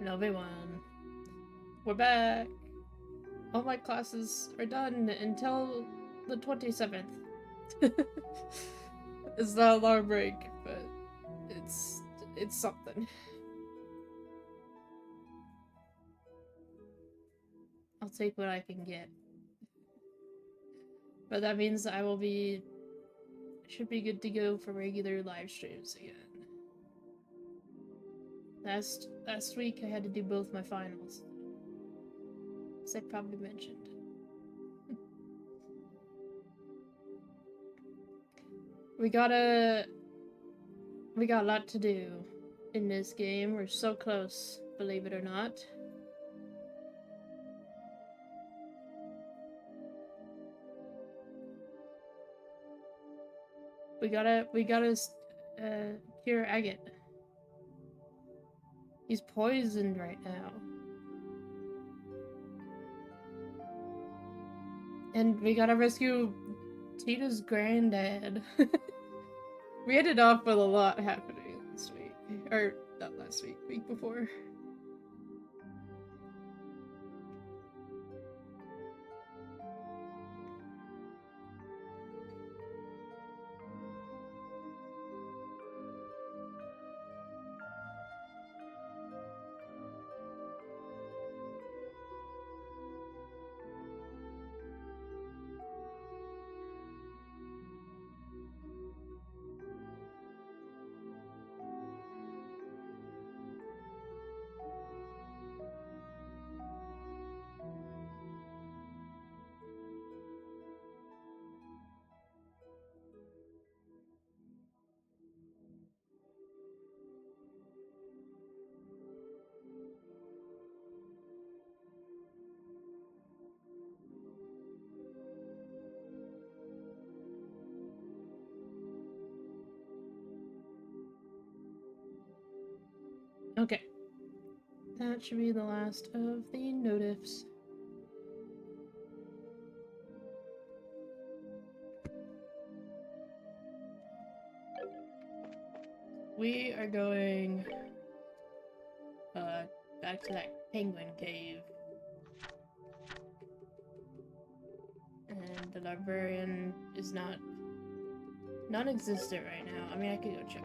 Hello everyone. We're back. All my classes are done until the 27th. It's not a long break, but it's something. I'll take what I can get. But that means I should be good to go for regular live streams again. Last week I had to do both my finals. As I probably mentioned. We got a lot to do in this game. We're so close, believe it or not. We gotta cure Agate. He's poisoned right now. And we gotta rescue Tita's granddad. We ended off with a lot happening this week. Or, not last week, week before. Okay. That should be the last of the notifs. We are going back to that penguin cave. And the librarian is non-existent right now. I mean, I could go check.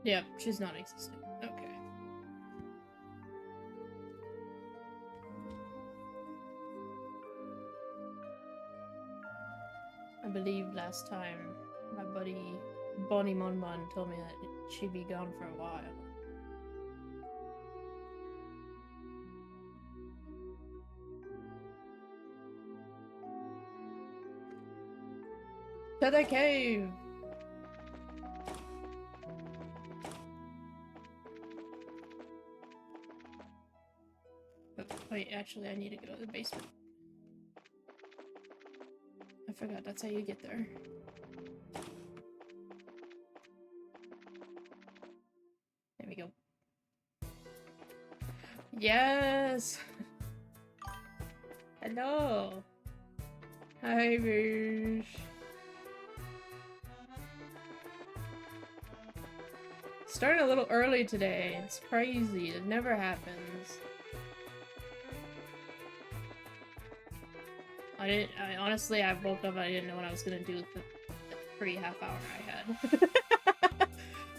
Yep, she's non-existent. Okay. I believe last time my buddy Bonnie Monmon told me that she'd be gone for a while. To the cave! Wait, actually, I need to go to the basement. I forgot that's how you get there. There we go. Yes! Hello! Hi, Rouge. Starting a little early today. It's crazy. It never happens. Honestly, I woke up, I didn't know what I was gonna do with the free half hour I had.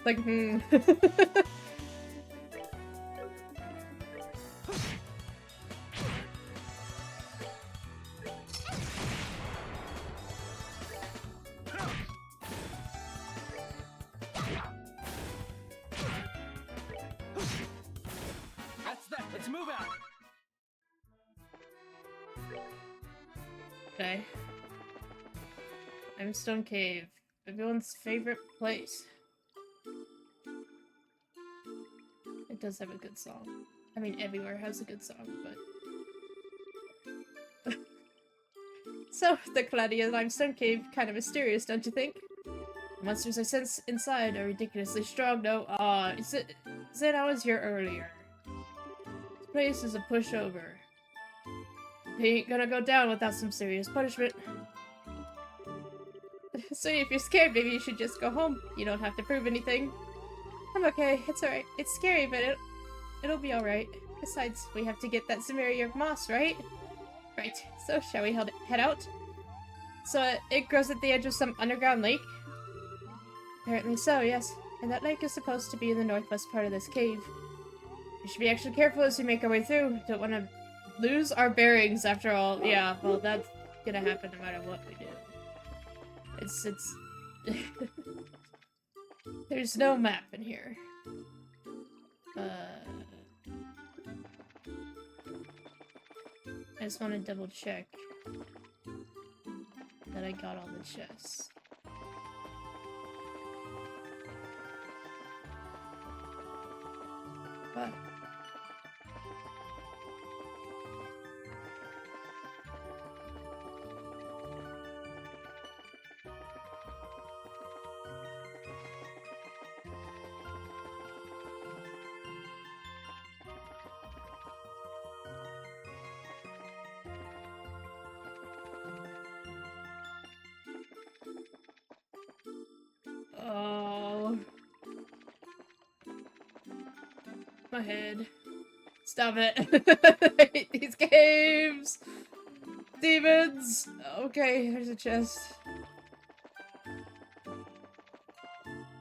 Like, That's that. Let's move out. Okay. Limestone Cave. Everyone's favorite place. It does have a good song. I mean, everywhere has a good song, but... So, the Claudia Limestone Cave, kind of mysterious, don't you think? The monsters I sense inside are ridiculously strong, though. Said I was here earlier. This place is a pushover. He ain't gonna go down without some serious punishment. So if you're scared, maybe you should just go home. You don't have to prove anything. I'm okay. It's alright. It's scary, but it'll be alright. Besides, we have to get that Samaria moss, right? Right. So, shall we head out? So, it grows at the edge of some underground lake? Apparently so, yes. And that lake is supposed to be in the northwest part of this cave. We should be extra careful as we make our way through. Don't want to lose our bearings after all. Yeah, well, that's gonna happen no matter what we do. It's There's no map in here. I just want to double check that I got all the chests. What? Oh. My head. Stop it. I hate these games. Demons. Okay, there's a chest.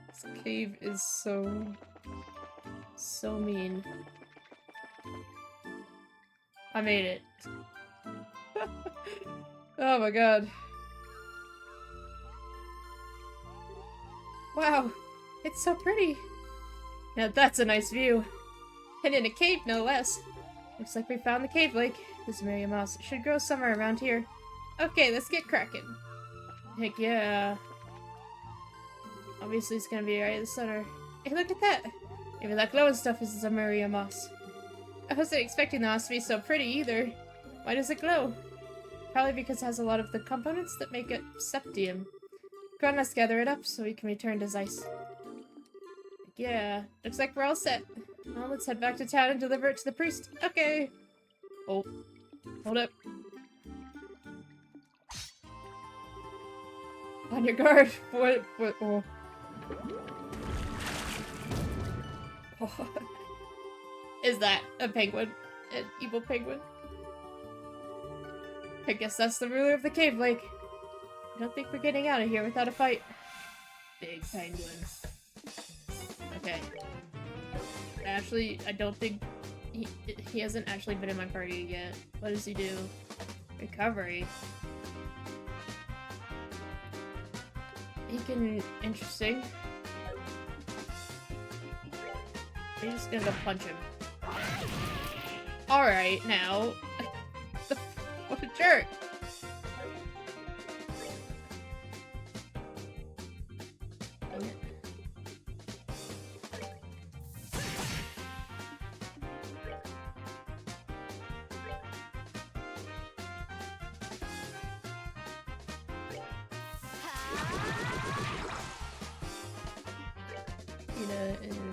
This cave is so mean. I made it. Oh my god. Wow, it's so pretty. Now that's a nice view. And in a cave, no less. Looks like we found the cave lake. This Samaria moss should grow somewhere around here. Okay, let's get cracking. Heck yeah. Obviously it's gonna be right in the center. Hey, look at that! Maybe that glowing stuff is the Samaria moss. I wasn't expecting the moss to be so pretty either. Why does it glow? Probably because it has a lot of the components that make it septium. Go on, let's gather it up so we can return to Zeiss. Yeah, looks like we're all set. Well, let's head back to town and deliver it to the priest. Okay. Oh, hold up. On your guard. What? Oh. Oh. Is that a penguin? An evil penguin? I guess that's the ruler of the cave lake. I don't think we're getting out of here without a fight. Big penguin. Okay. Actually, I don't think he hasn't actually been in my party yet. What does he do? Recovery. He can... Interesting. I'm just gonna go punch him. Alright, now. What a jerk!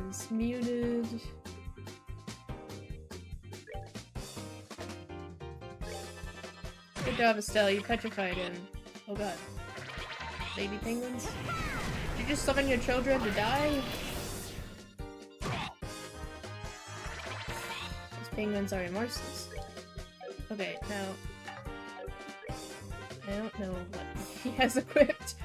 Is muted. Good job, Estelle. You petrified him. Oh god. Baby penguins? Did you just summon your children to die? These penguins are remorseless. Okay, now... I don't know what he has equipped.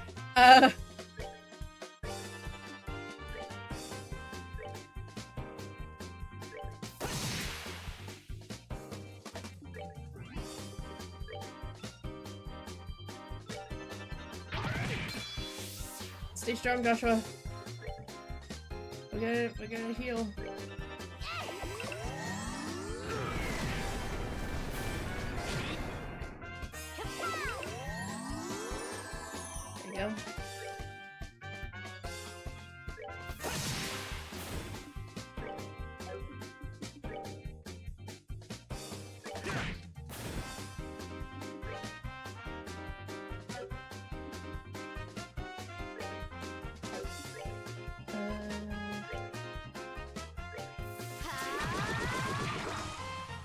Stay strong, Joshua. We're gonna heal. There you go.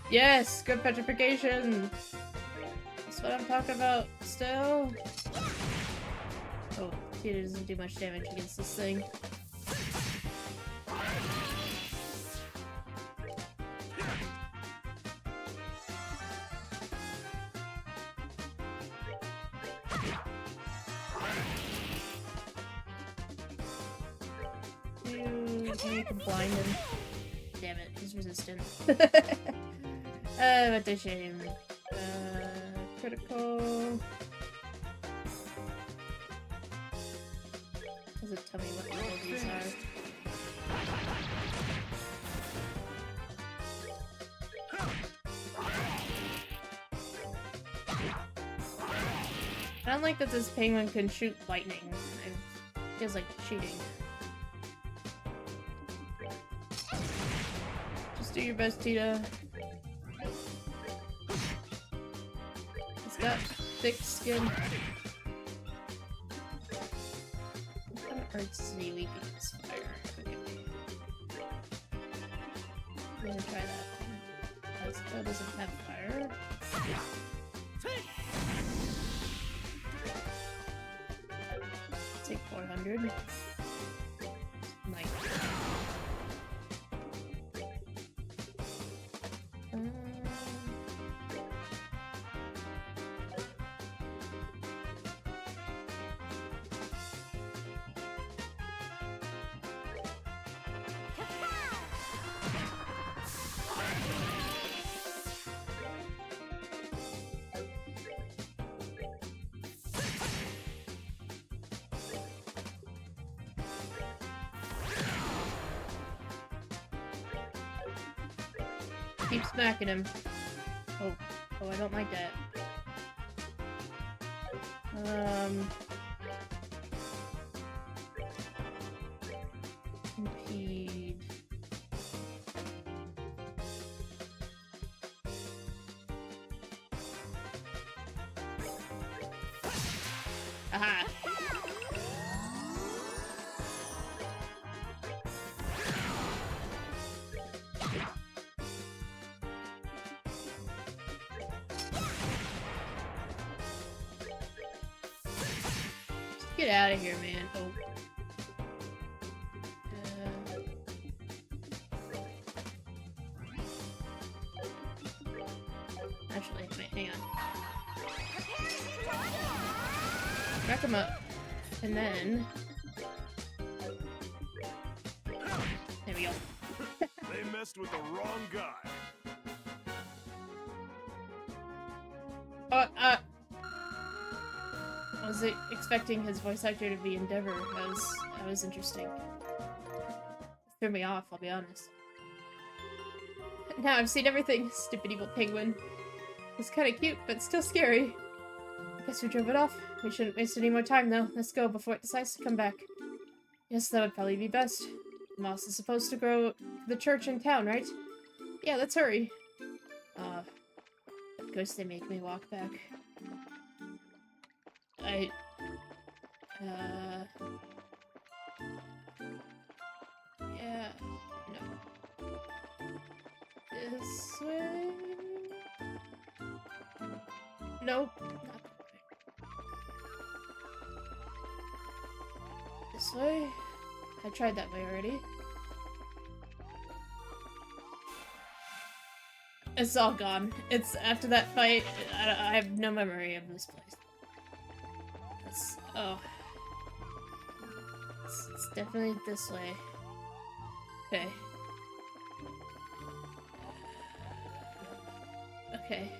Yes, good petrification. That's what I'm talking about still. Oh, Tita doesn't do much damage against this thing. You can blind him. Damn it, he's resistant. What a shame. Critical. Does it tell me what level these are? I don't like that this penguin can shoot lightning. It feels like cheating. Just do your best, Tita. It's got thick skin. What kind of arts do we can use fire? Okay. I'm gonna try that. That doesn't have fire. Take 400. Might. Keep smacking him. Oh, I don't like that. Impede. Aha! Get out of here, man. Oh. Actually, wait, hang on. Back him up. And then... There we go. They messed with the wrong guy. I was expecting his voice actor to be Endeavor. That was interesting. It threw me off, I'll be honest. Now I've seen everything, stupid evil penguin. It's kinda cute, but still scary. I guess we drove it off. We shouldn't waste any more time, though. Let's go before it decides to come back. Yes, that would probably be best. Moss is supposed to grow to the church in town, right? Yeah, let's hurry. Of course they make me walk back. Yeah, no. This way? Nope, not that way. This way? I tried that way already. It's all gone. It's after that fight, I have no memory of this place. Oh. It's definitely this way. Okay. Okay.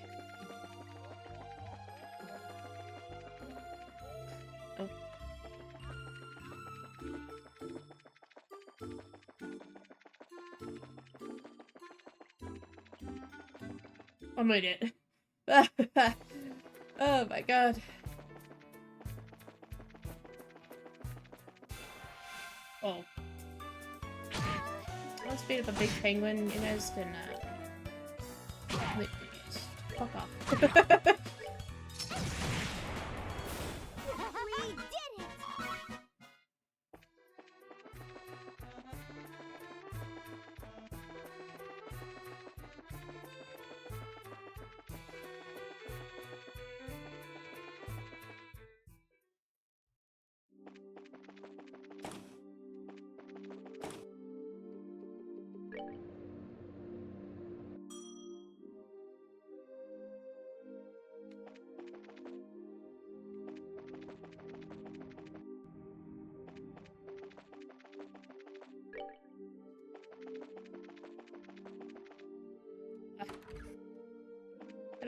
Oh. I made it. Oh my god. Oh. Let's beat up a big penguin. You guys can, fuck off. We did it!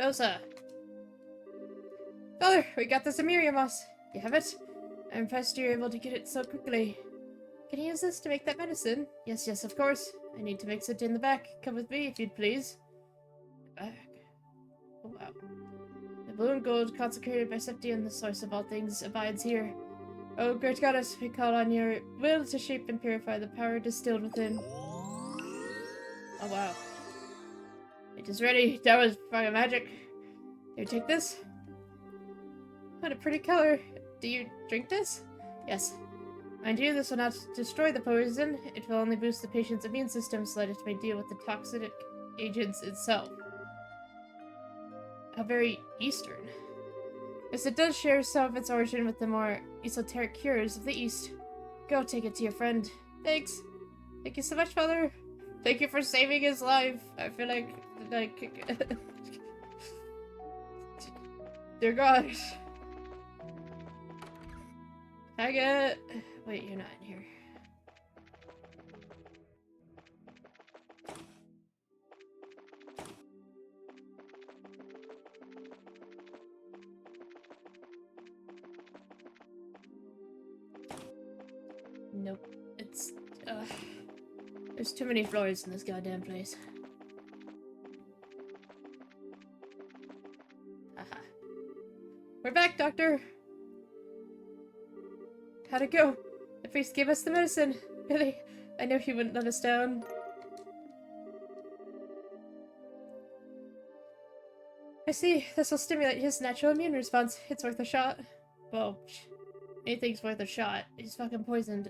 Hello, sir. Father, we got the Samiria moss. You have it? I'm impressed you're able to get it so quickly. Can you use this to make that medicine? Yes, yes, of course. I need to mix it in the back. Come with me, if you'd please. Back. Oh, wow. The blue and gold, consecrated by Septian, the source of all things, abides here. Oh, great goddess, we call on your will to shape and purify the power distilled within. Oh, wow. It is ready. That was fucking magic. Here, take this. What a pretty color. Do you drink this? Yes. Mind you, this will not destroy the poison. It will only boost the patient's immune system so that it may deal with the toxic agents itself. How very Eastern. Yes, it does share some of its origin with the more esoteric cures of the East. Go take it to your friend. Thanks. Thank you so much, Father. Thank you for saving his life. I feel like dear God. Agate. Wait, you're not in here. Nope. It's, there's too many floors in this goddamn place. Haha. We're back, Doctor! How'd it go? The priest gave us the medicine. Really? I know he wouldn't let us down. I see. This will stimulate his natural immune response. It's worth a shot. Well, anything's worth a shot. He's fucking poisoned.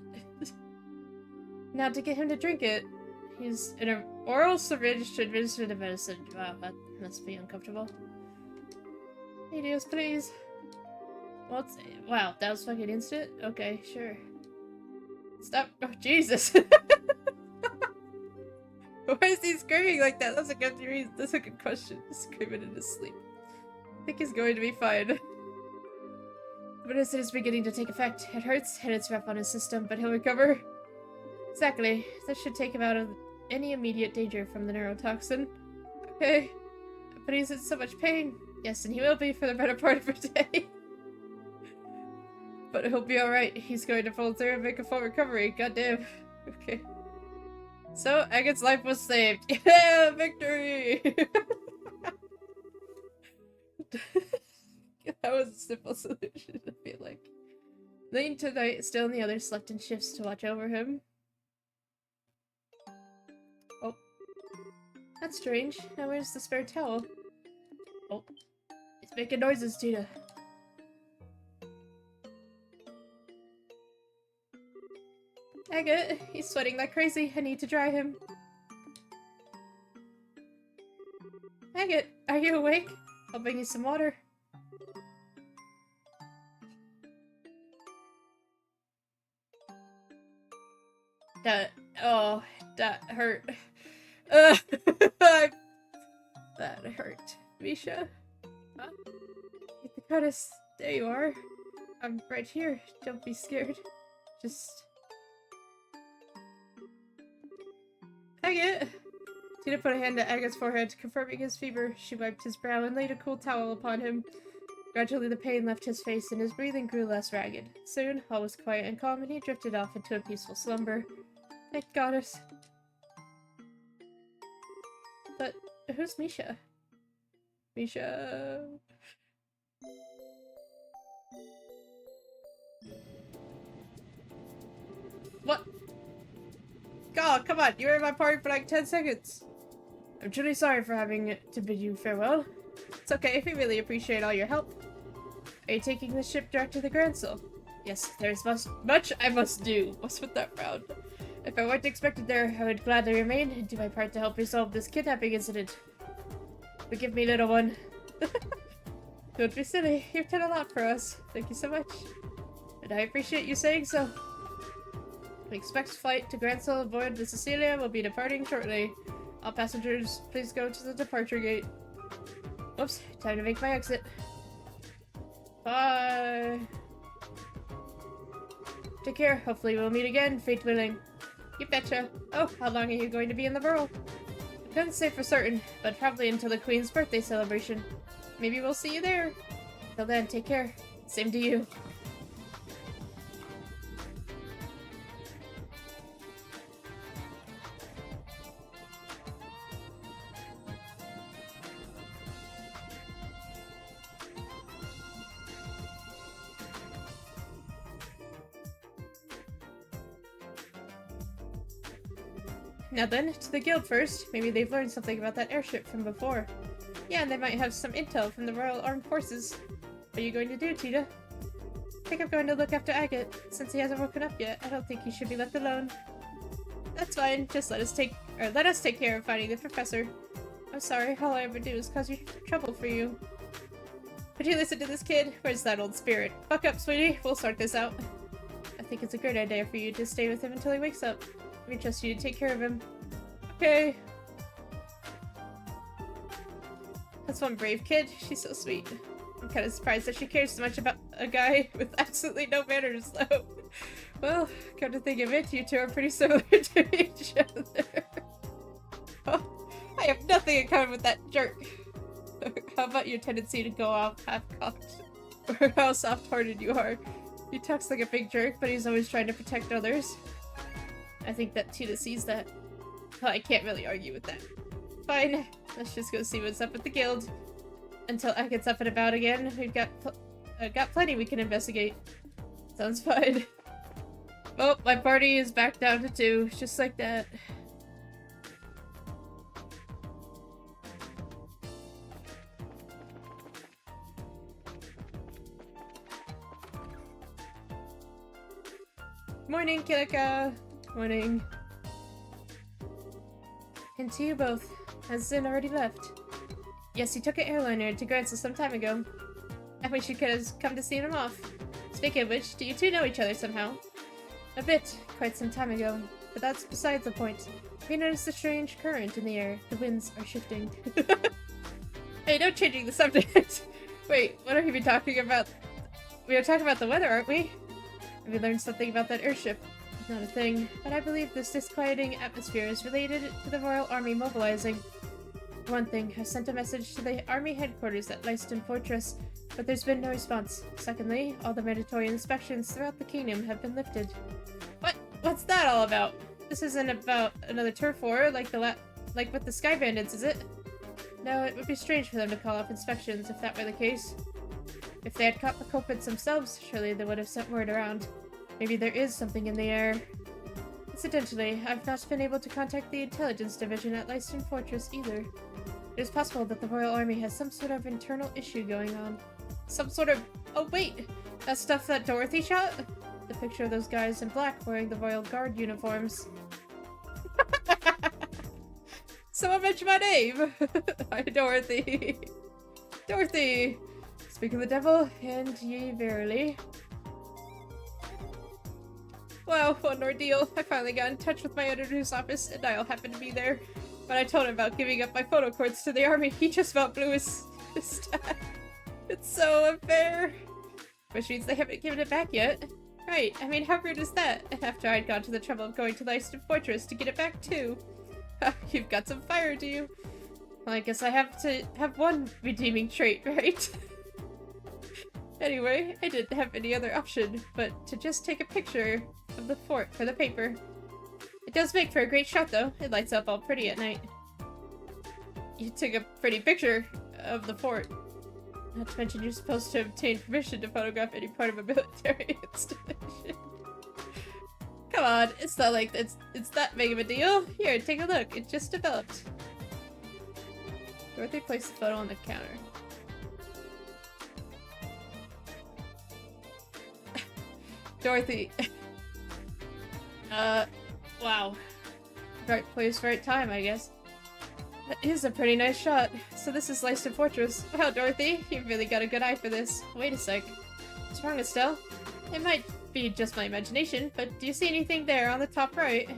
Now to get him to drink it, he's in an oral syringe to administer the medicine. Wow, that must be uncomfortable. Videos, please. Wow, that was fucking instant? Okay, sure. Stop. Oh, Jesus. Why is he screaming like that? That's a good reason. That's a good question. He's screaming in his sleep. I think he's going to be fine. The medicine is beginning to take effect. It hurts, and it's rough on his system, but he'll recover. Exactly. This should take him out of any immediate danger from the neurotoxin. Okay. But he's in so much pain. Yes, and he will be for the better part of a day. But he'll be alright. He's going to pull through and make a full recovery. Goddamn. Okay. So, Agate's life was saved. Yeah! Victory! That was a simple solution, I feel like. Lane tonight, still in the others slept in shifts to watch over him. Oh. That's strange. Now where's the spare towel? Oh. It's making noises, Tina. Agate, he's sweating like crazy. I need to dry him. Agate, are you awake? I'll bring you some water. That hurt. That hurt. Misha? Huh? Get the goddess. There you are. I'm right here. Don't be scared. Just... Agate! Tina put a hand to Agate's forehead, confirming his fever. She wiped his brow and laid a cool towel upon him. Gradually the pain left his face and his breathing grew less ragged. Soon, all was quiet and calm and he drifted off into a peaceful slumber. Thank goddess. But who's Misha? Misha... What? God, come on, you were in my party for like 10 seconds. I'm truly sorry for having to bid you farewell. It's okay, we really appreciate all your help. Are you taking the ship direct to the Grancel? Yes, there's much I must do. What's with that frown? If I weren't expected there, I would gladly remain and do my part to help resolve this kidnapping incident. Forgive me, little one. Don't be silly. You've done a lot for us. Thank you so much. And I appreciate you saying so. We expect flight to Grancel aboard the Cecilia will be departing shortly. All passengers, please go to the departure gate. Oops, time to make my exit. Bye. Take care. Hopefully we'll meet again, fate willing. You betcha. Oh, how long are you going to be in the burrow? Couldn't say for certain, but probably until the Queen's birthday celebration. Maybe we'll see you there. Till then, take care. Same to you. Now then, to the guild first. Maybe they've learned something about that airship from before. Yeah, and they might have some intel from the Royal Armed Forces. What are you going to do, Tita? I think I'm going to look after Agate. Since he hasn't woken up yet, I don't think he should be left alone. That's fine. Just let us take care of finding the professor. I'm sorry, all I ever do is cause trouble for you. Would you listen to this kid? Where's that old spirit? Buck up, sweetie. We'll sort this out. I think it's a great idea for you to stay with him until he wakes up. We trust you to take care of him. Okay. That's one brave kid. She's so sweet. I'm kind of surprised that she cares so much about a guy with absolutely no manners, though. Well, come to think of it, you two are pretty similar to each other. Oh, I have nothing in common with that jerk. How about your tendency to go off half-cocked? Or how soft-hearted you are. He talks like a big jerk, but he's always trying to protect others. I think that Tita sees that. Well, I can't really argue with that. Fine, let's just go see what's up at the guild. Until Agate's up and about again, we've got plenty we can investigate. Sounds fine. Oh, my party is back down to 2, just like that. Morning, Kilika! Morning. And to you both. Has Zin already left? Yes, he took an airliner to Grancel some time ago. I wish you could have come to see him off. Speaking of which, do you two know each other somehow? A bit, quite some time ago. But that's besides the point. We noticed a strange current in the air. The winds are shifting. Hey, no changing the subject! Wait, what are we talking about? We are talking about the weather, aren't we? Have we learned something about that airship? Not a thing, but I believe this disquieting atmosphere is related to the Royal Army mobilizing. One thing, I've sent a message to the Army headquarters at Leiston Fortress, but there's been no response. Secondly, all the mandatory inspections throughout the kingdom have been lifted. What? What's that all about? This isn't about another turf war like with the Sky Bandits, is it? No, it would be strange for them to call off inspections if that were the case. If they had caught the culprits themselves, surely they would have sent word around. Maybe there is something in the air. Incidentally, I've not been able to contact the intelligence division at Leiston Fortress either. It is possible that the Royal Army has some sort of internal issue going on. Some sort of— oh wait! That stuff that Dorothy shot? The picture of those guys in black wearing the Royal Guard uniforms. Someone mentioned my name! Hi, Dorothy! Dorothy! Speak of the devil, and ye verily. Wow, what an ordeal. I finally got in touch with my editor's office, and Niall happened to be there. When I told him about giving up my photo cords to the army, he just about blew his stack. It's so unfair. Which means they haven't given it back yet. Right, I mean, how rude is that? After I'd gone to the trouble of going to Leiston Fortress to get it back too. You've got some fire, do you? Well, I guess I have to have one redeeming trait, right? Anyway, I didn't have any other option but to just take a picture of the fort for the paper. It does make for a great shot though. It lights up all pretty at night. You took a pretty picture of the fort. Not to mention you're supposed to obtain permission to photograph any part of a military installation. Come on, it's not like it's that big of a deal. Here, take a look. It just developed. Dorothy placed the photo on the counter. Dorothy. Wow. Right place, right time, I guess. That is a pretty nice shot. So this is Leiston Fortress. Wow, Dorothy, you've really got a good eye for this. Wait a sec. What's wrong, Estelle? It might be just my imagination, but do you see anything there on the top right?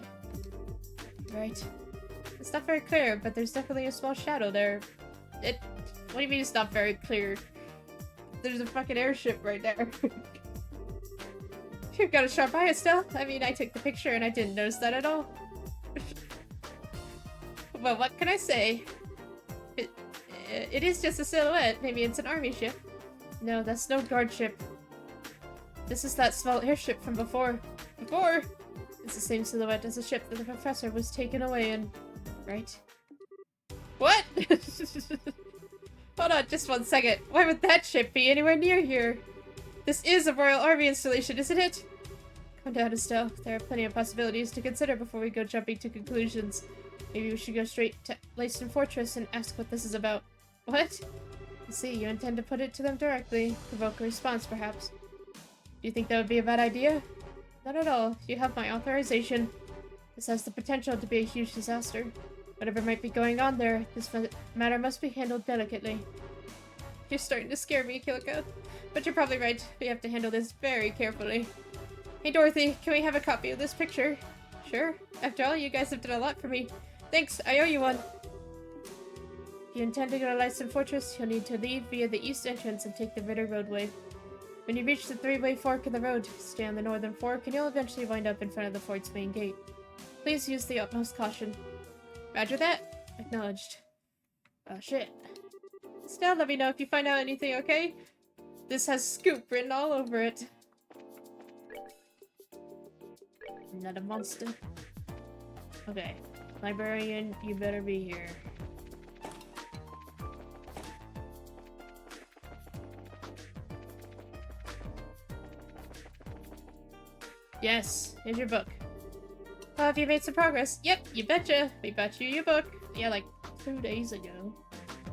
Right. It's not very clear, but there's definitely a small shadow there. What do you mean it's not very clear? There's a fucking airship right there. You've got a sharp eye, Estelle. I mean, I took the picture and I didn't notice that at all. Well, what can I say? It is just a silhouette. Maybe it's an army ship. No, that's no guard ship. This is that small airship from before. It's the same silhouette as the ship that the professor was taken away in. Right? What? Hold on, just 1 second. Why would that ship be anywhere near here? This is a Royal Army installation, isn't it? Calm down, Estelle. There are plenty of possibilities to consider before we go jumping to conclusions. Maybe we should go straight to Leiston Fortress and ask what this is about. What? I see, you intend to put it to them directly. Provoke a response, perhaps. Do you think that would be a bad idea? Not at all. You have my authorization. This has the potential to be a huge disaster. Whatever might be going on there, this matter must be handled delicately. You're starting to scare me, Kilika. But you're probably right. We have to handle this very carefully. Hey Dorothy, can we have a copy of this picture? Sure. After all, you guys have done a lot for me. Thanks, I owe you one. If you intend to go to Leiston Fortress, you'll need to leave via the east entrance and take the Ritter roadway. When you reach the three-way fork in the road, stay on the northern fork and you'll eventually wind up in front of the fort's main gate. Please use the utmost caution. Roger that. Acknowledged. Oh shit. Still, let me know if you find out anything, okay? This has scoop written all over it. Not a monster. Okay. Librarian, you better be here. Yes, here's your book. Have you made some progress? Yep, you betcha. We bought you your book. Yeah, like 2 days ago.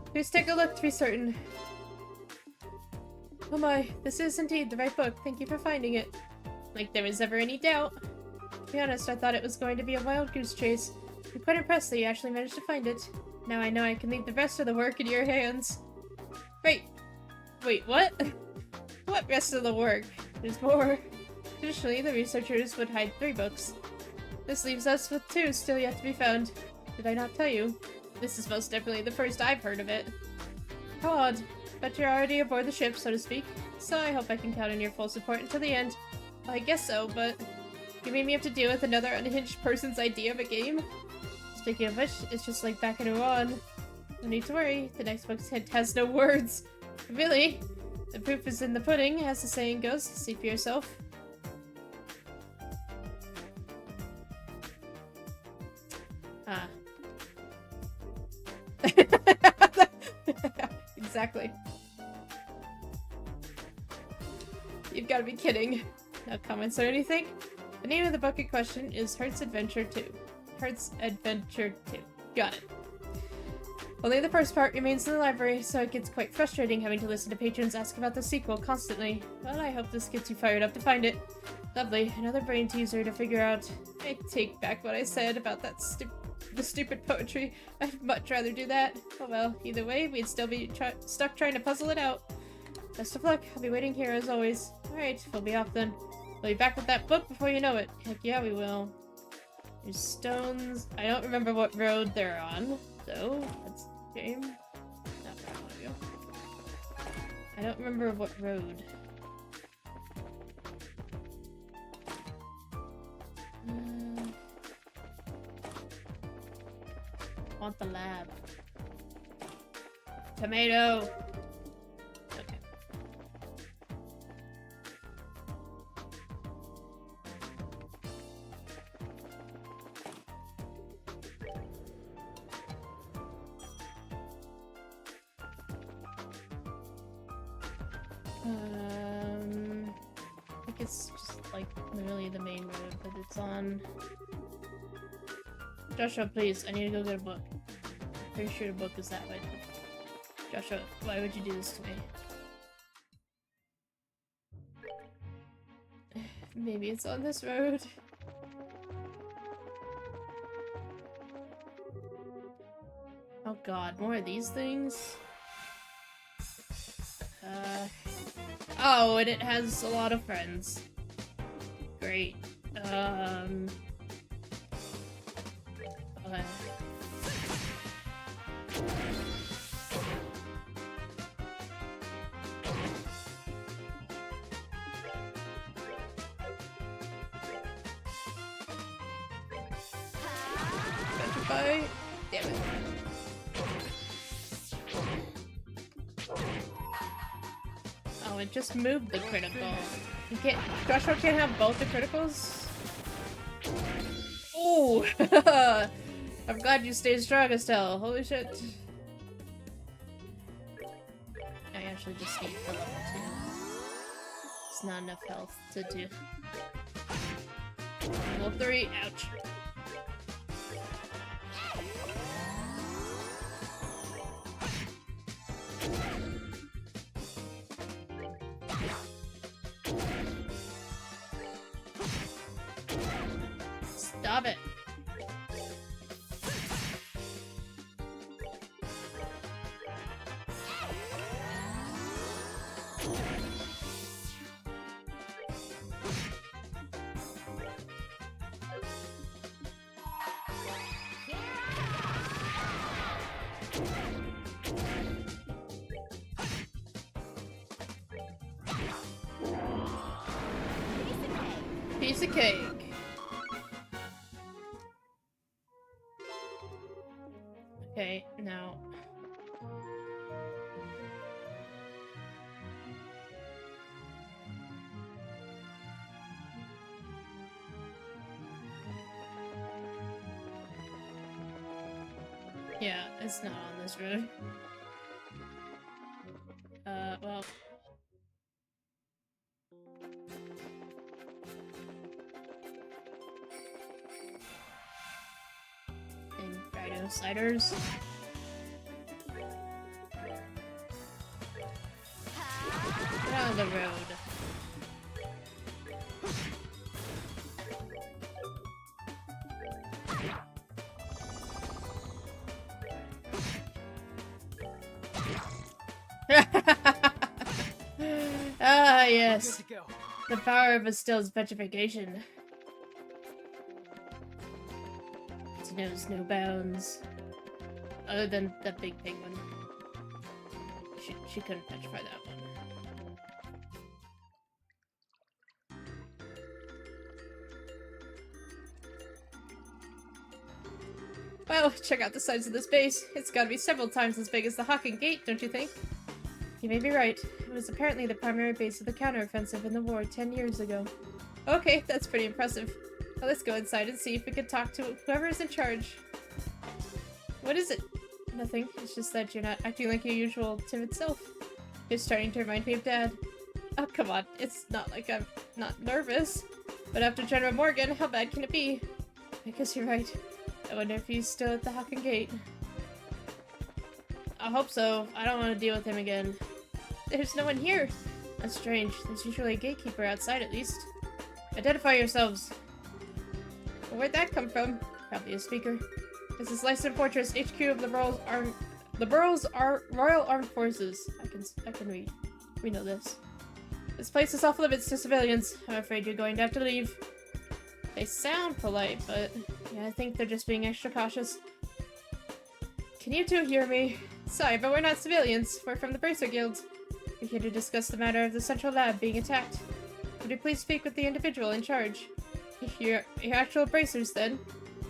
Please take a look to be certain. Oh my, this is indeed the right book. Thank you for finding it. Like there was ever any doubt. To be honest, I thought it was going to be a wild goose chase. I'm quite impressed that you actually managed to find it. Now I know I can leave the rest of the work in your hands. Wait, what? What rest of the work? There's more. Traditionally, the researchers would hide 3 books. This leaves us with 2 still yet to be found. Did I not tell you? This is most definitely the first I've heard of it. How odd. But you're already aboard the ship, so to speak. So I hope I can count on your full support until the end. Well, I guess so, but you made me have to deal with another unhinged person's idea of a game. Speaking of which, it's just like back in Iran. No need to worry, the next book's hint has no words. Really? The proof is in the pudding, as the saying goes. See for yourself. Ah. Exactly. You've got to be kidding. No comments or anything? The name of the book in question is Heart's Adventure 2. Heart's Adventure 2. Got it. Only the first part remains in the library, so it gets quite frustrating having to listen to patrons ask about the sequel constantly. Well, I hope this gets you fired up to find it. Lovely. Another brain teaser to figure out. I take back what I said about that stupid poetry. I'd much rather do that. Oh well, either way, we'd still be stuck trying to puzzle it out. Best of luck. I'll be waiting here as always. Alright, we'll be off then. We'll be back with that book before you know it. Heck yeah, we will. There's stones. I don't remember what road they're on, though. That's the game. Not where I want to go. I don't remember what road. Want the lab. Tomato! Okay. I think it's just like literally the main road that it's on. Joshua, please, I need to go get a book. Pretty sure the book is that way. Joshua, why would you do this to me? Maybe it's on this road. Oh god, more of these things? Oh, and it has a lot of friends. Great. Okay. Petrify. Damn it. Oh, it just moved the critical. You can't. Joshua can't have both the criticals? Ooh! I'm glad you stayed strong, Estelle. Holy shit. I actually just need for level 2. It's not enough health to do. Level 3, ouch. Stop it. Piece of cake. Okay, now. Yeah, it's not on this road. Well. And Rhino Sliders. Get out of the road. Ah, yes. Good to go. The power of Estelle's petrification. It knows no bounds. Other than the big penguin. She couldn't petrify that one. Well, check out the size of this base. It's gotta be several times as big as the Hawking Gate, don't you think? You may be right. It was apparently the primary base of the counteroffensive in the war 10 years ago. Okay, that's pretty impressive. Well, let's go inside and see if we can talk to whoever is in charge. What is it? Nothing. It's just that you're not acting like your usual timid self. You're starting to remind me of Dad. Oh, come on. It's not like I'm not nervous. But after General Morgan, how bad can it be? I guess you're right. I wonder if he's still at the Hawking Gate. I hope so. I don't want to deal with him again. There's no one here. That's strange. There's usually a gatekeeper outside at least. Identify yourselves. Well, where'd that come from? Probably a speaker. This is Leicester Fortress, HQ of the borough's Royal Armed Forces. I can read. We know this. This place is off limits to civilians. I'm afraid you're going to have to leave. They sound polite, but yeah, I think they're just being extra cautious. Can you two hear me? Sorry, but we're not civilians. We're from the Bracer Guild. We're here to discuss the matter of the central lab being attacked. Would you please speak with the individual in charge? You're actual bracers, then.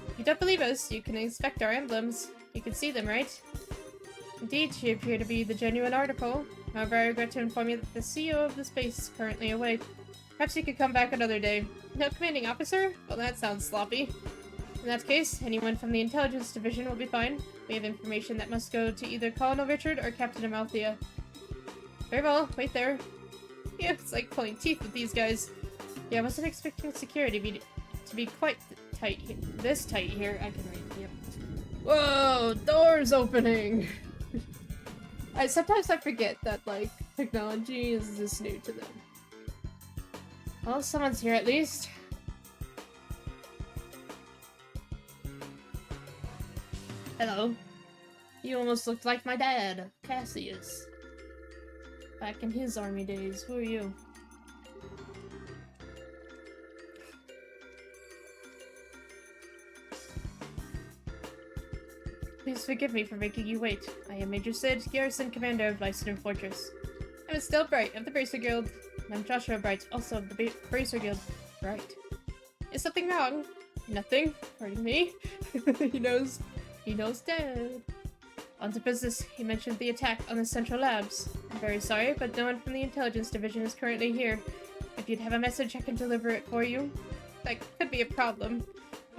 If you don't believe us, you can inspect our emblems. You can see them, right? Indeed, you appear to be the genuine article. However, I regret to inform you that the CEO of this base is currently away. Perhaps you could come back another day. No commanding officer? Well, that sounds sloppy. In that case, anyone from the intelligence division will be fine. We have information that must go to either Colonel Richard or Captain Amalthea. Very well, wait there. Yeah, it's like pulling teeth with these guys. Yeah, I wasn't expecting security to be quite tight here. This tight here. I can read. Yep. Whoa, doors opening! Sometimes I forget that, like, technology is this new to them. Well, someone's here at least. Hello. You almost looked like my dad, Cassius. Back in his army days. Who are you? Please forgive me for making you wait. I am Major Sid, Garrison Commander of Leicester Fortress. I'm Estelle Bright of the Bracer Guild. And I'm Joshua Bright, also of the Bracer Guild. Bright. Is something wrong? Nothing. Pardon me. He He knows dead. On to business. He mentioned the attack on the central labs. I'm very sorry, but no one from the intelligence division is currently here. If you'd have a message, I can deliver it for you. That could be a problem.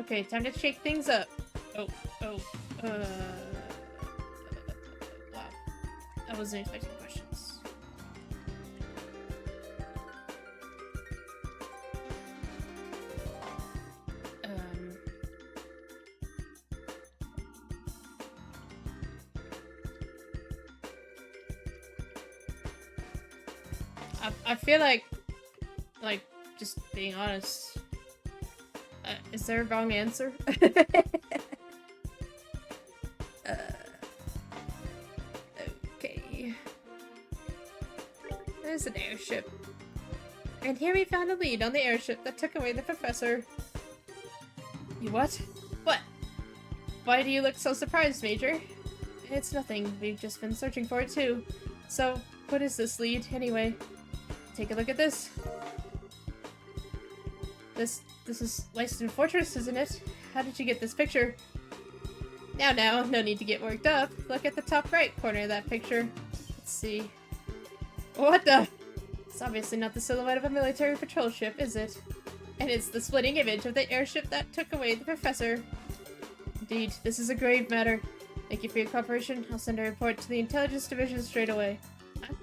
Okay, time to shake things up. Wow. I wasn't expecting questions. I feel like, just being honest, is there a wrong answer? Okay. There's an airship. And here we found a lead on the airship that took away the professor. You what? What? Why do you look so surprised, Major? It's nothing. We've just been searching for it too. So, what is this lead, anyway? Take a look at this. This is Leiston Fortress, isn't it? How did you get this picture? Now, no need to get worked up. Look at the top right corner of that picture. Let's see. What the? It's obviously not the silhouette of a military patrol ship, is it? And it's the splitting image of the airship that took away the professor. Indeed, this is a grave matter. Thank you for your cooperation. I'll send a report to the intelligence division straight away. Huh?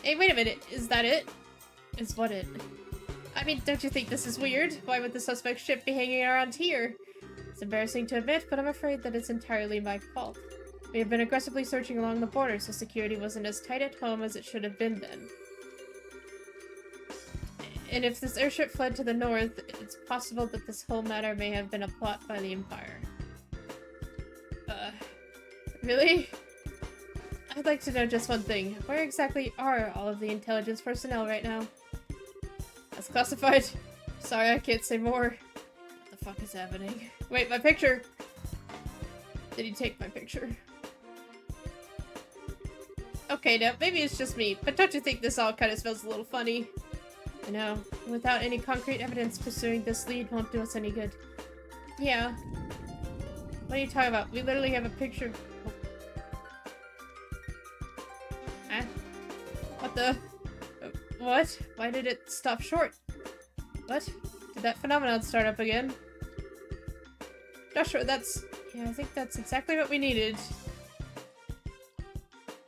Hey, wait a minute. Is that it? Is what it? I mean, don't you think this is weird? Why would the suspect ship be hanging around here? It's embarrassing to admit, but I'm afraid that it's entirely my fault. We have been aggressively searching along the border, so security wasn't as tight at home as it should have been then. And if this airship fled to the north, it's possible that this whole matter may have been a plot by the Empire. Really? I'd like to know just one thing. Where exactly are all of the intelligence personnel right now? That's classified. Sorry, I can't say more. What the fuck is happening? Wait, my picture! Did he take my picture? Okay, now, maybe it's just me, but don't you think this all kind of smells a little funny? I know. Without any concrete evidence, pursuing this lead won't do us any good. Yeah. What are you talking about? We literally have a picture. Huh? What the? What? Why did it stop short? What? Did that phenomenon start up again? Joshua, that's... Yeah, I think that's exactly what we needed.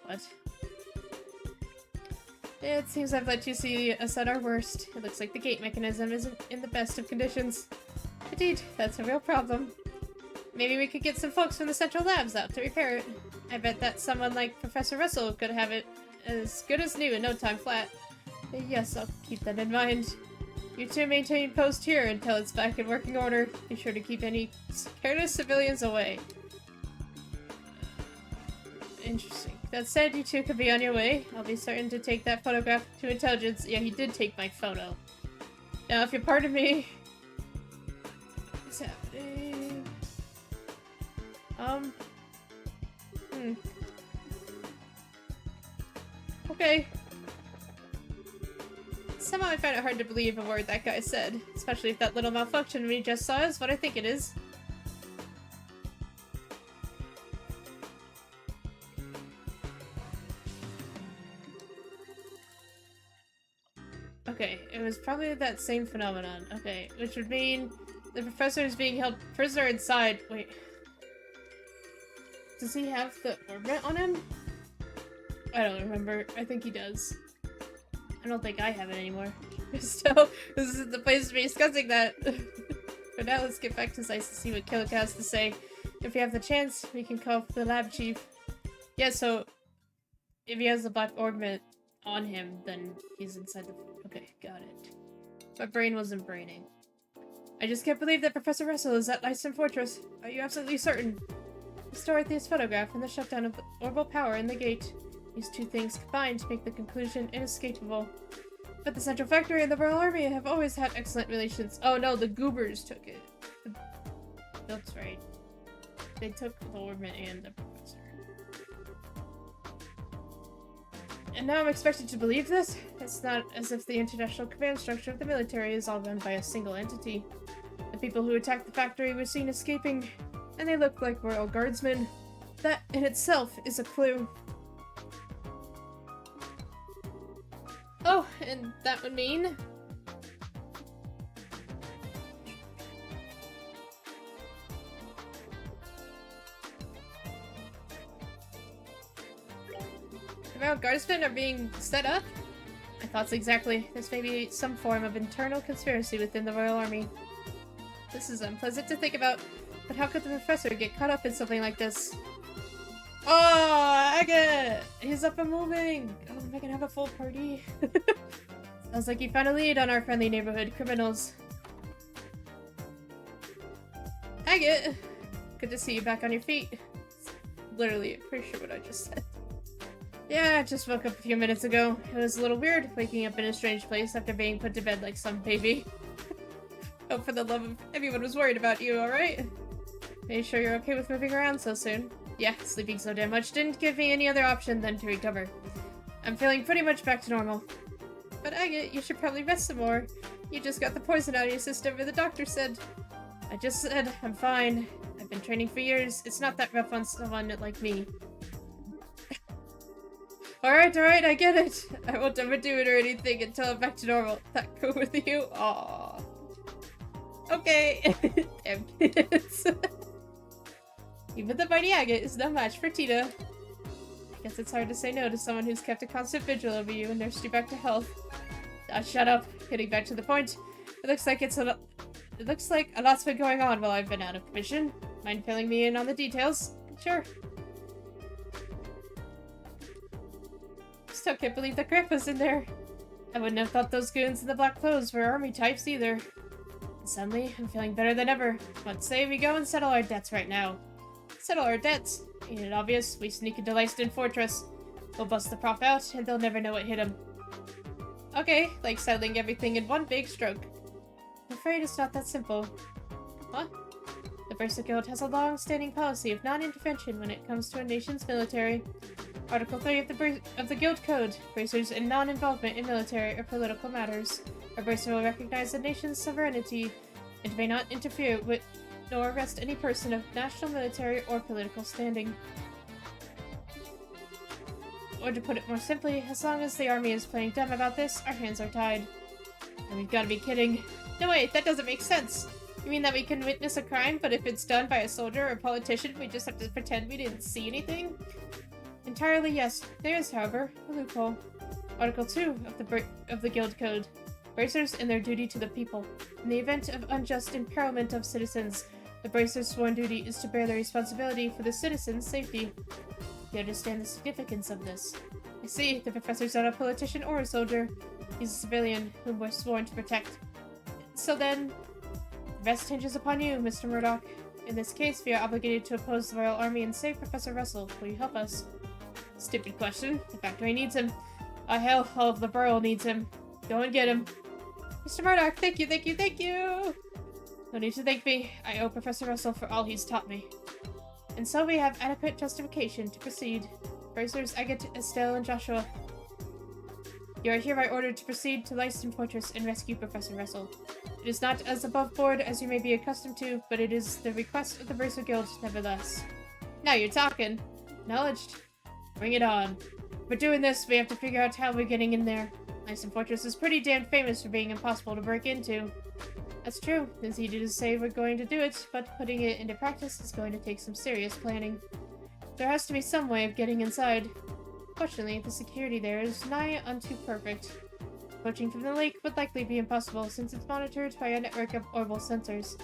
What? It seems I've let you see us at our worst. It looks like the gate mechanism isn't in the best of conditions. Indeed, that's a real problem. Maybe we could get some folks from the central labs out to repair it. I bet that someone like Professor Russell could have it as good as new in no time flat. Yes, I'll keep that in mind. You two maintain post here until it's back in working order. Be sure to keep any careless civilians away. Interesting. That said, you two could be on your way. I'll be certain to take that photograph to intelligence. Yeah, he did take my photo. Now, if you'll pardon me... What's happening? Okay. Somehow I find it hard to believe a word that guy said, especially if that little malfunction we just saw is what I think it is. Okay, it was probably that same phenomenon. Okay, which would mean the professor is being held prisoner inside. Wait. Does he have the orbit on him? I don't remember. I think he does. I don't think I have it anymore. So, this isn't the place to be discussing that. But now let's get back to Zeiss to see what Killick has to say. If we have the chance, we can call the lab chief. Yeah, so if he has the black orbit on him, then he's inside the... Okay, got it. My brain wasn't braining. I just can't believe that Professor Russell is at Leiston Fortress. Are you absolutely certain? The Dorothy's photograph and the shutdown of the orbital power in the gate. These two things combine to make the conclusion inescapable. But the Central Factory and the Royal Army have always had excellent relations. Oh no, the Goobers took it. That's right. They took the orbit and the professor. And now I'm expected to believe this? It's not as if the international command structure of the military is all run by a single entity. The people who attacked the factory were seen escaping And they look like royal guardsmen. That in itself is a clue. Oh, and that would mean... the royal guardsmen are being set up? My thoughts exactly. There's maybe some form of internal conspiracy within the royal army. This is unpleasant to think about, but how could the professor get caught up in something like this? Oh, Agate! He's up and moving! Oh, am I gonna have a full party? Sounds like you found a lead on our friendly neighborhood criminals. Agate! Good to see you back on your feet. Literally, pretty sure what I just said. Yeah, I just woke up a few minutes ago. It was a little weird, waking up in a strange place after being put to bed like some baby. Oh, for the love of... everyone was worried about you, alright? Are you sure you're okay with moving around so soon? Yeah, sleeping so damn much didn't give me any other option than to recover. I'm feeling pretty much back to normal. But Agate, you should probably rest some more. You just got the poison out of your system, or the doctor said. I just said, I'm fine. I've been training for years. It's not that rough on someone like me. Alright, I get it. I won't overdo it or anything until I'm back to normal. That cool with you? Aww. Okay. Damn kids. Even the mighty Agate is no match for Tita. I guess it's hard to say no to someone who's kept a constant vigil over you and nursed you back to health. Shut up. Getting back to the point. It looks like a lot's been going on while I've been out of commission. Mind filling me in on the details? Sure. Still can't believe that Grandpa's in there. I wouldn't have thought those goons in the black clothes were army types either. And suddenly, I'm feeling better than ever. Let's say we go and settle our debts right now. Settle our debts. Ain't it obvious? We sneak into Leiston Fortress. We'll bust the prof out, and they'll never know what hit him. Okay, like settling everything in one big stroke. I'm afraid it's not that simple. What? The Bracer Guild has a long-standing policy of non-intervention when it comes to a nation's military. Article 3 of the Guild Code, bracers in non-involvement in military or political matters. A bracer will recognize the nation's sovereignty and may not interfere with nor arrest any person of national, military, or political standing. Or to put it more simply, as long as the army is playing dumb about this, our hands are tied. And we've gotta be kidding. No wait, that doesn't make sense. You mean that we can witness a crime, but if it's done by a soldier or a politician, we just have to pretend we didn't see anything? Entirely yes. There is, however, a loophole. Article 2 of the Guild Code. Bracers in their duty to the people. In the event of unjust impairment of citizens, the Bracer's sworn duty is to bear the responsibility for the citizens' safety. You understand the significance of this. I see, the professor's not a politician or a soldier. He's a civilian whom we're sworn to protect. So then, the rest hinges upon you, Mr. Murdoch. In this case, we are obligated to oppose the Royal Army and save Professor Russell. Will you help us? Stupid question. The factory needs him. Oh hell, all of the borough needs him. Go and get him. Mr. Murdoch, thank you, thank you, thank you! No need to thank me. I owe Professor Russell for all he's taught me. And so we have adequate justification to proceed. Bracers, Agate, Estelle, and Joshua. You are hereby ordered to proceed to Leiston Fortress and rescue Professor Russell. It is not as above board as you may be accustomed to, but it is the request of the Bracer Guild nevertheless. Now you're talking. Acknowledged. Bring it on. For doing this, we have to figure out how we're getting in there. Leiston Fortress is pretty damn famous for being impossible to break into. That's true. It's easy to say we're going to do it, but putting it into practice is going to take some serious planning. There has to be some way of getting inside. Fortunately, the security there is nigh unto perfect. Approaching from the lake would likely be impossible since it's monitored by a network of orbital sensors.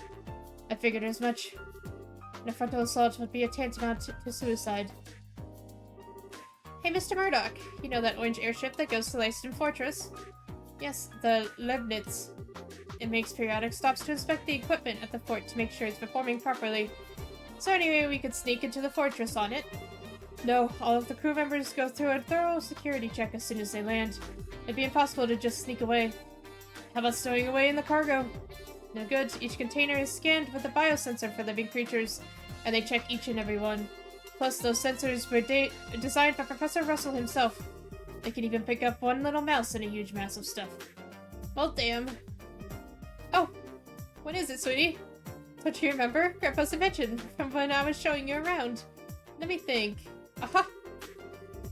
I figured as much. And a frontal assault would be a tantamount to suicide. Hey, Mr. Murdoch, you know that orange airship that goes to Leiston Fortress? Yes, the Leibniz. It makes periodic stops to inspect the equipment at the fort to make sure it's performing properly. Is there any way we could sneak into the fortress on it? No, all of the crew members go through a thorough security check as soon as they land. It'd be impossible to just sneak away. How about stowing away in the cargo? No good. Each container is scanned with a biosensor for living creatures, and they check each and every one. Plus, those sensors were designed by Professor Russell himself. They can even pick up one little mouse in a huge mass of stuff. Well, damn. Oh! What is it, sweetie? Don't you remember? Grandpa's invention from when I was showing you around. Let me think. Aha!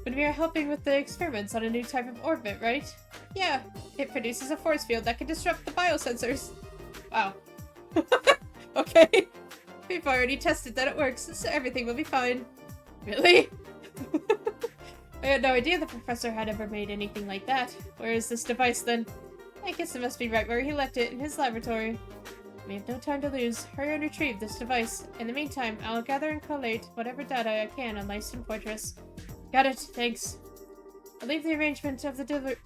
When we were helping with the experiments on a new type of orbit, right? Yeah, it produces a force field that can disrupt the biosensors. Wow. Okay. We've already tested that it works, so everything will be fine. Really? I had no idea the professor had ever made anything like that. Where is this device then? I guess it must be right where he left it, in his laboratory. We have no time to lose. Hurry and retrieve this device. In the meantime, I'll gather and collate whatever data I can on Lyston Fortress. Got it, thanks. I'll leave the arrangement of the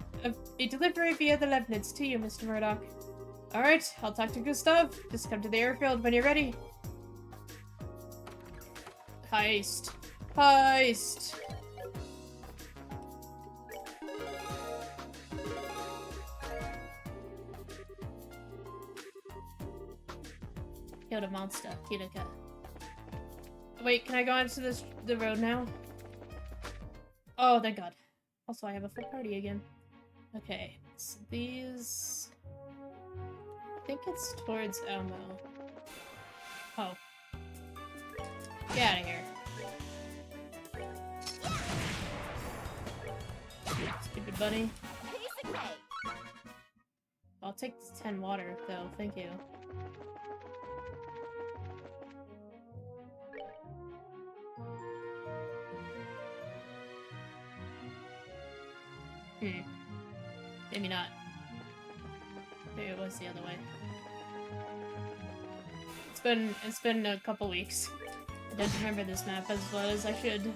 a delivery via the Leibniz to you, Mr. Murdoch. Alright, I'll talk to Gustav. Just come to the airfield when you're ready. Heist. Heist! Killed a monster. Kirika. Wait, can I go onto the road now? Oh, thank God. Also, I have a full party again. Okay, so these... I think it's towards Elmo. Oh. Get out of here. Stupid bunny. I'll take 10 water, though. Thank you. Maybe not. Maybe it was the other way. It's been a couple weeks. I don't remember this map as well as I should.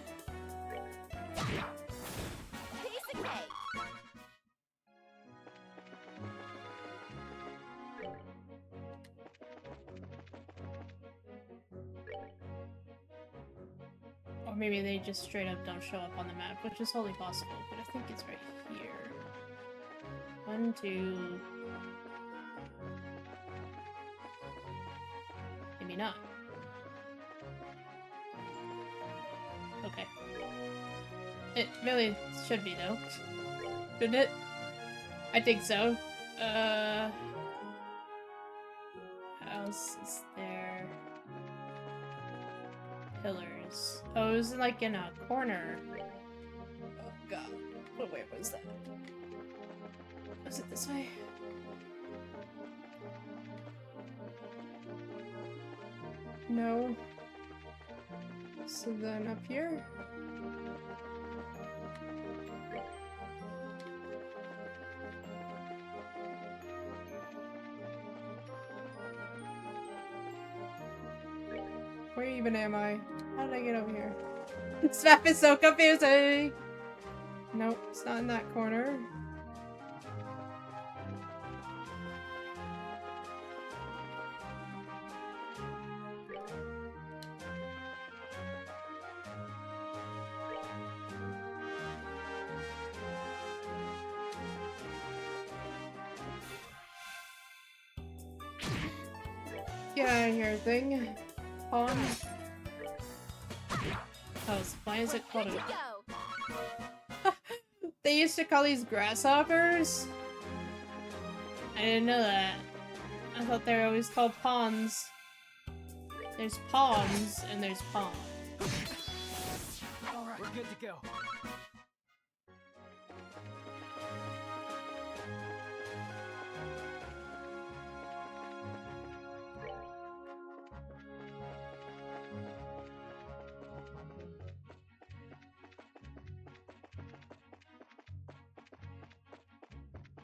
Or maybe they just straight up don't show up on the map, which is wholly possible, but I think it's right here. 1, 2... Maybe not. Okay. It really should be, though. Shouldn't it? I think so. What else is there? Pillars. Oh, it was like in a corner. Oh god. What way was that? Was it this way? No. So then up here? Where even am I? How did I get over here? This map is so confusing! Nope, it's not in that corner. Get out of here, thing. Pawn. Oh, so why is it called a... They used to call these grasshoppers? I didn't know that. I thought they were always called pawns. There's pawns and there's pawn. Alright, we're good to go.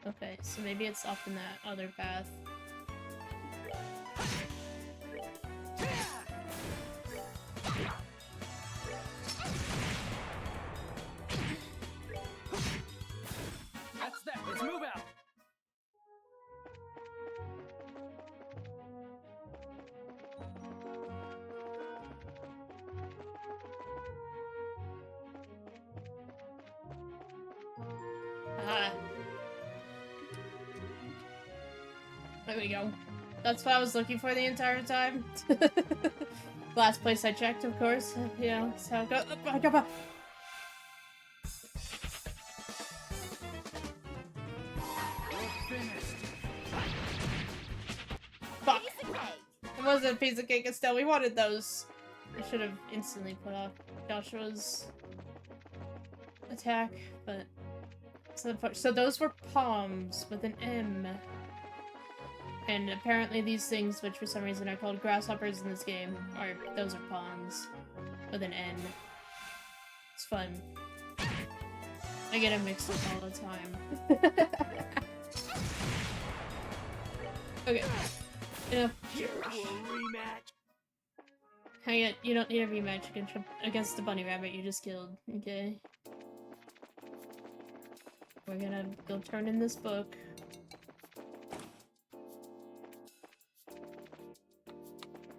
Okay, so maybe it's up in that other path. That's that. Let's move out. Ah. There we go. That's what I was looking for the entire time. Last place I checked, of course. You know, that's how it goes. Fuck. wasn't a piece of cake, Estelle. We wanted those. I should have instantly put off Joshua's attack, but... So those were palms with an M. And apparently these things, which for some reason are called grasshoppers in this game, those are pawns with an N. It's fun. I get them mixed up all the time. Okay. Enough. Hang it, you don't need a rematch against the bunny rabbit you just killed. Okay. We're gonna go turn in this book.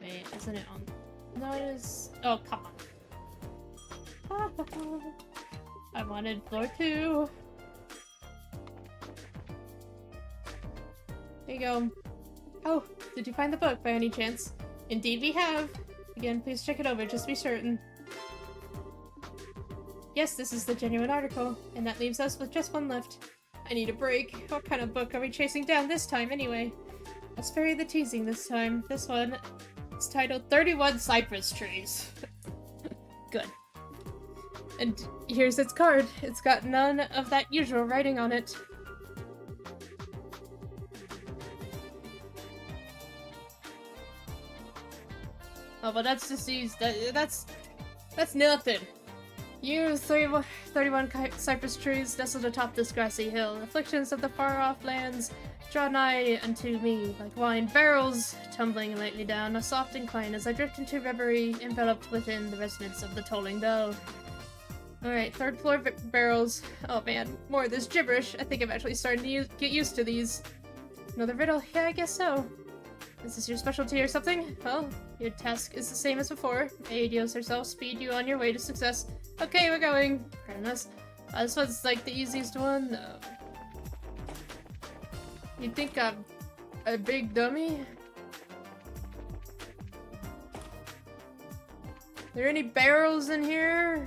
Wait, isn't it on? No, it is. Oh, come on. I wanted floor 2. There you go. Oh, did you find the book by any chance? Indeed we have. Again, please check it over, just be certain. Yes, this is the genuine article, and that leaves us with just one left. I need a break. What kind of book are we chasing down this time, anyway? I'll spare you the teasing this time. This one is titled 31 Cypress Trees. Good. And here's its card. It's got none of that usual writing on it. Oh, but that's disease. That's nothing. You 31 cypress trees nestled atop this grassy hill, afflictions of the far-off lands, draw nigh unto me like wine barrels, tumbling lightly down a soft incline as I drift into reverie, enveloped within the resonance of the tolling bell. Alright, 3rd floor barrels. Oh man, more of this gibberish. I think I'm actually starting to get used to these. Another riddle? Yeah, I guess so. Is this your specialty or something? Well, your task is the same as before. Aid yourself, speed you on your way to success. Okay, we're going. Pardon us. This one's like the easiest one. You think I'm a big dummy? There any barrels in here?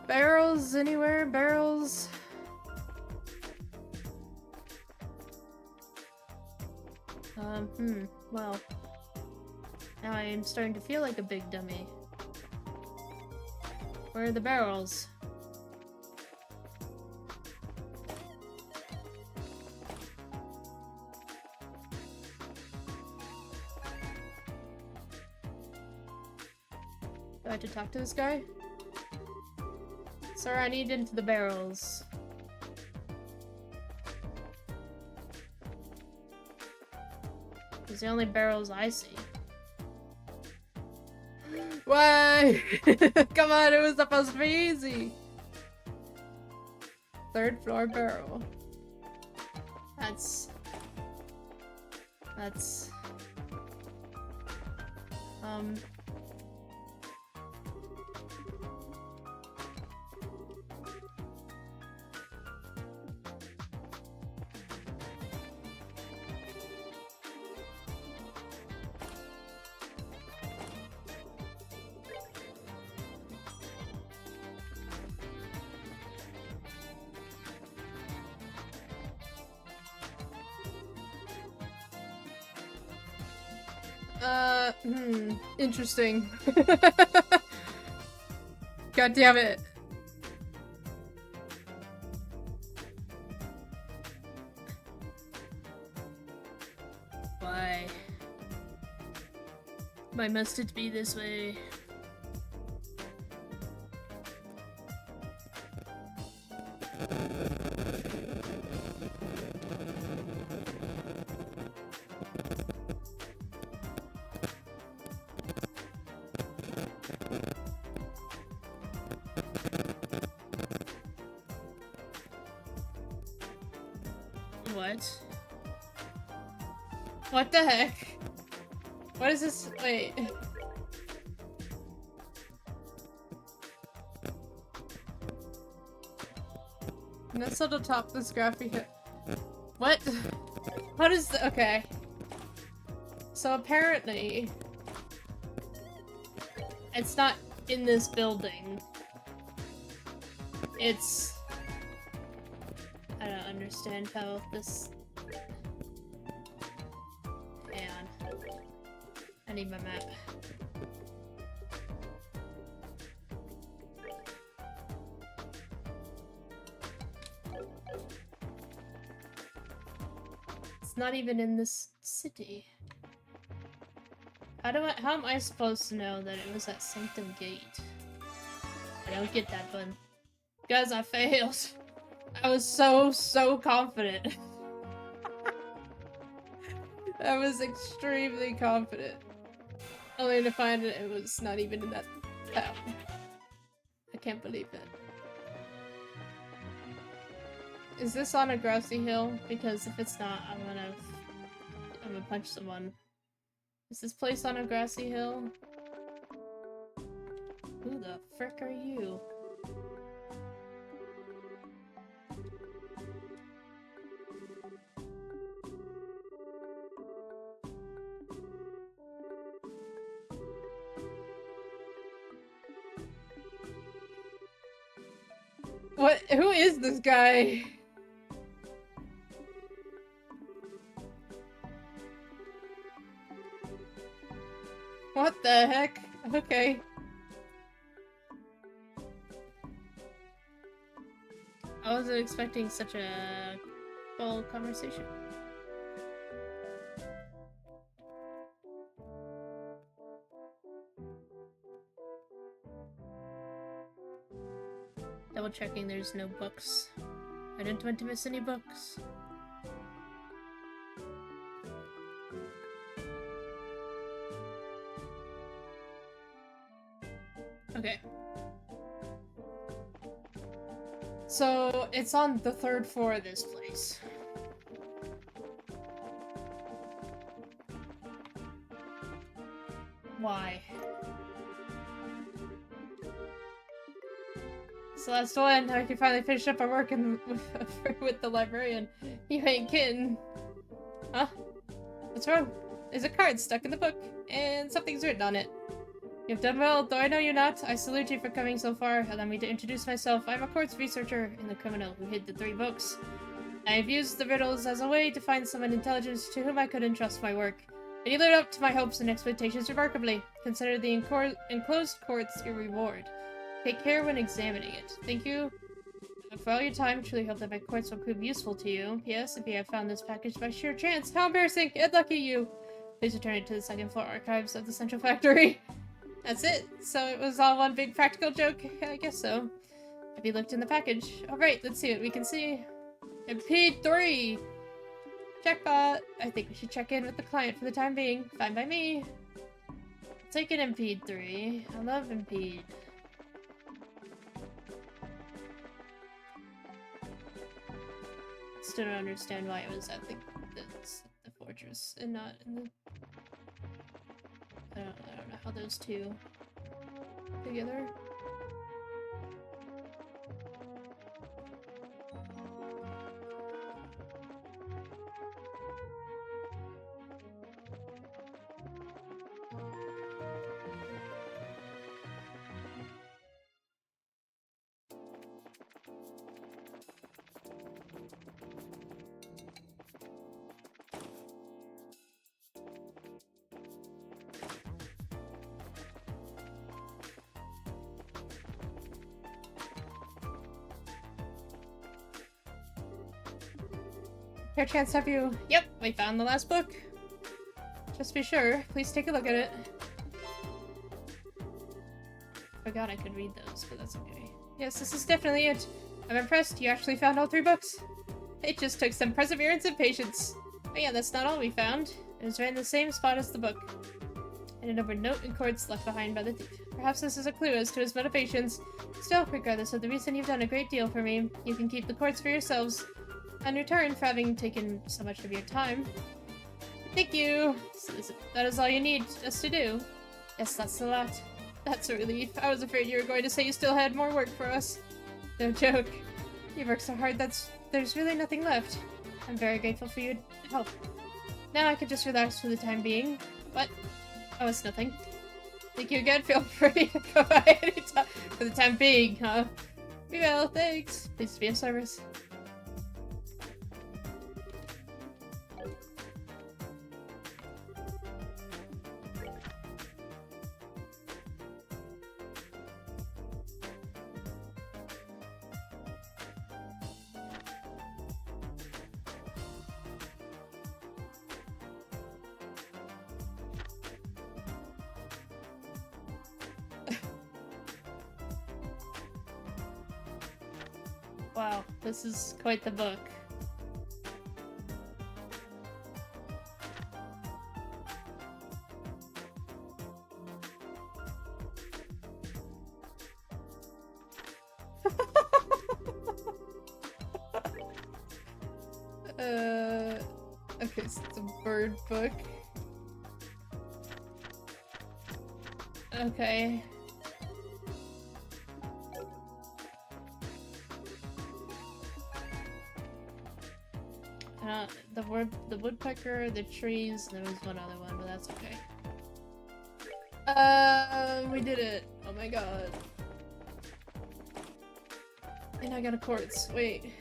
Barrels anywhere? Barrels? Well. Now I am starting to feel like a big dummy. Where are the barrels? Do I have to talk to this guy? Sir, I need into the barrels. These are the only barrels I see. Why? Come on, it was supposed to be easy. 3rd floor barrel. That's... Interesting. God damn it. Why? Why must it be this way? What? What the heck? What is this? Wait. Nestled atop this graphic. What? What is the— okay. So apparently it's not in this building. It's... I don't understand how this... Man. I need my map. It's not even in this city. How am I supposed to know that it was at something gate? I don't get that, button. Guys, I failed. I was so confident. I was extremely confident. Only to find it was not even in that town. I can't believe it. Is this on a grassy hill? Because if it's not, I'm gonna punch someone. Is this place on a grassy hill? Who the frick are you? What? Who is this guy? What the heck? Okay. I wasn't expecting such a full conversation. Double checking there's no books. I didn't want to miss any books. Okay. So, it's on the 3rd floor of this place. Why? So that's the one. I can finally finish up our work with the librarian. You ain't kidding. Huh? What's wrong? There's a card stuck in the book, and something's written on it. You've done well, though I know you're not. I salute you for coming so far. Allow me to introduce myself. I'm a courts researcher and the criminal who hid the 3 books. I've used the riddles as a way to find someone intelligent to whom I could entrust my work. And you lived up to my hopes and expectations remarkably. Consider the enclosed courts your reward. Take care when examining it. Thank you for all your time. Truly hope that my courts will prove useful to you. P.S. If you have found this package by sheer chance, how embarrassing and lucky you! Please return it to the 2nd floor archives of the Central Factory. That's it. So it was all one big practical joke? I guess so. Have you looked in the package? Alright, let's see what we can see. MP3! Checkbot! I think we should check in with the client for the time being. Fine by me. Take an MP3. I love MP. Still don't understand why it was at the fortress and not in the... I don't know how those two together. Fair chance have you... Yep, we found the last book. Just be sure, please take a look at it. Forgot I could read those, but that's okay. Yes, this is definitely it. I'm impressed, you actually found all 3 books. It just took some perseverance and patience. But yeah, that's not all we found. It was right in the same spot as the book. And a numbered note and cords left behind by the thief. Perhaps this is a clue as to his motivations. Still, regardless of the reason, you've done a great deal for me. You can keep the cords for yourselves. In return for having taken so much of your time. Thank you! So that is all you need us to do. Yes, that's a lot. That's a relief. I was afraid you were going to say you still had more work for us. No joke. You worked so hard there's really nothing left. I'm very grateful for your help. Now I can just relax for the time being. What? Oh, it's nothing. Thank you again. Feel free to go by anytime. For the time being, huh? Well, thanks. Pleased to be of service. Wow, this is quite the book. Okay, so it's a bird book. Okay. The woodpecker, the trees, and there was one other one, but that's okay. We did it. Oh my god. And I got a quartz. Wait.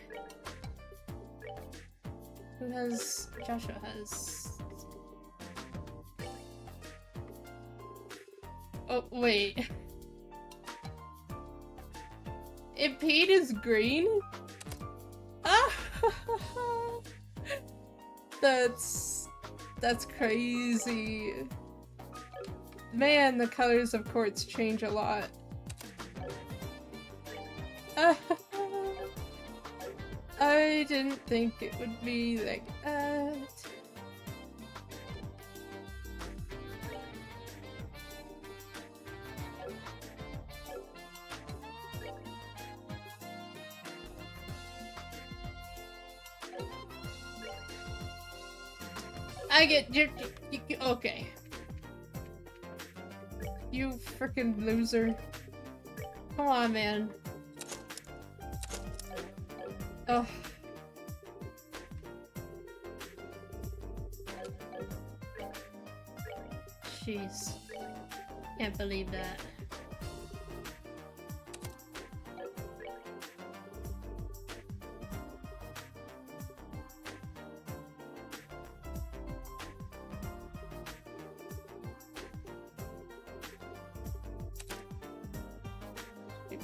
Who has... Joshua has... Oh, wait. Impede is green? Ah! That's crazy. Man, the colors of quartz change a lot. I didn't think it would be like that. I get you okay. You frickin' loser. Come on, man. Oh. Jeez. Can't believe that.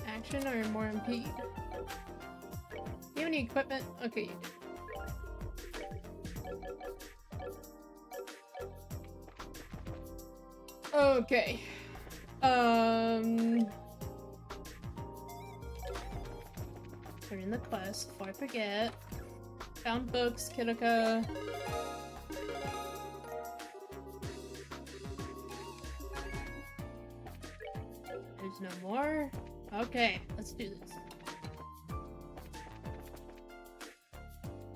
Action or more impede? Do you have any equipment? Okay, you do. Okay. Turn in the quest before I forget. Found books, Kitika. There's no more? Okay, let's do this.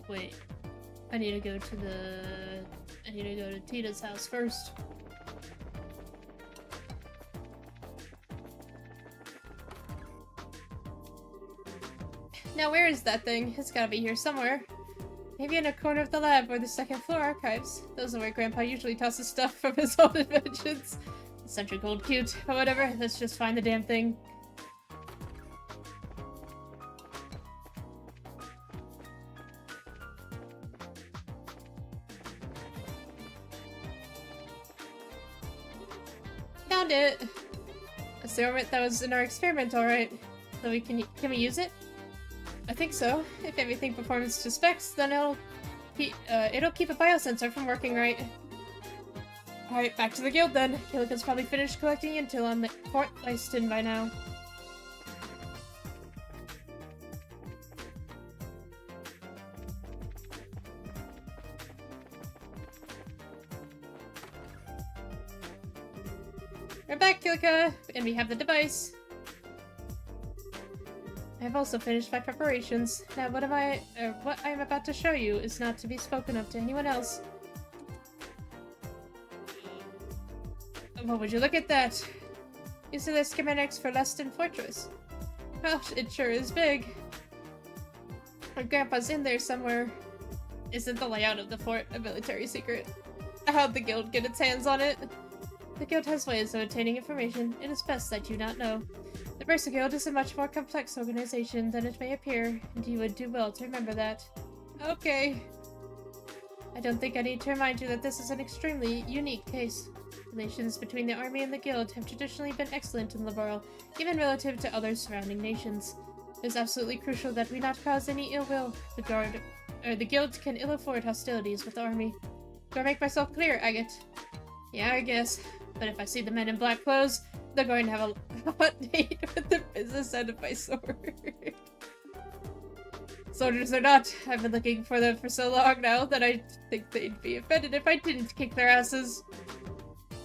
Wait. I need to go to Tita's house first. Now where is that thing? It's gotta be here somewhere. Maybe in a corner of the lab or the second floor archives. Those are where Grandpa usually tosses stuff from his old inventions. Such a cold cute. But whatever, let's just find the damn thing. Found it! That's the ornament that was in our experiment, alright. So can we use it? I think so. If everything performs to specs, then it'll keep a biosensor from working right. Alright, back to the guild then. Kilika's probably finished collecting intel on the Fort Leiston by now. We're back, Kilika! And we have the device. I have also finished my preparations. Now what I am about to show you is not to be spoken of to anyone else. Well, would you look at that? These are the schematics for Leston Fortress. Well, it sure is big. My grandpa's in there somewhere. Isn't the layout of the fort a military secret? How'd the guild get its hands on it? The guild has ways of obtaining information. It is best that you not know. The Bracer Guild is a much more complex organization than it may appear, and you would do well to remember that. Okay. I don't think I need to remind you that this is an extremely unique case. Relations between the army and the guild have traditionally been excellent in Laboral, even relative to other surrounding nations. It is absolutely crucial that we not cause any ill will. The guild can ill afford hostilities with the army. Do I make myself clear, Agate? Yeah, I guess. But if I see the men in black clothes, they're going to have a hot date with the business end of my sword. Soldiers or not, I've been looking for them for so long now that I think they'd be offended if I didn't kick their asses.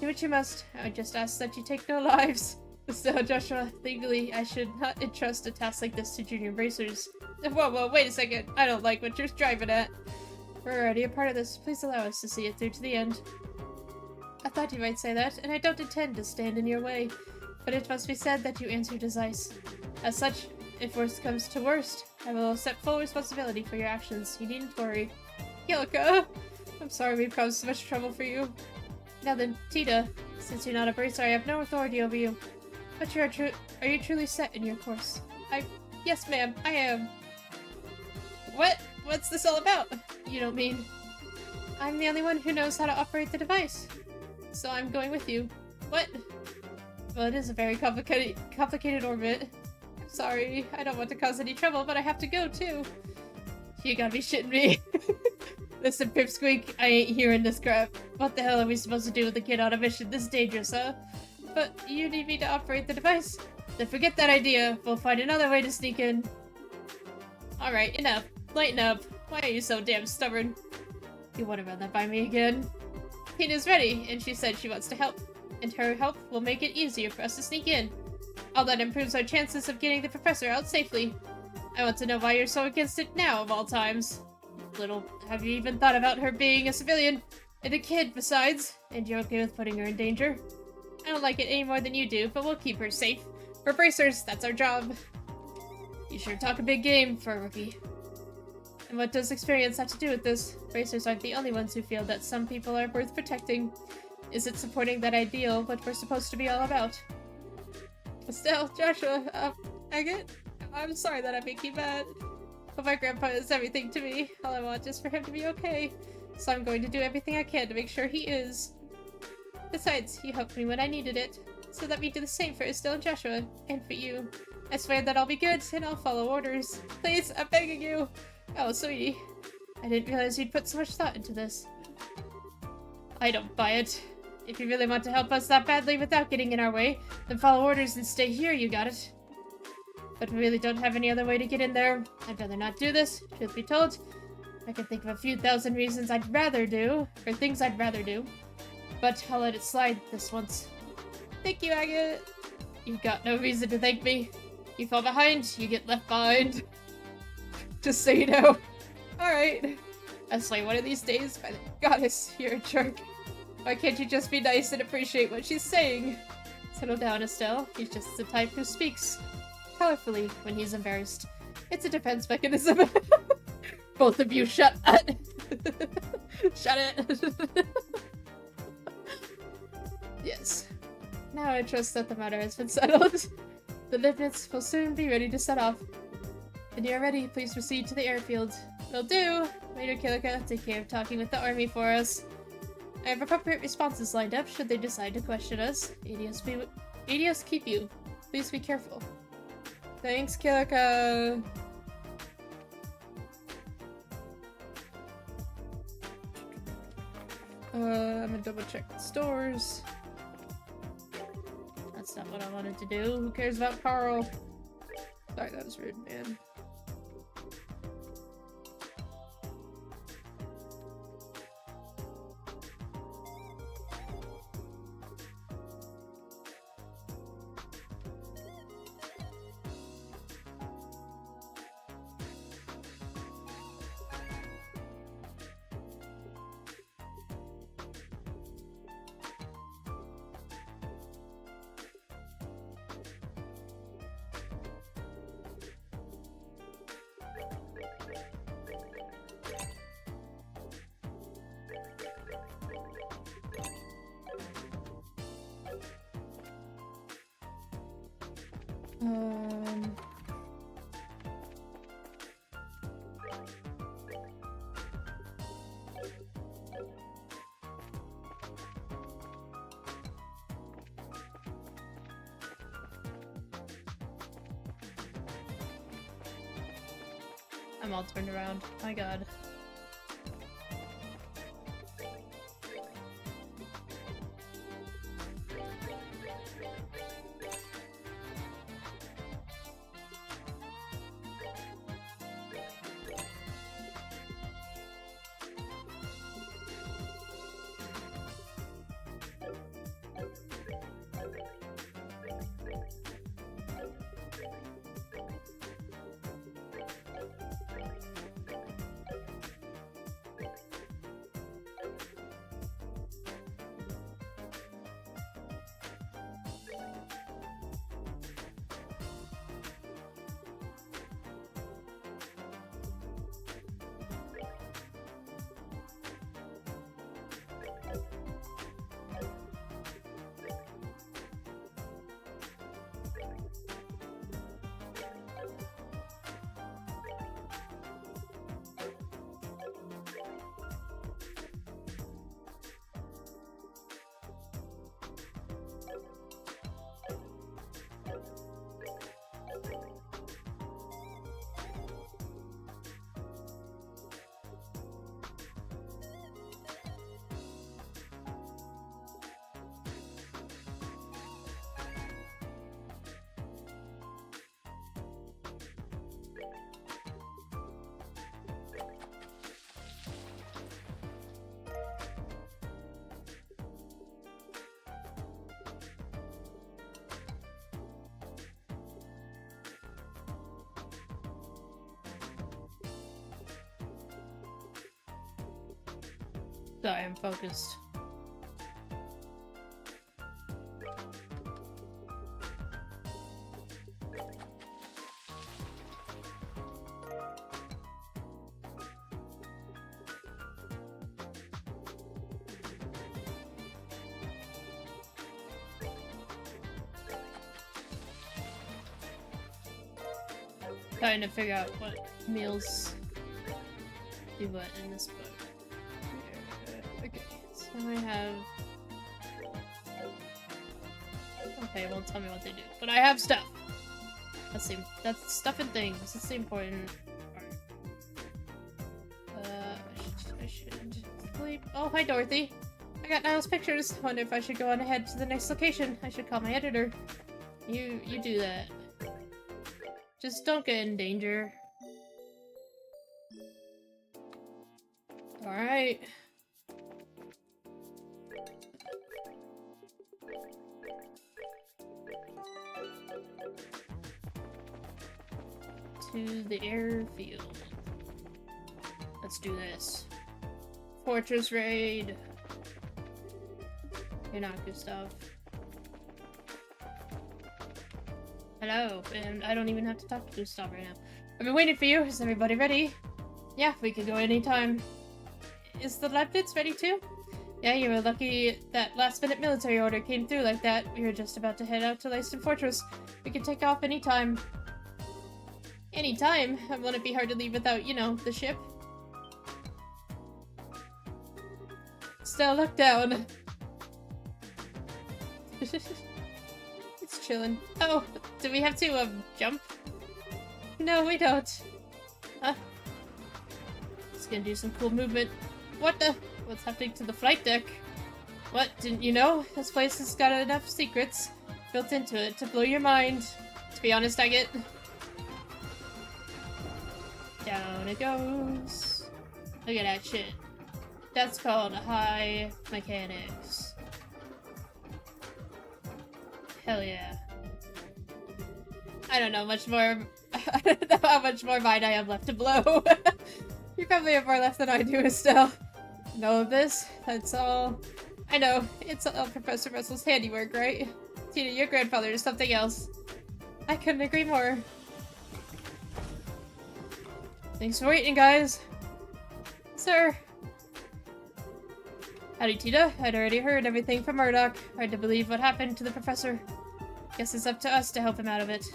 Do what you must. I would just ask that you take no lives. Still, Joshua, legally, I should not entrust a task like this to junior bracers. Whoa, wait a second. I don't like what you're driving at. We're already a part of this. Please allow us to see it through to the end. I thought you might say that, and I don't intend to stand in your way. But it must be said that you answered to Zeiss. As such, if worst comes to worst, I will accept full responsibility for your actions. You needn't worry. Kilika! I'm sorry we caused so much trouble for you. Now then, Tita, since you're not a bracer, I have no authority over you. But are you truly set in your course? Yes, ma'am, I am. What? What's this all about? You don't mean... I'm the only one who knows how to operate the device. So I'm going with you. What? Well, it is a very complicated orbit. I'm sorry, I don't want to cause any trouble, but I have to go too. You gotta be shitting me. Listen, Pipsqueak, I ain't hearing this crap. What the hell are we supposed to do with a kid on a mission this dangerous, huh? But you need me to operate the device? Then forget that idea. We'll find another way to sneak in. Alright, enough. Lighten up. Why are you so damn stubborn? You want to run that by me again? Tina's ready, and she said she wants to help. And her help will make it easier for us to sneak in. All that improves our chances of getting the professor out safely. I want to know why you're so against it now, of all times. Little, have you even thought about her being a civilian? And a kid, besides. And you're okay with putting her in danger? I don't like it any more than you do, but we'll keep her safe. We're bracers, that's our job. You sure talk a big game for a rookie. And what does experience have to do with this? Bracers aren't the only ones who feel that some people are worth protecting. Is it supporting that ideal what we're supposed to be all about? Estelle, Joshua, Agate, I'm sorry that I make you mad. But my grandpa is everything to me. All I want is for him to be okay. So I'm going to do everything I can to make sure he is. Besides, he helped me when I needed it. So let me do the same for Estelle and Joshua, and for you. I swear that I'll be good, and I'll follow orders. Please, I'm begging you. Oh, sweetie. I didn't realize you'd put so much thought into this. I don't buy it. If you really want to help us that badly without getting in our way, then follow orders and stay here, you got it. But we really don't have any other way to get in there. I'd rather not do this, truth be told. I can think of a few thousand reasons I'd rather do, or things I'd rather do. But I'll let it slide this once. Thank you, Agate. You've got no reason to thank me. You fall behind, you get left behind. Just so you know. Alright. I swear one of these days, by the goddess, you're a jerk. Why can't you just be nice and appreciate what she's saying? Settle down, Estelle. He's just the type who speaks colorfully when he's embarrassed. It's a defense mechanism. Both of you shut it. Shut it. Yes. Now I trust that the matter has been settled. The Libnits will soon be ready to set off. When you're ready, please proceed to the airfield. Will do! Major Kilika, take care of talking with the army for us. I have appropriate responses lined up should they decide to question us. Adios keep you. Please be careful. Thanks, Kilika! I'm gonna double check the stores. That's not what I wanted to do. Who cares about Carl? Sorry, that was rude, man. Um... I'm all turned around. My god. Sorry, I'm focused. Trying to figure out what meals do what in this book. Okay, so I have... Okay, well tell me what they do. But I have stuff! That's stuff and things. That's the important part. I should sleep. Oh, hi Dorothy! I got Niall's pictures. Wonder if I should go on ahead to the next location. I should call my editor. You do that. Just don't get in danger. Alright. To the airfield. Let's do this. Fortress raid. You're not Gustav. Hello, and I don't even have to talk to Gustav right now. I've been waiting for you. Is everybody ready? Yeah, we can go anytime. Is the Leibniz ready too? Yeah, you were lucky that last-minute military order came through like that. We were just about to head out to Leiston Fortress. We can take off anytime. Anytime? Won't it be hard to leave without, you know, the ship? Still, look down. It's chilling. Oh, do we have to, jump? No, we don't. Huh? It's gonna do some cool movement. What the? What's happening to the flight deck? What, didn't you know? This place has got enough secrets built into it to blow your mind. To be honest, Agate. Down it goes. Look at that shit. That's called high mechanics. Hell yeah. I don't know much more. I don't know how much more mind I have left to blow. You probably have more left than I do, Estelle. Know of this? That's all. I know. It's all Professor Russell's handiwork, right? Tina, your grandfather is something else. I couldn't agree more. Thanks for waiting, guys. Sir. Howdy, Tina. I'd already heard everything from Murdoch. Hard to believe what happened to the professor. Guess it's up to us to help him out of it.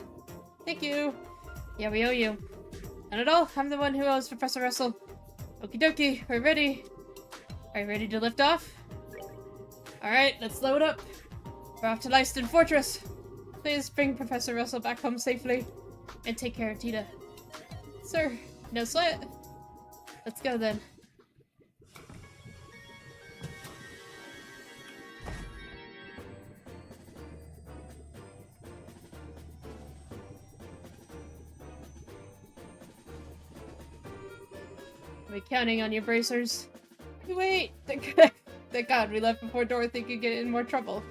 Thank you. Yeah, we owe you. Not at all. I'm the one who owes Professor Russell. Okie dokie, we're ready. Are you ready to lift off? Alright, let's load up. We're off to Leiston Fortress. Please bring Professor Russell back home safely. And take care of Tita. Sir, no sweat. Let's go then. I'll be counting on you, bracers. Wait! Thank God we left before Dorothy could get in more trouble.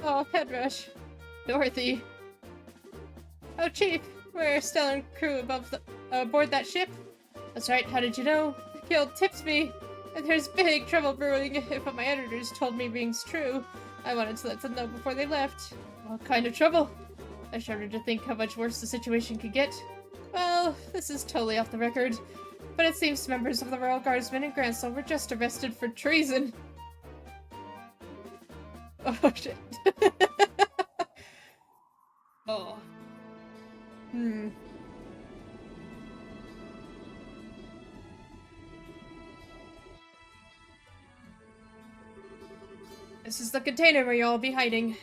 Oh, head rush. Dorothy. Oh, Chief, we're still in crew aboard that ship. That's right, how did you know? The guild tips me. And there's big trouble brewing if what my editors told me rings true. I wanted to let them know before they left. What kind of trouble? I shuddered to think how much worse the situation could get. Well, this is totally off the record. But it seems members of the Royal Guardsmen in Grancel were just arrested for treason. Oh, shit. Oh. This is the container where you'll all be hiding.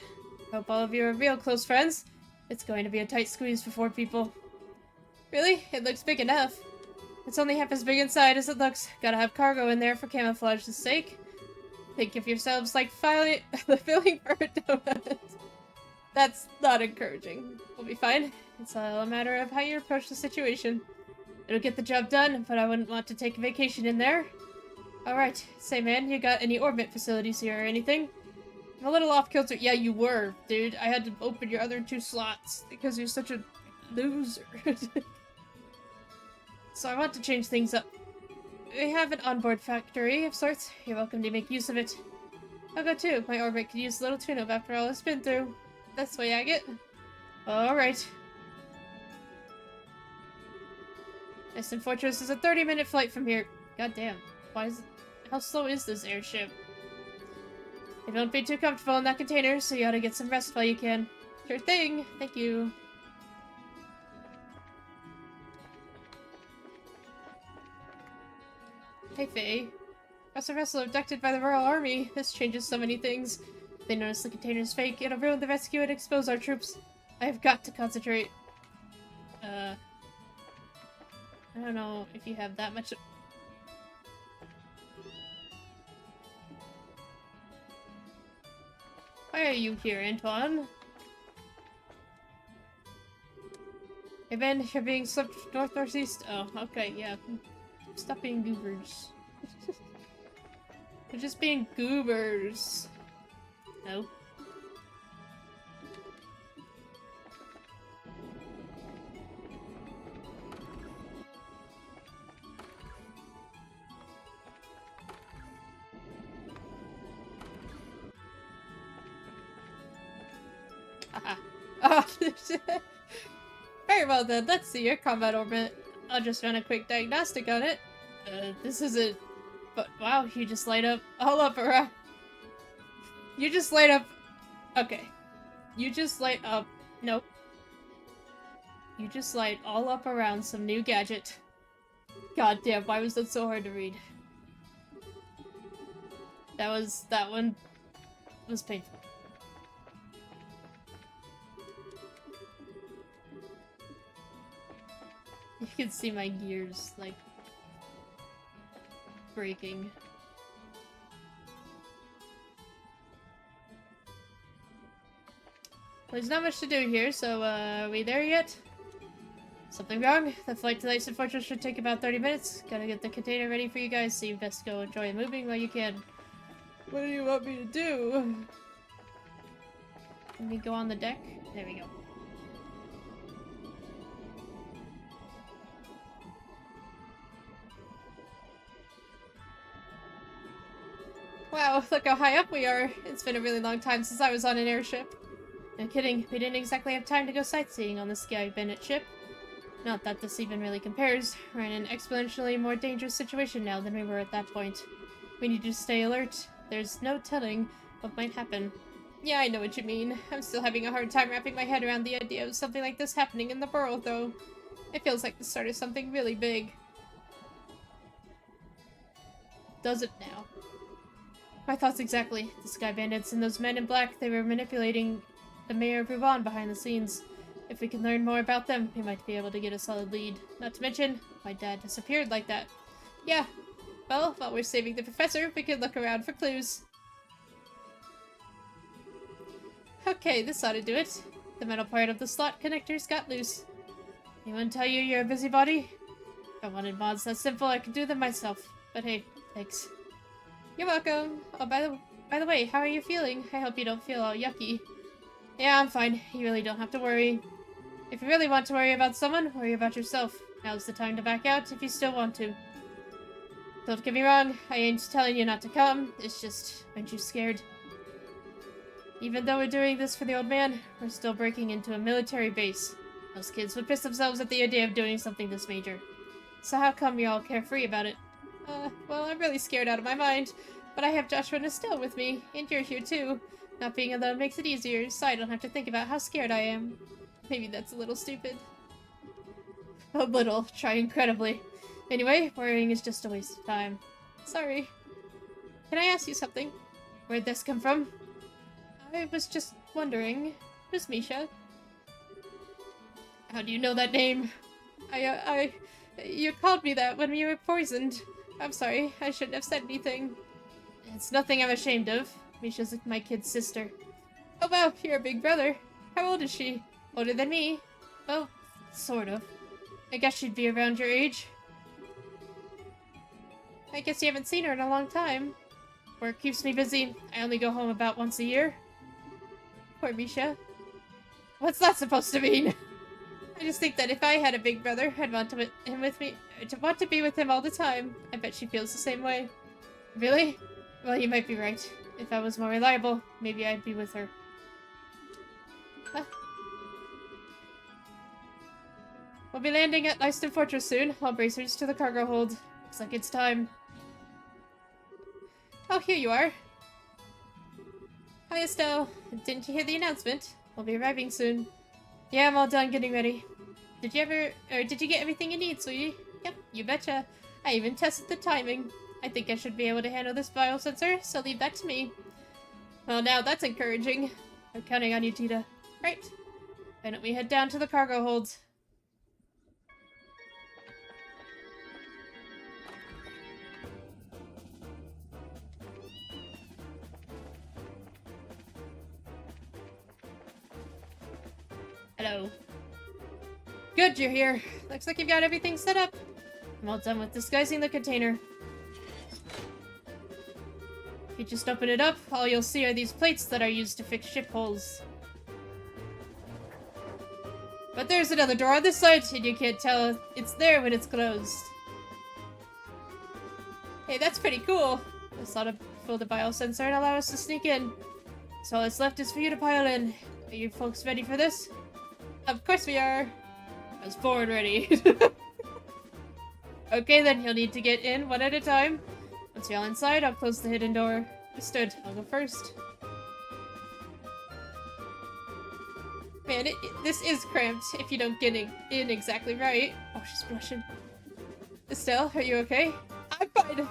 Hope all of you are real close friends. It's going to be a tight squeeze for 4 people. Really? It looks big enough. It's only half as big inside as it looks. Gotta have cargo in there for camouflage's sake. Think of yourselves like filling for a donut. That's not encouraging. We'll be fine. It's all a matter of how you approach the situation. It'll get the job done, but I wouldn't want to take a vacation in there. Alright, say man, you got any orbit facilities here or anything? I'm a little off kilter. Yeah, you were, dude. I had to open your other 2 slots because you're such a loser. So I want to change things up. We have an onboard factory of sorts. You're welcome to make use of it. I'll go too. My orbit could use a little tune-up after all it's been through. That's the way I get. Alright. Leiston Fortress is a 30-minute flight from here. God damn. Why is it... How slow is this airship? You don't be too comfortable in that container, so you ought to get some rest while you can. Sure thing. Thank you. Hey, Faye. Professor Russell abducted by the Royal Army. This changes so many things. If they notice the container's fake, it'll ruin the rescue and expose our troops. I have got to concentrate. I don't know if you have that much... Why are you here, Antoine? Hey Ben, you're being swept north-northeast. Oh, okay, yeah. Stop being goobers. They're just being goobers. No. Haha. Oh, very well then, let's see your combat orbit. I'll just run a quick diagnostic on it. This isn't... But wow, you just light up all up around... You just light up... Okay. You just light up... Nope. You just light all up around some new gadget. God damn, why was that so hard to read? That one was painful. You can see my gears, like, breaking. There's not much to do here, so, are we there yet? Something wrong? The flight to Leiston Fortress should take about 30 minutes. Gotta get the container ready for you guys, so you best go enjoy moving while you can. What do you want me to do? Let me go on the deck. There we go. Wow, look how high up we are. It's been a really long time since I was on an airship. No kidding, we didn't exactly have time to go sightseeing on the Sky Bennett ship. Not that this even really compares. We're in an exponentially more dangerous situation now than we were at that point. We need to stay alert. There's no telling what might happen. Yeah, I know what you mean. I'm still having a hard time wrapping my head around the idea of something like this happening in the world, though. It feels like the start of something really big. Does it now? My thoughts exactly. The Sky Bandits and those men in black, they were manipulating the Mayor of Ruban behind the scenes. If we can learn more about them, we might be able to get a solid lead. Not to mention, my dad disappeared like that. Yeah. Well, while we're saving the professor, we could look around for clues. Okay, this ought to do it. The metal part of the slot connectors got loose. Anyone tell you you're a busybody? If I wanted mods that simple, I could do them myself. But hey, thanks. You're welcome. Oh, by the way, how are you feeling? I hope you don't feel all yucky. Yeah, I'm fine. You really don't have to worry. If you really want to worry about someone, worry about yourself. Now's the time to back out if you still want to. Don't get me wrong, I ain't telling you not to come. It's just, aren't you scared? Even though we're doing this for the old man, we're still breaking into a military base. Those kids would piss themselves at the idea of doing something this major. So how come you're all carefree about it? Well, I'm really scared out of my mind, but I have Joshua and Estelle with me, and you're here too. Not being alone makes it easier, so I don't have to think about how scared I am. Maybe that's a little stupid. A little. Try incredibly. Anyway, worrying is just a waste of time. Sorry. Can I ask you something? Where'd this come from? I was just wondering. Who's Misha? How do you know that name? You called me that when you were poisoned. I'm sorry, I shouldn't have said anything. It's nothing I'm ashamed of. Misha's my kid's sister. Oh wow, you're a big brother. How old is she? Older than me? Well, sort of. I guess she'd be around your age. I guess you haven't seen her in a long time. Work keeps me busy. I only go home about once a year. Poor Misha. What's that supposed to mean? I just think that if I had a big brother, I'd want to be with him all the time. I bet she feels the same way. Really? Well, you might be right. If I was more reliable, maybe I'd be with her. Huh? We'll be landing at Leiston Fortress soon. I'll bracers to the cargo hold. Looks like it's time. Oh, here you are. Hi, Estelle. Didn't you hear the announcement? We'll be arriving soon. Yeah, I'm all done getting ready. Did you get everything you need, sweetie? Yep, you betcha. I even tested the timing. I think I should be able to handle this biosensor, so leave that to me. Well, now that's encouraging. I'm counting on you, Tita. Right. Why don't we head down to the cargo hold? Hello. Good, you're here. Looks like you've got everything set up. I'm all done with disguising the container. If you just open it up, all you'll see are these plates that are used to fix ship holes. But there's another door on this side, and you can't tell it's there when it's closed. Hey, that's pretty cool. This ought to fill the biosensor and allow us to sneak in. So all that's left is for you to pile in. Are you folks ready for this? Of course we are. I was born ready. Okay, then you'll need to get in one at a time. Once you're all inside, I'll close the hidden door. Understood. I'll go first. Man, this is cramped if you don't get in exactly right. Oh, she's blushing. Estelle, are you okay? I'm fine.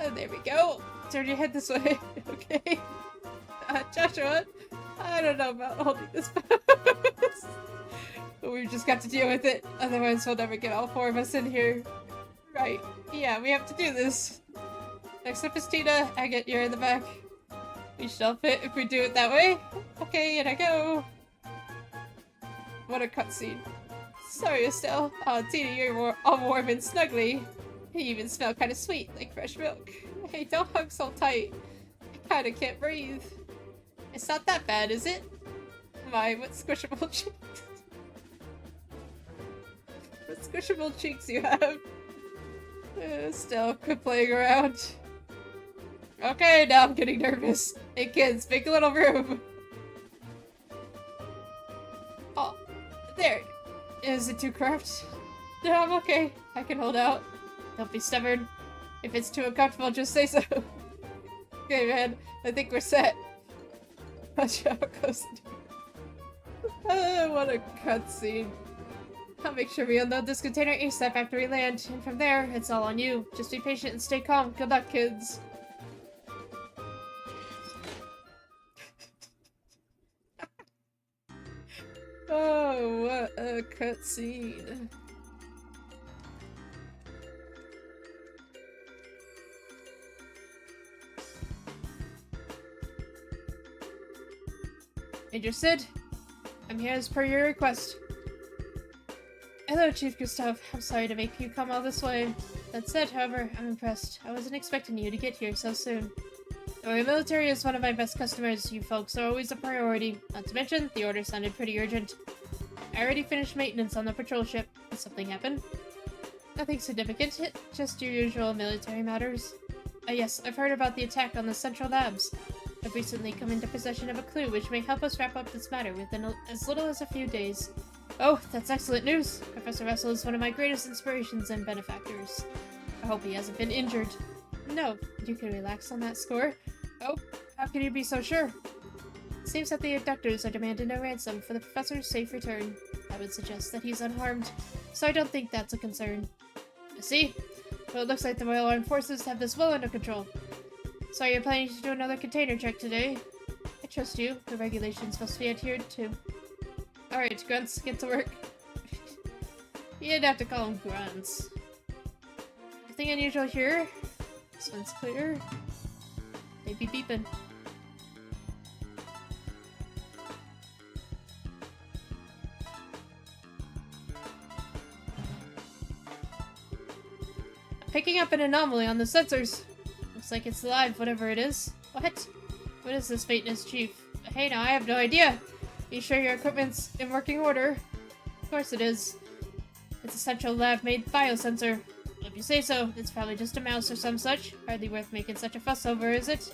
Oh, there we go. Turn your head this way. Okay. Joshua, I don't know about holding this pose. But we've just got to deal with it. Otherwise, we'll never get all four of us in here. Right. Yeah, we have to do this. Next up is Tina. Agate, you're in the back. We shall fit if we do it that way. Okay, and I go. What a cutscene. Sorry, Estelle. Oh, Tina, you're all warm and snuggly. You even smell kind of sweet, like fresh milk. Hey, don't hug so tight. I kind of can't breathe. It's not that bad, is it? My, what squishable cheeks. What squishable cheeks you have. Still, quit playing around. Okay, now I'm getting nervous. Hey kids, make a little room. Oh, there. Is it too cramped? No, I'm okay. I can hold out. Don't be stubborn. If it's too uncomfortable, just say so. Okay, man. I think we're set. Watch how it goes. What a cutscene. I'll make sure we unload this container ASAP after we land, and from there, it's all on you. Just be patient and stay calm. Good luck, kids. Oh, what a cutscene. Major Sid, I'm here as per your request. Hello, Chief Gustav. I'm sorry to make you come all this way. That said, however, I'm impressed. I wasn't expecting you to get here so soon. The Royal Military is one of my best customers. You folks are always a priority. Not to mention, the order sounded pretty urgent. I already finished maintenance on the patrol ship. Did something happen? Nothing significant. Just your usual military matters. Yes, I've heard about the attack on the Central Labs. I've recently come into possession of a clue which may help us wrap up this matter within as little as a few days. Oh, that's excellent news. Professor Russell is one of my greatest inspirations and benefactors. I hope he hasn't been injured. No, you can relax on that score. Oh, how can you be so sure? It seems that the abductors are demanding a ransom for the professor's safe return. I would suggest that he's unharmed, so I don't think that's a concern. I see. Well, it looks like the Royal Armed Forces have this well under control. So you're planning to do another container check today? I trust you. The regulations must be adhered to. Alright, Grunts, get to work. You'd have to call him Grunts. Nothing unusual here. This one's clear. Maybe beeping. Picking up an anomaly on the sensors. Looks like it's alive, whatever it is. What? What is this faintness, Chief? Hey, now I have no idea. You sure your equipment's in working order? Of course it is. It's a Central Lab-made biosensor. If you say so, it's probably just a mouse or some such. Hardly worth making such a fuss over, is it?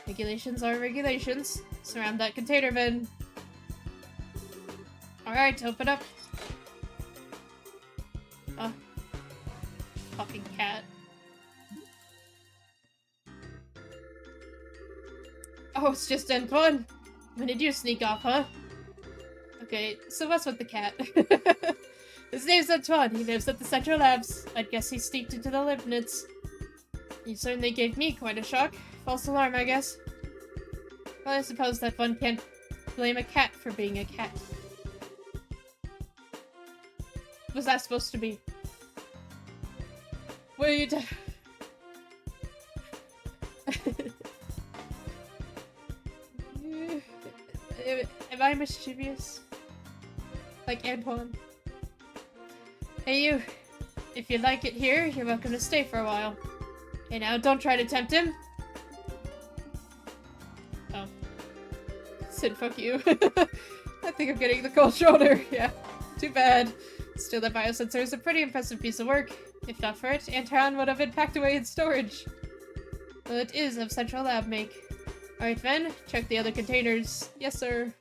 Regulations are regulations. Surround that container bin. Alright, open up. Oh. Fucking cat. Oh, it's just Antoine. When did you sneak off, huh? Okay, so what's with the cat? His name's Antoine. He lives at the Central Labs. I'd guess he sneaked into the Libnitz. He certainly gave me quite a shock. False alarm, I guess. Well, I suppose that one can't blame a cat for being a cat. What was that supposed to be? Wait. Am I mischievous? Like Antoine? Hey you, if you like it here, you're welcome to stay for a while. Hey now, don't try to tempt him. Oh. Sid, fuck you. I think I'm getting the cold shoulder. Yeah, too bad. Still, that biosensor is a pretty impressive piece of work. If not for it, Antoine would have been packed away in storage. Well, it is of Central Lab make. Alright, Ven, check the other containers. Yes, sir.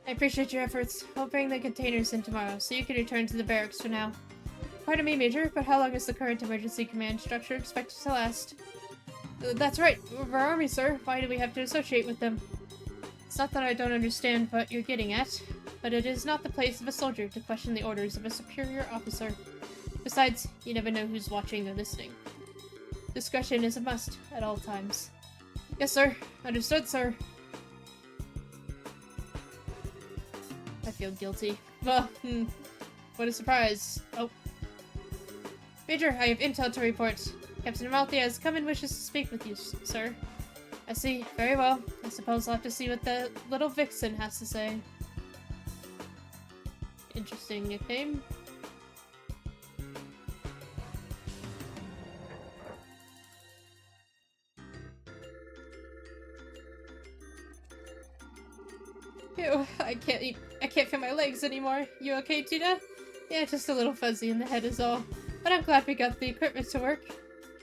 I appreciate your efforts. I'll bring the containers in tomorrow, so you can return to the barracks for now. Pardon me, Major, but how long is the current emergency command structure expected to last? That's right. We're army, sir. Why do we have to associate with them? It's not that I don't understand what you're getting at, but it is not the place of a soldier to question the orders of a superior officer. Besides, you never know who's watching or listening. Discretion is a must at all times. Yes, sir. Understood, sir. I feel guilty. Well, what a surprise. Oh. Major, I have intel to report. Captain Amalthea come and wishes to speak with you, sir. I see. Very well. I suppose I'll have to see what the little vixen has to say. Interesting nickname. Ew, I can't feel my legs anymore. You okay, Tina? Yeah, just a little fuzzy in the head is all. But I'm glad we got the equipment to work.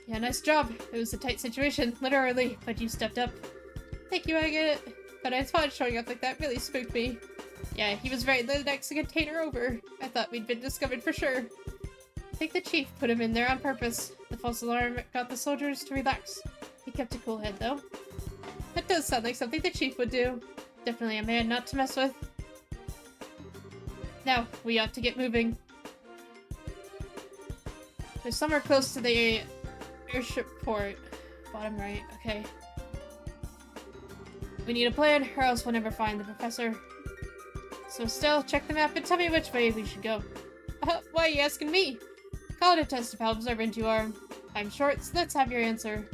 Yeah, nice job. It was a tight situation, literally, but you stepped up. Thank you, Agate. But Antoine showing up like that really spooked me. Yeah, he was right the next container over. I thought we'd been discovered for sure. I think the chief put him in there on purpose. The false alarm got the soldiers to relax. He kept a cool head, though. That does sound like something the chief would do. Definitely a man not to mess with. Now, we ought to get moving. There's somewhere close to the airship port. Bottom right, okay. We need a plan, or else we'll never find the professor. So still, check the map and tell me which way we should go. Why are you asking me? Call it a test of how observant you are. I'm short, so let's have your answer.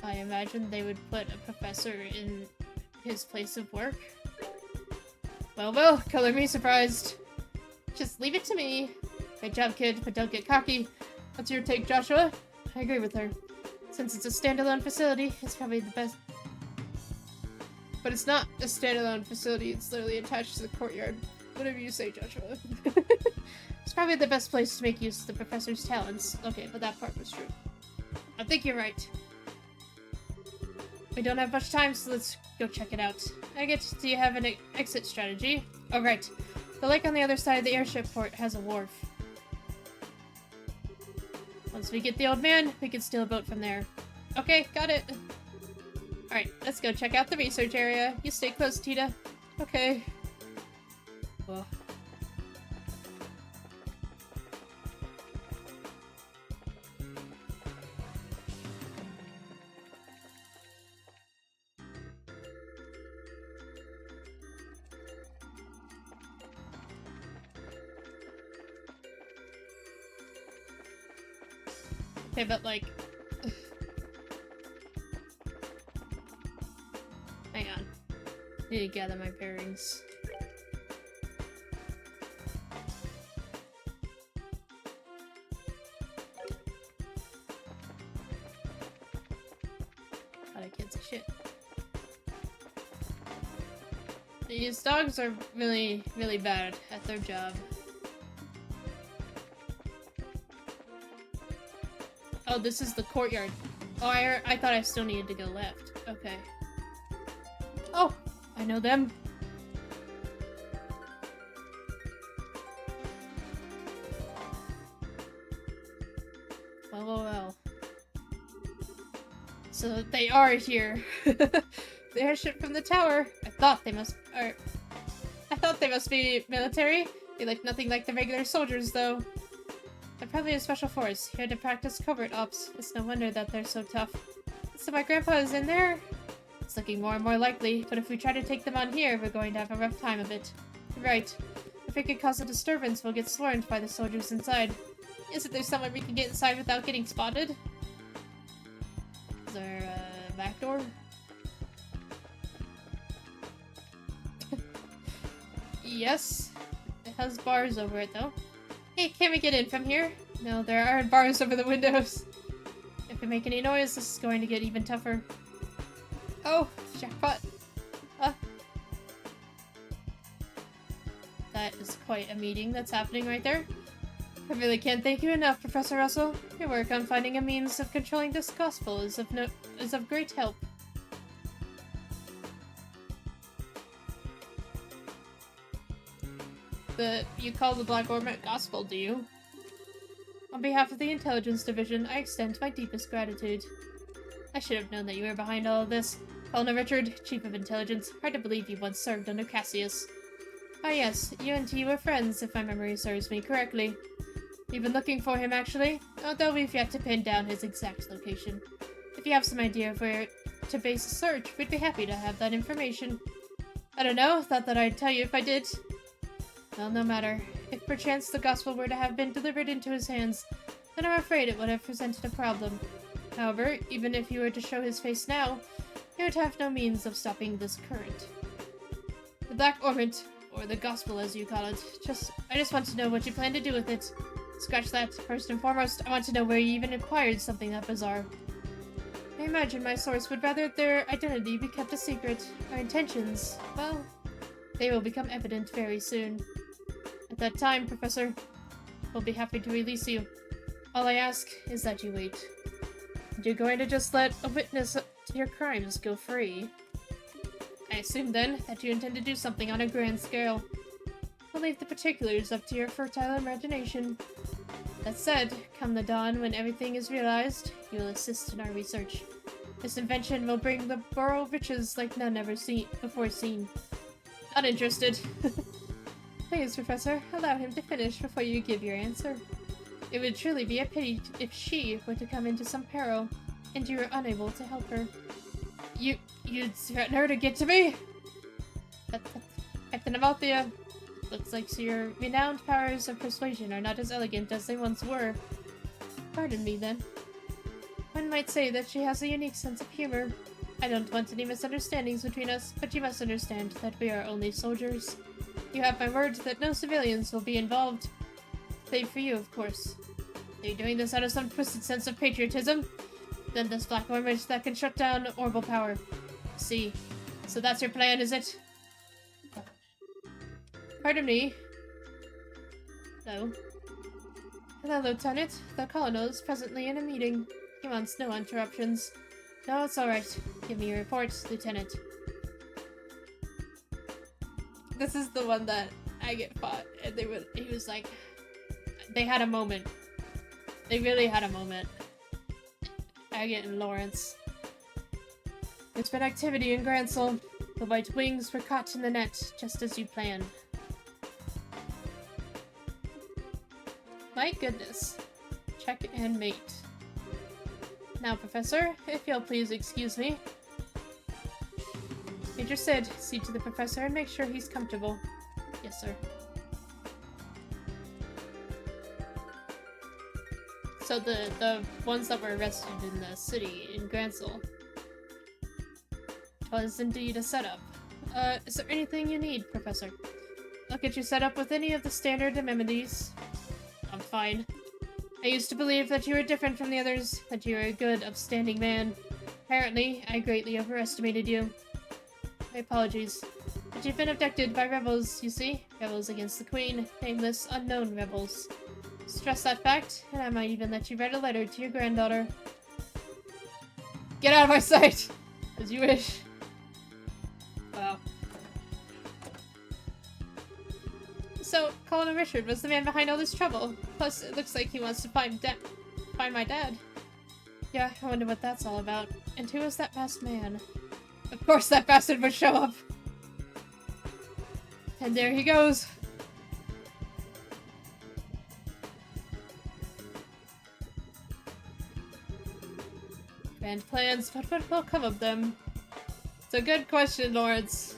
I imagine they would put a professor in his place of work. Well, color me surprised. Just leave it to me. Great job, kid, but don't get cocky. What's your take, Joshua? I agree with her. Since it's a standalone facility, it's probably the best. But it's not a standalone facility, it's literally attached to the courtyard. Whatever you say, Joshua. It's probably the best place to make use of the professor's talents. Okay, but that part was true. I think you're right. We don't have much time, so let's go check it out. Agate, do you have an exit strategy? Oh, right. The lake on the other side of the airship port has a wharf. Once we get the old man, we can steal a boat from there. Okay, got it. Alright, let's go check out the research area. You stay close, Tita. Okay. Whoa. Okay, but like... Hang on. Need to gather my bearings. God, I can't say shit. These dogs are really, really bad at their job. Oh, this is the courtyard. Oh, I thought I still needed to go left. Okay. Oh, I know them. Well. So they are here. The airship from the tower. I thought they must be military. They look nothing like the regular soldiers, though. They're probably a special force, here to practice covert ops. It's no wonder that they're so tough. So my grandpa is in there? It's looking more and more likely, but if we try to take them on here, we're going to have a rough time of it. Right. If it could cause a disturbance, we'll get swarmed by the soldiers inside. Isn't there somewhere we can get inside without getting spotted? Is there a back door? Yes. It has bars over it, though. Hey, can't we get in from here? No, there aren't bars over the windows. If we make any noise, this is going to get even tougher. Oh, jackpot. That is quite a meeting that's happening right there. I really can't thank you enough, Professor Russell. Your work on finding a means of controlling this gospel is of great help. You call the Black Ornament Gospel, do you? On behalf of the Intelligence Division, I extend my deepest gratitude. I should have known that you were behind all of this. Colonel Richard, Chief of Intelligence, hard to believe you once served under Cassius. Ah yes, you and T were friends, if my memory serves me correctly. We've been looking for him, actually, although we've yet to pin down his exact location. If you have some idea of where to base a search, we'd be happy to have that information. I don't know, thought that I'd tell you if I did. Well, no matter. If perchance the gospel were to have been delivered into his hands, then I'm afraid it would have presented a problem. However, even if you were to show his face now, he would have no means of stopping this current. The Black Ornament, or the gospel as you call it, I just want to know what you plan to do with it. Scratch that. First and foremost, I want to know where you even acquired something that bizarre. I imagine my source would rather their identity be kept a secret. Our intentions, well, they will become evident very soon. At that time, Professor, we'll be happy to release you. All I ask is that you wait. You're going to just let a witness to your crimes go free. I assume, then, that you intend to do something on a grand scale. I'll leave the particulars up to your fertile imagination. That said, come the dawn when everything is realized, you will assist in our research. This invention will bring the borough riches like none before seen. Not interested. Please, Professor, allow him to finish before you give your answer. It would truly be a pity if she were to come into some peril, and you were unable to help her. You'd threaten her to get to me? Captain Amalthea, looks like your renowned powers of persuasion are not as elegant as they once were. Pardon me, then. One might say that she has a unique sense of humor. I don't want any misunderstandings between us, but you must understand that we are only soldiers. You have my word that no civilians will be involved. Save for you, of course. Are you doing this out of some twisted sense of patriotism? Then this black worm that can shut down orbital power. See. So that's your plan, is it? Pardon me. Hello. Hello, Lieutenant. The colonel is presently in a meeting. He wants no interruptions. No, it's alright. Give me your report, Lieutenant. This is the one that Agate fought, and he was like, they had a moment. They really had a moment. Agate and Lawrence. There's been activity in Grancel. The white wings were caught in the net, just as you planned. My goodness. Check and mate. Now, Professor, if you'll please excuse me. Major Sid, see to the Professor and make sure he's comfortable. Yes, sir. So the ones that were arrested in the city in Grancel was indeed a setup. Is there anything you need, Professor? I'll get you set up with any of the standard amenities. I'm fine. I used to believe that you were different from the others, that you were a good, upstanding man. Apparently, I greatly overestimated you. My apologies. But you've been abducted by rebels, you see? Rebels against the Queen, nameless, unknown rebels. Stress that fact, and I might even let you write a letter to your granddaughter. Get out of my sight! As you wish. Wow. So, Colonel Richard was the man behind all this trouble. Plus, it looks like he wants to find my dad. Yeah, I wonder what that's all about. And who is that masked man? Of course that bastard would show up! And there he goes! Grand plans, but what will come of them? It's a good question, Lawrence.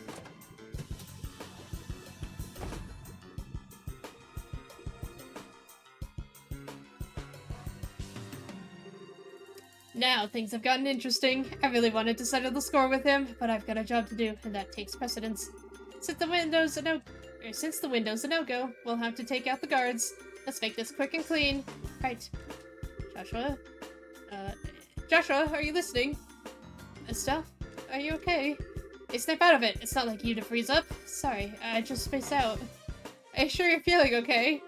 Now, things have gotten interesting. I really wanted to settle the score with him, but I've got a job to do, and that takes precedence. Since the window's a no-go, we'll have to take out the guards. Let's make this quick and clean. Right. Joshua, are you listening? Estelle, are you okay? Hey, snap out of it. It's not like you to freeze up. Sorry, I just spaced out. Are you sure you're feeling okay?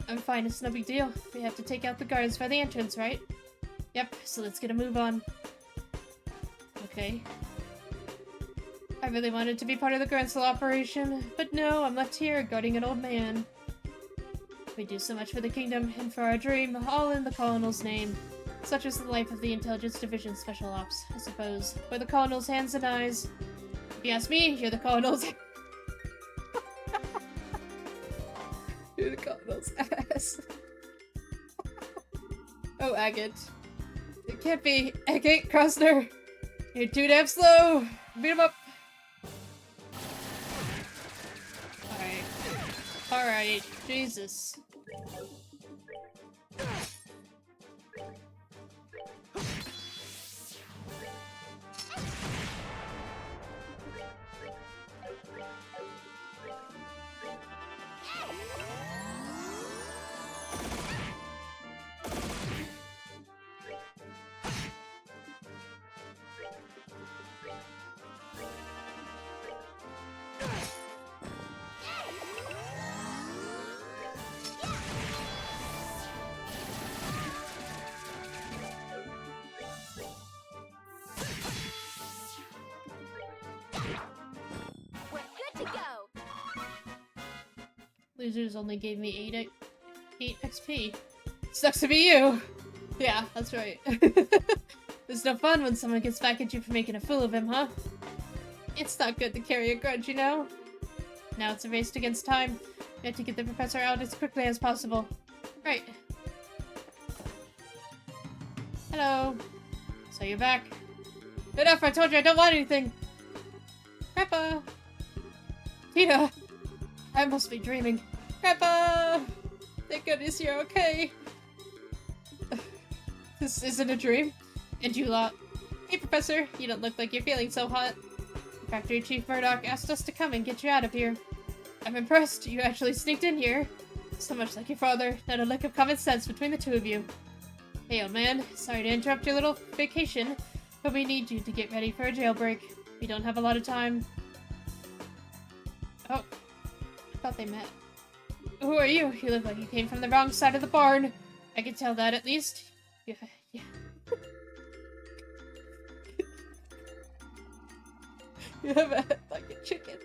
I'm fine, it's no big deal. We have to take out the guards by the entrance, right? Yep, so let's get a move on. Okay. I really wanted to be part of the Grancel operation, but no, I'm left here guarding an old man. We do so much for the kingdom and for our dream, all in the Colonel's name. Such is the life of the Intelligence Division Special Ops, I suppose. We're the Colonel's hands and eyes. If you ask me, you're the Colonel's... You're the Colonel's ass. Oh, Agate. It can't be. Agate, Krosner. You're too damn slow. Beat him up. Alright. Alright. Jesus. Losers only gave me 8 XP. Sucks to be you! Yeah, that's right. It's no fun when someone gets back at you for making a fool of him, huh? It's not good to carry a grudge, you know? Now it's a race against time. We have to get the professor out as quickly as possible. Right. Hello. So you're back. Enough, I told you I don't want anything! Grandpa! Tina! I must be dreaming. Grandpa! Thank goodness you're okay. This isn't a dream. And you lot. Hey, Professor, you don't look like you're feeling so hot. Factory Chief Murdoch asked us to come and get you out of here. I'm impressed. You actually sneaked in here. So much like your father. Not a lick of common sense between the two of you. Hey, old man. Sorry to interrupt your little vacation, but we need you to get ready for a jailbreak. We don't have a lot of time. Oh. I thought they met. Who are you? You look like you came from the wrong side of the barn. I can tell that at least. Yeah. You have a head like a chicken.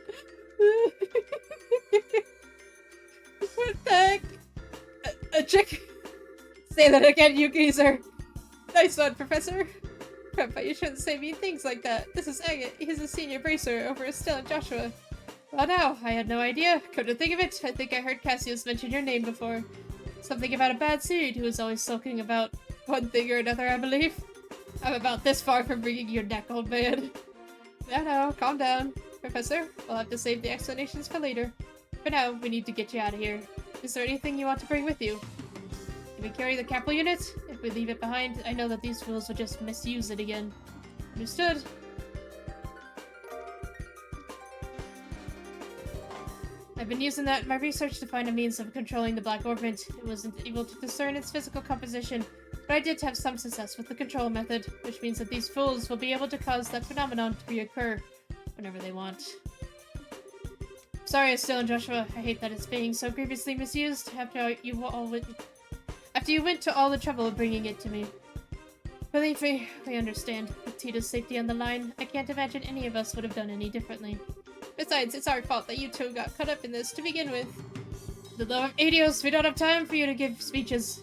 What the heck? A chicken? Say that again, you geezer. Nice one, Professor. Grandpa, you shouldn't say mean things like that. This is Agate. He's a senior bracer over Estelle and Joshua. Well, now, I had no idea. Come to think of it, I think I heard Cassius mention your name before. Something about a bad seed who was always sulking about one thing or another, I believe. I'm about this far from bringing your neck, old man. No, calm down. Professor, we'll have to save the explanations for later. For now, we need to get you out of here. Is there anything you want to bring with you? Can we carry the capital unit? If we leave it behind, I know that these fools will just misuse it again. Understood. I've been using that in my research to find a means of controlling the Black Orbment. It wasn't able to discern its physical composition, but I did have some success with the control method, which means that these fools will be able to cause that phenomenon to reoccur whenever they want. Sorry, Estelle and Joshua. I hate that it's being so grievously misused after you went to all the trouble of bringing it to me. Believe me, we understand. With Tita's safety on the line, I can't imagine any of us would have done any differently. Besides, it's our fault that you two got caught up in this to begin with. For the love of Adios, we don't have time for you to give speeches.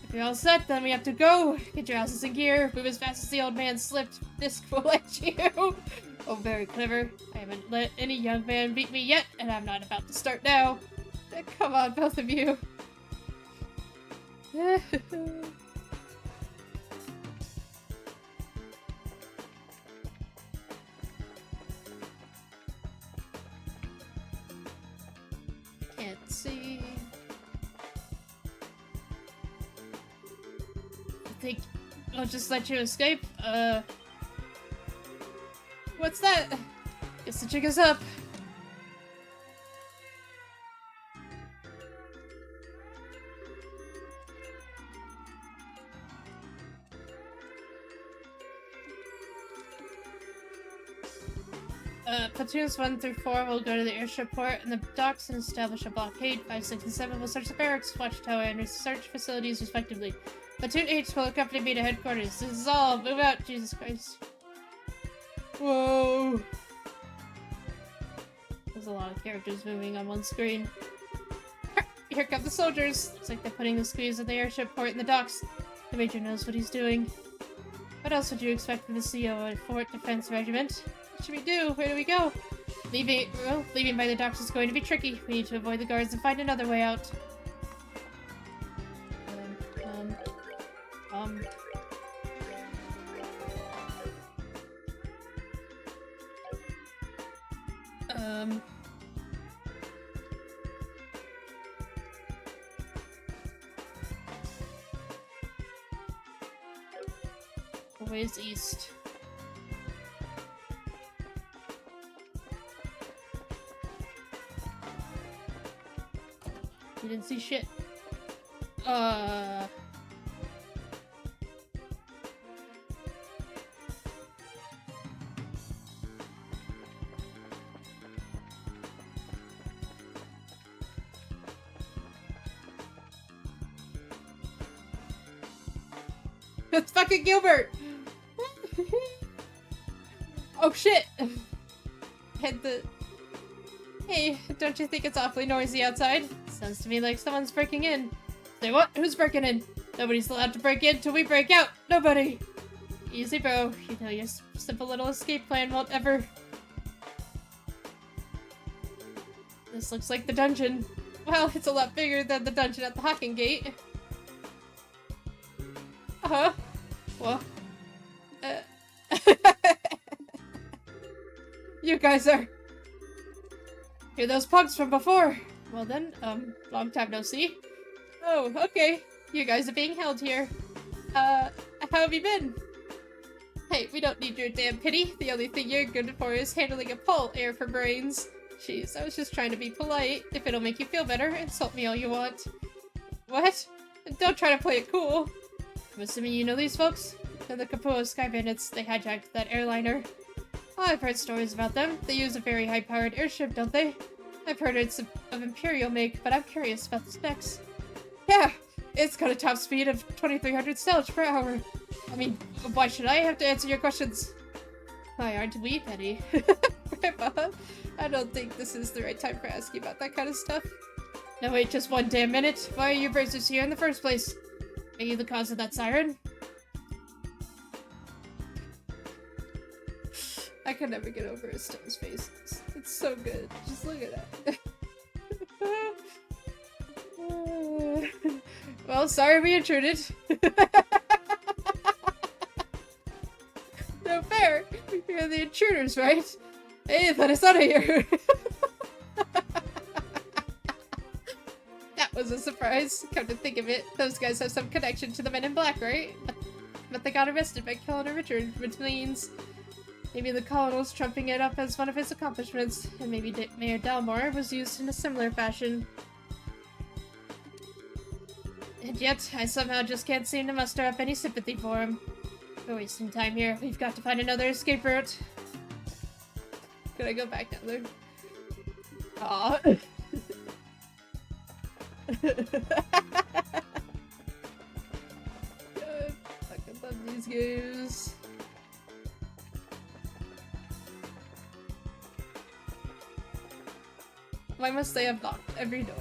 If you're all set, then we have to go. Get your asses in gear. Move as fast as the old man slipped. This will let you. Oh, very clever. I haven't let any young man beat me yet, and I'm not about to start now. Come on, both of you. Can't see. I think I'll just let you escape. What's that? Guess the jig is up. Platoons 1 through 4 will go to the airship port and the docks and establish a blockade. 5, 6, and 7 will search the barracks, watchtower, and research facilities respectively. Platoon 8 will accompany me to headquarters. This is all. Move out, Jesus Christ. Whoa. There's a lot of characters moving on one screen. Here come the soldiers. Looks like they're putting the squeeze at the airship port in the docks. The major knows what he's doing. What else would you expect from the CO of a Fort Defense Regiment? What should we do? Where do we go? Leaving by the docks is going to be tricky. We need to avoid the guards and find another way out. Always east. You didn't see shit. It's fucking Gilbert! Oh shit! Hey, don't you think it's awfully noisy outside? Sounds to me like someone's breaking in. Say what? Who's breaking in? Nobody's allowed to break in till we break out! Nobody! Easy, bro. You know your simple little escape plan won't ever... This looks like the dungeon. Well, it's a lot bigger than the dungeon at the Hawking Gate. Uh-huh. Well... You guys are... You're those punks from before. Well then, long time no see. Oh, okay. You guys are being held here. How have you been? Hey, we don't need your damn pity. The only thing you're good for is handling a pole air for brains. Jeez, I was just trying to be polite. If it'll make you feel better, insult me all you want. What? Don't try to play it cool. I'm assuming you know these folks? They're the Kapua Sky Bandits. They hijacked that airliner. Oh, I've heard stories about them. They use a very high-powered airship, don't they? I've heard it's of Imperial make, but I'm curious about the specs. Yeah, it's got a top speed of 2,300 stellage per hour. I mean, why should I have to answer your questions? Why aren't we, Penny? Grandpa, I don't think this is the right time for asking about that kind of stuff. No, wait, just one damn minute. Why are you bracers here in the first place? Are you the cause of that siren? I can never get over Stone's face. It's so good. Just look at that. Well, sorry we intruded. No fair. You're the intruders, right? Hey, let us out of here. That was a surprise. Come to think of it, those guys have some connection to the Men in Black, right? But they got arrested by killing a Richard, which means maybe the colonel's trumping it up as one of his accomplishments, and maybe Mayor Dalmore was used in a similar fashion. And yet, I somehow just can't seem to muster up any sympathy for him. We're wasting time here. We've got to find another escape route. Could I go back down there? Aw. God, I fucking love these games. Why must they have locked every door?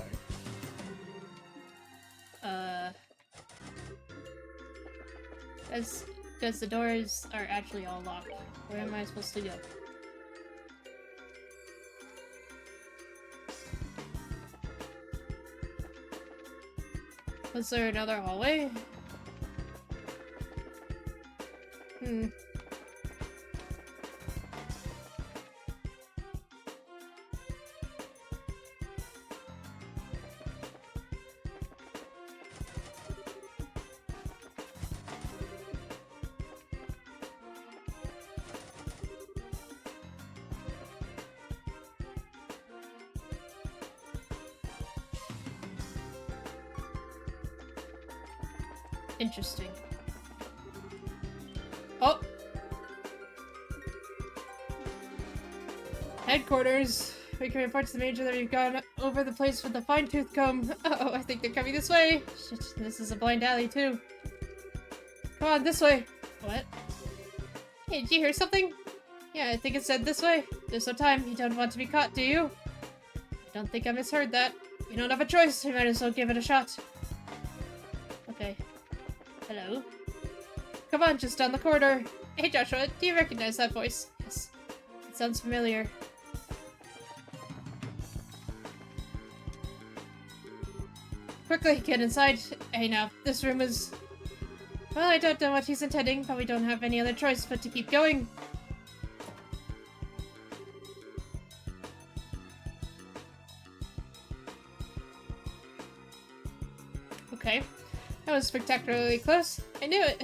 Because the doors are actually all locked. Where am I supposed to go? Was there another hallway? Interesting. Oh! Headquarters! We can report to the major that we've gone over the place with a fine-tooth comb. Uh-oh, I think they're coming this way! Shit, this is a blind alley, too. Come on, this way! What? Hey, did you hear something? Yeah, I think it said this way. There's no time. You don't want to be caught, do you? I don't think I misheard that. You don't have a choice. You might as well give it a shot. Okay. Hello? Come on, just down the corridor. Hey Joshua, do you recognize that voice? Yes. It sounds familiar. Quickly, get inside. Hey now, this room is... Well, I don't know what he's intending, but we don't have any other choice but to keep going. Okay. That was spectacularly close. I knew it!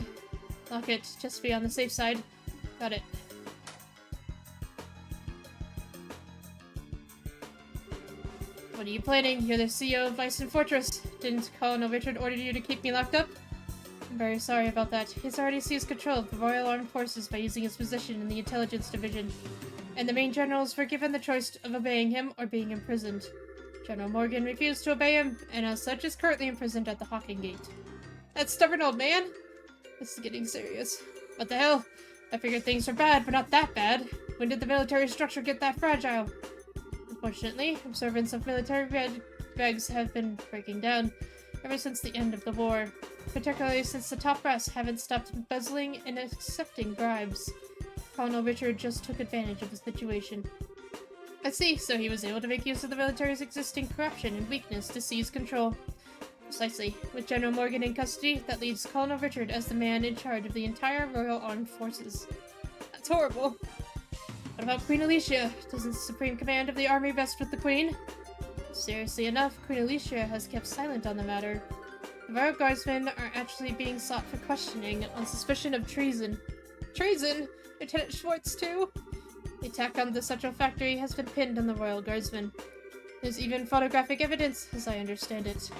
Lock it, just be on the safe side. Got it. What are you planning? You're the CEO of Bison Fortress. Didn't Colonel Richard order you to keep me locked up? I'm very sorry about that. He's already seized control of the Royal Armed Forces by using his position in the Intelligence Division. And the main generals were given the choice of obeying him or being imprisoned. General Morgan refused to obey him, and as such is currently imprisoned at the Hawking Gate. That stubborn old man? This is getting serious. What the hell? I figured things were bad, but not that bad. When did the military structure get that fragile? Unfortunately, observance of military regs have been breaking down ever since the end of the war, particularly since the top brass haven't stopped embezzling and accepting bribes. Colonel Richard just took advantage of the situation. I see, so he was able to make use of the military's existing corruption and weakness to seize control. Precisely. With General Morgan in custody, that leaves Colonel Richard as the man in charge of the entire Royal Armed Forces. That's horrible. What about Queen Alicia? Doesn't the supreme command of the army rest with the Queen? Seriously enough, Queen Alicia has kept silent on the matter. The Royal Guardsmen are actually being sought for questioning on suspicion of treason. Treason? Lieutenant Schwartz, too? The attack on the Central Factory has been pinned on the Royal Guardsmen. There's even photographic evidence, as I understand it.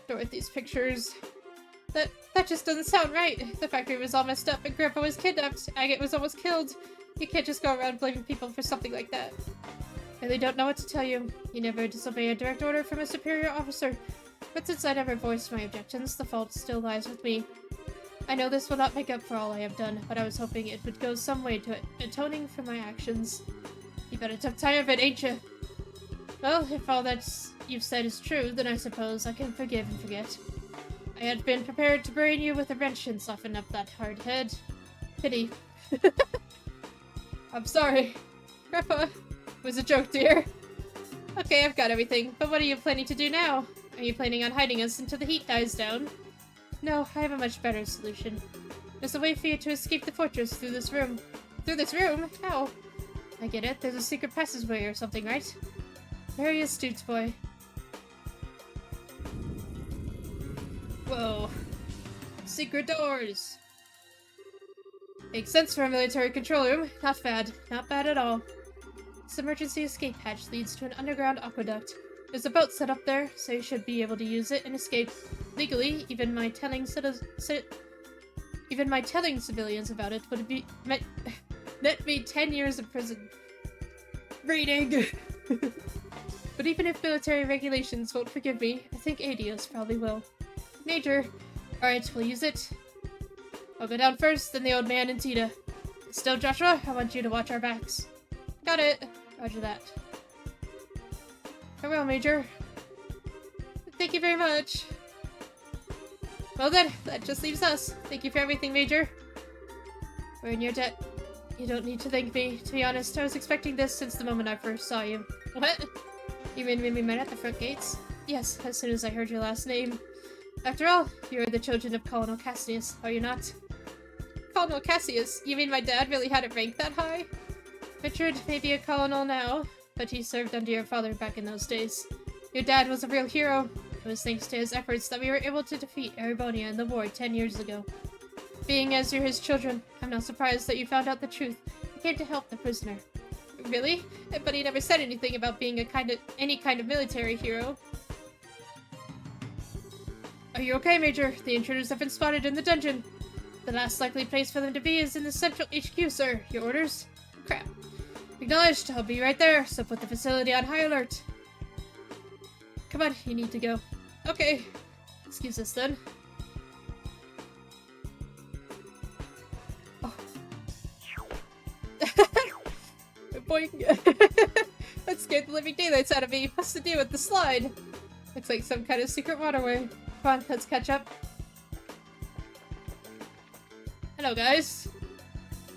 Dorothy's pictures. That just doesn't sound right. The factory was all messed up and Grandpa was kidnapped. Agate was almost killed. You can't just go around blaming people for something like that. I really don't know what to tell you. You never disobey a direct order from a superior officer. But since I never voiced my objections, the fault still lies with me. I know this will not make up for all I have done, but I was hoping it would go some way to atoning for my actions. You've had a tough time of it, ain't you? Well, if all that you've said is true, then I suppose I can forgive and forget. I had been prepared to brain you with a wrench and soften up that hard head. Pity. I'm sorry. Grandpa, it was a joke, dear. Okay, I've got everything, but what are you planning to do now? Are you planning on hiding us until the heat dies down? No, I have a much better solution. There's a way for you to escape the fortress through this room. Through this room? How? I get it. There's a secret passageway or something, right? Very astute, boy. Whoa. Secret doors! Makes sense for a military control room. Not bad. Not bad at all. This emergency escape hatch leads to an underground aqueduct. There's a boat set up there, so you should be able to use it and escape. Legally, even my telling civilians about it would be net me 10 years in prison. Reading! But even if military regulations won't forgive me, I think ADOS probably will. Major. Alright, we'll use it. I'll go down first, then the old man and Tita. Still, Joshua, I want you to watch our backs. Got it. Roger that. Farewell, Major. Thank you very much. Well then, that just leaves us. Thank you for everything, Major. We're in your debt. You don't need to thank me. To be honest, I was expecting this since the moment I first saw you. What? You mean when we met at the front gates? Yes, as soon as I heard your last name. After all, you are the children of Colonel Cassius, are you not? Colonel Cassius? You mean my dad really had a rank that high? Richard may be a colonel now, but he served under your father back in those days. Your dad was a real hero. It was thanks to his efforts that we were able to defeat Erebonia in the war 10 years ago. Being as you're his children, I'm not surprised that you found out the truth and came to help the prisoner. Really? But he never said anything about being any kind of military hero. Are you okay, Major? The intruders have been spotted in the dungeon. The last likely place for them to be is in the central HQ, sir. Your orders? Crap. Acknowledged. I'll be right there, so put the facility on high alert. Come on, you need to go. Okay. Excuse us then. Oh. Boing. That scared the living daylights out of me. What's to do with the slide? Looks like some kind of secret waterway. Come on, let's catch up. Hello, guys.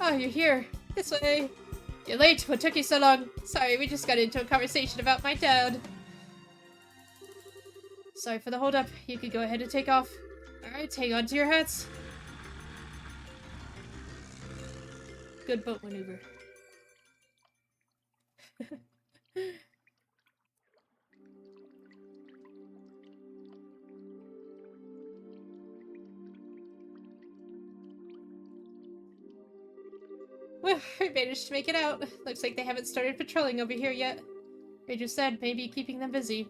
Oh, you're here. This way. You're late. What took you so long? Sorry, we just got into a conversation about my dad. Sorry for the hold-up. You could go ahead and take off. Alright, hang on to your hats. Good boat maneuver. Well, we managed to make it out. Looks like they haven't started patrolling over here yet. Major said maybe keeping them busy.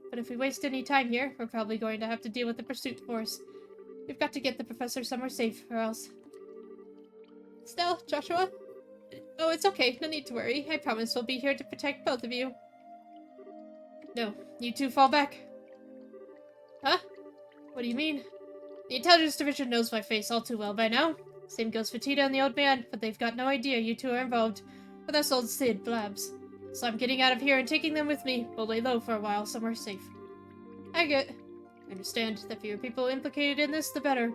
But if we waste any time here, we're probably going to have to deal with the pursuit force. We've got to get the professor somewhere safe, or else... Still, Joshua? Oh, it's okay. No need to worry. I promise we'll be here to protect both of you. No, you two fall back. Huh? What do you mean? The intelligence division knows my face all too well by now. Same goes for Tita and the old man, but they've got no idea you two are involved. But that's old Sid Blabs. So I'm getting out of here and taking them with me. We'll lay low for a while, somewhere safe. I understand. The fewer people implicated in this, the better.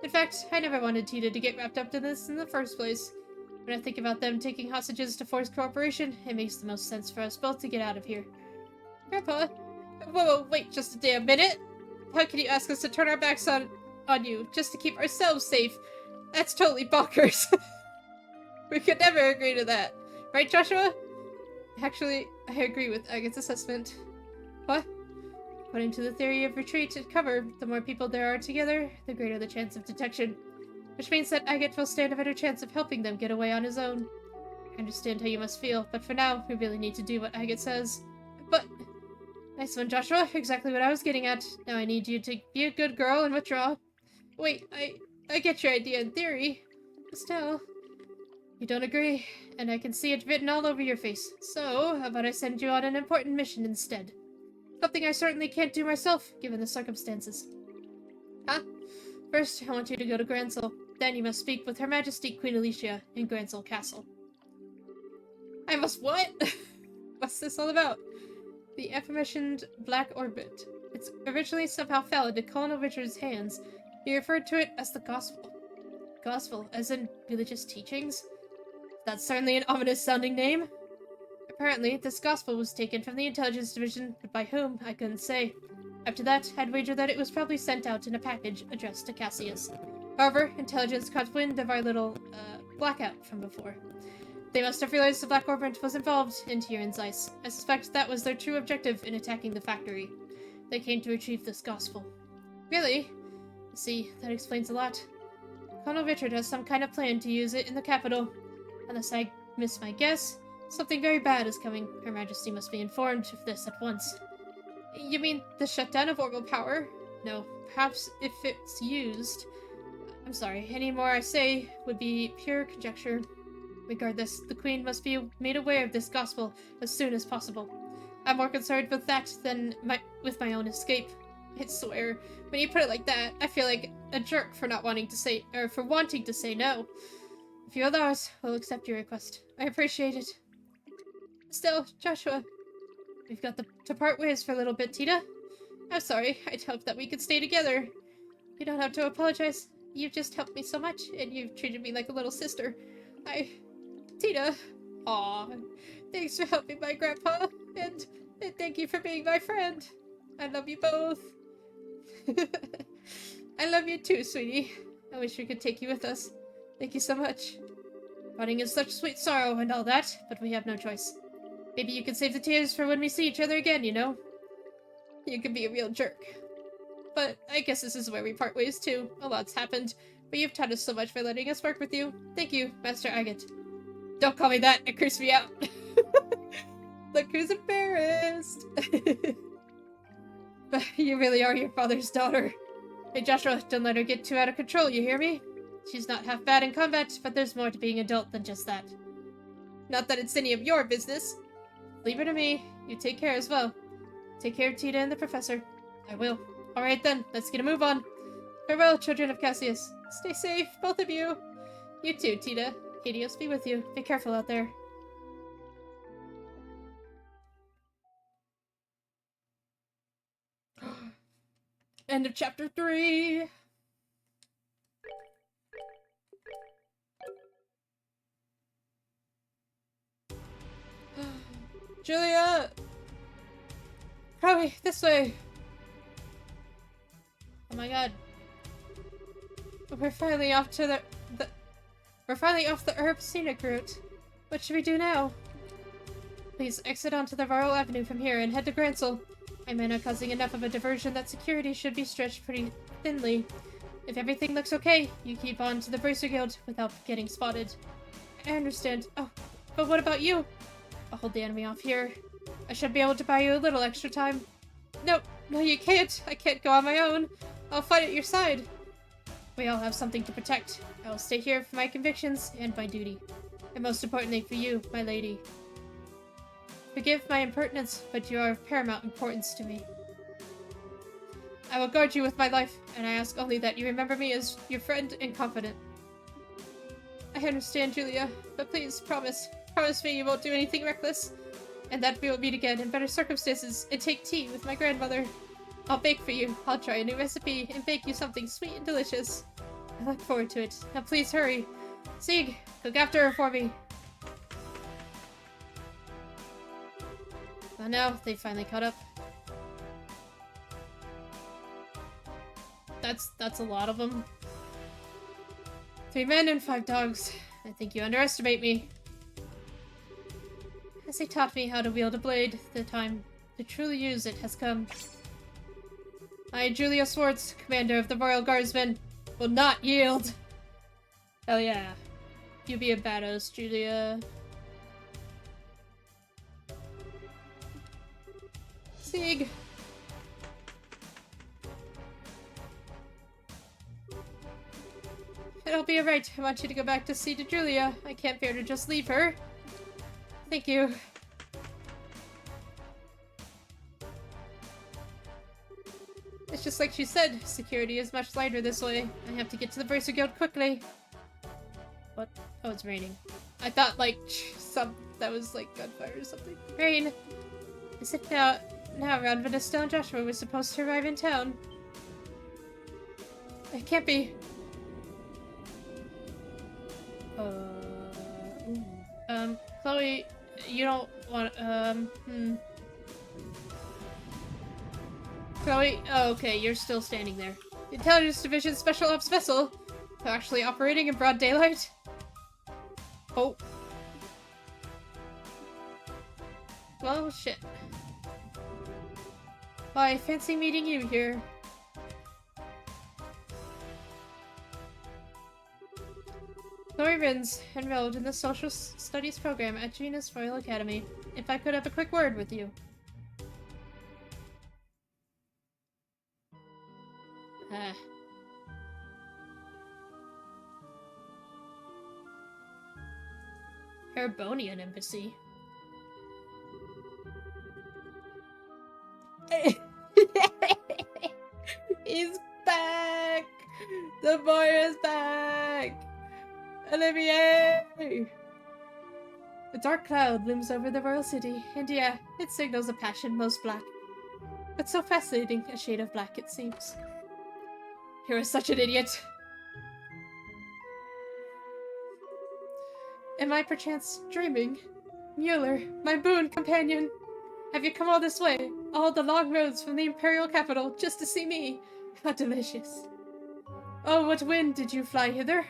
In fact, I never wanted Tita to get wrapped up in this in the first place. When I think about them taking hostages to force cooperation, it makes the most sense for us both to get out of here. Grandpa? Whoa, wait just a damn minute! How can you ask us to turn our backs on you, just to keep ourselves safe? That's totally bonkers. We could never agree to that. Right, Joshua? Actually, I agree with Agate's assessment. What? According to the theory of retreat and cover, the more people there are together, the greater the chance of detection. Which means that Agate will stand a better chance of helping them get away on his own. I understand how you must feel, but for now, we really need to do what Agate says. But... Nice one, Joshua. Exactly what I was getting at. Now I need you to be a good girl and withdraw. Wait, I get your idea in theory. Still... You don't agree, and I can see it written all over your face. So, how about I send you on an important mission instead? Something I certainly can't do myself, given the circumstances. Huh? First, I want you to go to Grancel. Then you must speak with Her Majesty Queen Alicia in Grancel Castle. I must what? What's this all about? The aforementioned Black Orbit. It's originally somehow fell into Colonel Richard's hands. He referred to it as the Gospel. Gospel, as in religious teachings? That's certainly an ominous-sounding name. Apparently, this gospel was taken from the intelligence division, but by whom, I couldn't say. After that, I'd wager that it was probably sent out in a package addressed to Cassius. However, intelligence caught wind of our little, blackout from before. They must have realized the Black Orbit was involved here in Zeiss. I suspect that was their true objective in attacking the factory. They came to retrieve this gospel. Really? See, that explains a lot. Colonel Richard has some kind of plan to use it in the capital. Unless I miss my guess, something very bad is coming. Her Majesty must be informed of this at once. You mean the shutdown of orbital power? No, perhaps if it's used... I'm sorry, any more I say would be pure conjecture. Regardless, the Queen must be made aware of this gospel as soon as possible. I'm more concerned with that than with my own escape. I swear, when you put it like that, I feel like a jerk for not wanting to say, or for wanting to say no. If you allow us, we'll accept your request. I appreciate it. Still, Joshua, we've got to part ways for a little bit, Tita. I'm sorry, I'd hoped that we could stay together. You don't have to apologize. You've just helped me so much, and you've treated me like a little sister. Tita. Aw, thanks for helping my grandpa, and thank you for being my friend. I love you both. I love you too, sweetie. I wish we could take you with us. Thank you so much. Parting is such sweet sorrow and all that, but we have no choice. Maybe you can save the tears for when we see each other again, you know? You can be a real jerk. But I guess this is where we part ways too. A lot's happened, but you've taught us so much for letting us work with you. Thank you, Master Agate. Don't call me that, it creeps me out. Look who's embarrassed. But you really are your father's daughter. Hey Joshua, don't let her get too out of control, you hear me? She's not half bad in combat, but there's more to being an adult than just that. Not that it's any of your business. Leave her to me. You take care as well. Take care of Tita and the professor. I will. Alright then, let's get a move on. Farewell, children of Cassius. Stay safe, both of you. You too, Tita. Helios be with you. Be careful out there. End of chapter 3. Julia! Chloe, this way! Oh my god. We're finally off to we're finally off the herb scenic route. What should we do now? Please exit onto the Royal Avenue from here and head to Grancel. My men are causing enough of a diversion that security should be stretched pretty thinly. If everything looks okay, you keep on to the Bracer Guild without getting spotted. I understand. Oh, but what about you? I'll hold the enemy off here. I should be able to buy you a little extra time. No, you can't. I can't go on my own. I'll fight at your side. We all have something to protect. I will stay here for my convictions and my duty. And most importantly for you, my lady. Forgive my impertinence, but you are of paramount importance to me. I will guard you with my life, and I ask only that you remember me as your friend and confidant. I understand, Julia, but please promise me you won't do anything reckless. and that we will meet again in better circumstances and take tea with my grandmother. I'll bake for you. I'll try a new recipe and bake you something sweet and delicious. I look forward to it. Now please hurry. Sieg, look after her for me. Oh no, they finally caught up. That's a lot of them. 3 men and 5 dogs. I think you underestimate me. As they taught me how to wield a blade, the time to truly use it has come. I, Julia Swartz, commander of the Royal Guardsmen, will not yield. Hell yeah. You be a badass, Julia. Sieg. It'll be alright. I want you to go back to see to Julia. I can't bear to just leave her. Thank you. It's just like she said, security is much lighter this way. I have to get to the Bracer Guild quickly. What? Oh, it's raining. I thought, like, that was, like, gunfire or something. Rain! Is it now around Vanessa and Joshua was supposed to arrive in town? It can't be. Chloe, you don't want, Chloe, oh, okay, you're still standing there. The Intelligence Division Special Ops Vessel. They're actually operating in broad daylight. Oh. Well, shit. Why, fancy meeting you here. Chloe Rins, enrolled in the Social Studies program at Gina's Royal Academy. If I could have a quick word with you. Herbonian Embassy. He's back! The boy is back! Olivier! A dark cloud looms over the royal city, and yeah, it signals a passion most black. But so fascinating a shade of black, it seems. You're such an idiot. Am I perchance dreaming? Mueller, my boon companion! Have you come all this way? All the long roads from the Imperial capital, just to see me? How delicious. Oh, what wind did you fly hither?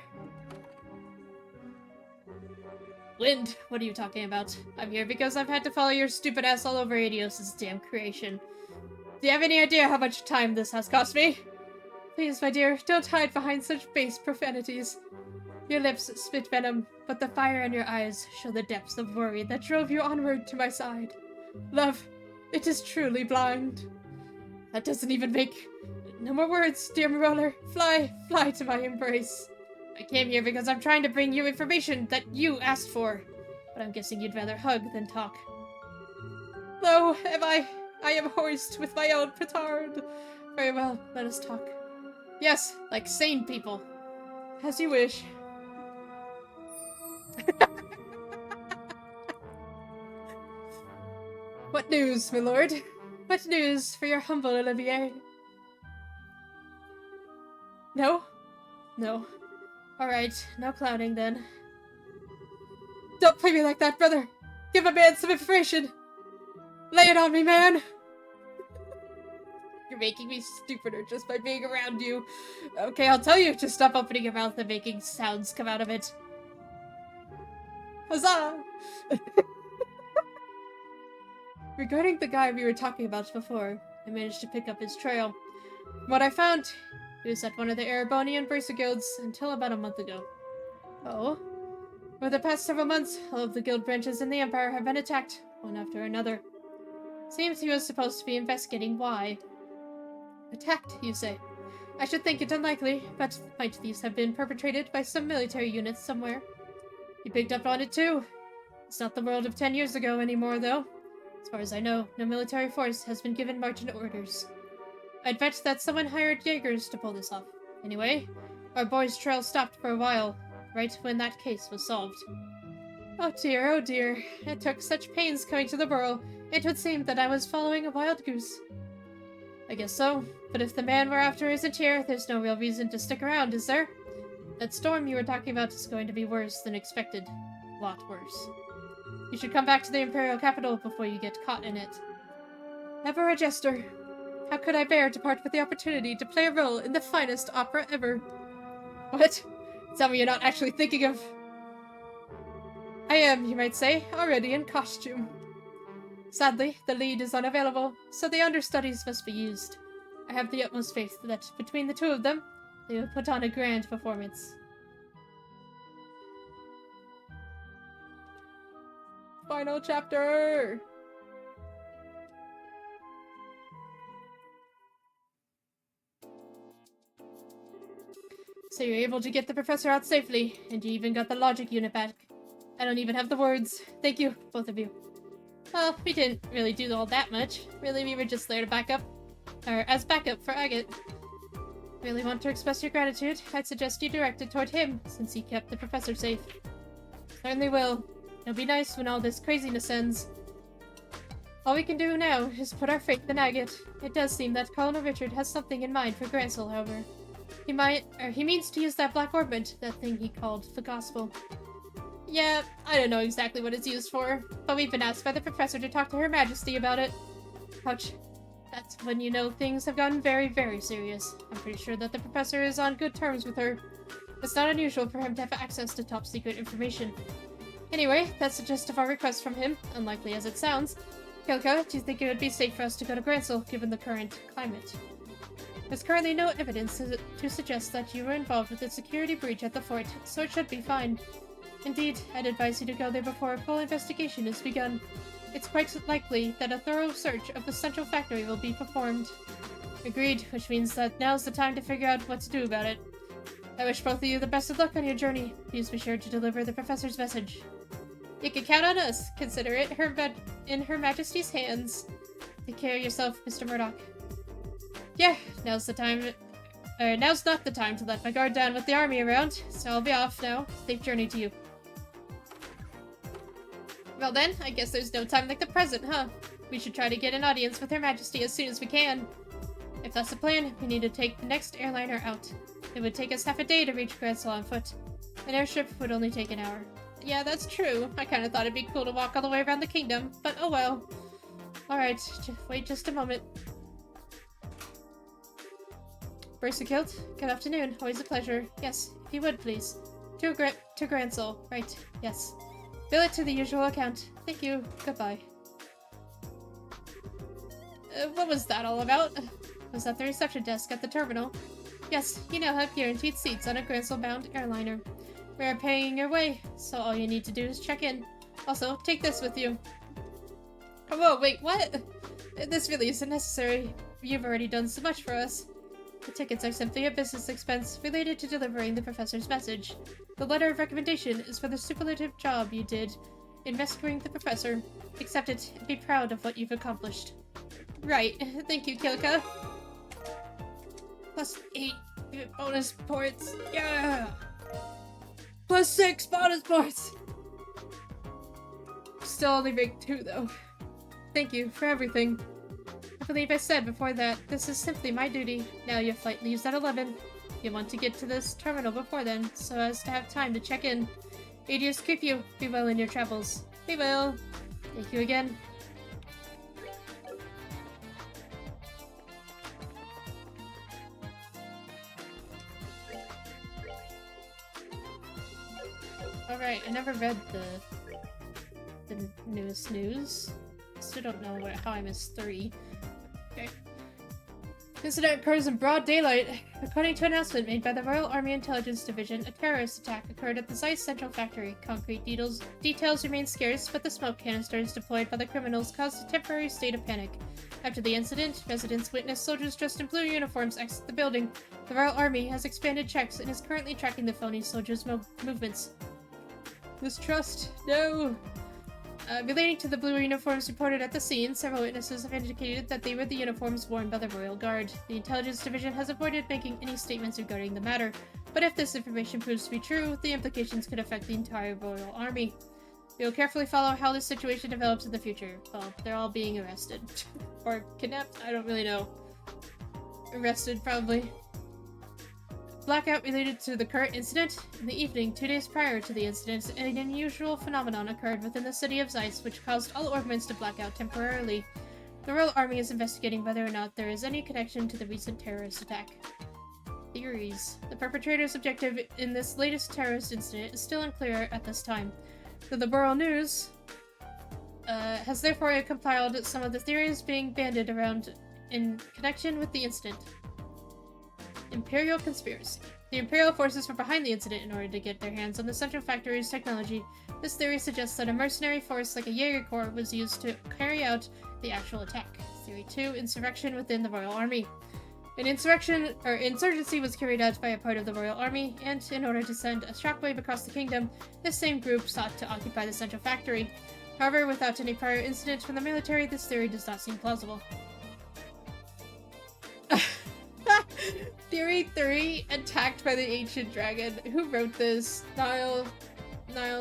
Wind? What are you talking about? I'm here because I've had to follow your stupid ass all over Adios' damn creation. Do you have any idea how much time this has cost me? Please, my dear, don't hide behind such base profanities. Your lips spit venom, but the fire in your eyes show the depths of worry that drove you onward to my side. Love, it is truly blind. That doesn't even make... No more words, dear Marauder. Fly, fly to my embrace. I came here because I'm trying to bring you information that you asked for. But I'm guessing you'd rather hug than talk. No, am I? I am hoist with my own petard. Very well, let us talk. Yes, like sane people. As you wish. What news, my lord? What news for your humble Olivier? No? No. Alright, no clowning then. Don't play me like that, brother! Give a man some information! Lay it on me, man! You're making me stupider just by being around you. Okay, I'll tell you, just stop opening your mouth and making sounds come out of it. Huzzah! Regarding the guy we were talking about before, I managed to pick up his trail. From what I found, he was at one of the Erebonian Bracer Guilds until about a month ago. Oh? For the past several months, all of the guild branches in the Empire have been attacked, one after another. Seems he was supposed to be investigating why. Attacked, you say? I should think it unlikely, but might these have been perpetrated by some military units somewhere? You picked up on it too. It's not the world of 10 years ago anymore, though. As far as I know, no military force has been given marching orders. I'd bet that someone hired Jaegers to pull this off. Anyway, our boy's trail stopped for a while, right when that case was solved. Oh dear. It took such pains coming to the burrow. It would seem that I was following a wild goose. I guess so, but if the man we're after isn't here, there's no real reason to stick around, is there? That storm you were talking about is going to be worse than expected. A lot worse. You should come back to the Imperial capital before you get caught in it. Ever a jester. How could I bear to part with the opportunity to play a role in the finest opera ever? What? Tell me you're not actually thinking of... I am, you might say, already in costume. Sadly, the lead is unavailable, so the understudies must be used. I have the utmost faith that, between the two of them, they will put on a grand performance. Final chapter! So you're able to get the professor out safely, and you even got the logic unit back. I don't even have the words. Thank you, both of you. Well, we didn't really do all that much. Really, we were just there to as backup for Agate. Really want to express your gratitude? I'd suggest you direct it toward him, since he kept the professor safe. Certainly will. It'll be nice when all this craziness ends. All we can do now is put our faith in Agate. It does seem that Colonel Richard has something in mind for Grancel, however. He means to use that black orbment, that thing he called the Gospel. Yeah, I don't know exactly what it's used for, but we've been asked by the professor to talk to Her Majesty about it. Ouch. That's when you know things have gotten very, very serious. I'm pretty sure that the professor is on good terms with her. It's not unusual for him to have access to top-secret information. Anyway, that's the gist of our request from him, unlikely as it sounds. Kilka, do you think it would be safe for us to go to Grancel, given the current climate? There's currently no evidence to suggest that you were involved with a security breach at the fort, so it should be fine. Indeed, I'd advise you to go there before a full investigation is begun. It's quite likely that a thorough search of the central factory will be performed. Agreed, which means that now's the time to figure out what to do about it. I wish both of you the best of luck on your journey. Please be sure to deliver the professor's message. You can count on us. Consider it in Her Majesty's hands. Take care of yourself, Mr. Murdoch. Yeah, now's not the time to let my guard down with the army around, so I'll be off now. Safe journey to you. Well then, I guess there's no time like the present, huh? We should try to get an audience with Her Majesty as soon as we can. If that's the plan, we need to take the next airliner out. It would take us half a day to reach Grancel on foot. An airship would only take an hour. Yeah, that's true. I kinda thought it'd be cool to walk all the way around the kingdom, but oh well. Alright, wait just a moment. Bursakilt, good afternoon. Always a pleasure. Yes, if you would, please. To Grancel. Right, yes. Bill it to the usual account. Thank you. Goodbye. What was that all about? Was that the reception desk at the terminal? Yes, you now have guaranteed seats on a Grancel-bound airliner. We are paying your way, so all you need to do is check in. Also, take this with you. Whoa, wait, what? This really isn't necessary. You've already done so much for us. The tickets are simply a business expense related to delivering the professor's message. The letter of recommendation is for the superlative job you did in rescuing the professor. Accept it and be proud of what you've accomplished. Right. Thank you, Kilka. +8 bonus points. Yeah! +6 bonus points! Still only ranked 2, though. Thank you for everything. I believe I said before that this is simply my duty. Now your flight leaves at 11. You'll want to get to this terminal before then, so as to have time to check in. Adios keep you. Be well in your travels. Be well. Thank you again. Alright, I never read the newest news. Still don't know how I missed 3. Okay. Incident occurs in broad daylight. According to an announcement made by the Royal Army Intelligence Division, a terrorist attack occurred at the Zeiss Central Factory. Concrete details remain scarce, but the smoke canisters deployed by the criminals caused a temporary state of panic. After the incident, residents witnessed soldiers dressed in blue uniforms exit the building. The Royal Army has expanded checks and is currently tracking the phony soldiers' movements. Mistrust? No! Relating to the blue uniforms reported at the scene, several witnesses have indicated that they were the uniforms worn by the Royal Guard. The Intelligence Division has avoided making any statements regarding the matter, but if this information proves to be true, the implications could affect the entire Royal Army. We will carefully follow how this situation develops in the future. Well, they're all being arrested. Or kidnapped? I don't really know. Arrested, probably. Blackout related to the current incident. In the evening, 2 days prior to the incident, an unusual phenomenon occurred within the city of Zeiss, which caused all orbments to black out temporarily. The Royal Army is investigating whether or not there is any connection to the recent terrorist attack. Theories. The perpetrator's objective in this latest terrorist incident is still unclear at this time. The Liberal News has therefore compiled some of the theories being bandied around in connection with the incident. Imperial Conspiracy. The Imperial forces were behind the incident in order to get their hands on the Central Factory's technology. This theory suggests that a mercenary force like a Jaeger Corps was used to carry out the actual attack. Theory 2. Insurrection within the Royal Army. An insurgency was carried out by a part of the Royal Army, and in order to send a shockwave across the kingdom, this same group sought to occupy the Central Factory. However, without any prior incident from the military, this theory does not seem plausible. Theory 3, attacked by the ancient dragon. Who wrote this? Niall,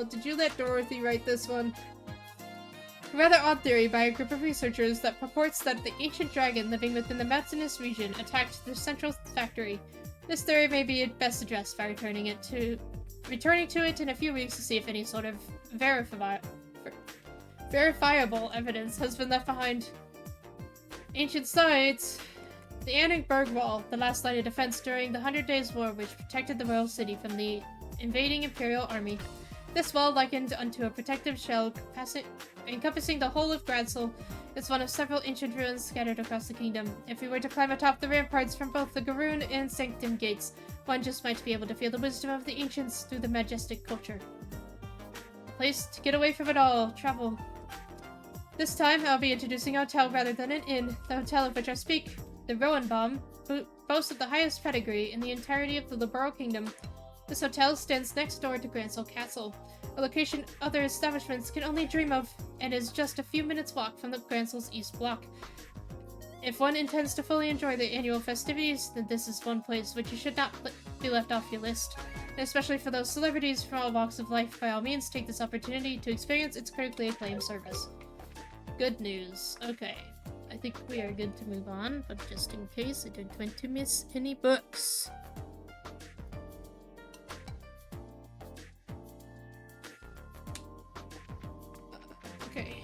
did you let Dorothy write this one? A rather odd theory by a group of researchers that purports that the ancient dragon living within the mountainous region attacked the central factory. This theory may be best addressed by returning to it in a few weeks to see if any sort of verifiable evidence has been left behind. Ancient sites. The Annenberg Wall, the last line of defense during the 100 Days' War, which protected the royal city from the invading Imperial army. This wall, likened unto a protective shell encompassing the whole of Grancel, is one of several ancient ruins scattered across the kingdom. If we were to climb atop the ramparts from both the Garoon and Sanctum gates, one just might be able to feel the wisdom of the ancients through the majestic culture. A place to get away from it all. Travel. This time, I'll be introducing a hotel rather than an inn. The hotel of which I speak, the Roenbaum, boasts of the highest pedigree in the entirety of the Liberal Kingdom. This hotel stands next door to Grancel Castle, a location other establishments can only dream of, and is just a few minutes' walk from the Grancel's East Block. If one intends to fully enjoy the annual festivities, then this is one place which you should not be left off your list. And especially for those celebrities from all walks of life, by all means take this opportunity to experience its critically acclaimed service. Good news. Okay. I think we are good to move on, but just in case I don't want to miss any books. Okay.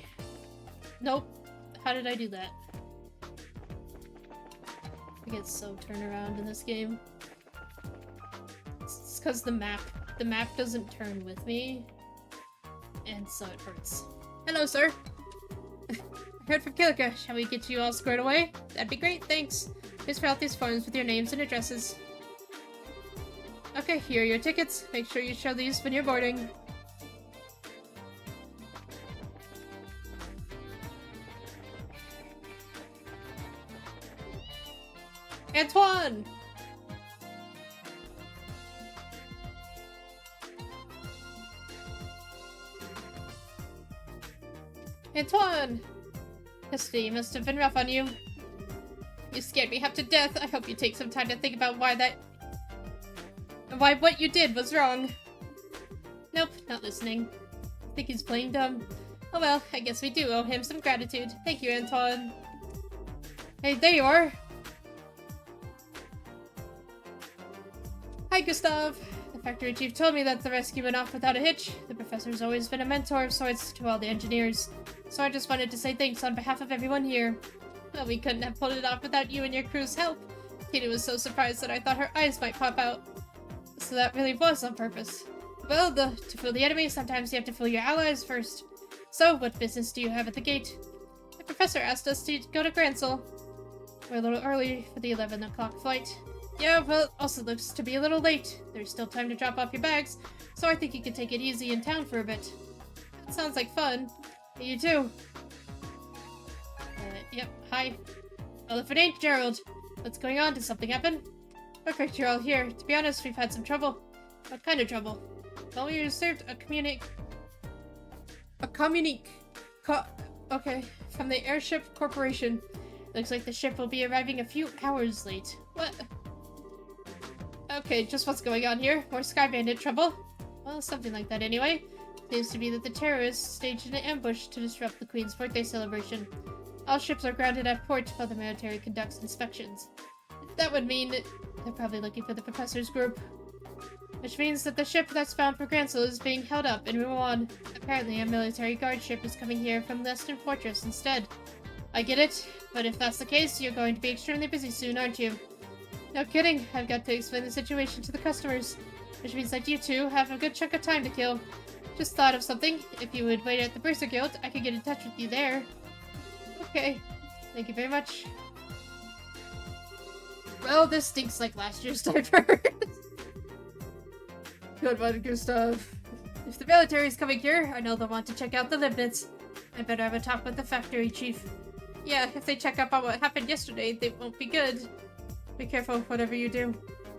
Nope. How did I do that? I get so turnaround in this game. It's because the map doesn't turn with me, and so it hurts. Hello, sir! I heard from Kilika. Shall we get you all squared away? That'd be great, thanks. Please fill out these forms with your names and addresses. Okay, here are your tickets. Make sure you show these when you're boarding. Antoine! Antoine! Yesterday must have been rough on you. You scared me half to death. I hope you take some time to think about why what you did was wrong. Nope, not listening. I think he's playing dumb. Oh well, I guess we do owe him some gratitude. Thank you, Antoine. Hey, there you are. Hi, Gustav. The factory chief told me that the rescue went off without a hitch. The professor's always been a mentor of sorts to all the engineers. So I just wanted to say thanks on behalf of everyone here. Well, we couldn't have pulled it off without you and your crew's help. Katie was so surprised that I thought her eyes might pop out. So that really was on purpose. Well, to fool the enemy, sometimes you have to fool your allies first. So, what business do you have at the gate? The professor asked us to go to Grancel. We're a little early for the 11 o'clock flight. Yeah, well, it also looks to be a little late. There's still time to drop off your bags, so I think you can take it easy in town for a bit. That sounds like fun. You too. Yep, hi. Well, if it ain't Gerald. What's going on? Did something happen? Perfect, you're all here. To be honest, we've had some trouble. What kind of trouble? Well, we received a communique from the Airship Corporation. Looks like the ship will be arriving a few hours late. What? Okay, just what's going on here? More Sky Bandit trouble? Well, something like that anyway. Seems to be that the terrorists staged an ambush to disrupt the Queen's birthday celebration. All ships are grounded at port while the military conducts inspections. That would mean they're probably looking for the Professor's group. Which means that the ship that's bound for Grancel is being held up in Ruan. Apparently a military guard ship is coming here from Leston Fortress instead. I get it, but if that's the case, you're going to be extremely busy soon, aren't you? No kidding, I've got to explain the situation to the customers. Which means that you two have a good chunk of time to kill. Just thought of something. If you would wait at the Bursar Guild, I could get in touch with you there. Okay. Thank you very much. Well, this stinks like last year's diaper. Good one, Gustav. If the military is coming here, I know they'll want to check out the Libnits. I better have a talk with the factory chief. Yeah, if they check up on what happened yesterday, they won't be good. Be careful, whatever you do.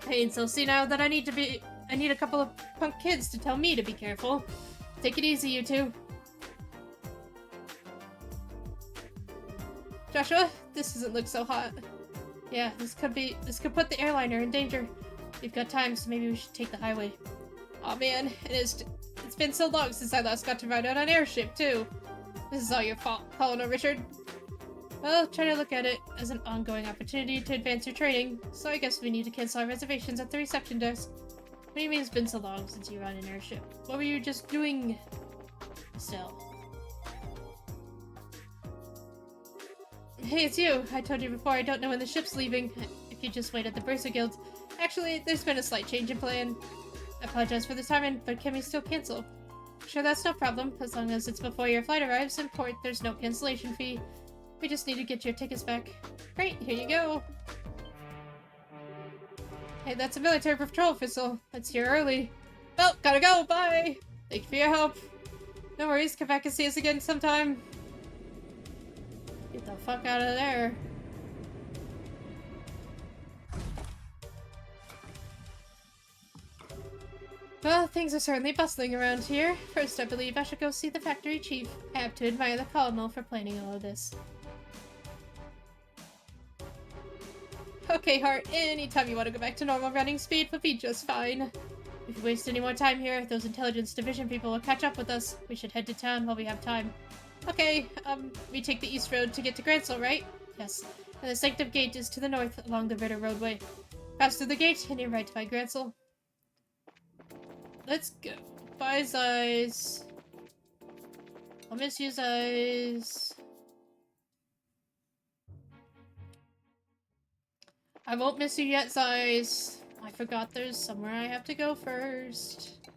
I ain't so senile that I need a couple of punk kids to tell me to be careful. Take it easy, you two. Joshua, this doesn't look so hot. Yeah, this could put the airliner in danger. We've got time, so maybe we should take the highway. Aw man, it's been so long since I last got to ride on an airship, too. This is all your fault, Colonel Richard. Well, try to look at it as an ongoing opportunity to advance your training, so I guess we need to cancel our reservations at the reception desk. What do you mean it's been so long since you were on an airship? What were you just doing? Still. Hey, it's you! I told you before I don't know when the ship's leaving. If you just wait at the Bursar Guild. Actually, there's been a slight change in plan. I apologize for the timing, but can we still cancel? Sure, that's no problem. As long as it's before your flight arrives in port, there's no cancellation fee. We just need to get your tickets back. Great, here you go! Hey, that's a military patrol official. That's here early. Well, gotta go, bye! Thank you for your help. No worries, come back and see us again sometime. Get the fuck out of there. Well, things are certainly bustling around here. First, I believe I should go see the factory chief. I have to admire the colonel for planning all of this. Okay, Hart, anytime you want to go back to normal running speed would be just fine. If we waste any more time here, those intelligence division people will catch up with us. We should head to town while we have time. Okay, we take the east road to get to Grancel, right? Yes. And the Sanctum Gate is to the north along the Ritter roadway. Pass through the gate and you're right by Grancel. Let's go. Bye, Zeiss. I'll miss you, Zeiss. I won't miss you yet, Zeiss. I forgot there's somewhere I have to go first.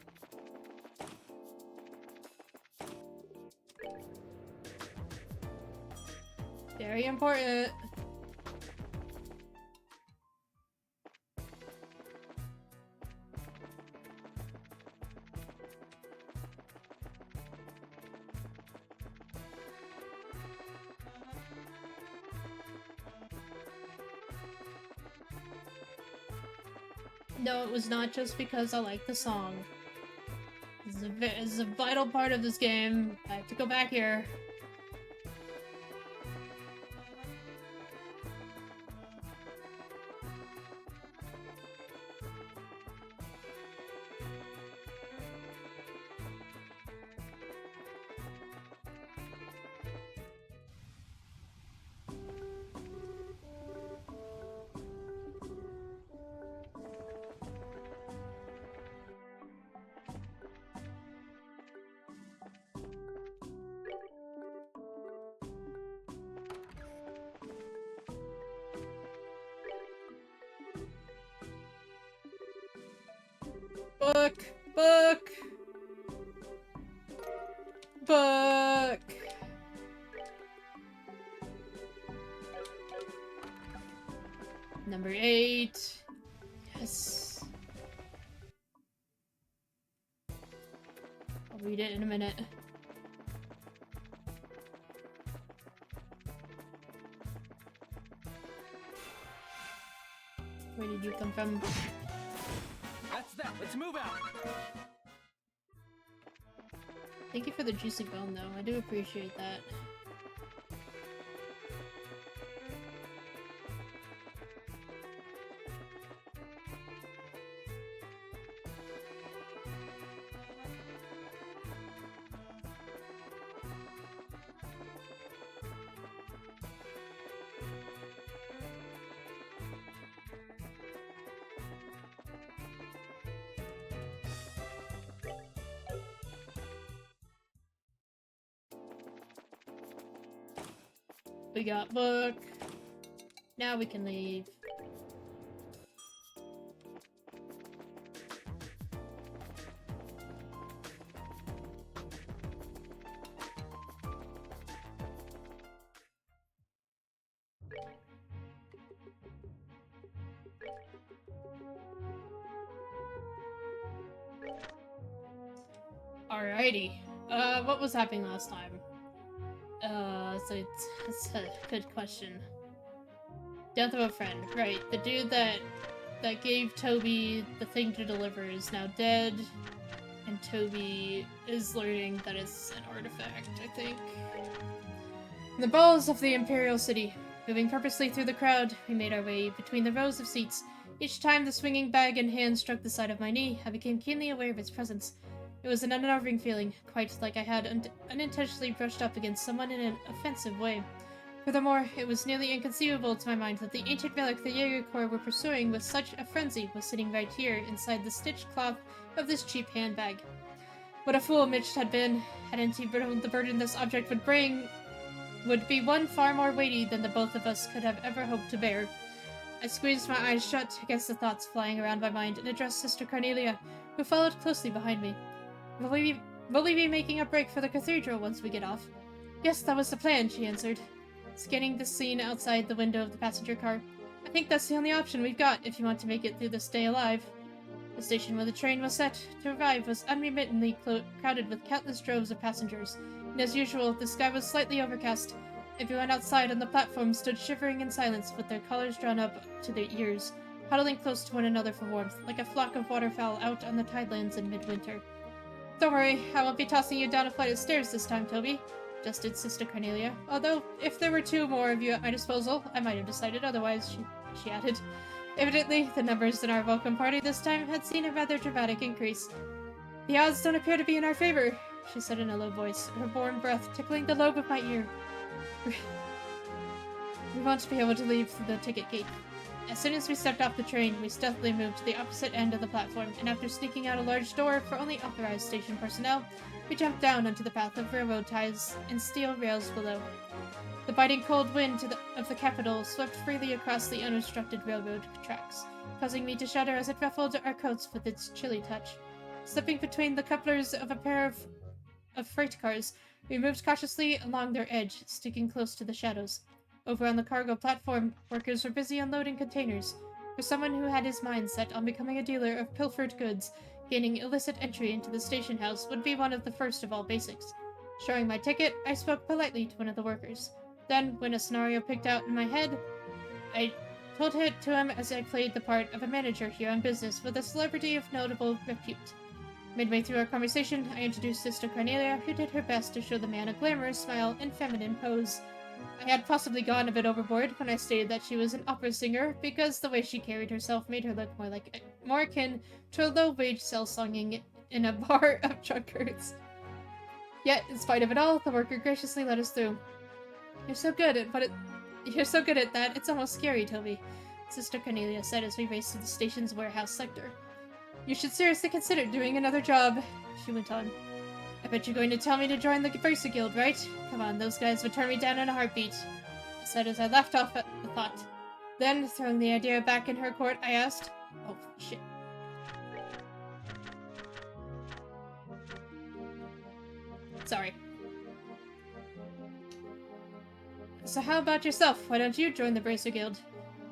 Very important. No, it was not just because I like the song. This is a vital part of this game. I have to go back here. Book! Book! Book! Number 8. Yes. I'll read it in a minute. Where did you come from? That's that. Let's move out. Thank you for the juicy bone, though. I do appreciate that. We got book. Now we can leave. Alrighty. What was happening last time? So it's a good question. Death of a friend. Right, the dude that gave Toby the thing to deliver is now dead, and Toby is learning that it's an artifact, I think. In the bowels of the Imperial City, moving purposely through the crowd, we made our way between the rows of seats. Each time the swinging bag in hand struck the side of my knee, I became keenly aware of its presence. It was an unnerving feeling, quite like I had unintentionally brushed up against someone in an offensive way. Furthermore, it was nearly inconceivable to my mind that the ancient relic the Jaeger Corps were pursuing with such a frenzy was sitting right here, inside the stitched cloth of this cheap handbag. What a fool Mitch had been! Hadn't he known the burden this object would bring would be one far more weighty than the both of us could have ever hoped to bear. I squeezed my eyes shut against the thoughts flying around my mind and addressed Sister Cornelia, who followed closely behind me. Will we be making a break for the cathedral once we get off? Yes, that was the plan, she answered, scanning the scene outside the window of the passenger car. I think that's the only option we've got if you want to make it through this day alive. The station where the train was set to arrive was unremittingly crowded with countless droves of passengers, and as usual, the sky was slightly overcast. Everyone outside on the platform stood shivering in silence with their collars drawn up to their ears, huddling close to one another for warmth, like a flock of waterfowl out on the tidelands in midwinter. Don't worry, I won't be tossing you down a flight of stairs this time, Toby, jested Sister Cornelia. Although, if there were 2 more of you at my disposal, I might have decided otherwise, she added. Evidently, the numbers in our welcome party this time had seen a rather dramatic increase. The odds don't appear to be in our favor, she said in a low voice, her warm breath tickling the lobe of my ear. We won't be able to leave through the ticket gate. As soon as we stepped off the train, we stealthily moved to the opposite end of the platform, and after sneaking out a large door for only authorized station personnel, we jumped down onto the path of railroad ties and steel rails below. The biting cold wind of the capital swept freely across the unobstructed railroad tracks, causing me to shudder as it ruffled our coats with its chilly touch. Slipping between the couplers of a pair of freight cars, we moved cautiously along their edge, sticking close to the shadows. Over on the cargo platform, workers were busy unloading containers. For someone who had his mind set on becoming a dealer of pilfered goods, gaining illicit entry into the station house would be one of the first of all basics. Showing my ticket, I spoke politely to one of the workers. Then, when a scenario picked out in my head, I told it to him as I played the part of a manager here on business with a celebrity of notable repute. Midway through our conversation, I introduced Sister Cornelia, who did her best to show the man a glamorous smile and feminine pose. I had possibly gone a bit overboard when I stated that she was an opera singer, because the way she carried herself made her look more akin to a low-wage cell-songing in a bar of drunkards. Yet, in spite of it all, the worker graciously let us through. You're so good at that, it's almost scary, Toby, Sister Cornelia said as we raced to the station's warehouse sector. You should seriously consider doing another job, she went on. I bet you're going to tell me to join the Versa Guild, right? Come on, those guys would turn me down in a heartbeat, I said as I laughed off at the thought. Then, throwing the idea back in her court, I asked, oh, shit. Sorry. So how about yourself? Why don't you join the Bracer Guild?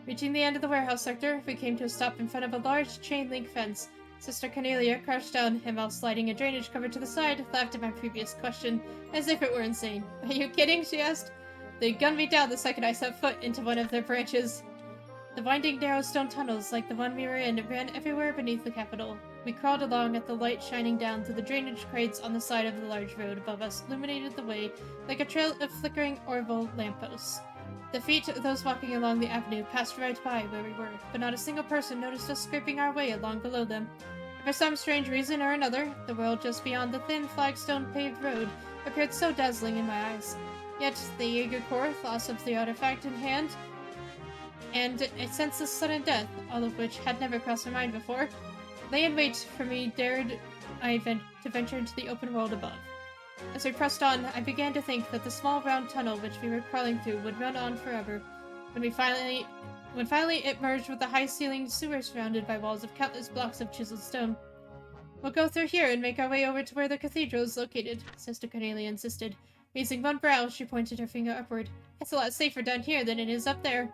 Reaching the end of the warehouse sector, we came to a stop in front of a large chain-link fence. Sister Cornelia crouched down and while sliding a drainage cover to the side, laughed at my previous question, as if it were insane. Are you kidding? She asked. They gunned me down the second I set foot into one of their branches. The winding narrow stone tunnels, like the one we were in, ran everywhere beneath the capital. We crawled along at the light shining down through the drainage crates on the side of the large road above us illuminated the way like a trail of flickering orbital lampposts. The feet of those walking along the avenue passed right by where we were, but not a single person noticed us scraping our way along below them. For some strange reason or another, the world just beyond the thin flagstone-paved road appeared so dazzling in my eyes. Yet the Jaeger Corps, thoughts of the artifact in hand, and a sense of sudden death, all of which had never crossed my mind before, lay in wait for me dared I to venture into the open world above. As we pressed on, I began to think that the small round tunnel which we were crawling through would run on forever. When finally it merged with the high-ceilinged sewer surrounded by walls of countless blocks of chiseled stone. We'll go through here and make our way over to where the cathedral is located, Sister Cornelia insisted. Raising one brow, she pointed her finger upward. It's a lot safer down here than it is up there.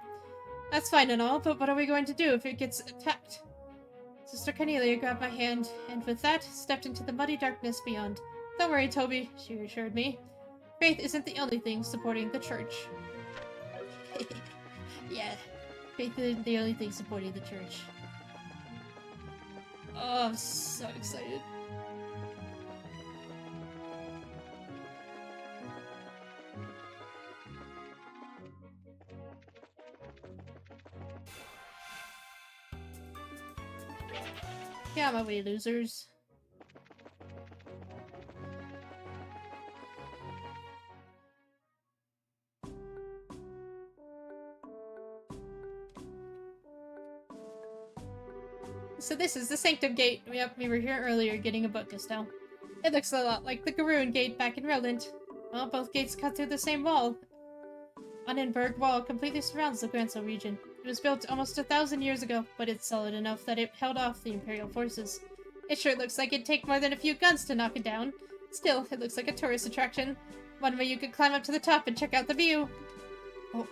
That's fine and all, but what are we going to do if it gets attacked? Sister Cornelia grabbed my hand, and with that, stepped into the muddy darkness beyond. Don't worry, Toby, she reassured me. Faith isn't the only thing supporting the church. Yeah, faith isn't the only thing supporting the church. Oh, I'm so excited. Get out of my way, losers. So this is the Sanctum Gate. We were here earlier getting a book just now. It looks a lot like the Garoon Gate back in Roland. Well, both gates cut through the same wall. Annenberg Wall completely surrounds the Grancel region. It was built almost 1,000 years ago, but it's solid enough that it held off the Imperial forces. It sure looks like it'd take more than a few guns to knock it down. Still, it looks like a tourist attraction. One way you could climb up to the top and check out the view. Oh,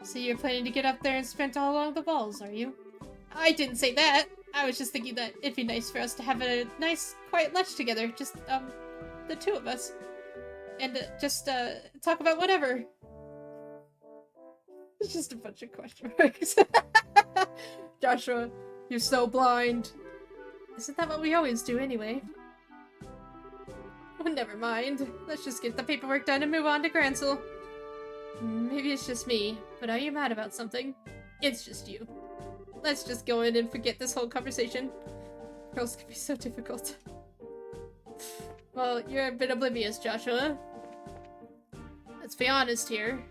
so you're planning to get up there and sprint all along the walls, are you? I didn't say that! I was just thinking that it'd be nice for us to have a nice, quiet lunch together. Just, the two of us. And, just, talk about whatever. It's just a bunch of question marks. Joshua, you're so blind. Isn't that what we always do anyway? Oh, never mind. Let's just get the paperwork done and move on to Grancel. Maybe it's just me, but are you mad about something? It's just you. Let's just go in and forget this whole conversation. Girls can be so difficult. Well, you're a bit oblivious, Joshua. Let's be honest here.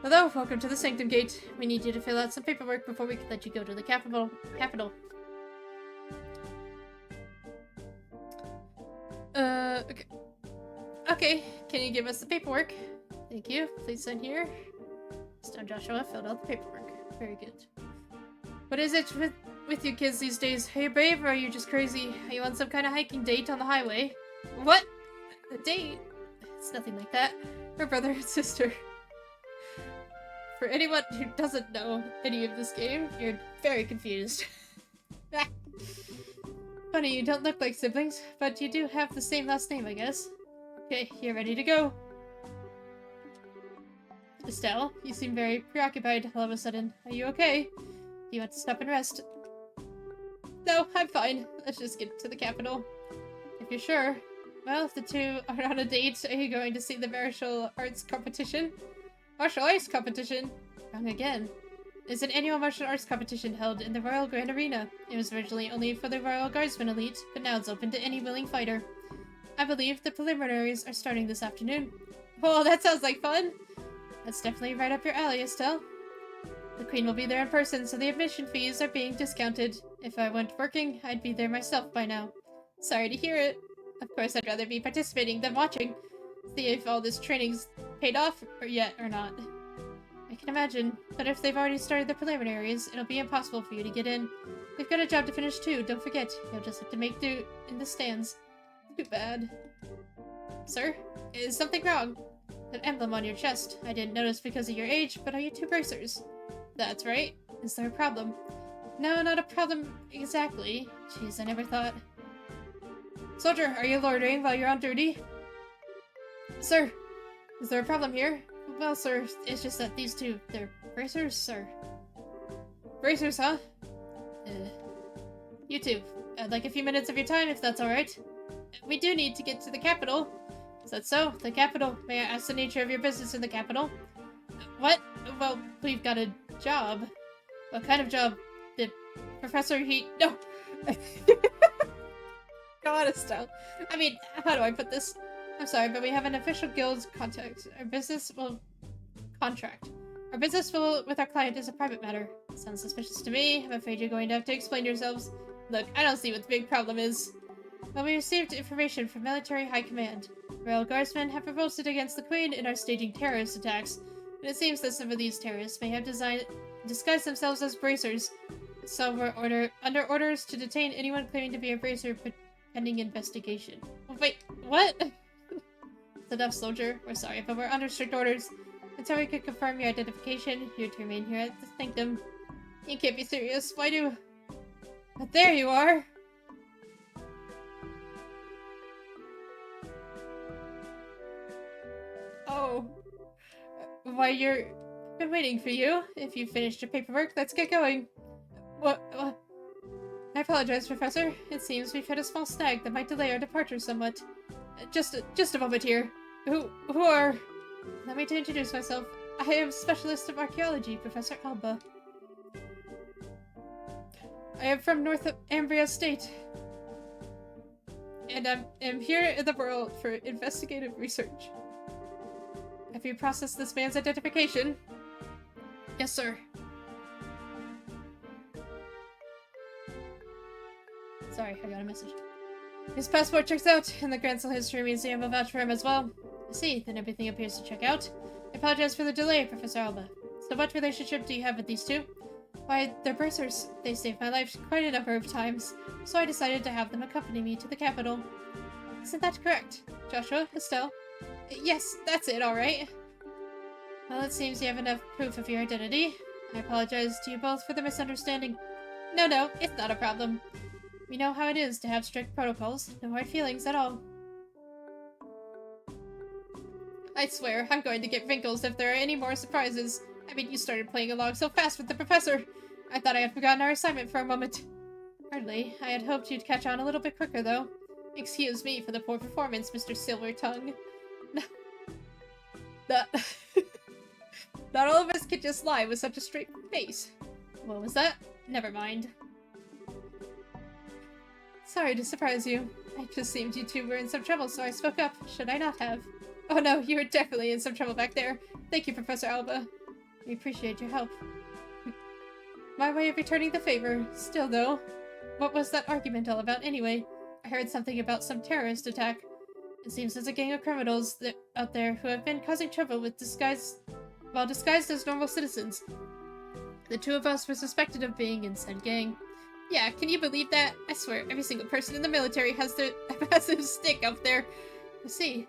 Hello, welcome to the Sanctum Gate. We need you to fill out some paperwork before we can let you go to the capital. Okay. Okay, can you give us the paperwork? Thank you. Please sign here. Stone Joshua filled out the paperwork. Very good. What is it with you kids these days? Are you brave or are you just crazy? Are you on some kind of hiking date on the highway? What? A date? It's nothing like that. We're brother and sister. For anyone who doesn't know any of this game, you're very confused. Funny, you don't look like siblings, but you do have the same last name, I guess. Okay, you're ready to go. Estelle, you seem very preoccupied all of a sudden. Are you okay? Do you want to stop and rest? No, I'm fine. Let's just get to the capital. If you're sure. Well, if the two are on a date, are you going to see the martial arts competition? Martial arts competition? Wrong again. It's an annual martial arts competition held in the Royal Grand Arena. It was originally only for the Royal Guardsmen elite, but now it's open to any willing fighter. I believe the preliminaries are starting this afternoon. Oh, that sounds like fun! That's definitely right up your alley, Estelle. The Queen will be there in person, so the admission fees are being discounted. If I weren't working, I'd be there myself by now. Sorry to hear it. Of course, I'd rather be participating than watching. See if all this training's paid off or not. I can imagine, but if they've already started the preliminaries, it'll be impossible for you to get in. We've got a job to finish too, don't forget. You'll just have to make do in the stands. Too bad. Sir, is something wrong? That emblem on your chest. I didn't notice because of your age, but are you two bracers? That's right. Is there a problem? No, not a problem exactly. Jeez, I never thought. Soldier, are you loitering while you're on duty? Sir, is there a problem here? Well, sir, it's just that these two, they're bracers, sir. Bracers, huh? You two, I'd like a few minutes of your time if that's alright. We do need to get to the capital. Is that so? The capital. May I ask the nature of your business in the capital? What? Well, we've got a job. What kind of job? The professor, No! God, Estelle. I mean, how do I put this? I'm sorry, but we have an official guild contract. Our business with our client is a private matter. Sounds suspicious to me. I'm afraid you're going to have to explain yourselves. Look, I don't see what the big problem is. Well, we received information from military high command. Royal Guardsmen have revolted against the Queen and are staging terrorist attacks. And it seems that some of these terrorists may have disguised themselves as bracers. So we're under orders to detain anyone claiming to be a bracer pending investigation. Oh, wait, what? It's enough, soldier. We're sorry, but we're under strict orders. Until we can confirm your identification, you're to remain here at the sanctum. You can't be serious. Why do... But there you are! Oh. Why, I've been waiting for you. If you finished your paperwork, let's get going. What? I apologize, Professor. It seems we've had a small snag that might delay our departure somewhat. Just a moment here. Who are... Let me introduce myself. I am Specialist of Archaeology, Professor Alba. I am from North Ambria State. And I am here in the world for investigative research. Have you processed this man's identification? Yes, sir. Sorry, I got a message. His passport checks out, and the Grancel History Museum will vouch for him as well. I see, then everything appears to check out. I apologize for the delay, Professor Alba. So what relationship do you have with these two? Why, they're bracers. They saved my life quite a number of times, so I decided to have them accompany me to the capital. Isn't that correct? Joshua? Estelle? Yes, that's it, alright. Well, it seems you have enough proof of your identity. I apologize to you both for the misunderstanding. No, it's not a problem. We know how it is to have strict protocols. No hard feelings at all. I swear, I'm going to get wrinkles if there are any more surprises. I mean, you started playing along so fast with the professor. I thought I had forgotten our assignment for a moment. Hardly. I had hoped you'd catch on a little bit quicker, though. Excuse me for the poor performance, Mr. Silver Tongue. Not all of us could just lie with such a straight face. What was that? Never mind. Sorry to surprise you. It just seemed you two were in some trouble, so I spoke up. Should I not have? Oh no, you were definitely in some trouble back there. Thank you, Professor Alba. We appreciate your help. My way of returning the favor. Still, though, what was that argument all about anyway? I heard something about some terrorist attack. It seems there's a gang of criminals out there who have been causing trouble with disguised as normal citizens. The two of us were suspected of being in said gang. Yeah, can you believe that? I swear, every single person in the military has a massive stick up there. I see.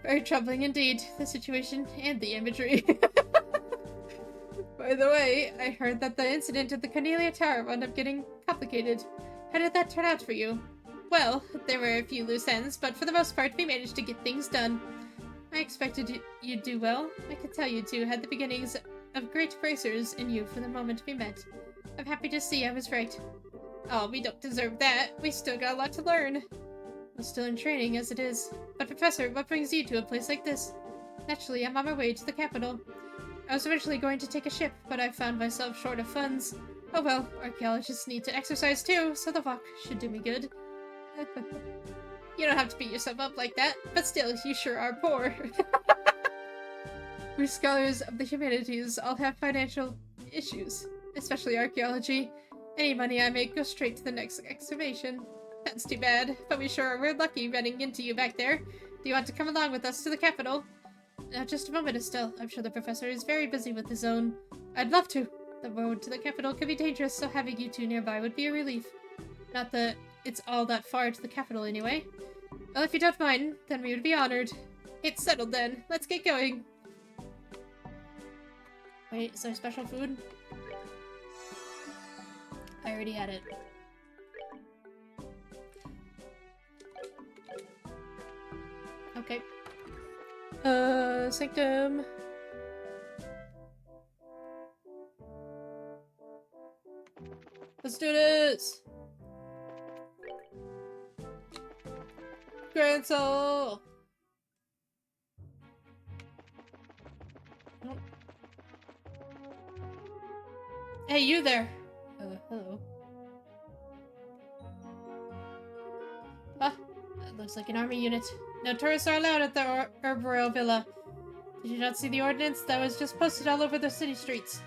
Very troubling indeed, the situation and the imagery. By the way, I heard that the incident at the Cornelia Tower wound up getting complicated. How did that turn out for you? Well, there were a few loose ends, but for the most part, we managed to get things done. I expected you'd do well. I could tell you two had the beginnings of great bracers in you from the moment we met. I'm happy to see I was right. Oh, we don't deserve that. We still got a lot to learn. We're still in training as it is. But Professor, what brings you to a place like this? Naturally, I'm on my way to the capital. I was originally going to take a ship, but I found myself short of funds. Oh well, archaeologists need to exercise too, so the walk should do me good. You don't have to beat yourself up like that, but still, you sure are poor. We scholars of the humanities all have financial issues, especially archaeology. Any money I make goes straight to the next excavation. That's too bad, but we sure are lucky running into you back there. Do you want to come along with us to the capital? Now, just a moment, Estelle. I'm sure the professor is very busy with his own. I'd love to. The road to the capital could be dangerous, so having you two nearby would be a relief. Not that it's all that far to the capital anyway. Well, if you don't mind, then we would be honored. It's settled then. Let's get going. Wait, is there special food? I already had it. Okay. Sanctum. Let's do this! Grancel! Oh. Hey, you there! Hello. Ah, that looks like an army unit. No tourists are allowed at the Royal Villa. Did you not see the ordinance that was just posted all over the city streets?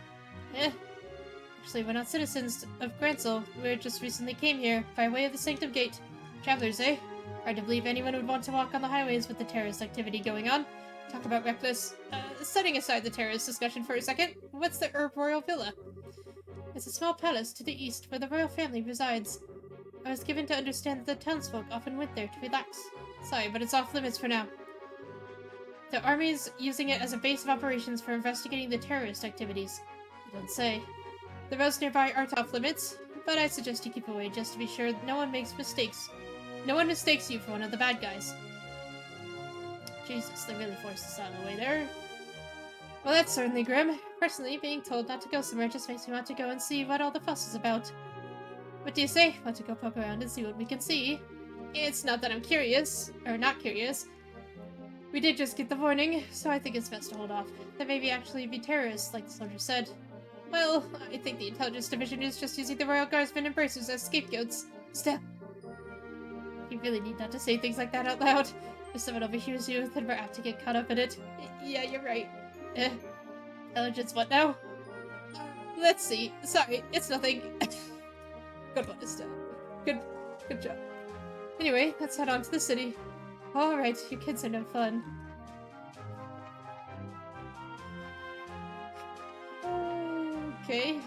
Actually, we're not citizens of Grancel. We just recently came here by way of the Sanctum Gate. Travelers, eh? Hard to believe anyone would want to walk on the highways with the terrorist activity going on. Talk about reckless. Setting aside the terrorist discussion for a second, what's the Herb Royal Villa? It's a small palace to the east where the royal family resides. I was given to understand that the townsfolk often went there to relax. Sorry, but it's off limits for now. The army's using it as a base of operations for investigating the terrorist activities. You don't say. The roads nearby aren't off limits, but I suggest you keep away just to be sure no one makes mistakes. No one mistakes you for one of the bad guys. Jesus, they really forced us out of the way there. Well, that's certainly grim. Personally, being told not to go somewhere just makes me want to go and see what all the fuss is about. What do you say? Want to go poke around and see what we can see? It's not that I'm curious, or not curious. We did just get the warning, so I think it's best to hold off. There may actually be terrorists, like the soldier said. Well, I think the intelligence division is just using the royal guardsmen and bracers as scapegoats. Still, you really need not to say things like that out loud. If someone overhears you, then we're apt to get caught up in it. Yeah, you're right. Intelligence what now? Let's see. Sorry, it's nothing. Good one, Estelle. Good job. Anyway, let's head on to the city. Alright, you kids are no fun. Okay.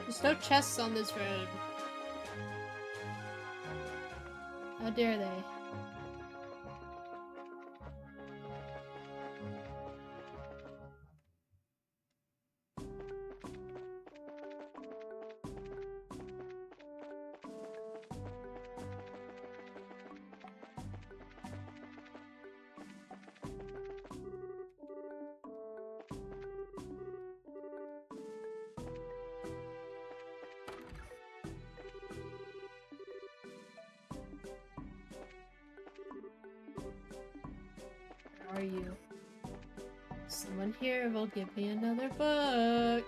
There's no chests on this road. How dare they? Are you? Someone here will give me another book.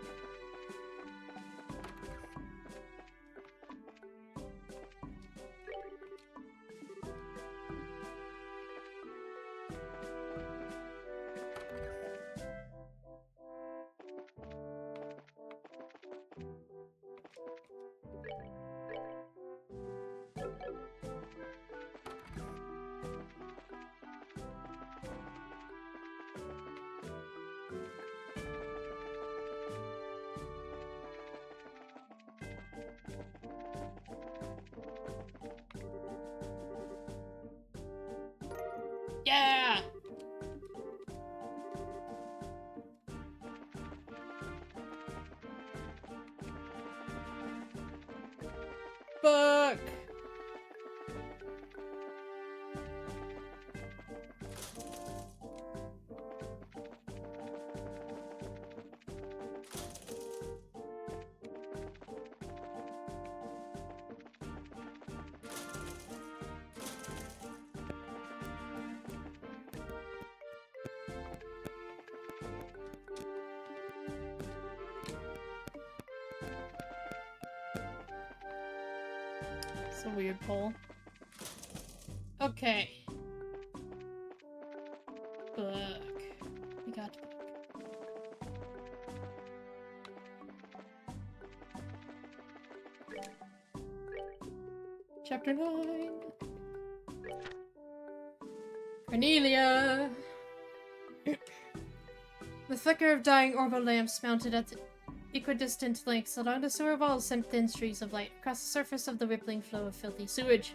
Yeah! Book! It's a weird poll. Okay. Book. We got book. Chapter 9. Cornelia! The flicker of dying orbital lamps mounted at the equidistant lengths along the sewer walls sent thin streaks of light across the surface of the rippling flow of filthy sewage.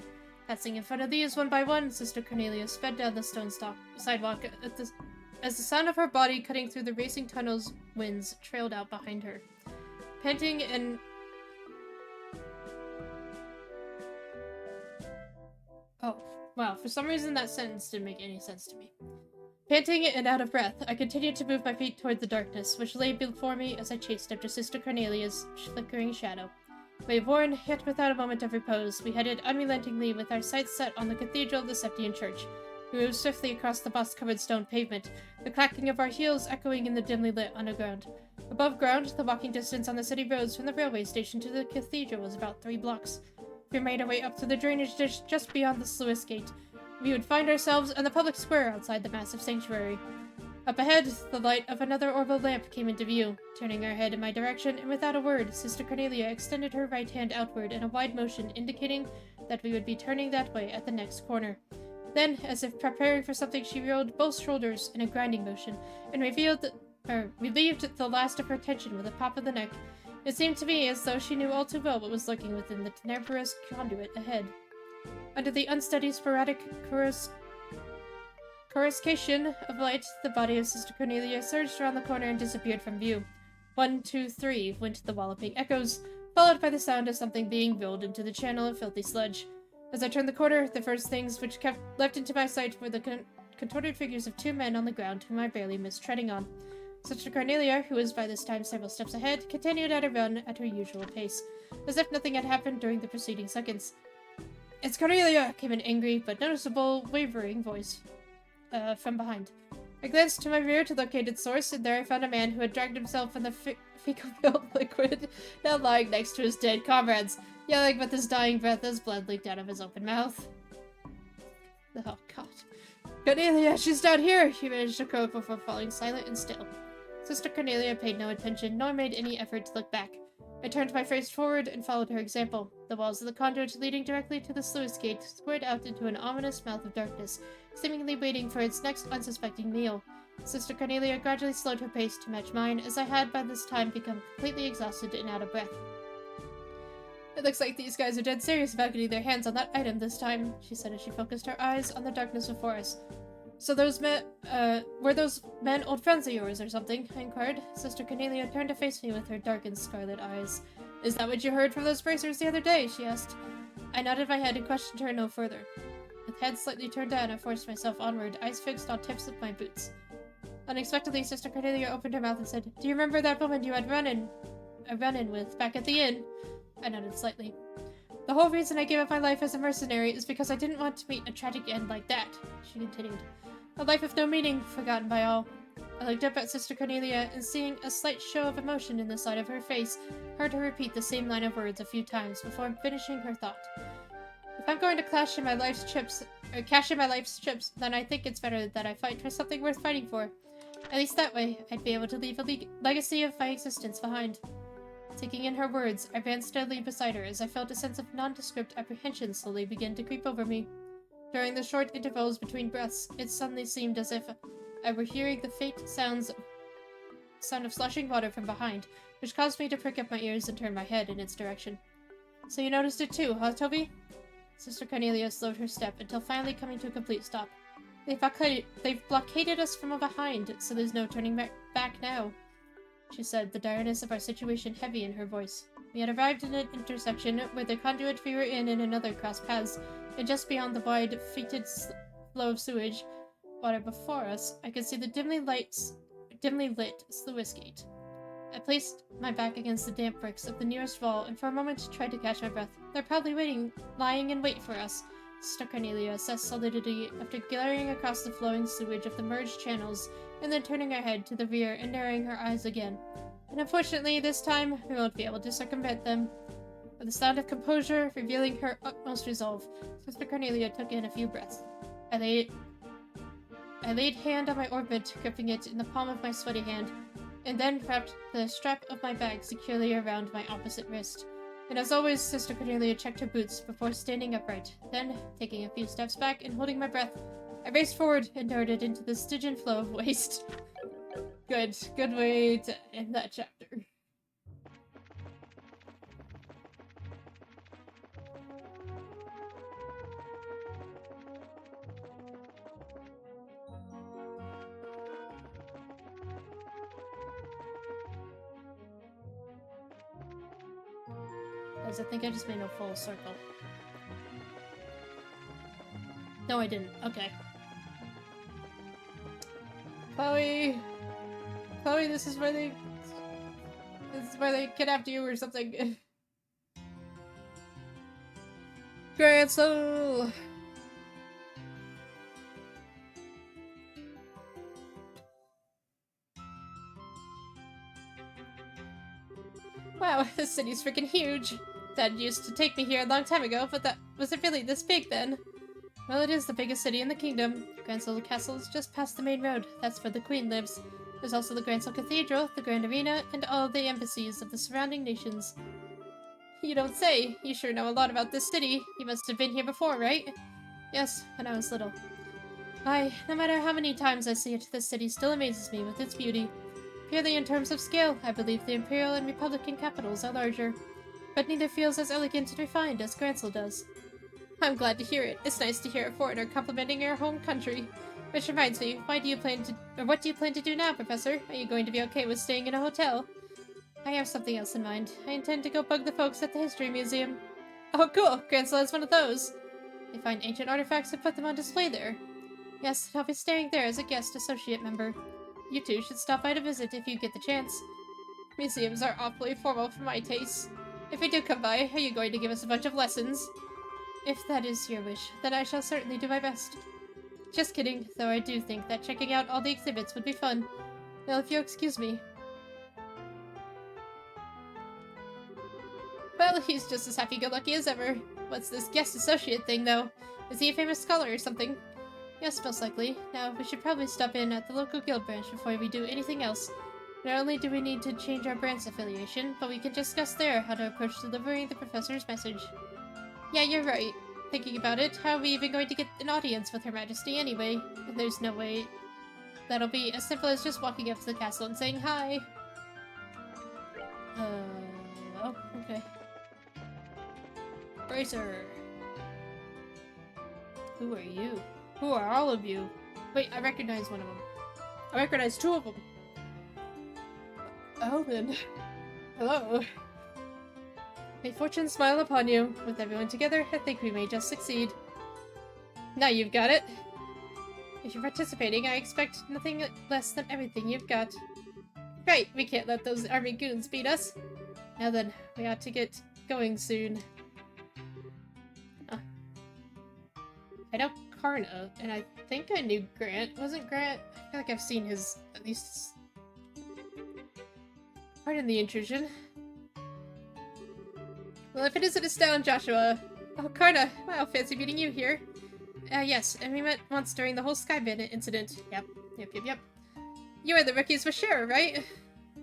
Passing in front of these one by one, Sister Cornelia sped down the stone sidewalk as the sound of her body cutting through the racing tunnel's winds trailed out behind her. Panting and... Oh, wow, for some reason that sentence didn't make any sense to me. Panting and out of breath, I continued to move my feet toward the darkness, which lay before me as I chased after Sister Cornelia's flickering shadow. Wayworn, yet without a moment of repose, we headed unrelentingly with our sights set on the Cathedral of the Septian Church. We moved swiftly across the moss-covered stone pavement, the clacking of our heels echoing in the dimly lit underground. Above ground, the walking distance on the city roads from the railway station to the cathedral was about 3 blocks. If we made our way up to the drainage ditch just beyond the sluice gate, we would find ourselves in the public square outside the massive sanctuary. Up ahead, the light of another orbital lamp came into view. Turning her head in my direction, and without a word, Sister Cornelia extended her right hand outward in a wide motion, indicating that we would be turning that way at the next corner. Then, as if preparing for something, she rolled both shoulders in a grinding motion, and relieved the last of her tension with a pop of the neck. It seemed to me as though she knew all too well what was lurking within the tenebrous conduit ahead. Under the unsteady, sporadic coruscation of light, the body of Sister Cornelia surged around the corner and disappeared from view. 1, 2, 3 went the walloping echoes, followed by the sound of something being rolled into the channel of filthy sludge. As I turned the corner, the first things which leapt into my sight were the contorted figures of 2 men on the ground whom I barely missed treading on. Sister Cornelia, who was by this time several steps ahead, continued at a run at her usual pace, as if nothing had happened during the preceding seconds. "It's Cornelia!" came an angry but noticeable wavering voice from behind. I glanced to my rear to locate its source, and there I found a man who had dragged himself in the fecal-filled liquid, now lying next to his dead comrades, yelling with his dying breath as blood leaked out of his open mouth. Oh, God. "Cornelia, she's down here!" he managed to croak before falling silent and still. Sister Cornelia paid no attention, nor made any effort to look back. I turned my face forward and followed her example. The walls of the conduit leading directly to the sluice gate squared out into an ominous mouth of darkness, seemingly waiting for its next unsuspecting meal. Sister Cornelia gradually slowed her pace to match mine, as I had by this time become completely exhausted and out of breath. "It looks like these guys are dead serious about getting their hands on that item this time," she said as she focused her eyes on the darkness before us. "So those were those men old friends of yours or something?" I inquired. Sister Cornelia turned to face me with her darkened scarlet eyes. "Is that what you heard from those bracers the other day?" she asked. I nodded my head and questioned her no further. With head slightly turned down, I forced myself onward, eyes fixed on tips of my boots. Unexpectedly, Sister Cornelia opened her mouth and said, "Do you remember that woman you had a run-in with back at the inn?" I nodded slightly. "The whole reason I gave up my life as a mercenary is because I didn't want to meet a tragic end like that," she continued. "A life of no meaning, forgotten by all." I looked up at Sister Cornelia, and seeing a slight show of emotion in the side of her face, heard her repeat the same line of words a few times before finishing her thought. "If I'm going to cash in my life's chips, then I think it's better that I fight for something worth fighting for. At least that way, I'd be able to leave a legacy of my existence behind." Taking in her words, I ran steadily beside her as I felt a sense of nondescript apprehension slowly begin to creep over me. During the short intervals between breaths, it suddenly seemed as if I were hearing the faint sound of sloshing water from behind, which caused me to prick up my ears and turn my head in its direction. "So you noticed it too, huh, Toby?" Sister Cornelia slowed her step until finally coming to a complete stop. They've blockaded us from behind, so there's no turning back now," she said, the direness of our situation heavy in her voice. We had arrived at an intersection where the conduit we were in and another crossed paths, and just beyond the wide, fetid flow of sewage water before us, I could see the dimly lit sluice gate. I placed my back against the damp bricks of the nearest wall, and for a moment tried to catch my breath. "They're probably lying in wait for us," Sister Cornelia assessed solidity after glaring across the flowing sewage of the merged channels, and then turning her head to the rear and narrowing her eyes again. "And unfortunately, this time, we won't be able to circumvent them." With a sound of composure, revealing her utmost resolve, Sister Cornelia took in a few breaths. I laid hand on my orbit, gripping it in the palm of my sweaty hand, and then wrapped the strap of my bag securely around my opposite wrist. And as always, Sister Cornelia checked her boots before standing upright. Then, taking a few steps back and holding my breath, I raced forward and darted into the stygian flow of waste. Good way to end that chapter. Guys, I think I just made a full circle. No, I didn't. Okay. Chloe, this is where they kidnapped you or something. Grancel! Wow, this city's freaking huge. Dad used to take me here a long time ago, but was it really this big then? Well, it is the biggest city in the kingdom. Grancel Castle is just past the main road. That's where the queen lives. There's also the Grancel Cathedral, the Grand Arena, and all the embassies of the surrounding nations. You don't say. You sure know a lot about this city. You must have been here before, right? Yes, when I was little. Why, no matter how many times I see it, this city still amazes me with its beauty. Purely in terms of scale, I believe the Imperial and Republican capitals are larger. But neither feels as elegant and refined as Grancel does. I'm glad to hear it. It's nice to hear a foreigner complimenting your home country. Which reminds me, what do you plan to do now, Professor? Are you going to be okay with staying in a hotel? I have something else in mind. I intend to go bug the folks at the History Museum. Oh, cool! Grancel has one of those. They find ancient artifacts and put them on display there. Yes, I'll be staying there as a guest associate member. You two should stop by to visit if you get the chance. Museums are awfully formal for my tastes. If we do come by, are you going to give us a bunch of lessons? If that is your wish, then I shall certainly do my best. Just kidding, though I do think that checking out all the exhibits would be fun. Well, if you'll excuse me. Well, he's just as happy-go-lucky as ever. What's this guest associate thing, though? Is he a famous scholar or something? Yes, most likely. Now, we should probably stop in at the local guild branch before we do anything else. Not only do we need to change our branch affiliation, but we can discuss there how to approach delivering the professor's message. Yeah, you're right. Thinking about it, how are we even going to get an audience with Her Majesty anyway? There's no way. That'll be as simple as just walking up to the castle and saying hi. Oh, okay. Bracer! Who are you? Who are all of you? Wait, I recognize one of them. I recognize two of them. Oh, then. Hello. May fortune smile upon you. With everyone together, I think we may just succeed. Now you've got it. If you're participating, I expect nothing less than everything you've got. Right, we can't let those army goons beat us. Now then, we ought to get going soon. I know Karna, and I think I knew Grant. Wasn't Grant? I feel like I've seen his, at least... Pardon the intrusion. Well, if it isn't Estelle and Joshua. Oh, Karna, wow, fancy meeting you here. Yes, and we met once during the whole Sky Bandit incident. Yep. You are the rookies with Shara, right?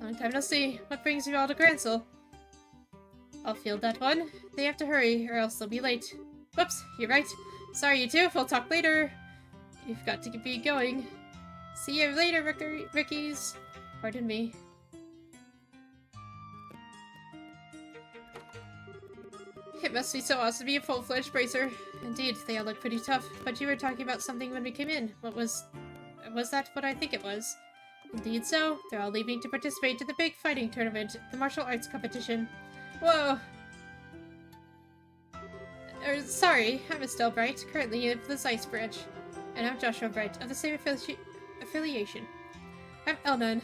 Long time no see. What brings you all to Grancel? I'll field that one. They have to hurry, or else they'll be late. Whoops, you're right. Sorry, you two. We'll talk later. You've got to be going. See you later, rookies. Pardon me. It must be so awesome to be a full-fledged bracer. Indeed, they all look pretty tough. But you were talking about something when we came in. Was that what I think it was? Indeed so. They're all leaving to participate in the big fighting tournament, the martial arts competition. Whoa! Sorry, I'm Estelle Bright, currently of the Zeiss branch. And I'm Joshua Bright, of the same affiliation. I'm Elnan.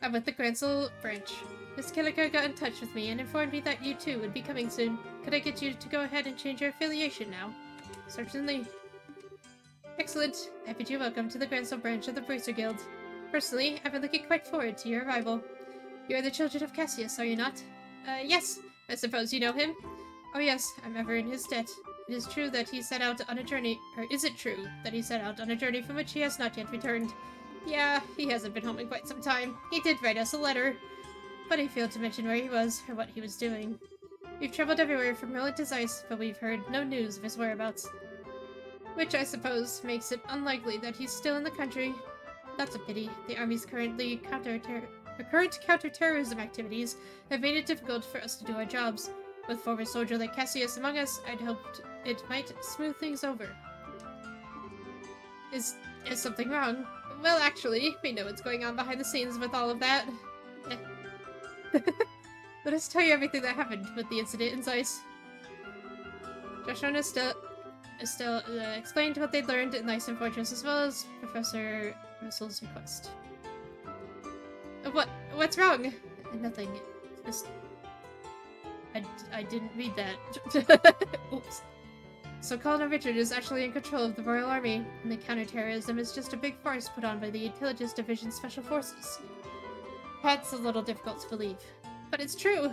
I'm with the Grancel branch. Miss Killiker got in touch with me and informed me that you too would be coming soon. Could I get you to go ahead and change your affiliation now? Certainly. Excellent. I bid you welcome to the Grancel branch of the Bracer Guild. Personally, I've been looking quite forward to your arrival. You are the children of Cassius, are you not? Yes. I suppose you know him? Oh yes, I'm ever in his debt. It is true that he set out on a journey, or is it true that he set out on a journey from which he has not yet returned? Yeah, he hasn't been home in quite some time. He did write us a letter, but he failed to mention where he was or what he was doing. We've traveled everywhere from Merlin to Zeiss, but we've heard no news of his whereabouts. Which I suppose makes it unlikely that he's still in the country. That's a pity. The army's current counter-terrorism activities have made it difficult for us to do our jobs. With former soldier like Cassius among us, I'd hoped it might smooth things over. Is something wrong? Well, actually, we know what's going on behind the scenes with all of that. Let us tell you everything that happened with the incident in Zeiss. Joshua and Estelle explained what they'd learned in Lyson Fortress, as well as Professor Russell's request. What's wrong? Nothing. I didn't read that. Oops. So Colonel Richard is actually in control of the Royal Army, and the counterterrorism is just a big farce put on by the Intelligence Division Special Forces. That's a little difficult to believe. But it's true!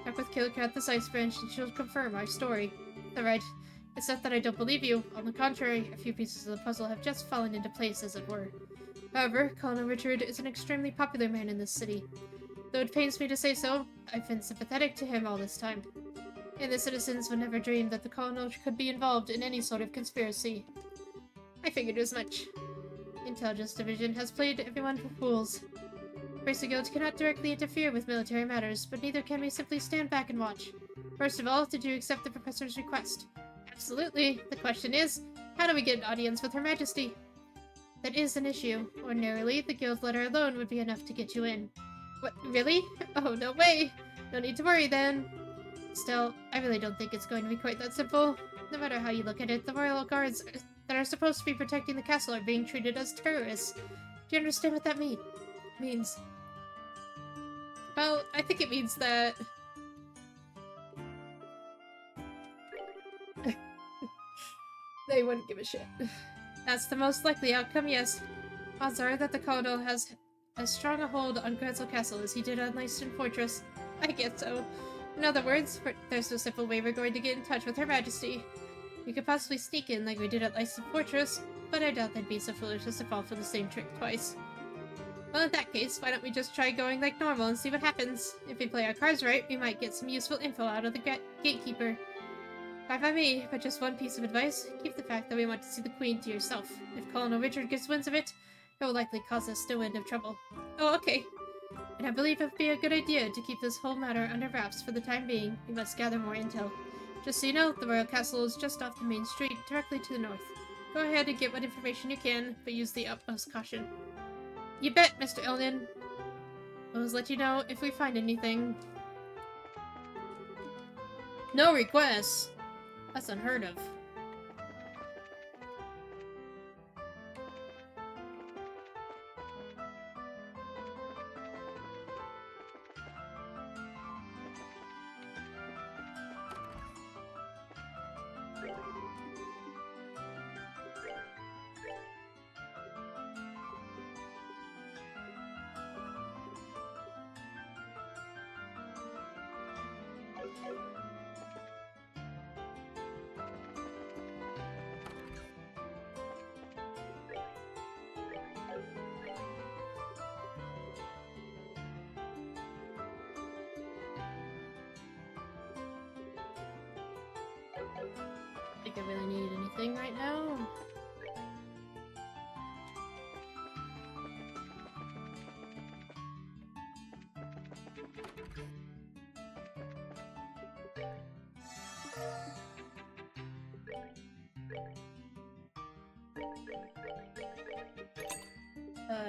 Check with Kilka at the Zeiss branch and she'll confirm our story. Alright. It's not that I don't believe you. On the contrary, a few pieces of the puzzle have just fallen into place, as it were. However, Colonel Richard is an extremely popular man in this city. Though it pains me to say so, I've been sympathetic to him all this time. And the citizens would never dream that the Colonel could be involved in any sort of conspiracy. I figured as much. Intelligence Division has played everyone for fools. Racer Guild cannot directly interfere with military matters, but neither can we simply stand back and watch. First of all, did you accept the Professor's request? Absolutely. The question is, how do we get an audience with Her Majesty? That is an issue. Ordinarily, the guild letter alone would be enough to get you in. What, really? Oh, no way! No need to worry then. Still, I really don't think it's going to be quite that simple. No matter how you look at it, the royal guards that are supposed to be protecting the castle are being treated as terrorists. Do you understand what that means? Well, I think it means that... they wouldn't give a shit. That's the most likely outcome, yes. Odds are that the Colonel has as strong a hold on Grancel Castle as he did on Leiston Fortress. I guess so. In other words, there's no simple way we're going to get in touch with Her Majesty. We could possibly sneak in like we did at Leiston Fortress, but I doubt they'd be so foolish as to fall for the same trick twice. Well, in that case, why don't we just try going like normal and see what happens? If we play our cards right, we might get some useful info out of the gatekeeper. Fine by me, but just one piece of advice. Keep the fact that we want to see the Queen to yourself. If Colonel Richard gets winds of it, it will likely cause us no end of trouble. Oh, okay. And I believe it would be a good idea to keep this whole matter under wraps for the time being. We must gather more intel. Just so you know, the Royal Castle is just off the main street, directly to the north. Go ahead and get what information you can, but use the utmost caution. You bet, Mr. Elnian. I'll always let you know if we find anything. No requests? That's unheard of. I think I really need anything right now.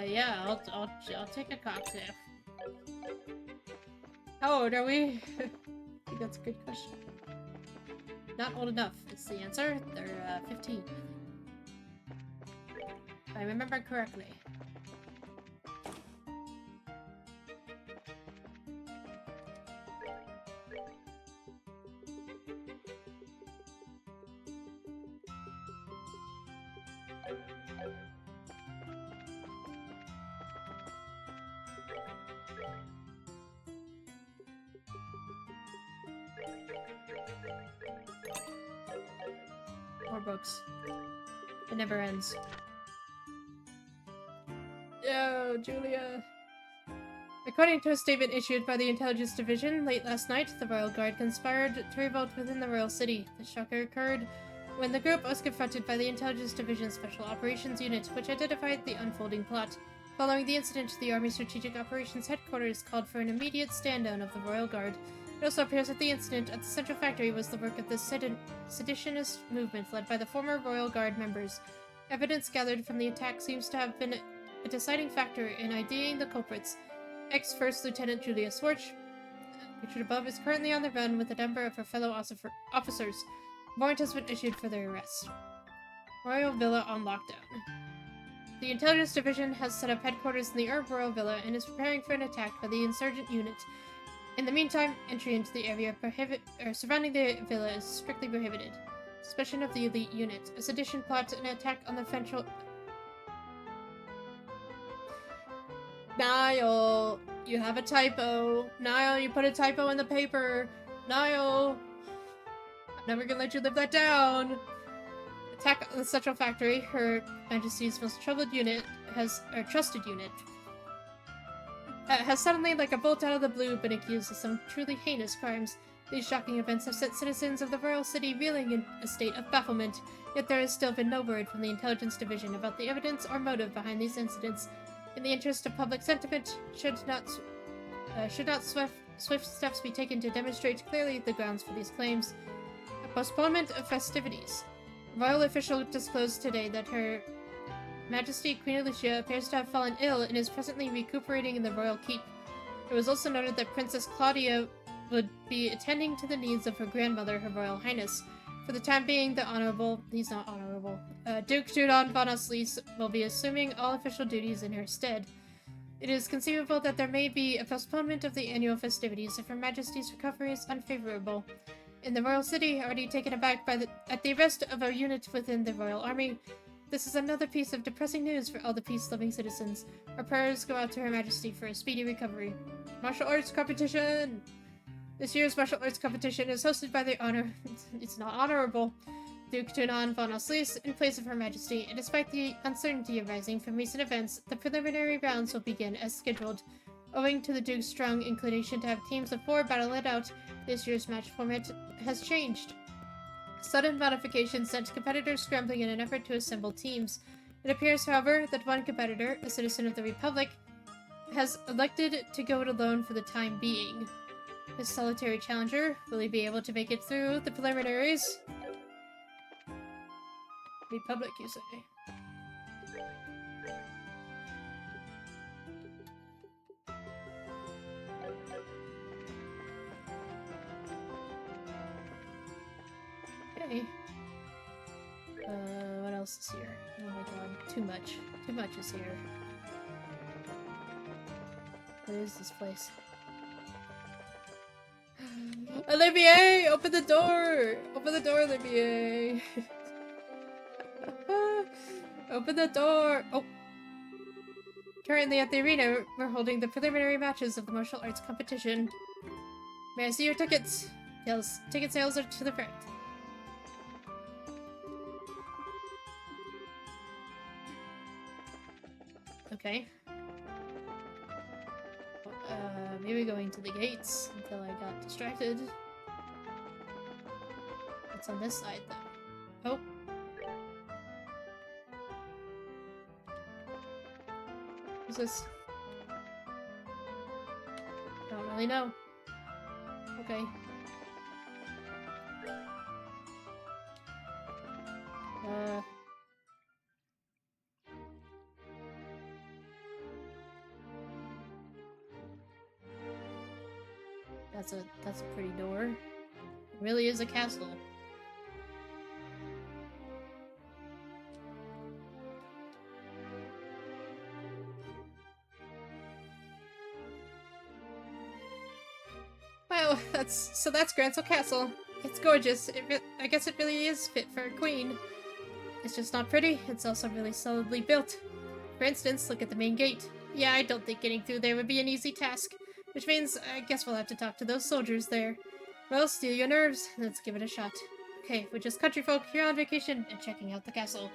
Yeah, I'll take a cocktail. How old are we? I think that's a good question. Not old enough is the answer. They're 15. If I remember correctly. More books. It never ends. Yo, Julia. According to a statement issued by the Intelligence Division, late last night, the Royal Guard conspired to revolt within the Royal City. The shocker occurred when the group was confronted by the Intelligence Division's Special Operations Unit, which identified the unfolding plot. Following the incident, the Army Strategic Operations Headquarters called for an immediate stand-down of the Royal Guard. It also appears that the incident at the Central Factory was the work of the seditionist movement led by the former Royal Guard members. Evidence gathered from the attack seems to have been a deciding factor in IDing the culprits. Ex-First Lieutenant Julia Swartz, pictured above, is currently on the run with a number of her fellow officers. A warrant has been issued for their arrest. Royal Villa on lockdown. The Intelligence Division has set up headquarters in the Royal Villa and is preparing for an attack by the insurgent unit. In the meantime, entry into the area surrounding the villa is strictly prohibited. Suspicion of the elite unit. A sedition plot an attack on the Niall, you have a typo. Niall, you put a typo in the paper. Niall, I'm never gonna let you live that down. Attack on the Central Factory. Her Majesty's most trusted unit has suddenly, like a bolt out of the blue, been accused of some truly heinous crimes. These shocking events have set citizens of the royal city reeling in a state of bafflement, yet there has still been no word from the intelligence division about the evidence or motive behind these incidents. In the interest of public sentiment, should not swift steps be taken to demonstrate clearly the grounds for these claims. A postponement of festivities. A royal official disclosed today that Her Majesty Queen Alicia appears to have fallen ill and is presently recuperating in the royal keep. It was also noted that Princess Claudia would be attending to the needs of her grandmother, Her Royal Highness. For the time being, Duke Judon von Oslice will be assuming all official duties in her stead. It is conceivable that there may be a postponement of the annual festivities if Her Majesty's recovery is unfavorable. In the royal city, already taken aback at the arrest of a unit within the royal army, this is another piece of depressing news for all the peace-loving citizens. Our prayers go out to Her Majesty for a speedy recovery. Martial arts competition! This year's martial arts competition is hosted by the it's not honorable, Duke Junon von Oslice in place of Her Majesty, and despite the uncertainty arising from recent events, the preliminary rounds will begin as scheduled. Owing to the Duke's strong inclination to have teams of 4 battle it out, this year's match format has changed. Sudden modifications sent competitors scrambling in an effort to assemble teams. It appears, however, that one competitor, a citizen of the Republic, has elected to go it alone for the time being. His solitary challenger, will he be able to make it through the preliminaries? Republic, you say? Okay. What else is here? Oh my god, too much. Too much is here. What is this place? Olivier! Open the door! Open the door, Olivier! Open the door! Oh! Currently at the arena, we're holding the preliminary matches of the martial arts competition. May I see your tickets? Yes, ticket sales are to the front. Okay. Maybe going to the gates until I got distracted. What's on this side, though? Oh. What's this? Don't really know. Okay. That's a pretty door. It really is a castle. Wow, that's Grancel Castle. It's gorgeous. I guess it really is fit for a queen. It's just not pretty. It's also really solidly built. For instance, look at the main gate. Yeah, I don't think getting through there would be an easy task. Which means, I guess we'll have to talk to those soldiers there. Well, steal your nerves. Let's give it a shot. Okay, we're just country folk here on vacation and checking out the castle.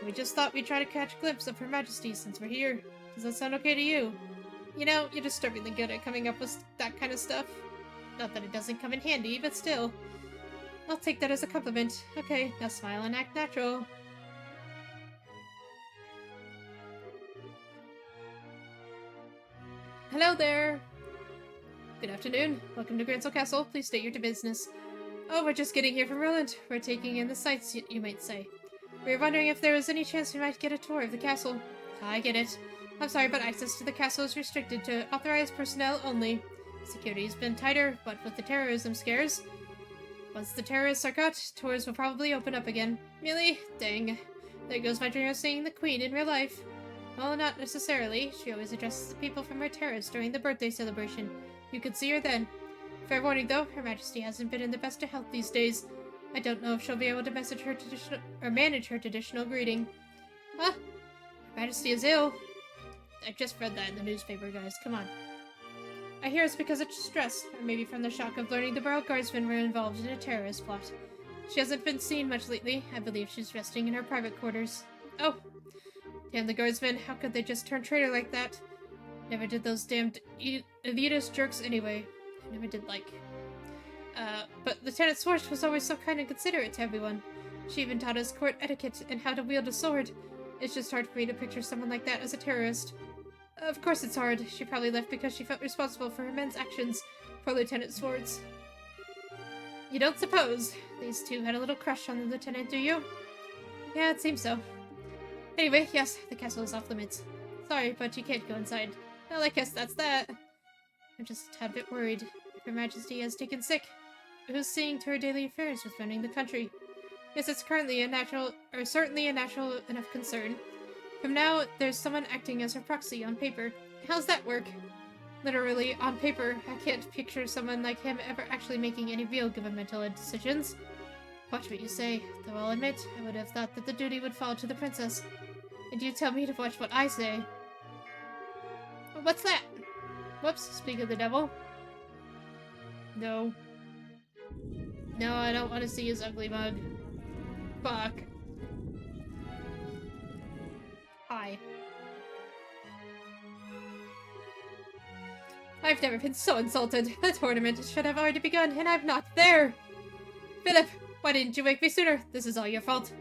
We just thought we'd try to catch a glimpse of Her Majesty since we're here. Does that sound okay to you? You know, you're disturbingly good at coming up with that kind of stuff. Not that it doesn't come in handy, but still. I'll take that as a compliment. Okay, now smile and act natural. Hello there! Good afternoon. Welcome to Grancel Castle. Please state your business. Oh, we're just getting here from Roland. We're taking in the sights, you might say. We were wondering if there was any chance we might get a tour of the castle. I get it. I'm sorry, but access to the castle is restricted to authorized personnel only. Security's been tighter, but with the terrorism scares. Once the terrorists are caught, tours will probably open up again. Really? Dang. There goes my dream of seeing the Queen in real life. Well, not necessarily. She always addresses the people from her terrace during the birthday celebration. You could see her then. Fair warning, though, Her Majesty hasn't been in the best of health these days. I don't know if she'll be able to manage her traditional greeting. Huh? Her Majesty is ill. I just read that in the newspaper, guys. Come on. I hear it's because of stress, or maybe from the shock of learning the Royal Guardsmen were involved in a terrorist plot. She hasn't been seen much lately. I believe she's resting in her private quarters. Oh! Damn the Guardsmen, how could they just turn traitor like that? Never did those damned elitist jerks anyway. I never did like. But Lieutenant Swartz was always so kind and considerate to everyone. She even taught us court etiquette and how to wield a sword. It's just hard for me to picture someone like that as a terrorist. Of course it's hard. She probably left because she felt responsible for her men's actions. Poor Lieutenant Swartz. You don't suppose these two had a little crush on the lieutenant, do you? Yeah, it seems so. Anyway, yes, the castle is off limits. Sorry, but you can't go inside. Well, I guess that's that. I'm just a tad bit worried. Her Majesty has taken sick. Who's seeing to her daily affairs with running the country? Yes, it's currently certainly a natural enough concern. From now, there's someone acting as her proxy on paper. How's that work? Literally, on paper. I can't picture someone like him ever actually making any real governmental decisions. Watch what you say, though I'll admit, I would have thought that the duty would fall to the princess. And you tell me to watch what I say. What's that? Whoops, speak of the devil. No. No, I don't want to see his ugly mug. Fuck. Hi. I've never been so insulted. The tournament should have already begun, and I'm not there! Philip, why didn't you wake me sooner? This is all your fault.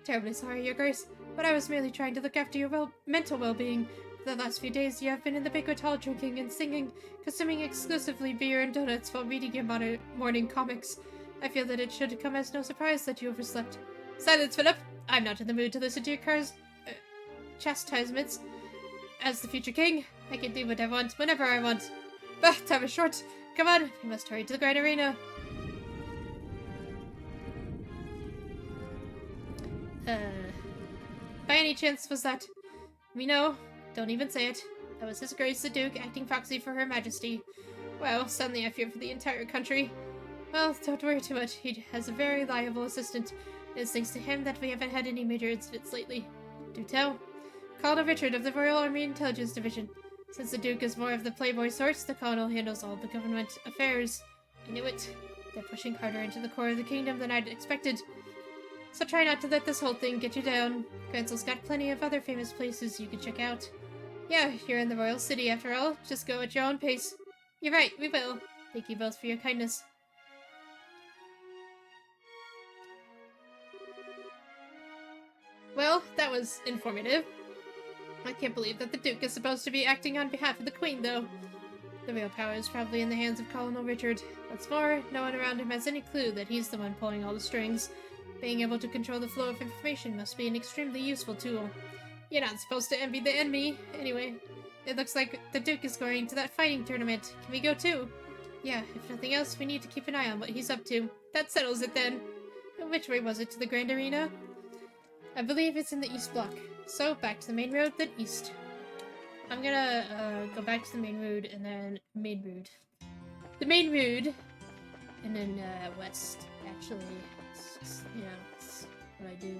Terribly sorry, Your Grace, but I was merely trying to look after your mental well-being. For the last few days, you have been in the banquet hall drinking and singing, consuming exclusively beer and donuts while reading your morning comics. I feel that it should come as no surprise that you overslept. Silence, Philip! I'm not in the mood to listen to your chastisements. As the future king, I can do what I want, whenever I want. But time is short. Come on, we must hurry to the Grand Arena. By any chance was that... We know. Don't even say it. That was His Grace the Duke acting proxy for Her Majesty. Well, suddenly I fear for the entire country. Well, don't worry too much. He has a very reliable assistant. It's thanks to him that we haven't had any major incidents lately. Do tell. Colonel Richard of the Royal Army Intelligence Division. Since the Duke is more of the playboy sort, the Colonel handles all the government affairs. I knew it. They're pushing harder into the core of the kingdom than I'd expected. So try not to let this whole thing get you down. Grancel's got plenty of other famous places you can check out. Yeah, you're in the royal city after all. Just go at your own pace. You're right, we will. Thank you both for your kindness. Well, that was informative. I can't believe that the Duke is supposed to be acting on behalf of the Queen, though. The real power is probably in the hands of Colonel Richard. What's more, no one around him has any clue that he's the one pulling all the strings. Being able to control the flow of information must be an extremely useful tool. You're not supposed to envy the enemy. Anyway, it looks like the Duke is going to that fighting tournament. Can we go too? Yeah, if nothing else, we need to keep an eye on what he's up to. That settles it then. Which way was it to the Grand Arena? I believe it's in the East Block. So, back to the main road, then east. I'm gonna go back to the main road, and then the main road, and then west, actually. Yeah, that's what I do.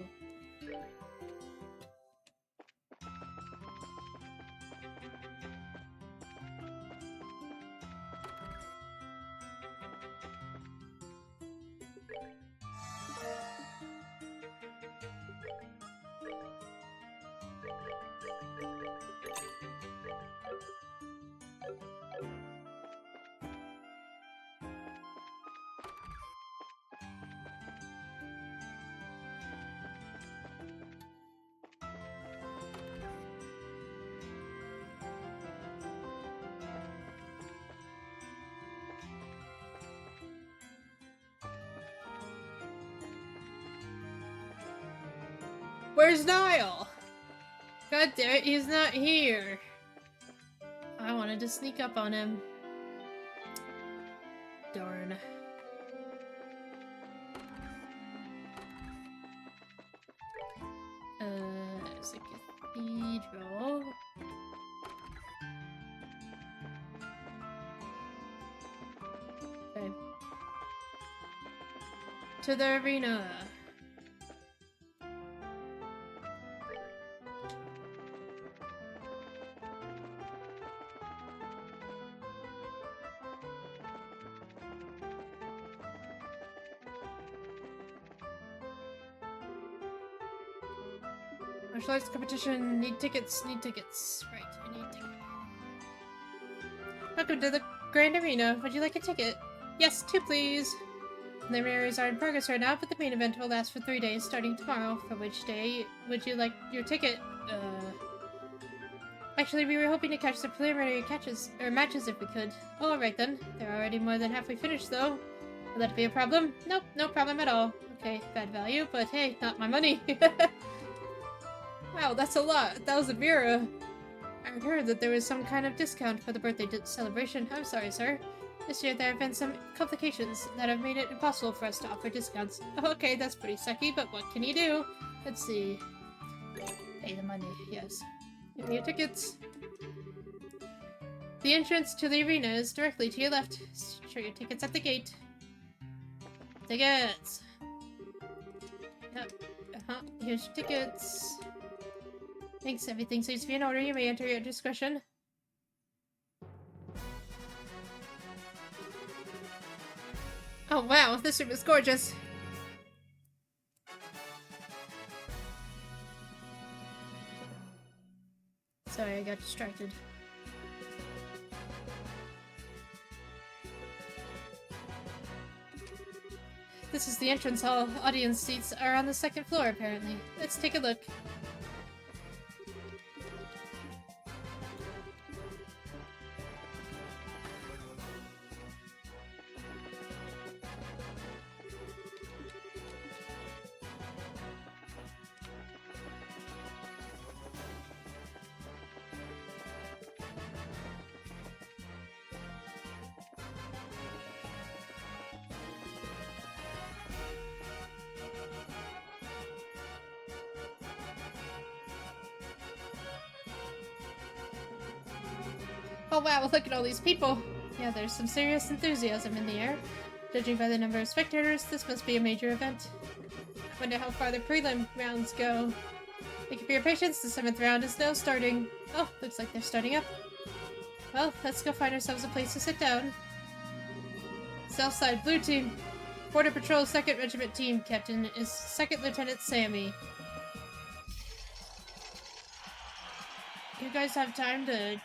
Where's Niall? God damn it, he's not here. I wanted to sneak up on him. Darn. It's a cathedral. Okay. To the arena. Martial arts competition. Need tickets. Need tickets. Right, I need tickets. Welcome to the Grand Arena. Would you like a ticket? Yes, 2 please. The preliminaries are in progress right now, but the main event will last for 3 days, starting tomorrow. For which day would you like your ticket? Actually, we were hoping to catch the preliminary matches if we could. Oh, alright then. They're already more than halfway finished, though. Will that be a problem? Nope, no problem at all. Okay, bad value, but hey, not my money. Wow, that's a lot. 1,000 Mira. I heard that there was some kind of discount for the birthday celebration. I'm sorry, sir. This year there have been some complications that have made it impossible for us to offer discounts. Okay, that's pretty sucky, but what can you do? Let's see. Pay the money, yes. Give me your tickets. The entrance to the arena is directly to your left. Show your tickets at the gate. Tickets! Yep. Here's your tickets. Thanks, everything seems to be in order. You may enter your discretion. Oh wow, this room is gorgeous. Sorry, I got distracted. This is the entrance hall. Audience seats are on the 2nd floor, apparently. Let's take a look. Oh wow, look at all these people! Yeah, there's some serious enthusiasm in the air. Judging by the number of spectators, this must be a major event. I wonder how far the prelim rounds go. Thank you for your patience, the 7th round is now starting. Oh, looks like they're starting up. Well, let's go find ourselves a place to sit down. Southside Blue Team. Border Patrol 2nd Regiment Team. Captain is 2nd Lieutenant Sammy. You guys have time to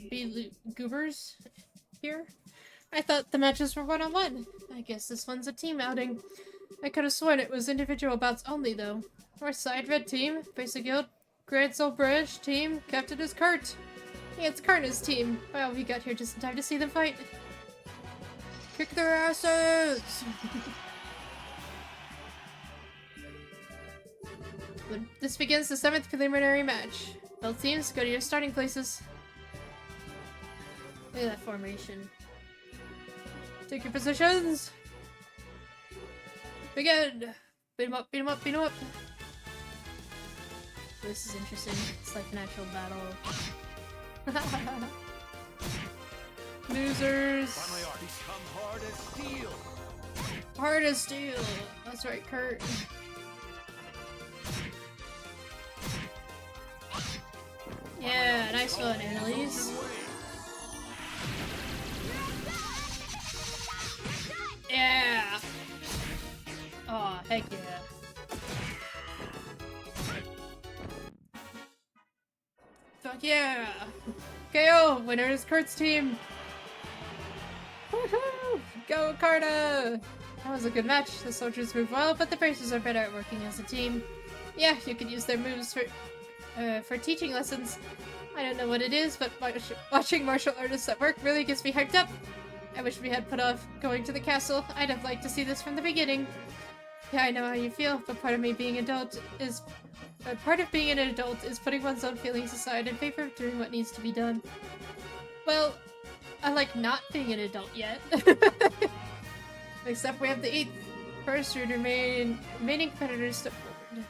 be goobers here? I thought the matches were one-on-one. I guess this one's a team outing. I could have sworn it was individual bouts only, though. North Side Red Team, Basic Guild, Grancel British Team, Captain is Kurt. Yeah, it's Karna's team. Well, we got here just in time to see them fight. Kick their asses! This begins the 7th preliminary match. Both teams, go to your starting places. Look at that formation. Take your positions! Begin! Beat 'em up, beat 'em up, beat 'em up! This is interesting. It's like an actual battle. Losers! Become hard as steel. Hard as steel! That's right, Kurt. Yeah, nice one, Annalise. Yeah! Oh, heck yeah. Fuck yeah! KO! Winner is Kurt's team! Woohoo! Go, Carta! That was a good match. The soldiers move well, but the bracers are better at working as a team. Yeah, you could use their moves for teaching lessons. I don't know what it is, but watching martial artists at work really gets me hyped up. I wish we had put off going to the castle. I'd have liked to see this from the beginning. Yeah, I know how you feel, but part of being an adult is putting one's own feelings aside in favor of doing what needs to be done. Well, I like not being an adult yet. Except we have the 8th first remaining competitors to forward.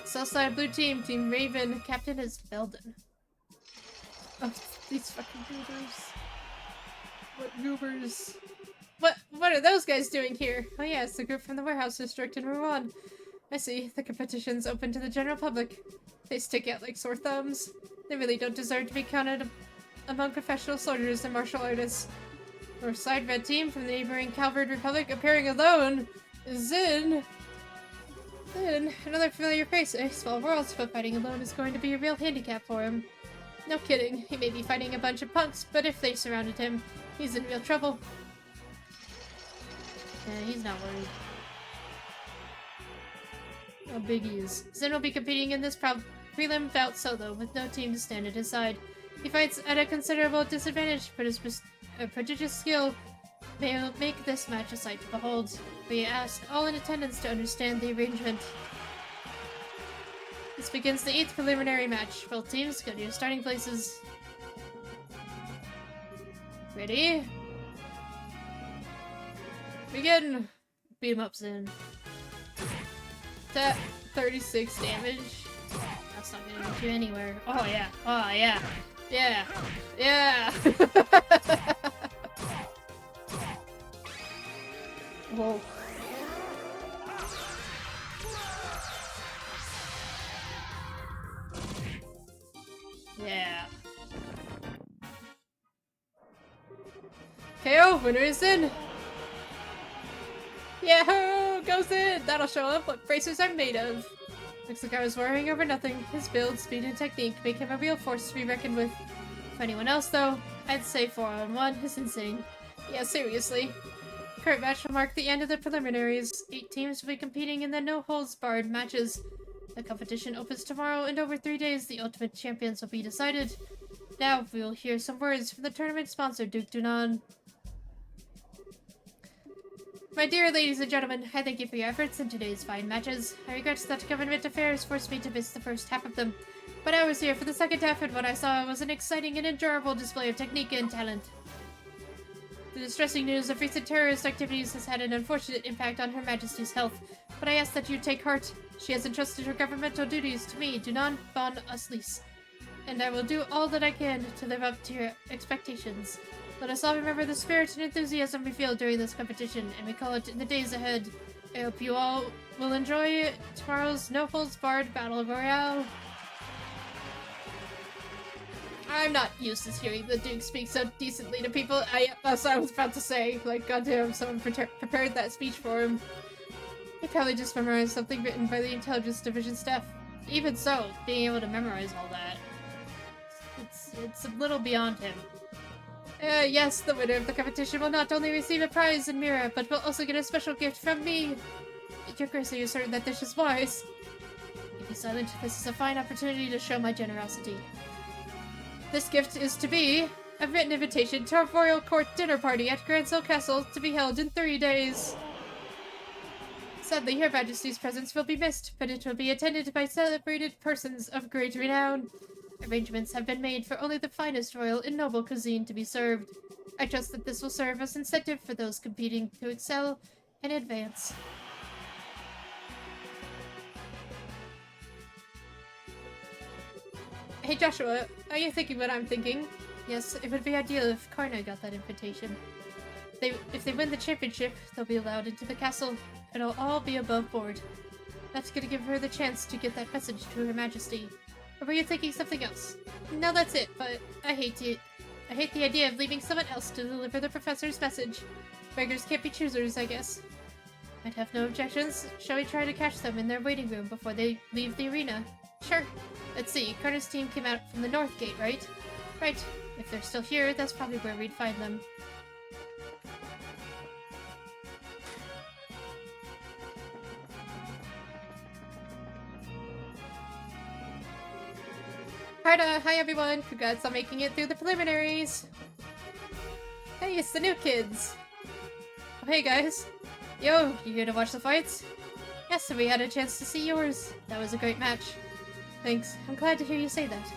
Southside Blue Team, Team Raven, Captain is Belden. Oh, these fucking goobers. What goobers? What are those guys doing here? Oh yeah, it's the group from the warehouse district in Rouen. I see. The competition's open to the general public. They stick out like sore thumbs. They really don't deserve to be counted among professional soldiers and martial artists. Our side red team from the neighboring Calvard Republic appearing alone is in... Then, another familiar face, eh? Small worlds, but fighting alone is going to be a real handicap for him. No kidding, he may be fighting a bunch of punks, but if they surrounded him, he's in real trouble. Yeah, he's not worried. How big he is. Zin will be competing in this prelim bout solo, with no team to stand at his side. He fights at a considerable disadvantage, but his prodigious skill may make this match a sight to behold. We ask all in attendance to understand the arrangement. This begins the 8th preliminary match. Both teams, go to your starting places. Ready? Begin! Beat him up, Zin. That 36 damage. That's not gonna get you anywhere. Oh yeah. Oh yeah. Yeah. Yeah. Whoa. Yeah. KO, winner is in. Yahoo! Goes in! That'll show up what bracers are made of. Looks like I was worrying over nothing. His build, speed, and technique make him a real force to be reckoned with. For anyone else, though, I'd say 4-on-1 is insane. Yeah, seriously. The current match will mark the end of the preliminaries. 8 teams will be competing in the no-holds-barred matches. The competition opens tomorrow, and over 3 days, the ultimate champions will be decided. Now, we will hear some words from the tournament sponsor, Duke Dunan. My dear ladies and gentlemen, I thank you for your efforts in today's fine matches. I regret that government affairs forced me to miss the first half of them, but I was here for the second half, and what I saw was an exciting and enjoyable display of technique and talent. The distressing news of recent terrorist activities has had an unfortunate impact on Her Majesty's health, but I ask that you take heart. She has entrusted her governmental duties to me, Dunan von Uslis, and I will do all that I can to live up to your expectations. Let us all remember the spirit and enthusiasm we feel during this competition, and recall it in the days ahead. I hope you all will enjoy tomorrow's no-holds-barred Battle Royale. I'm not used to hearing the Duke speak so decently to people. That's what I was about to say. Like, goddamn, someone prepared that speech for him. He probably just memorized something written by the Intelligence Division staff. Even so, being able to memorize all that, it's a little beyond him. Yes, the winner of the competition will not only receive a prize and mirror, but will also get a special gift from me. Your Grace, are you certain that this is wise? Be silent. This is a fine opportunity to show my generosity. This gift is to be a written invitation to a royal court dinner party at Grancel Castle to be held in 3 days. Sadly, Her Majesty's presence will be missed, but it will be attended by celebrated persons of great renown. Arrangements have been made for only the finest royal and noble cuisine to be served. I trust that this will serve as incentive for those competing to excel and advance. Hey Joshua, are you thinking what I'm thinking? Yes, it would be ideal if Karna got that invitation. If they win the championship, they'll be allowed into the castle. It'll all be above board. That's gonna give her the chance to get that message to Her Majesty. Or were you thinking something else? No, that's it, but I hate the idea of leaving someone else to deliver the professor's message. Beggars can't be choosers, I guess. I'd have no objections. Shall we try to catch them in their waiting room before they leave the arena? Sure. Let's see, Carter's team came out from the North Gate, right? Right. If they're still here, that's probably where we'd find them. Hi everyone! Congrats on making it through the preliminaries! Hey, it's the new kids! Oh, hey guys! Yo, you here to watch the fights? Yes, we had a chance to see yours. That was a great match. Thanks. I'm glad to hear you say that.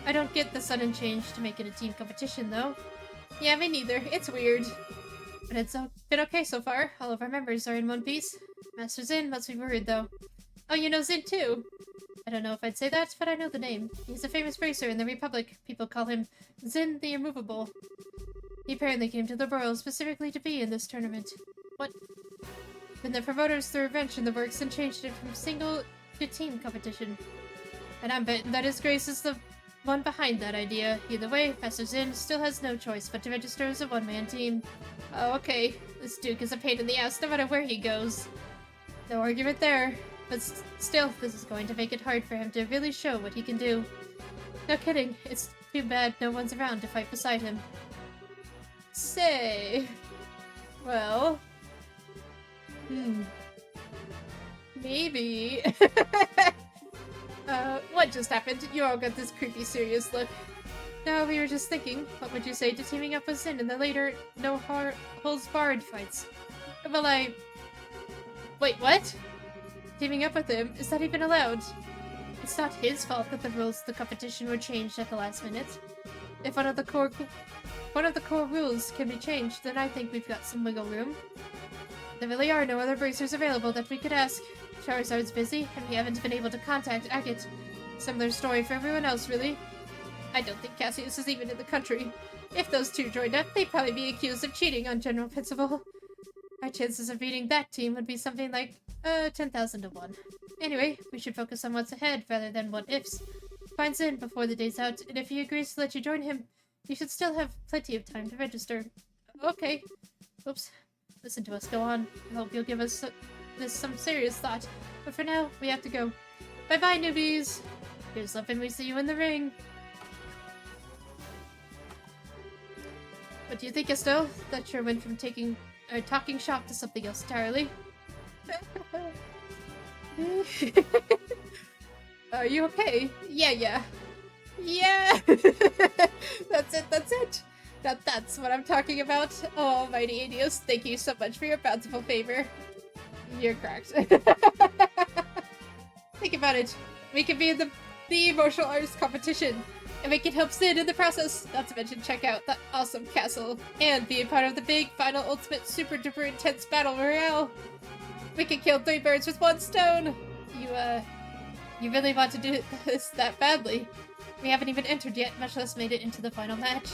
I don't get the sudden change to make it a team competition, though. Yeah, me neither. It's weird. But it's been okay so far. All of our members are in one piece. Master Zin must be worried, though. Oh, you know Zin, too? I don't know if I'd say that, but I know the name. He's a famous racer in the Republic. People call him Zin the Immovable. He apparently came to the Royal specifically to be in this tournament. What? Then the promoters threw a wrench in the works and changed it from single to team competition. And I'm betting that His Grace is the one behind that idea. Either way, Master Zin still has no choice but to register as a one-man team. Oh, okay. This Duke is a pain in the ass no matter where he goes. No argument there. But still, this is going to make it hard for him to really show what he can do. No kidding, it's too bad no one's around to fight beside him. Say... Well... Maybe... what just happened? You all got this creepy serious look. No, we were just thinking, what would you say to teaming up with Sin in the later no-holds-barred fights? Well, Wait, what? Teaming up with him? Is that even allowed? It's not his fault that the rules of the competition were changed at the last minute. If one of the core rules can be changed, then I think we've got some wiggle room. There really are no other bracers available that we could ask. Charizard's busy, and we haven't been able to contact Agate. Similar story for everyone else, really. I don't think Cassius is even in the country. If those two joined up, they'd probably be accused of cheating on general principle. Our chances of beating that team would be something like, 10,000 to 1. Anyway, we should focus on what's ahead rather than what ifs. Find Zin before the day's out, and if he agrees to let you join him, you should still have plenty of time to register. Okay. Oops. Listen to us go on. I hope you'll give us this some serious thought. But for now, we have to go. Bye-bye, newbies! Here's hoping we see you in the ring. What do you think, Estelle? That sure went from talking shop to something else entirely. Are you okay? Yeah. That's it. That's what I'm talking about. Oh, almighty Adios, thank you so much for your bountiful favor. You're correct. Think about it. We could be in the martial arts competition, and we can help Sid in the process. Not to mention check out that awesome castle, and be a part of the big, final, ultimate, super duper intense battle royale. We can kill 3 birds with 1 stone. You really want to do this that badly? We haven't even entered yet, much less made it into the final match.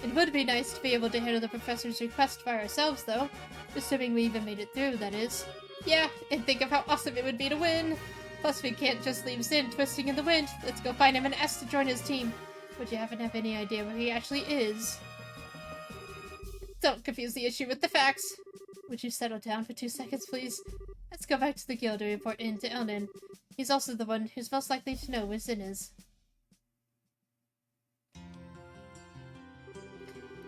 It would be nice to be able to handle the professor's request by ourselves, though. Assuming we even made it through, that is. Yeah, and think of how awesome it would be to win! Plus, we can't just leave Zin twisting in the wind. Let's go find him and ask to join his team. Would you happen to have any idea where he actually is? Don't confuse the issue with the facts. Would you settle down for 2 seconds, please? Let's go back to the guild and report in to Elnan. He's also the one who's most likely to know where Zin is.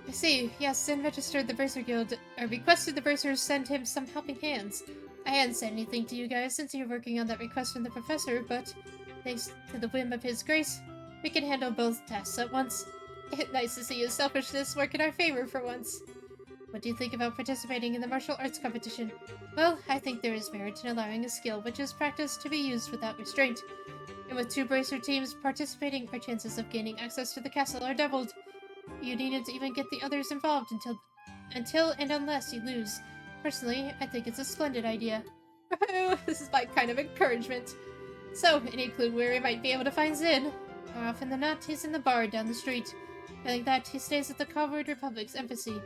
I see. Yes, Zin registered the Berser Guild, requested the Bersers send him some helping hands. I hadn't said anything to you guys since you were working on that request from the professor, but thanks to the whim of his grace, we can handle both tasks at once. It's nice to see his selfishness work in our favor for once. What do you think about participating in the martial arts competition? Well, I think there is merit in allowing a skill which is practiced to be used without restraint. And with 2 bracer teams participating, our chances of gaining access to the castle are doubled. You needn't even get the others involved until and unless you lose. Personally, I think it's a splendid idea. This is my kind of encouragement. So, any clue where we might be able to find Zin? More often than not, he's in the bar down the street. Failing that, he stays at the Coward Republic's embassy.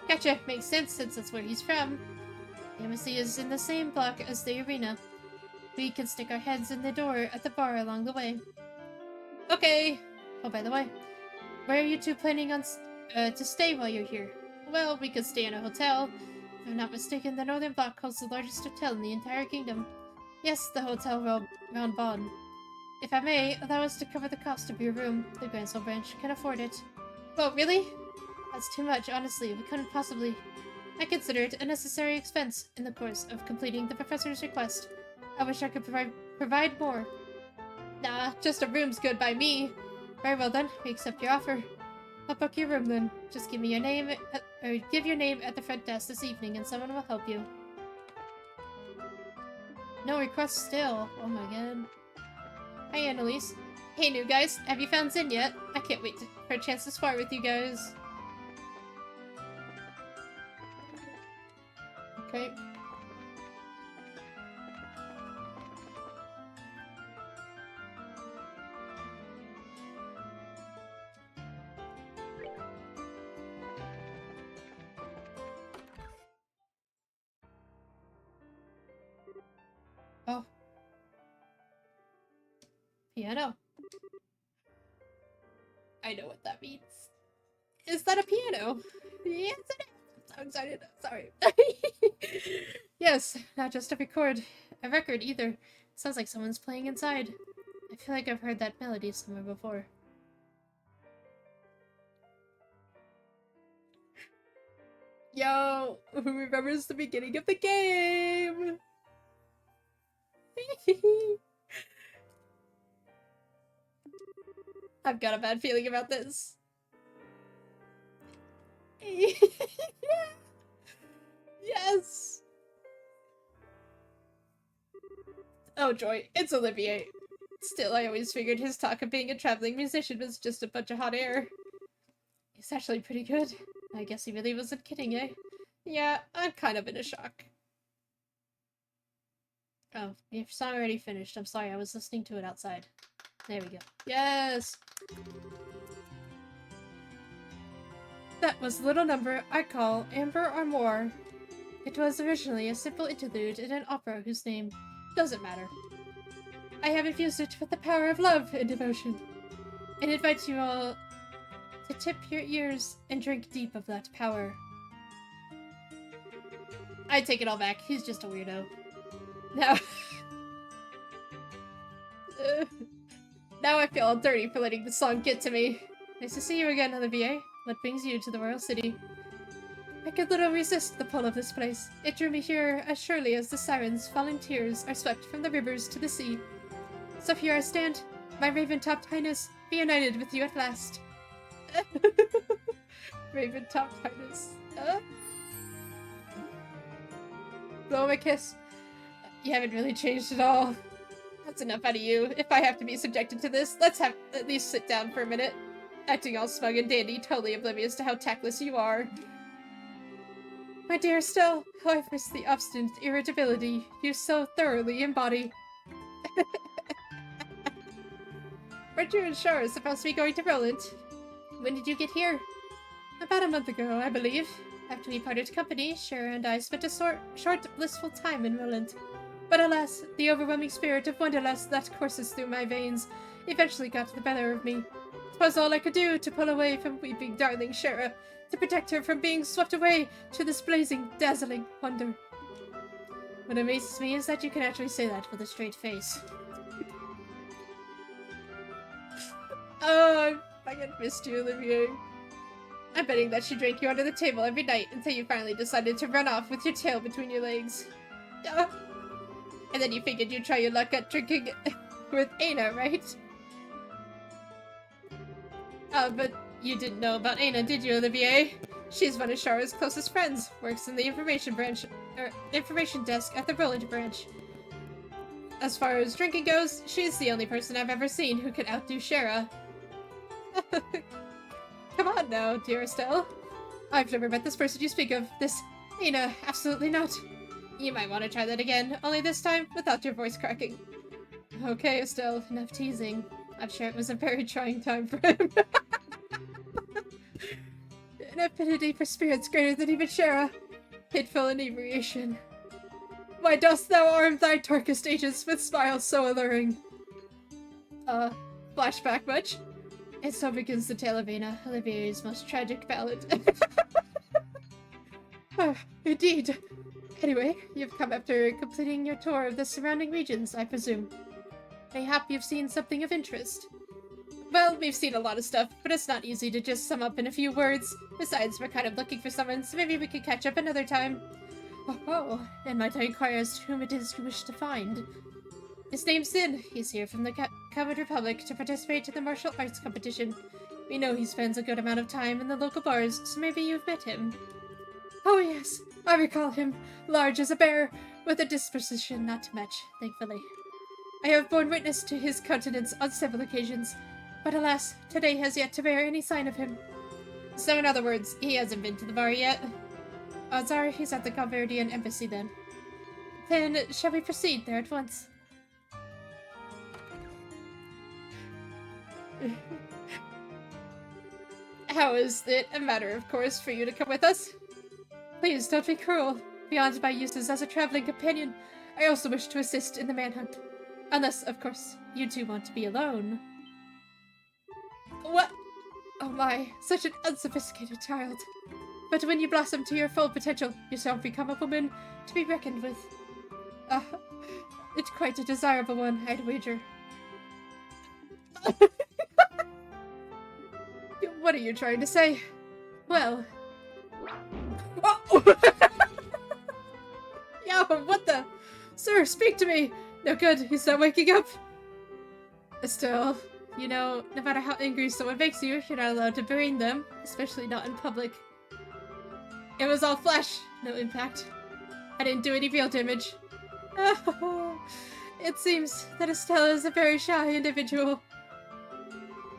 Gotcha, makes sense since that's where he's from. The embassy is in the same block as the arena. We can stick our heads in the door at the bar along the way. Okay! Oh, by the way, where are you two planning on to stay while you're here? Well, we could stay in a hotel. If I'm not mistaken, the Northern Block holds the largest hotel in the entire kingdom. Yes, the Hotel Round Bon. If I may, allow us to cover the cost of your room. The Grancel branch can afford it. Oh, really? That's too much, honestly. We couldn't possibly... I consider it a necessary expense in the course of completing the professor's request. I wish I could provide more. Nah, just a room's good by me. Very well then, we accept your offer. I'll book your room then. Just give me your name, or give your name at the front desk this evening and someone will help you. No requests still. Oh my god. Hi, Annalise. Hey, new guys. Have you found Zin yet? I can't wait for a chance to spar with you guys. Okay. Oh. Piano. I know what that means. Is that a piano? Yes, it is. I'm so excited. I'm sorry. Yes, not just a record either. Sounds like someone's playing inside. I feel like I've heard that melody somewhere before. Yo, who remembers the beginning of the game? I've got a bad feeling about this. Yes! Oh joy, it's Olivier. Still, I always figured his talk of being a traveling musician was just a bunch of hot air. He's actually pretty good. I guess he really wasn't kidding, eh? Yeah, I'm kind of in a shock. Oh, your song already finished. I'm sorry, I was listening to it outside. There we go. Yes! That was the little number I call Amber or More. It was originally a simple interlude in an opera whose name doesn't matter. I have infused it with the power of love and devotion, and invite you all to tip your ears and drink deep of that power. I take it all back. He's just a weirdo. Now... now I feel all dirty for letting the song get to me. Nice to see you again, Olivier. What brings you to the Royal City? I could little resist the pull of this place. It drew me here as surely as the sirens' falling tears are swept from the rivers to the sea. So here I stand, my raven-topped highness, be united with you at last. Raven-topped highness. Blow him a kiss. You haven't really changed at all. That's enough out of you. If I have to be subjected to this, let's have at least sit down for a minute. Acting all smug and dandy, totally oblivious to how tactless you are. My dear Estelle, how I've missed the obstinate irritability you so thoroughly embody. Weren't you and Char supposed to be going to Roland? When did you get here? About a month ago, I believe. After we parted company, Shara and I spent a short, blissful time in Roland. But alas, the overwhelming spirit of wanderlust that courses through my veins eventually got the better of me. 'Twas all I could do to pull away from weeping darling Shara, to protect her from being swept away to this blazing, dazzling wonder. What amazes me is that you can actually say that with a straight face. Oh, I fucking missed you, Olivier. I'm betting that she drank you under the table every night until you finally decided to run off with your tail between your legs. And then you figured you'd try your luck at drinking with Aina, right? But you didn't know about Aina, did you, Olivier? She's one of Shara's closest friends, works in the information desk at the Roland branch. As far as drinking goes, she's the only person I've ever seen who can outdo Shara. Come on now, dear Estelle. I've never met this person you speak of. This Aina, absolutely not. You might want to try that again, only this time without your voice cracking. Okay, Estelle, enough teasing. I'm sure it was a very trying time for him. An affinity for spirits greater than even Shara. Hateful inebriation. Why dost thou arm thy darkest ages with smiles so alluring? Flashback much? And so begins the tale of Aina, Olivier's most tragic ballad. Indeed. Anyway, you've come after completing your tour of the surrounding regions, I presume. Mayhap you've seen something of interest. Well, we've seen a lot of stuff, but it's not easy to just sum up in a few words. Besides, we're kind of looking for someone, so maybe we could catch up another time. Oh, and might I inquire as to whom it is you wish to find? His name's Sin. He's here from the Common Republic to participate in the martial arts competition. We know he spends a good amount of time in the local bars, so maybe you've met him. Oh yes, I recall him. Large as a bear, with a disposition not to match, thankfully. I have borne witness to his countenance on several occasions, but alas, today has yet to bear any sign of him. So in other words, he hasn't been to the bar yet? Odds are he's at the Calverdian embassy then. Then, shall we proceed there at once? How is it a matter of course for you to come with us? Please don't be cruel. Beyond my uses as a traveling companion, I also wish to assist in the manhunt. Unless, of course, you two want to be alone. What? Oh my, such an unsophisticated child. But when you blossom to your full potential, you shall become a woman to be reckoned with. It's quite a desirable one, I'd wager. What are you trying to say? Well... Oh! Yo, what the? Sir, speak to me! No good, he's not waking up. Still, you know, no matter how angry someone makes you, you're not allowed to berate them, especially not in public. It was all flesh, no impact. I didn't do any real damage. It seems that Estella is a very shy individual.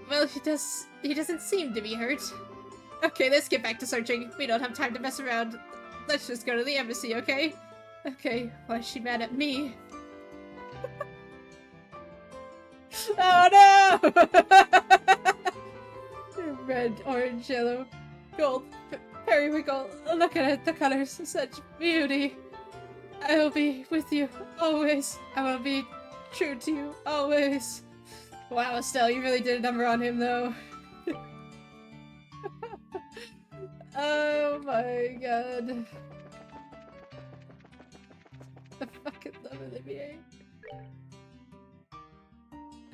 Well, he doesn't seem to be hurt. Okay, let's get back to searching. We don't have time to mess around. Let's just go to the embassy, okay? Okay, why is she mad at me? Oh no! Red, orange, yellow, gold, periwinkle. Look at it, the colors, such beauty. I will be with you always. I will be true to you always. Wow, Estelle, you really did a number on him, though. Oh my god. I fucking love Olivier.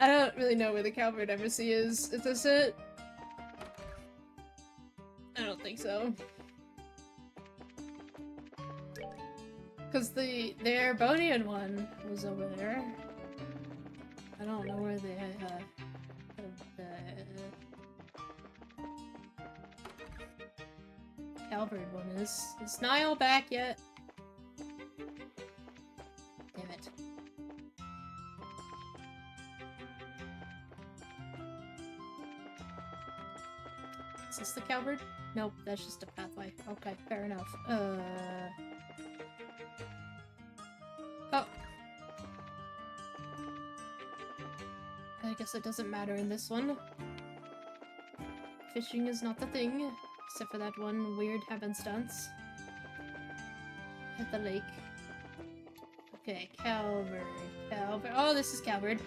I don't really know where the Calvert Embassy is. Is this it? I don't think so. Because the Arbonian one was over there. I don't know where the Calvert one is. Is Niall back yet? Damn it. Is this the Calvert? Nope, that's just a pathway. Okay, fair enough. Oh. I guess it doesn't matter in this one. Fishing is not the thing, except for that one weird happenstance at the lake. Okay, Calvert. Oh, this is Calvert.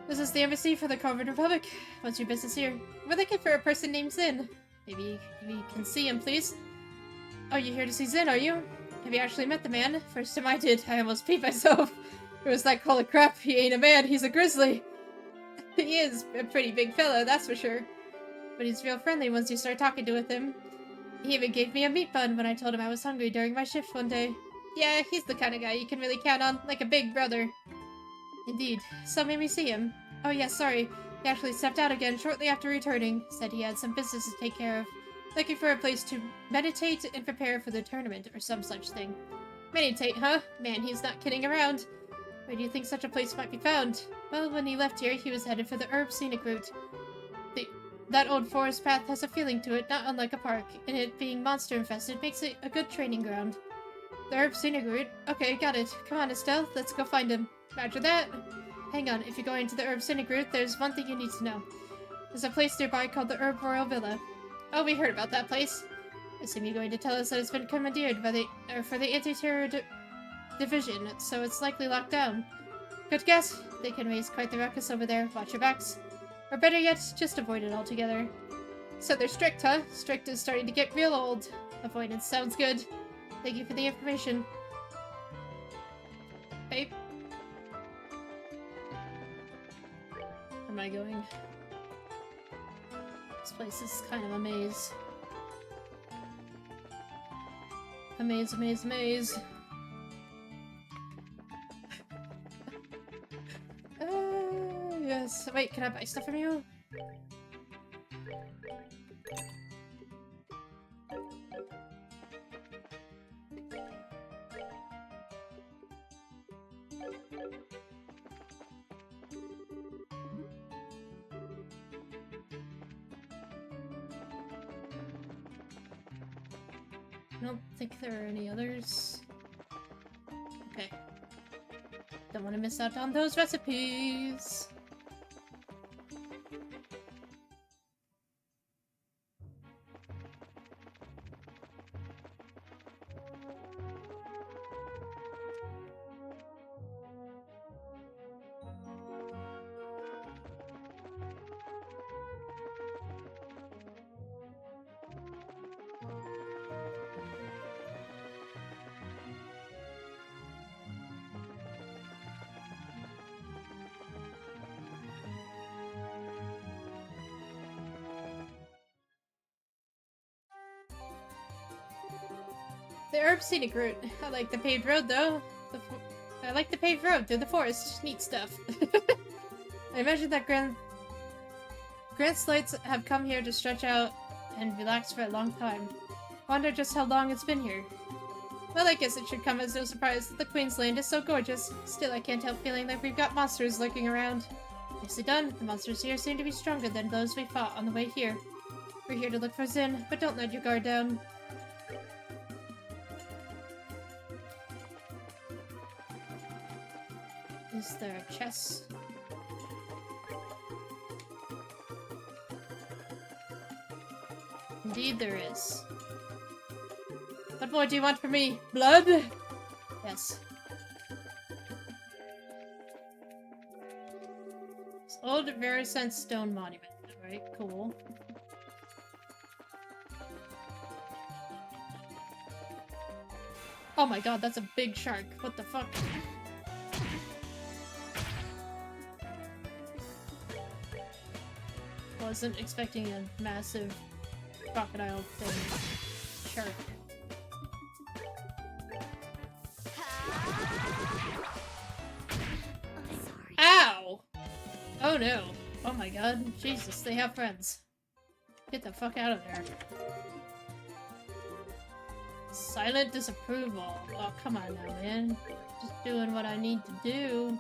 This is the embassy for the Calvert Republic. What's your business here? We're looking for a person named Zin. Maybe we can see him, please. Oh, you're here to see Zin, are you? Have you actually met the man? First time I did, I almost peed myself. It was like, holy crap, he ain't a man, he's a grizzly. He is a pretty big fellow, that's for sure. But he's real friendly once you start talking to with him. He even gave me a meat bun when I told him I was hungry during my shift one day. Yeah, he's the kind of guy you can really count on, like a big brother. Indeed. So may we see him? Oh yeah, sorry. He actually stepped out again shortly after returning. Said he had some business to take care of. Looking for a place to meditate and prepare for the tournament or some such thing. Meditate, huh? Man, he's not kidding around. Where do you think such a place might be found? Well, when he left here, he was headed for the herb scenic route. That old forest path has a feeling to it, not unlike a park, and it being monster-infested makes it a good training ground. The herb scenic route? Okay, got it. Come on, Estelle, let's go find him. Roger that. Hang on, if you're going to the herb scenic route, there's one thing you need to know. There's a place nearby called the Herb Royal Villa. Oh, we heard about that place. I assume you're going to tell us that it's been commandeered by for the anti-terror division, so it's likely locked down. Good guess. They can raise quite the ruckus over there. Watch your backs. Or better yet, just avoid it altogether. So they're strict, huh? Strict is starting to get real old. Avoidance sounds good. Thank you for the information. Hey. Where am I going? This place is kind of a maze. A maze, a maze, a maze. Yes. Wait, can I buy stuff from you? I don't think there are any others. Okay. Don't want to miss out on those recipes. The herb scenic route. I like the paved road, though. I like the paved road through the forest. Neat stuff. I imagine that Grancelites have come here to stretch out and relax for a long time. Wonder just how long it's been here. Well, I guess it should come as no surprise that the Queen's Land is so gorgeous. Still, I can't help feeling like we've got monsters lurking around. Nicely done. The monsters here seem to be stronger than those we fought on the way here. We're here to look for Zin, but don't let your guard down. Is there a chest? Indeed there is. What more do you want from me? Blood? Yes. This old Verisent stone monument. Alright, cool. Oh my god, that's a big shark. What the fuck? Wasn't expecting a massive crocodile thing. Shark. Ow! Oh no. Oh my god. Jesus, they have friends. Get the fuck out of there. Silent disapproval. Oh, come on now, man. Just doing what I need to do.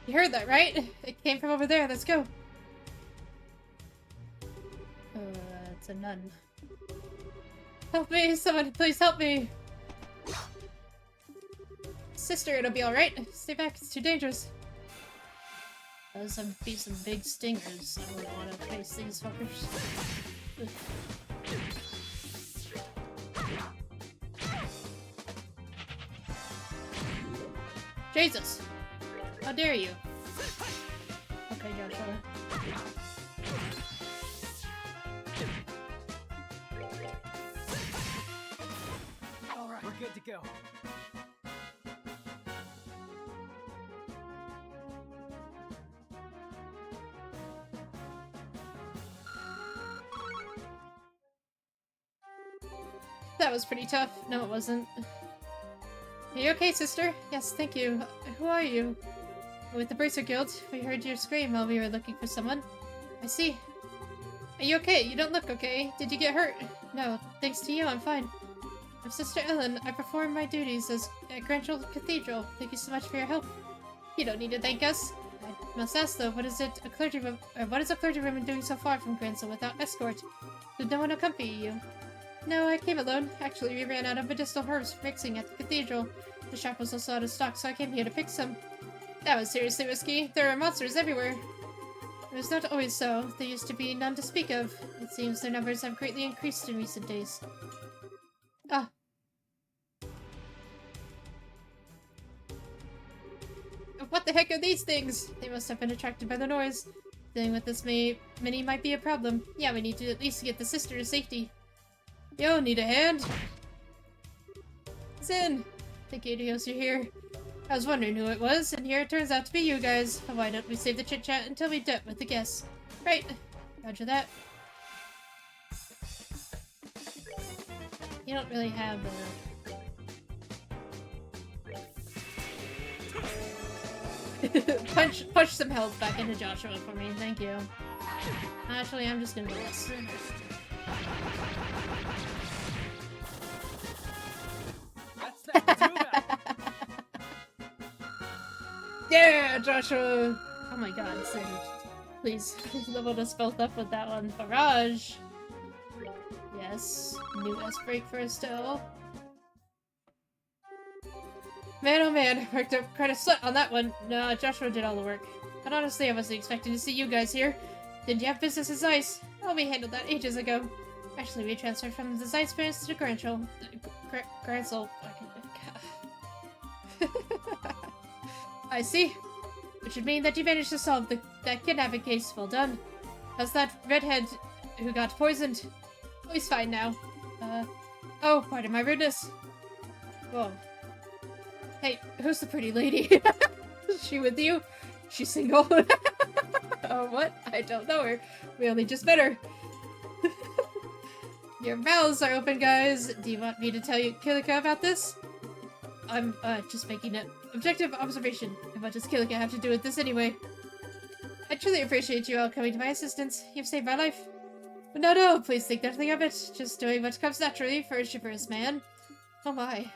You heard that, right? It came from over there. Let's go. It's a nun. Help me! Someone, please help me! Sister, it'll be alright. Stay back, it's too dangerous. Those be some big stingers. I wouldn't want to face these fuckers. Jesus! How dare you? Okay, Joshua. Alright, we're good to go. That was pretty tough. No, it wasn't. Are you okay, sister? Yes, thank you. Who are you? With the Bracer Guild. We heard your scream while we were looking for someone. I see. Are you okay? You don't look okay. Did you get hurt? No, thanks to you, I'm fine. I'm Sister Ellen. I perform my duties at Grancel Cathedral. Thank you so much for your help. You don't need to thank us. I must ask though, what is a clergywoman doing so far from Grancel without escort? Did no one accompany you? No, I came alone. Actually, we ran out of medicinal herbs for mixing at the cathedral. The shop was also out of stock, so I came here to pick some. That was seriously risky. There are monsters everywhere. It was not always so. There used to be none to speak of. It seems their numbers have greatly increased in recent days. Ah. What the heck are these things? They must have been attracted by the noise. Dealing with this many might be a problem. Yeah, we need to at least get the sister to safety. Yo, need a hand? Zin! Thank you, Dios, you're here. I was wondering who it was, and here it turns out to be you guys. Why don't we save the chit-chat until we're done with the guests? Right. Roger that. You don't really have punch some health back into Joshua for me, thank you. Actually, I'm just gonna do this. That's that. Let's move out. Yeah, Joshua! Oh my god, Sin. Please, level us both up with that one. Barrage! Yes. New S break for Estelle. Man, oh man, worked up quite a sweat on that one. No, Joshua did all the work. And honestly, I wasn't expecting to see you guys here. Didn't you have business at Zeiss? Oh, we handled that ages ago. Actually, we transferred from the Zeiss branch to Grancel. Grancel. I see. Which would mean that you managed to solve that kidnapping case. Well done. How's that redhead who got poisoned? Oh, he's fine now. Oh, pardon my rudeness. Whoa. Hey, who's the pretty lady? Is she with you? She's single? Oh, what? I don't know her. We only just met her. Your mouths are open, guys. Do you want me to tell you Kilika about this? I'm, just making an objective observation. And what does Kilika have to do with this anyway? I truly appreciate you all coming to my assistance. You've saved my life. But no, please think nothing of it. Just doing what comes naturally for a chivalrous man. Oh my.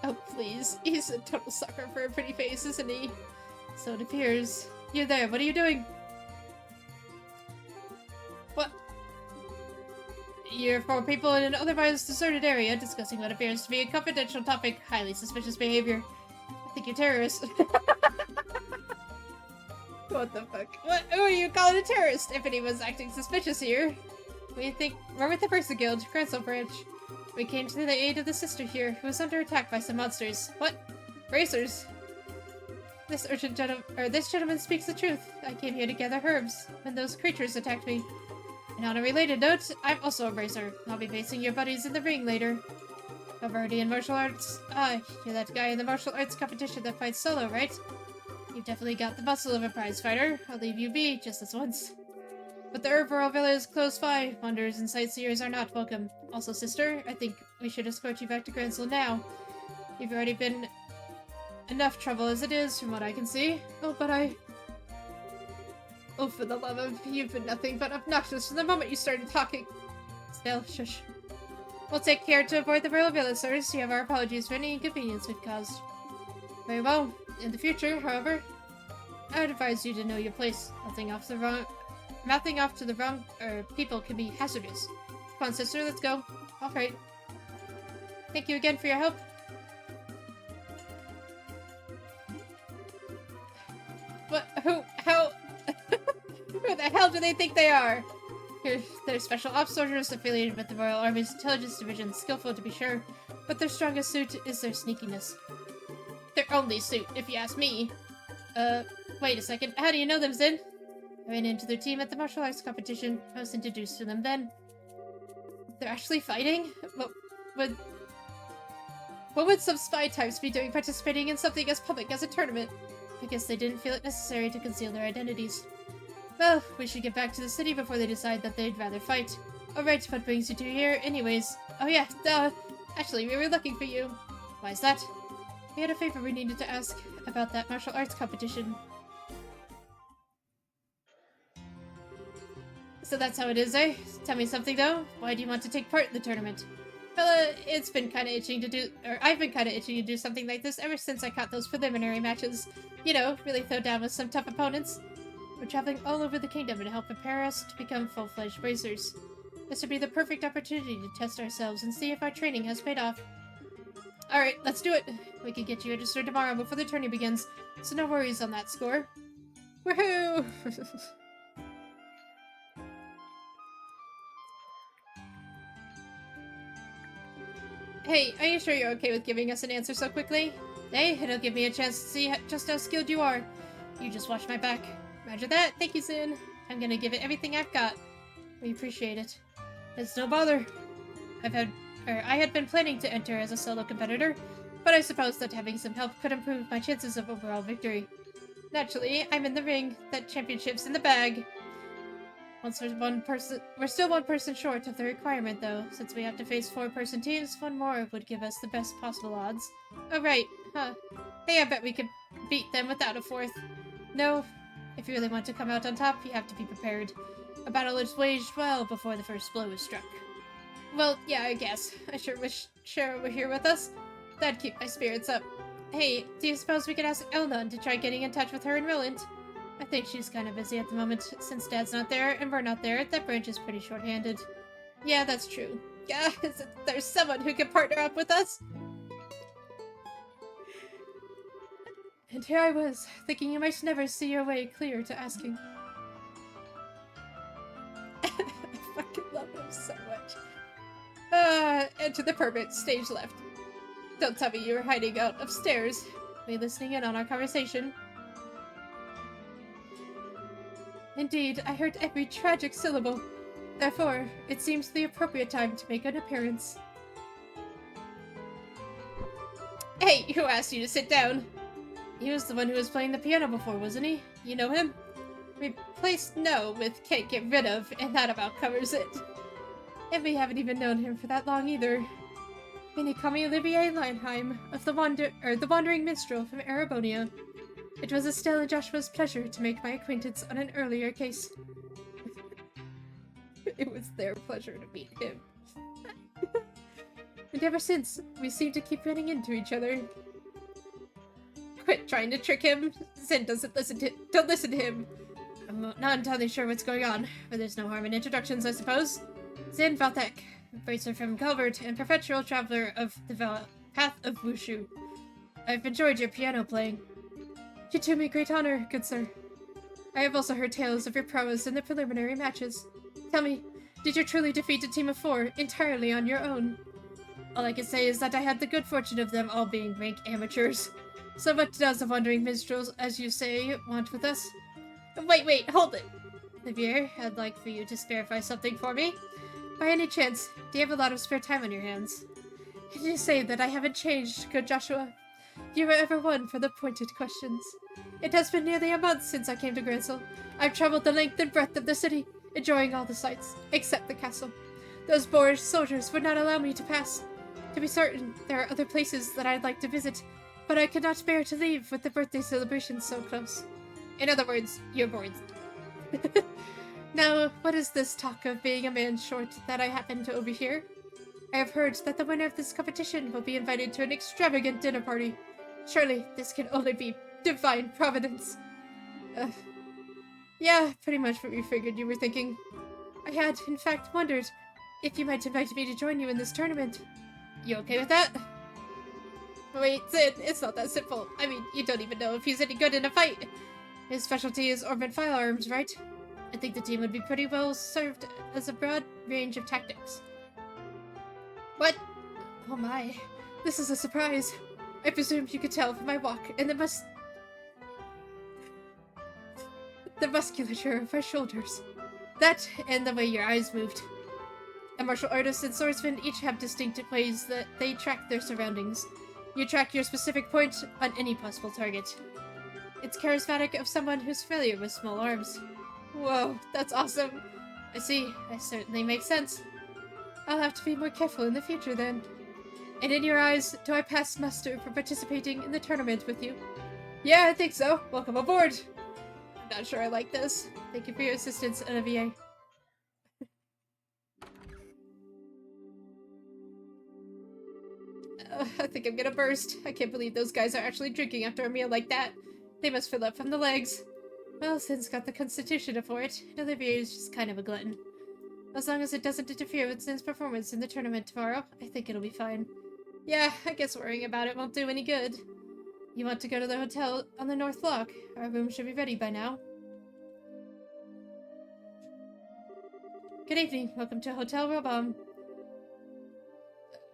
Oh, please. He's a total sucker for a pretty face, isn't he? So it appears. You there, what are you doing? What? You're four people in an otherwise deserted area discussing what appears to be a confidential topic. Highly suspicious behavior. I think you're terrorists. What the fuck? Who are you calling a terrorist? If anyone's acting suspicious here. We think we're with the Person Guild, Grancel branch. We came to the aid of the sister here, who was under attack by some monsters. What? Racers? This gentleman speaks the truth. I came here to gather herbs when those creatures attacked me. And on a related note, I'm also a racer. I'll be facing your buddies in the ring later. A variety in martial arts. Ah, you're that guy in the martial arts competition that fights solo, right? You've definitely got the muscle of a prize fighter. I'll leave you be, just this once. But the Herboral Villa is close by. Wanderers and sightseers are not welcome. Also, sister, I think we should escort you back to Grancel now. You've already been enough trouble as it is, from what I can see. Oh, but oh, for the love of... You've been nothing but obnoxious from the moment you started talking. Still, shush. We'll take care to avoid the Royal Villa, sirs. You have our apologies for any inconvenience we've caused. Very well. In the future, however, I would advise you to know your place. Mouthing off to the wrong people can be hazardous. Come on, sister, let's go. Alright. Thank you again for your help. What? How? Who the hell do they think they are? They're special ops soldiers affiliated with the Royal Army's Intelligence Division, skillful to be sure, but their strongest suit is their sneakiness. Their only suit, if you ask me. Wait a second. How do you know them, Zin? I ran into their team at the martial arts competition. I was introduced to them then. They're actually fighting? What would some spy types be doing participating in something as public as a tournament? I guess they didn't feel it necessary to conceal their identities. Well, we should get back to the city before they decide that they'd rather fight. Alright, what brings you two here? Anyways. Oh yeah, duh. Actually, we were looking for you. Why is that? We had a favor we needed to ask about that martial arts competition. So that's how it is, eh? Tell me something, though. Why do you want to take part in the tournament? Well, it's been kinda itching to do- or I've been kinda itching to do something like this ever since I caught those preliminary matches. You know, really throw down with some tough opponents. We're traveling all over the kingdom to help prepare us to become full-fledged racers. This would be the perfect opportunity to test ourselves and see if our training has paid off. Alright, let's do it. We can get you registered tomorrow before the tourney begins, so no worries on that score. Woohoo! Hey, are you sure you're okay with giving us an answer so quickly? Hey, it'll give me a chance to see just how skilled you are. You just watch my back. Roger that. Thank you, Zin. I'm gonna give it everything I've got. We appreciate it. It's no bother. I had been planning to enter as a solo competitor, but I suppose that having some help could improve my chances of overall victory. Naturally, I'm in the ring. That championship's in the bag. We're still one person short of the requirement, though. Since we have to face 4-person teams, one more would give us the best possible odds. Oh, right. Huh. Hey, I bet we could beat them without a 4th. No. If you really want to come out on top, you have to be prepared. A battle is waged well before the first blow is struck. Well, yeah, I guess. I sure wish Shara were here with us. That'd keep my spirits up. Hey, do you suppose we could ask Elnon to try getting in touch with her and Roland? I think she's kind of busy at the moment. Since Dad's not there and we're not there, that branch is pretty short-handed. Yeah, that's true. Yeah, there's someone who can partner up with us. And here I was, thinking you might never see your way clear to asking. I fucking love him so much. Enter the permit, stage left. Don't tell me you were hiding out upstairs. Were you listening in on our conversation? Indeed, I heard every tragic syllable. Therefore, it seems the appropriate time to make an appearance. Hey, who asked you to sit down? He was the one who was playing the piano before, wasn't he? You know him? Replaced no with can't get rid of, and that about covers it. And we haven't even known him for that long either. Many call me Olivier Leinheim, of the Wandering Minstrel from Erebonia. It was Estelle and Joshua's pleasure to make my acquaintance on an earlier case. It was their pleasure to meet him. And ever since, we seem to keep running into each other. Quit trying to trick him. Zen don't listen to him. I'm not entirely sure what's going on, but there's no harm in introductions, I suppose. Zen Valtek, bracer from Calvert and perpetual traveler of the path of Wushu. I've enjoyed your piano playing. You do me great honor, good sir. I have also heard tales of your prowess in the preliminary matches. Tell me, did you truly defeat a team of 4 entirely on your own? All I can say is that I had the good fortune of them all being rank amateurs. So what does the Wandering Minstrels, as you say, want with us? Wait, hold it! Olivier, I'd like for you to verify something for me. By any chance, do you have a lot of spare time on your hands? Did you say that I haven't changed, good Joshua? You were ever one for the pointed questions. It has been nearly a month since I came to Grancel. I've traveled the length and breadth of the city, enjoying all the sights, except the castle. Those boorish soldiers would not allow me to pass. To be certain, there are other places that I'd like to visit, but I could not bear to leave with the birthday celebration so close. In other words, you're bored. Now, what is this talk of being a man short that I happen to overhear? I have heard that the winner of this competition will be invited to an extravagant dinner party. Surely, this can only be divine providence. Yeah, pretty much what we figured you were thinking. I had, in fact, wondered if you might invite me to join you in this tournament. You okay with that? Wait, Sid, it's not that simple. I mean, you don't even know if he's any good in a fight. His specialty is orbital firearms, right? I think the team would be pretty well served as a broad range of tactics. What? Oh my. This is a surprise. I presumed you could tell from my walk and the musculature of my shoulders. That, and the way your eyes moved. A martial artist and swordsman each have distinct ways that they track their surroundings. You track your specific point on any possible target. It's charismatic of someone who's familiar with small arms. Whoa, that's awesome. I see. That certainly makes sense. I'll have to be more careful in the future then. And in your eyes, do I pass muster for participating in the tournament with you? Yeah, I think so. Welcome aboard. I'm not sure I like this. Thank you for your assistance, Olivier. I think I'm gonna burst. I can't believe those guys are actually drinking after a meal like that. They must fill up from the legs. Well, Sin's got the constitution for it, and Olivier is just kind of a glutton. As long as it doesn't interfere with Sin's performance in the tournament tomorrow, I think it'll be fine. Yeah, I guess worrying about it won't do any good. You want to go to the hotel on the North Block? Our room should be ready by now. Good evening. Welcome to Hotel Robom.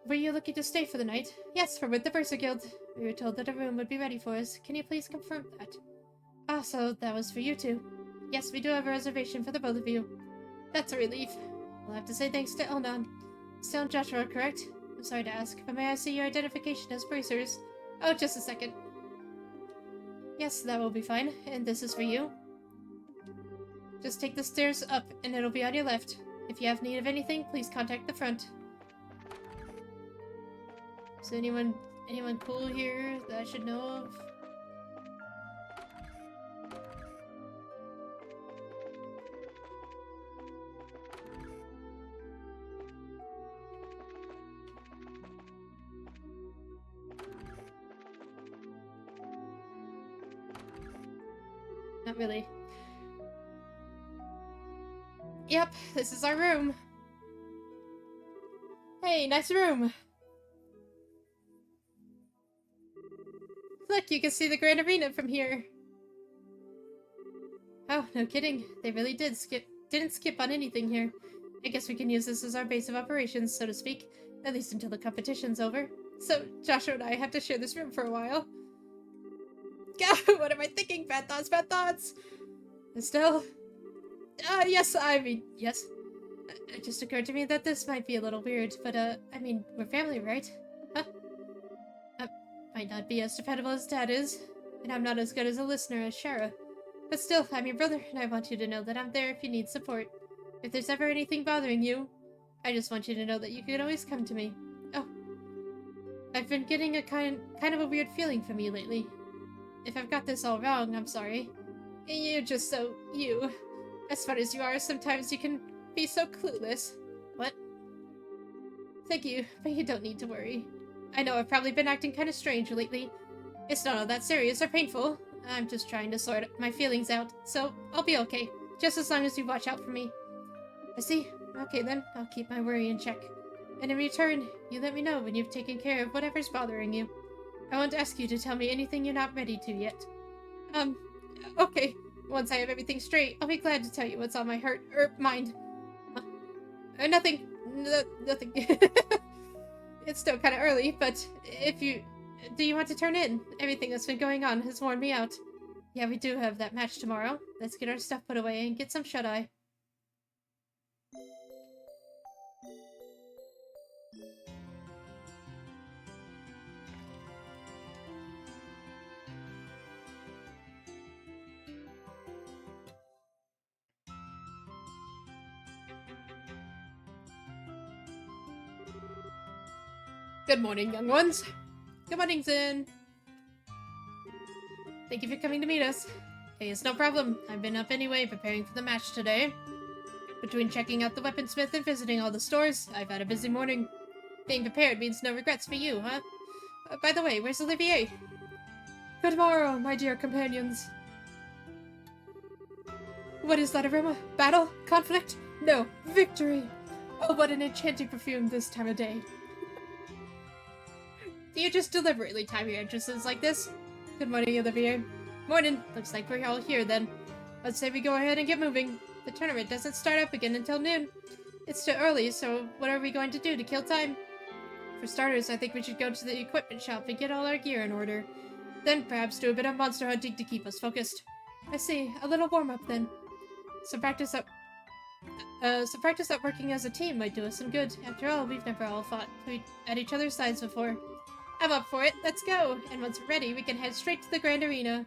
Were you looking to stay for the night? Yes, we're with the Bursar Guild. We were told that a room would be ready for us. Can you please confirm that? Ah, so that was for you two. Yes, we do have a reservation for the both of you. That's a relief. I'll have to say thanks to Elnon. Still Joshua, correct? I'm sorry to ask, but may I see your identification as bracers? Oh, just a second. Yes, that will be fine. And this is for you. Just take the stairs up, and it'll be on your left. If you have need of anything, please contact the front. Is anyone cool here that I should know of? Not really. Yep, this is our room. Hey, nice room. Look, you can see the Grand Arena from here. Oh, no kidding. They really didn't skip on anything here. I guess we can use this as our base of operations, so to speak. At least until the competition's over. So, Joshua and I have to share this room for a while. God, what am I thinking? Bad thoughts, bad thoughts! Estelle? Yes, yes. It just occurred to me that this might be a little weird, but, I mean, we're family, right? Huh? Might not be as dependable as Dad is, and I'm not as good as a listener as Shara. But still, I'm your brother, and I want you to know that I'm there if you need support. If there's ever anything bothering you, I just want you to know that you can always come to me. Oh. I've been getting a kind of a weird feeling from you lately. If I've got this all wrong, I'm sorry. You're just so you. As fun as you are, sometimes you can be so clueless. What? Thank you, but you don't need to worry. I know I've probably been acting kind of strange lately. It's not all that serious or painful. I'm just trying to sort my feelings out, so I'll be okay. Just as long as you watch out for me. I see. Okay then, I'll keep my worry in check. And in return, you let me know when you've taken care of whatever's bothering you. I won't ask you to tell me anything you're not ready to yet. Okay. Once I have everything straight, I'll be glad to tell you what's on my heart, mind. Nothing. Nothing. It's still kind of early, but do you want to turn in? Everything that's been going on has worn me out. Yeah, we do have that match tomorrow. Let's get our stuff put away and get some shut-eye. Good morning, young ones. Good morning, Zin. Thank you for coming to meet us. Hey, it's no problem. I've been up anyway, preparing for the match today. Between checking out the weaponsmith and visiting all the stores, I've had a busy morning. Being prepared means no regrets for you, huh? By the way, where's Olivier? Good morrow, my dear companions. What is that aroma? Battle? Conflict? No, victory! Oh, what an enchanting perfume this time of day. Do you just deliberately time your entrances like this? Good morning, Olivier. Morning. Looks like we're all here then. Let's say we go ahead and get moving. The tournament doesn't start up again until noon. It's still early, so what are we going to do to kill time? For starters, I think we should go to the equipment shop and get all our gear in order. Then perhaps do a bit of monster hunting to keep us focused. I see. A little warm-up then. Some practice up working as a team might do us some good. After all, we've never all fought at each other's sides before. I'm up for it. Let's go. And once we're ready, we can head straight to the Grand Arena.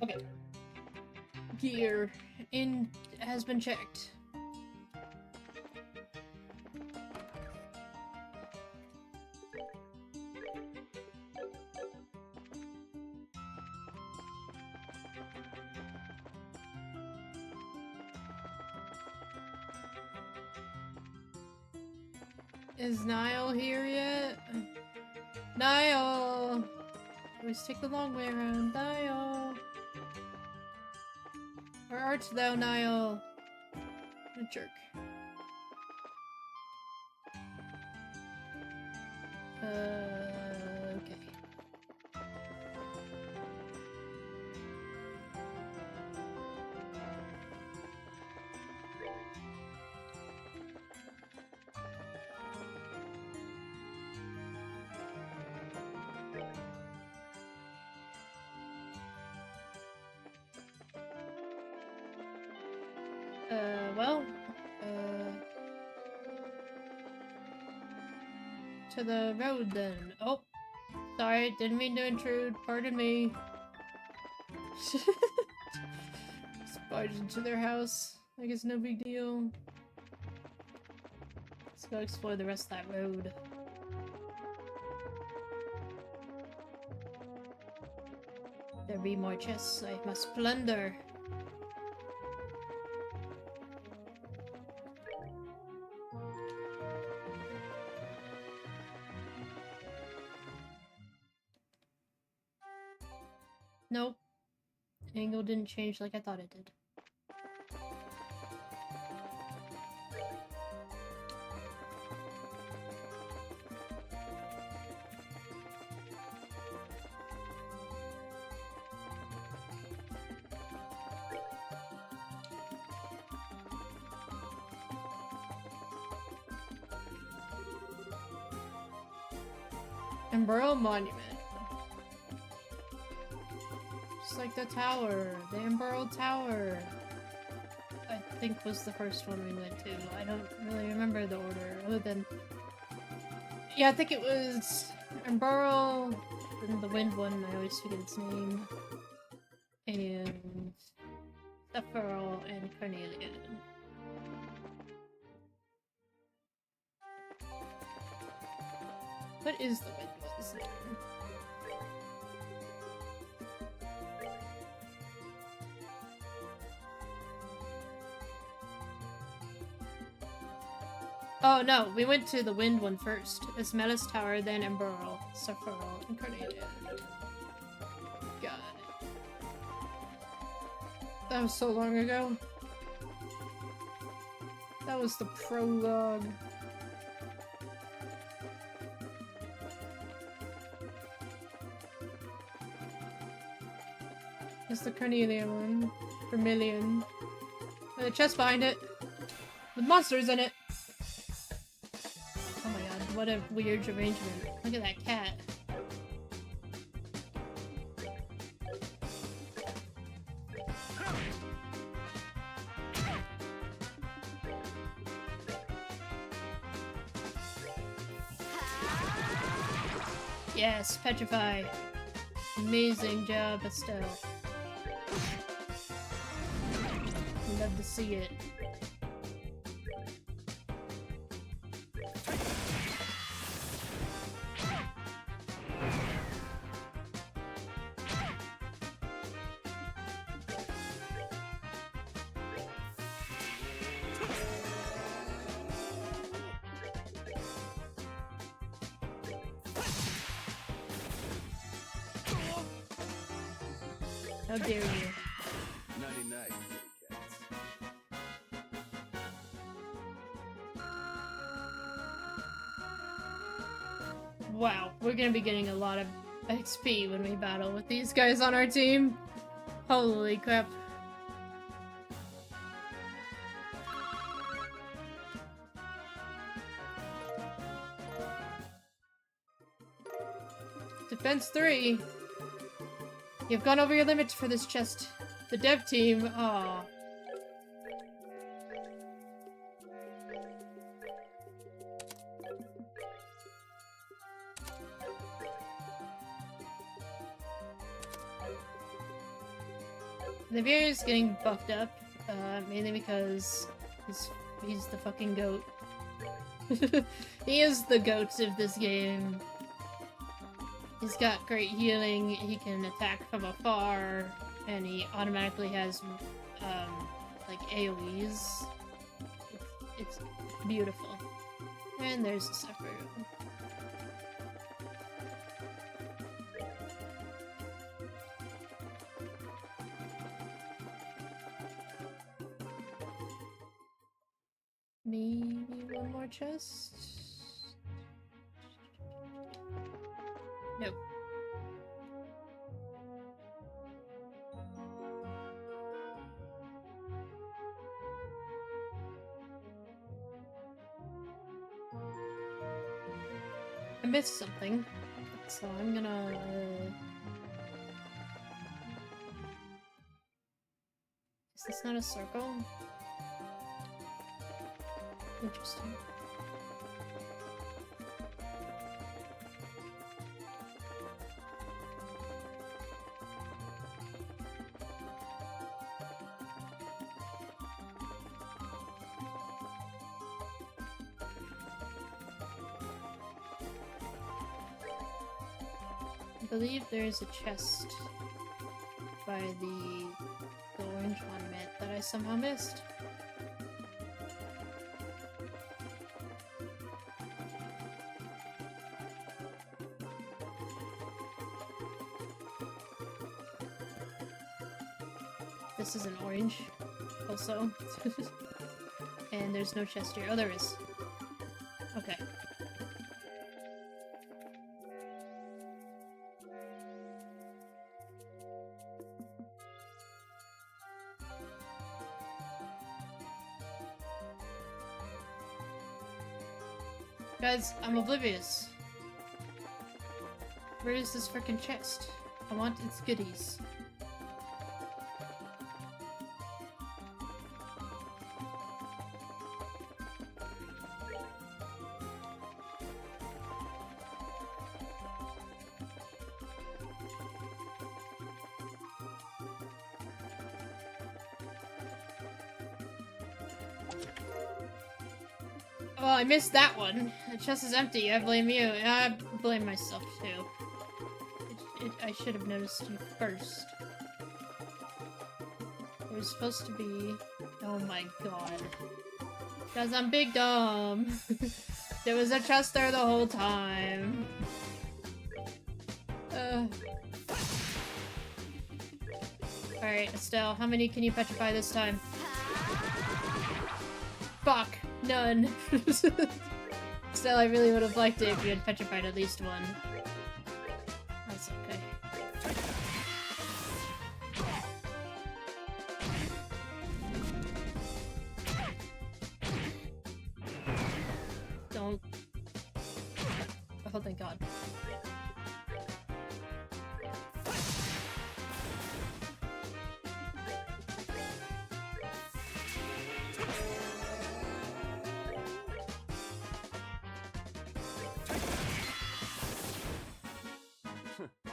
Okay. Gear has been checked. Is Niall here yet? Niall! Always take the long way around, Niall. art thou, Niall? What a jerk. Okay. Well, to the road then. Oh, sorry, didn't mean to intrude, pardon me. Barged into their house. I guess no big deal. Let's go explore the rest of that road. There be more chests I must plunder. Nope. Angle didn't change like I thought it did. Embroil Monument. Just like the tower. The Embroil Tower. I think was the first one we went to. I don't really remember the order other than... Yeah, I think it was Embroil, then the wind one, I always forget its name. And... Sephiroth and Carnelian. What is the wind one's name? Oh no, we went to the wind one first. Ismaelis Tower, then Embroil, Sephiroth, and Carnelian. God. That was so long ago. That was the prologue. It's the Carnelian one. Vermilion. And the chest behind it. With monsters in it. Oh my god, what a weird arrangement. Look at that cat. Yes, petrify. Amazing job, Estelle. Love to see it. How dare you? 99 cats. Wow, we're gonna be getting a lot of XP when we battle with these guys on our team. Holy crap. Defense 3. You've gone over your limits for this chest. The dev team, aw. The beer is getting buffed up, mainly because he's the fucking goat. He is the goat of this game. He's got great healing, he can attack from afar, and he automatically has, like, AoEs. It's beautiful. And there's the Sephiroth. Maybe one more chest? Nope. I missed something, so I'm gonna... Is this not a circle? Interesting. I believe there is a chest by the orange monument that I somehow missed. This is an orange, also. And there's no chest here. Oh, there is. Okay. Guys, I'm oblivious. Where is this frickin' chest? I want its goodies. Oh, I missed that one. The chest is empty. I blame you. I blame myself too. I should have noticed you first. There was supposed to be... Oh my god. Cause I'm big dumb. There was a chest there the whole time. Alright, Estelle, how many can you petrify this time? Fuck! None. Still, I really would have liked it if you had petrified at least one. That's okay. Don't. Oh, thank God.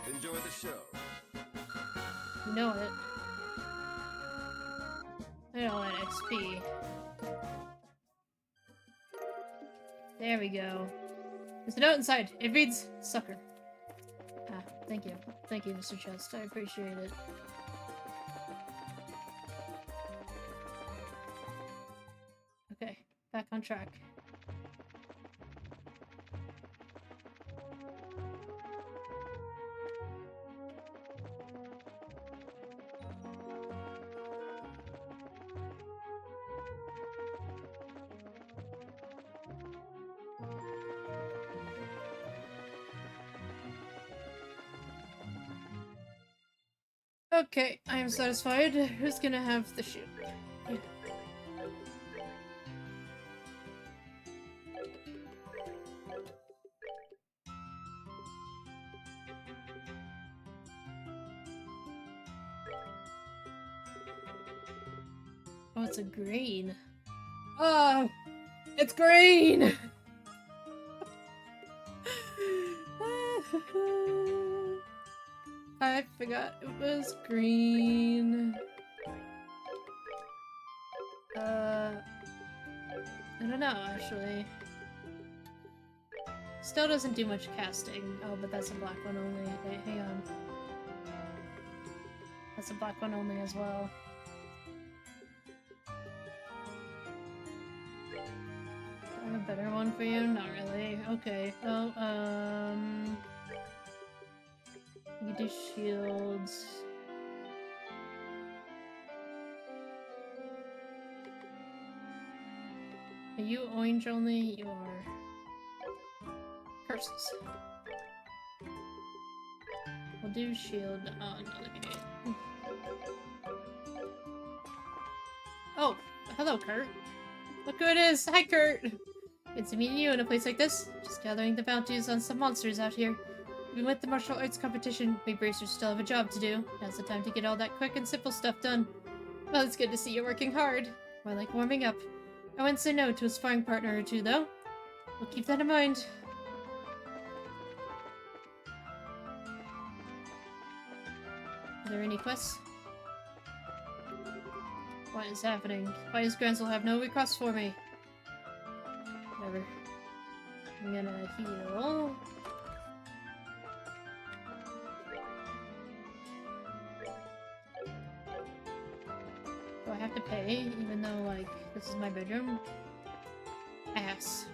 Enjoy the show. You know it. I know that XP. There we go. There's a note inside. It reads, sucker. Ah, thank you. Thank you, Mr. Chest. I appreciate it. Okay, back on track. Okay, I am satisfied. Who's gonna have the shoot? You. Oh, it's a green. Oh, it's green! I forgot it was green. I don't know, actually. Still doesn't do much casting. Oh, but that's a black one only. Wait, hang on. That's a black one only as well. I have a better one for you? Not really. Okay. Well, you do shields. Are you orange only? You are... Curses. We'll do shield on Olivia. Oh, hello, Kurt. Look who it is! Hi, Kurt! It's meeting you in a place like this. Just gathering the bounties on some monsters out here. Even with the martial arts competition, we bracers still have a job to do. Now's the time to get all that quick and simple stuff done. Well, it's good to see you working hard. More like warming up. I wouldn't say no to a sparring partner or two, though. We'll keep that in mind. Are there any quests? What is happening? Why does Grancel have no requests for me? Whatever. I'm gonna heal. Do I have to pay, even though, like, this is my bedroom? Ass.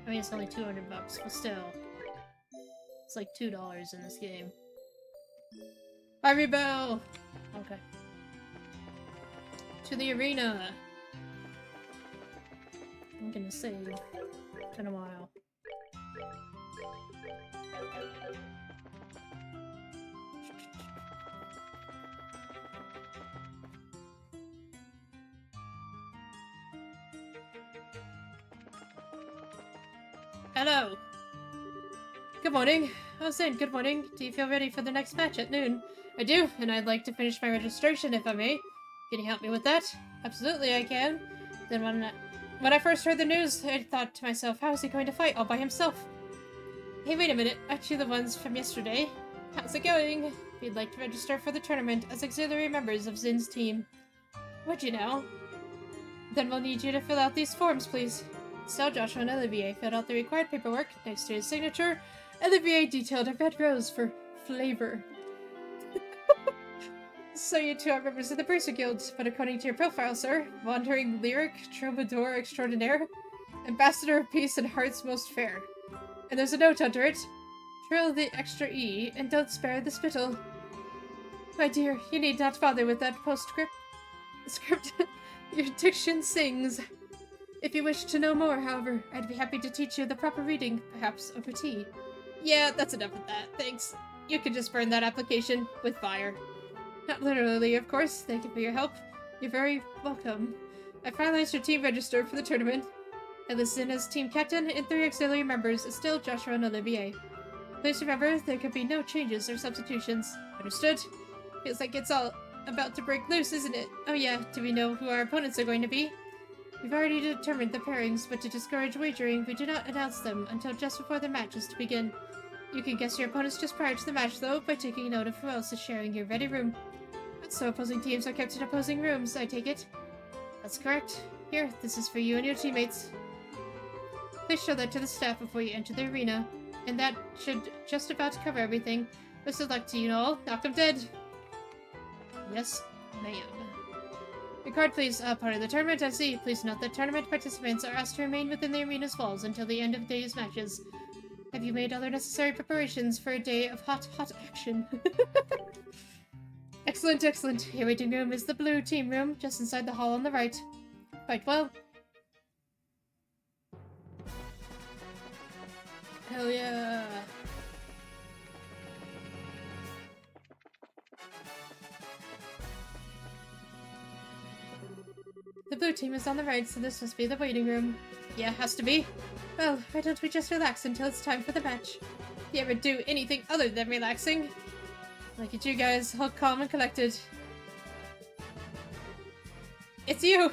I mean, it's only 200 bucks, but still. It's like $2 in this game. Harvey Bell! Okay. To the arena! I'm gonna save. It's been a while. Hello! Good morning. I was saying good morning. Do you feel ready for the next match at noon? I do, and I'd like to finish my registration if I may. Can you help me with that? Absolutely I can. Then when I first heard the news, I thought to myself, how is he going to fight all by himself? Hey, wait a minute. Aren't you the ones from yesterday? How's it going? We'd like to register for the tournament as auxiliary members of Zin's team. Would you now? Then we'll need you to fill out these forms, please. So Joshua and Olivier filled out the required paperwork. Next to his signature, Olivier detailed a red rose for flavor. So you two are members of the Bracer Guild, but according to your profile, sir, wandering lyric, troubadour extraordinaire, ambassador of peace and hearts most fair. And there's a note under it. Trill the extra E, and don't spare the spittle. My dear, you need not bother with that postscript. Your diction sings. If you wish to know more, however, I'd be happy to teach you the proper reading, perhaps over tea. Yeah, that's enough of that, thanks. You can just burn that application with fire. Not literally, of course. Thank you for your help. You're very welcome. I finalized your team register for the tournament. I listed as team captain and 3 auxiliary members, still Joshua and Olivier. Please remember, there could be no changes or substitutions. Understood? Feels like it's all about to break loose, isn't it? Oh yeah, do we know who our opponents are going to be? We've already determined the pairings, but to discourage wagering, we do not announce them until just before the match is to begin. You can guess your opponents just prior to the match, though, by taking note of who else is sharing your ready room. So opposing teams are kept in opposing rooms, I take it? That's correct. Here, this is for you and your teammates. Please show that to the staff before you enter the arena. And that should just about cover everything. Best of luck to you all. Knock 'em dead. Yes, ma'am. Your card, please. Part of the tournament, I see. Please note that tournament participants are asked to remain within the arena's walls until the end of the day's matches. Have you made all the necessary preparations for a day of hot action? Excellent, excellent. Your waiting room is the blue team room, just inside the hall on the right. Quite well. Hell yeah. The blue team is on the right, so this must be the waiting room. Yeah, has to be. Well, why don't we just relax until it's time for the match? You ever do anything other than relaxing? Look at you guys, all calm and collected. It's you!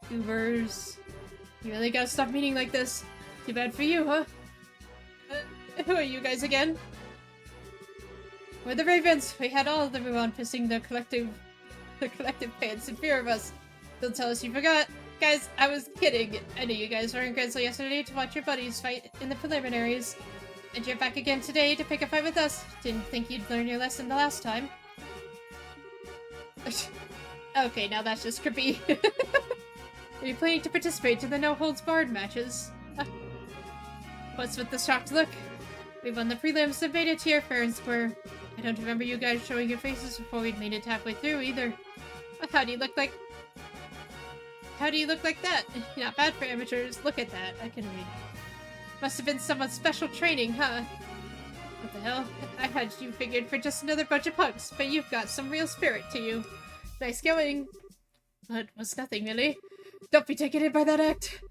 Goobers. You really gotta stop meeting like this. Too bad for you, huh? Who are you guys again? We're the Ravens. We had all of everyone pissing their collective pants in fear of us. Don't tell us you forgot. Guys, I was kidding. I knew you guys were in Grancel yesterday to watch your buddies fight in the preliminaries. And you're back again today to pick a fight with us. Didn't think you'd learn your lesson the last time. Okay, now that's just creepy. Are you planning to participate in the no-holds-barred matches? What's with the shocked look? We won the prelims and made it here fair and square. I don't remember you guys showing your faces before we'd made it halfway through, either. How do you look like... how do you look like that? Not bad for amateurs. Look at that. I can read. Must have been someone's special training, huh? What the hell? I had you figured for just another bunch of punks, but you've got some real spirit to you. Nice going. That was nothing, really. Don't be taken in by that act.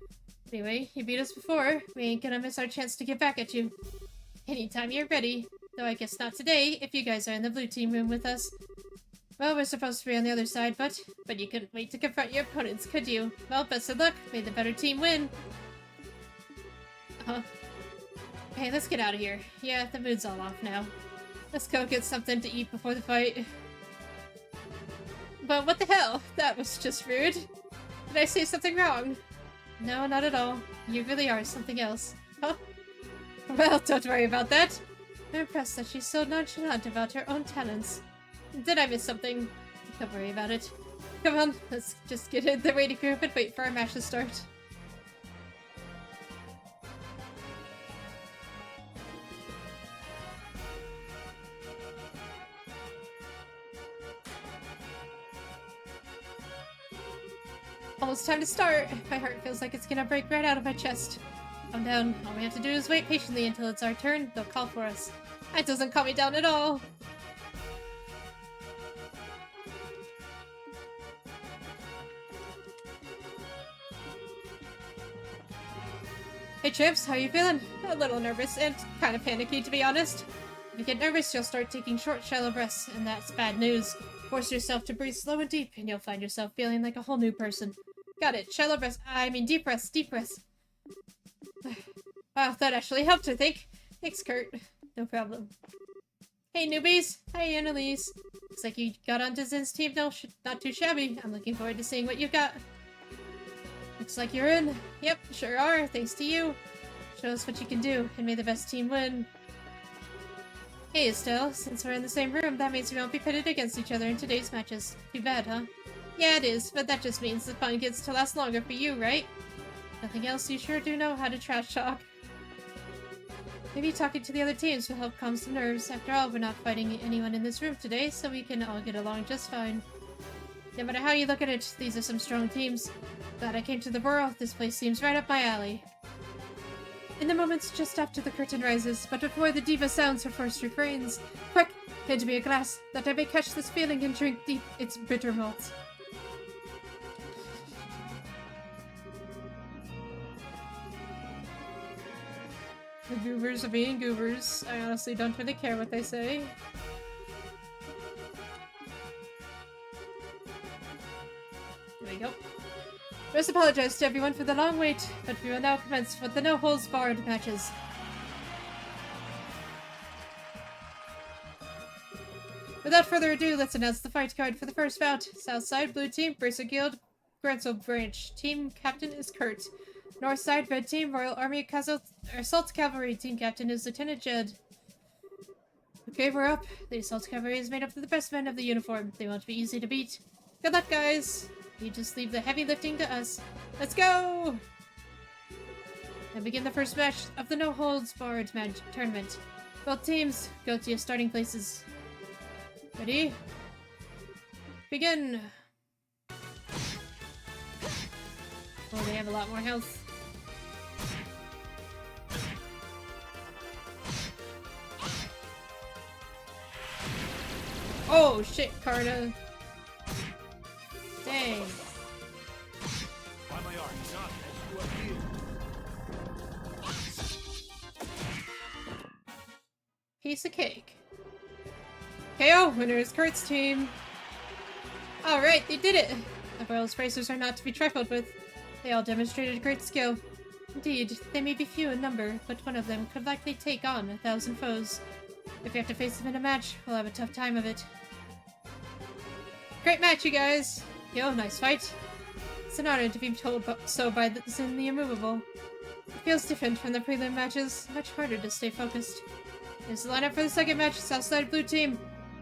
Anyway, you beat us before. We ain't gonna miss our chance to get back at you. Anytime you're ready. Though I guess not today, if you guys are in the blue team room with us. Well, we're supposed to be on the other side, but you couldn't wait to confront your opponents, could you? Well, best of luck. May the better team win. Hey, let's get out of here. Yeah, the mood's all off now. Let's go get something to eat before the fight. But what the hell? That was just rude. Did I say something wrong? No, not at all. You really are something else. Huh? Well, don't worry about that. I'm impressed that she's so nonchalant about her own talents. Did I miss something? Don't worry about it. Come on, let's just get in the waiting group and wait for our match to start. Almost time to start. My heart feels like it's gonna break right out of my chest. Calm down. All we have to do is wait patiently until it's our turn. They'll call for us. That doesn't calm me down at all. Hey Chips, how you feeling? A little nervous and kind of panicky, to be honest. If you get nervous, you'll start taking short, shallow breaths, and that's bad news. Force yourself to breathe slow and deep, and you'll find yourself feeling like a whole new person. Got it. Shallow breaths. I mean deep breaths. Deep breaths. Wow, that actually helped, I think. Thanks, Kurt. No problem. Hey, newbies. Hi, Annalise. Looks like you got onto Zin's team. No, not too shabby. I'm looking forward to seeing what you've got. Looks like you're in. Yep, sure are. Thanks to you. Show us what you can do, and may the best team win. Hey, Estelle. Since we're in the same room, that means we won't be pitted against each other in today's matches. Too bad, huh? Yeah, it is, but that just means the fun gets to last longer for you, right? Nothing else, you sure do know how to trash talk. Maybe talking to the other teams will help calm some nerves. After all, we're not fighting anyone in this room today, so we can all get along just fine. No matter how you look at it, these are some strong teams. Glad I came to the borough. This place seems right up my alley. In the moments just after the curtain rises, but before the diva sounds her first refrains, quick, hand me a glass, that I may catch this feeling and drink deep its bitter malt. The goobers are being goobers. I honestly don't really care what they say. There we go. Just apologize to everyone for the long wait, but we will now commence with the no-holds-barred matches. Without further ado, let's announce the fight card for the first bout. Southside, Blue Team, Bracer Guild, Grancel Branch. Team Captain is Kurt. Northside, Red Team, Royal Army Assault Cavalry. Team Captain is Lieutenant Jed. Okay, we're up. The Assault Cavalry is made up of the best men of the uniform. They won't be easy to beat. Good luck, guys! You just leave the heavy lifting to us. Let's go! And begin the first match of the no-holds-barred tournament. Both teams, go to your starting places. Ready? Begin! Oh, they have a lot more health. Oh shit, Carta. Dang. By my art, not as you appear. Piece of cake. KO! Winner is Kurt's team. Alright, they did it! The Royals racers are not to be trifled with. They all demonstrated great skill. Indeed, they may be few in number, but one of them could likely take on 1,000 foes. If we have to face them in a match, we'll have a tough time of it. Great match, you guys! Yo, nice fight. It's an honor to be told so by Zin the Immovable. It feels different from the prelim matches, much harder to stay focused. Here's the lineup for the second match, Southside Blue Team.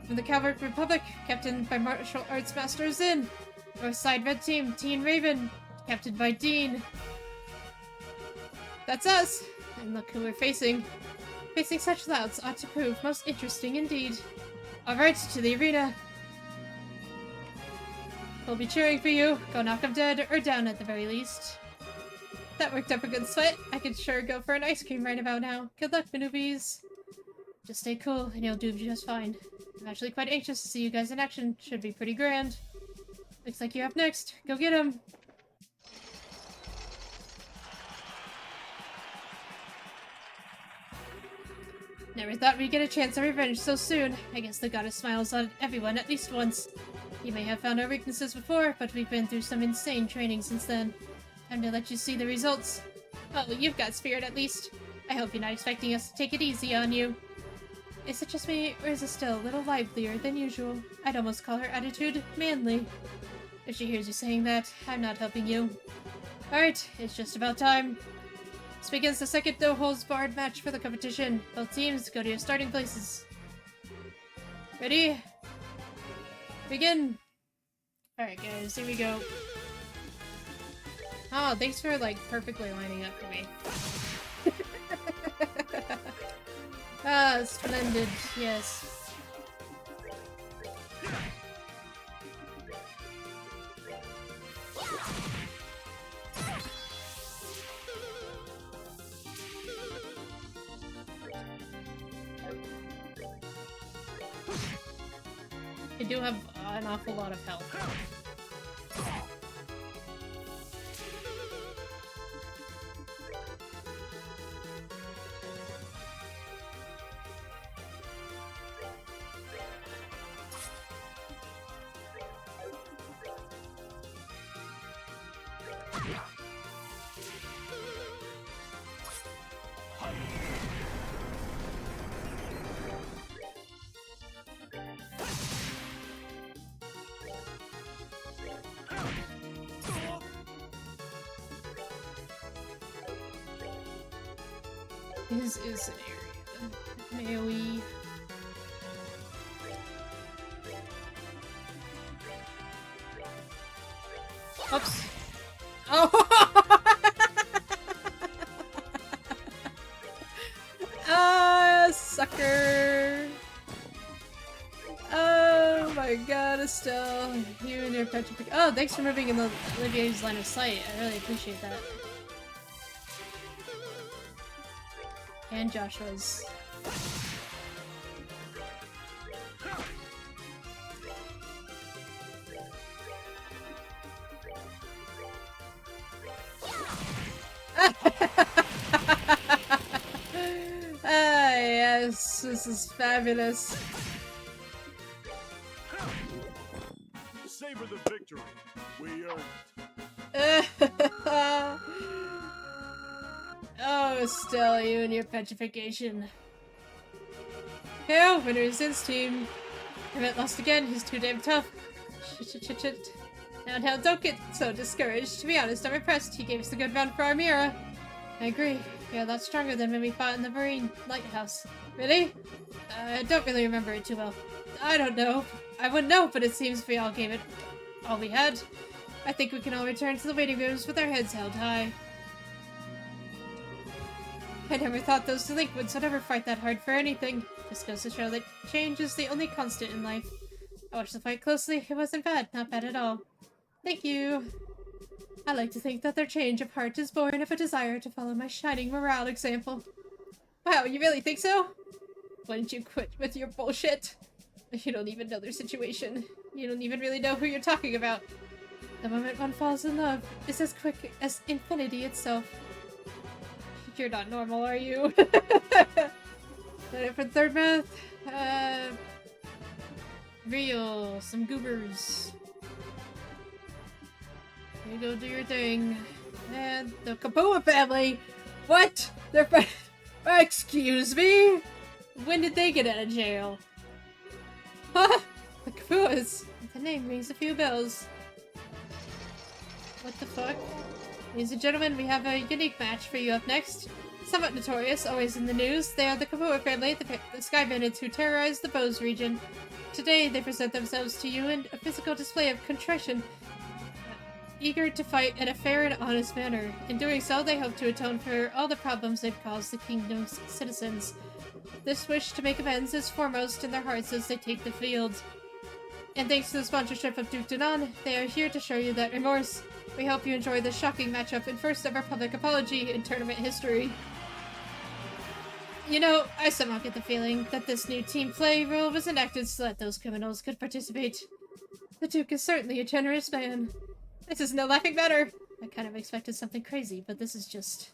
From the Calvert Republic, captained by Martial Arts Master Zin. Northside Red Team, Teen Raven, captained by Dean. That's us! And look who we're facing. Facing such louds ought to prove most interesting indeed. Alright, to the arena. We'll be cheering for you. Go knock 'em dead, or down at the very least. That worked up a good sweat. I could sure go for an ice cream right about now. Good luck, Manoobies. Just stay cool, and you'll do just fine. I'm actually quite anxious to see you guys in action. Should be pretty grand. Looks like you're up next. Go get 'em! Never thought we'd get a chance of revenge so soon. I guess the goddess smiles on everyone at least once. You may have found our weaknesses before, but we've been through some insane training since then. Time to let you see the results. Oh, you've got spirit at least. I hope you're not expecting us to take it easy on you. Is it just me, or is it still a little livelier than usual? I'd almost call her attitude manly. If she hears you saying that, I'm not helping you. Alright, it's just about time. This begins the second no-holds-barred match for the competition. Both teams, go to your starting places. Ready? Begin! Alright guys, here we go. Oh, thanks for, like, perfectly lining up for me. Ah, splendid, yes. I do have an awful lot of health. This is an area. AoE. Oops. Oh! Ah, sucker! Oh my god, Estelle. You and your petrific. Oh, thanks for moving in the Olivier's line of sight. I really appreciate that. And Joshua's. Ah, yes, this is fabulous. Savor the victory. We earned it. Oh, Estelle, you and your petrification. Hell, winner's Zin's team. Emmett lost again, he's too damn tough. Shit. Now, don't get so discouraged. To be honest, I'm impressed. He gave us a good run for our Mira. I agree. You're a lot stronger than when we fought in the Marine Lighthouse. Really? I don't really remember it too well. I don't know. I wouldn't know, but it seems we all gave it all we had. I think we can all return to the waiting rooms with our heads held high. I never thought those delinquents would ever fight that hard for anything. This goes to show that change is the only constant in life. I watched the fight closely. It wasn't bad. Not bad at all. Thank you. I like to think that their change of heart is born of a desire to follow my shining morale example. Wow, you really think so? Why didn't you quit with your bullshit? You don't even know their situation. You don't even really know who you're talking about. The moment one falls in love is as quick as infinity itself. You're not normal, are you? For third math, real, some goobers. You go do your thing. And the Kapua family! What? They're excuse me? When did they get out of jail? Huh? The Kapuas. The name rings a few bells. What the fuck? Ladies and gentlemen, we have a unique match for you up next. Somewhat notorious, always in the news, they are the Kapua family, the Sky Bandits who terrorize the Bose region. Today, they present themselves to you in a physical display of contrition, eager to fight in a fair and honest manner. In doing so, they hope to atone for all the problems they've caused the kingdom's citizens. This wish to make amends is foremost in their hearts as they take the field. And thanks to the sponsorship of Duke Danon, they are here to show you that remorse. We hope you enjoy this shocking matchup and first ever public apology in tournament history. You know, I somehow get the feeling that this new team play rule was enacted so that those criminals could participate. The Duke is certainly a generous man. This is no laughing matter. I kind of expected something crazy, but this is just...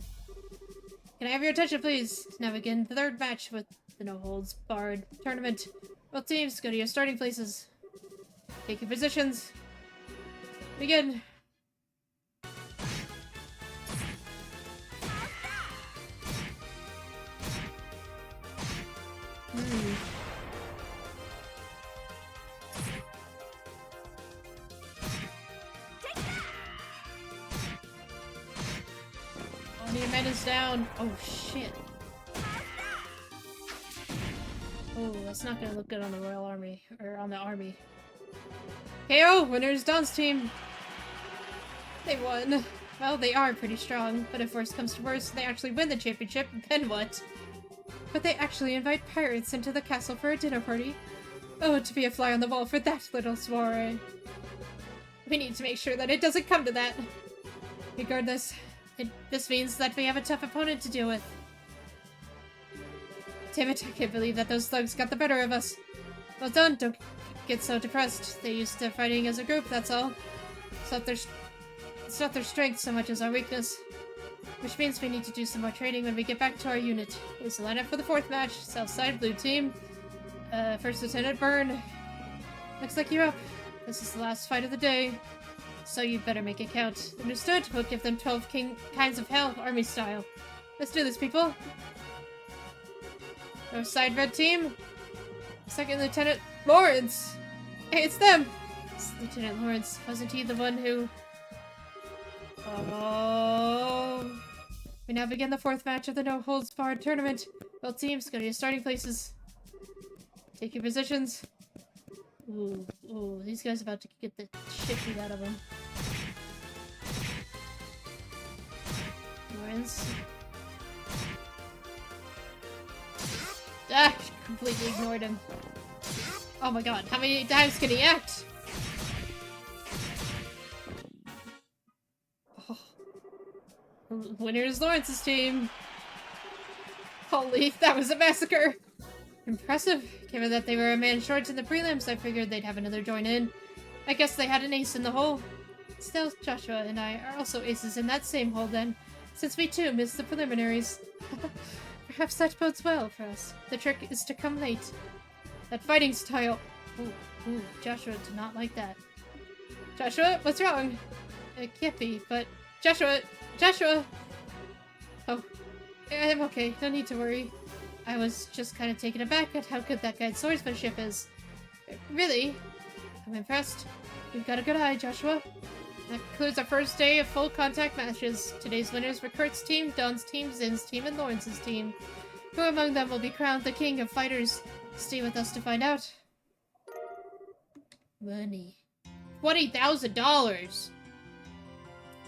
Can I have your attention, please? Now begin the third match with the no-holds-barred tournament. Both teams, go to your starting places. Take your positions. Begin. Your man is down. Oh shit. Oh, that's not gonna look good on the Royal Army, or on the army. KO! Winner's Don's team! They won. Well, they are pretty strong, but if worst comes to worst, they actually win the championship, then what? But they actually invite pirates into the castle for a dinner party. Oh, to be a fly on the wall for that little soiree. We need to make sure that it doesn't come to that. Regardless, this means that we have a tough opponent to deal with. Damn it, I can't believe that those thugs got the better of us. Well done, don't get so depressed. They're used to fighting as a group, that's all. It's not their strength so much as our weakness. Which means we need to do some more training when we get back to our unit. Here's the lineup for the fourth match. Southside Blue Team. First Lieutenant Byrne. Looks like you're up. This is the last fight of the day. So you'd better make it count. Understood? We'll give them 12 kinds of hell, army style. Let's do this, people. North side red team. Second Lieutenant Lawrence. Hey, it's them! It's Lieutenant Lawrence. Wasn't he the one who... Oh... We now begin the fourth match of the no-holds-barred tournament. Both teams, go to your starting places. Take your positions. Ooh, these guys are about to get the shit beat out of them. Lawrence. Ah, completely ignored him. Oh my god, how many times can he act? Oh. Winner is Lawrence's team. Holy, that was a massacre! Impressive. Given that they were a man short in the prelims, I figured they'd have another join in. I guess they had an ace in the hole. Still, Joshua and I are also aces in that same hole then, since we too missed the preliminaries. Perhaps that bodes well for us. The trick is to come late. That fighting style... Ooh, Joshua did not like that. Joshua, what's wrong? It can't be, but... Joshua! Oh, I'm okay, no need to worry. I was just kind of taken aback at how good that guy's swordsmanship is. Really? I'm impressed. You've got a good eye, Joshua. That concludes our first day of full contact matches. Today's winners were Kurt's team, Don's team, Zin's team, and Lawrence's team. Who among them will be crowned the king of fighters? Stay with us to find out. Money. $20,000!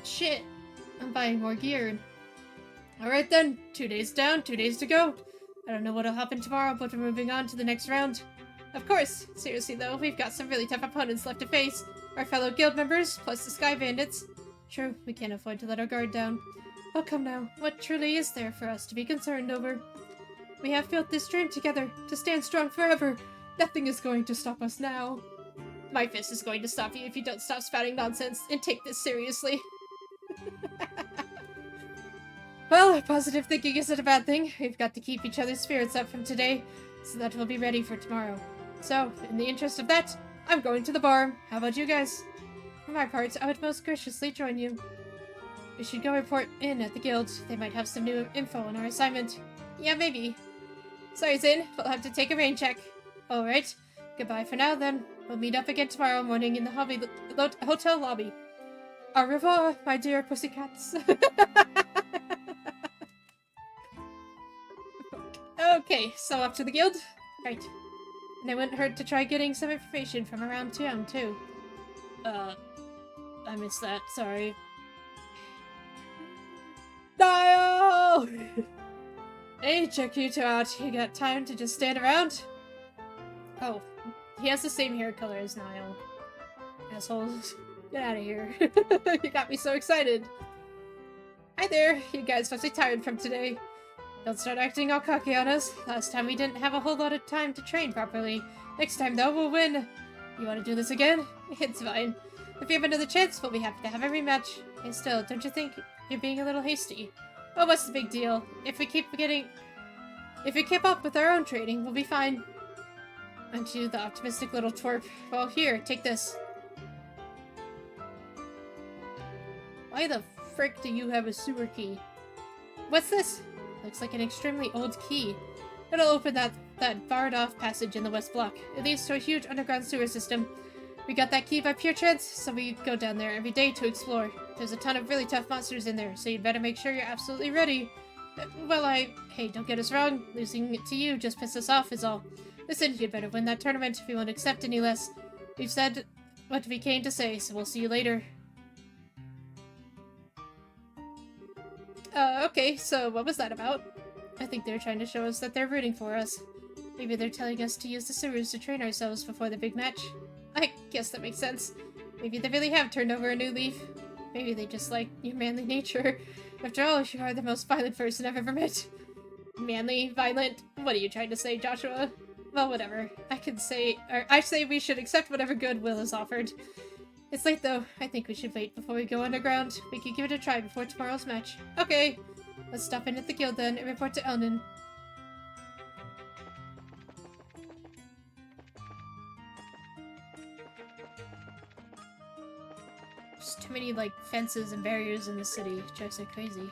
Shit. I'm buying more gear. Alright then, 2 days down, 2 days to go. I don't know what'll happen tomorrow, but we're moving on to the next round. Of course. Seriously though, we've got some really tough opponents left to face. Our fellow guild members, plus the Sky Bandits. True, we can't afford to let our guard down. Oh come now, what truly is there for us to be concerned over? We have built this dream together, to stand strong forever. Nothing is going to stop us now. My fist is going to stop you if you don't stop spouting nonsense and take this seriously. Well, positive thinking isn't a bad thing. We've got to keep each other's spirits up from today, so that we'll be ready for tomorrow. So, in the interest of that, I'm going to the bar. How about you guys? For my part, I would most graciously join you. We should go report in at the guild. They might have some new info on our assignment. Yeah, maybe. Sorry, Zin. We'll have to take a rain check. Alright. Goodbye for now, then. We'll meet up again tomorrow morning in the hotel lobby. Au revoir, my dear pussycats. Okay, so up to the guild? Right. And it wouldn't hurt to try getting some information from around town, too. I missed that, sorry. Dial! Hey, check you two out. You got time to just stand around? Oh, He has the same hair color as Niall. Assholes. Get out of here. You got me so excited. Hi there. You guys must be tired from today. Don't start acting all cocky on us. Last time we didn't have a whole lot of time to train properly. Next time, though, we'll win. You want to do this again? It's fine. If you have another chance, we'll be happy to have a rematch. And still, don't you think you're being a little hasty? Oh, what's the big deal? If we keep up with our own training, we'll be fine. Aren't you the optimistic little twerp? Well, here, take this. Why the frick do you have a sewer key? What's this? Looks like an extremely old key. It'll open that barred-off passage in the west block. It leads to a huge underground sewer system. We got that key by pure chance, so we go down there every day to explore. There's a ton of really tough monsters in there, so you'd better make sure you're absolutely ready. Hey, don't get us wrong. Losing it to you just pissed us off is all. Listen, you'd better win that tournament if you won't accept any less. We've said what we came to say, so we'll see you later. Okay, so what was that about? I think they're trying to show us that they're rooting for us. Maybe they're telling us to use the sewers to train ourselves before the big match. I guess that makes sense. Maybe they really have turned over a new leaf. Maybe they just like your manly nature. After all, you are the most violent person I've ever met. Manly? Violent? What are you trying to say, Joshua? Well, whatever. I say we should accept whatever goodwill is offered. It's late though. I think we should wait before we go underground. We could give it a try before tomorrow's match. Okay. Let's stop in at the guild then and report to Elnan. There's too many, like, fences and barriers in the city. It drives me crazy.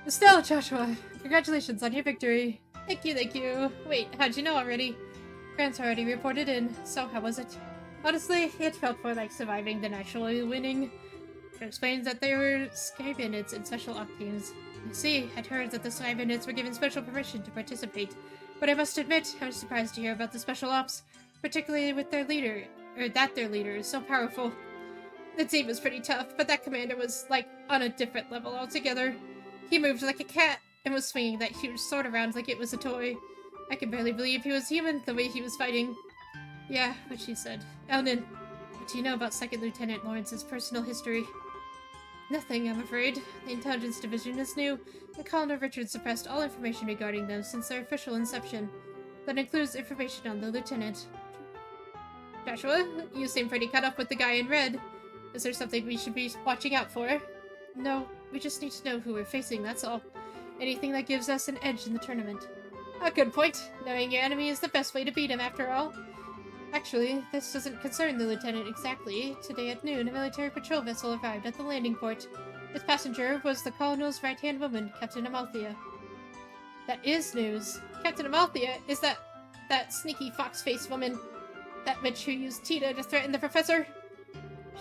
Estelle, Joshua! Congratulations on your victory! Thank you, thank you! Wait, how'd you know already? Grant's already reported in, so how was it? Honestly, it felt more like surviving than actually winning. It explains that they were Sky Bandits and special op teams. You see, I'd heard that the Sky Bandits were given special permission to participate, but I must admit, I was surprised to hear about the special ops, particularly with their leader, their leader is so powerful. The team was pretty tough, but that commander was, like, on a different level altogether. He moved like a cat and was swinging that huge sword around like it was a toy. I could barely believe he was human the way he was fighting. Yeah, what she said. Elnan, what do you know about Second Lieutenant Lawrence's personal history? Nothing, I'm afraid. The Intelligence Division is new, and Colonel Richards suppressed all information regarding them since their official inception. That includes information on the Lieutenant. Joshua, you seem pretty cut up with the guy in red. Is there something we should be watching out for? No, we just need to know who we're facing, that's all. Anything that gives us an edge in the tournament. A good point. Knowing your enemy is the best way to beat him, after all. Actually, this doesn't concern the Lieutenant exactly. Today at noon, a military patrol vessel arrived at the landing port. Its passenger was the Colonel's right-hand woman, Captain Amalthea. That is news. Captain Amalthea is that sneaky fox-faced woman. That witch who used Tita to threaten the professor?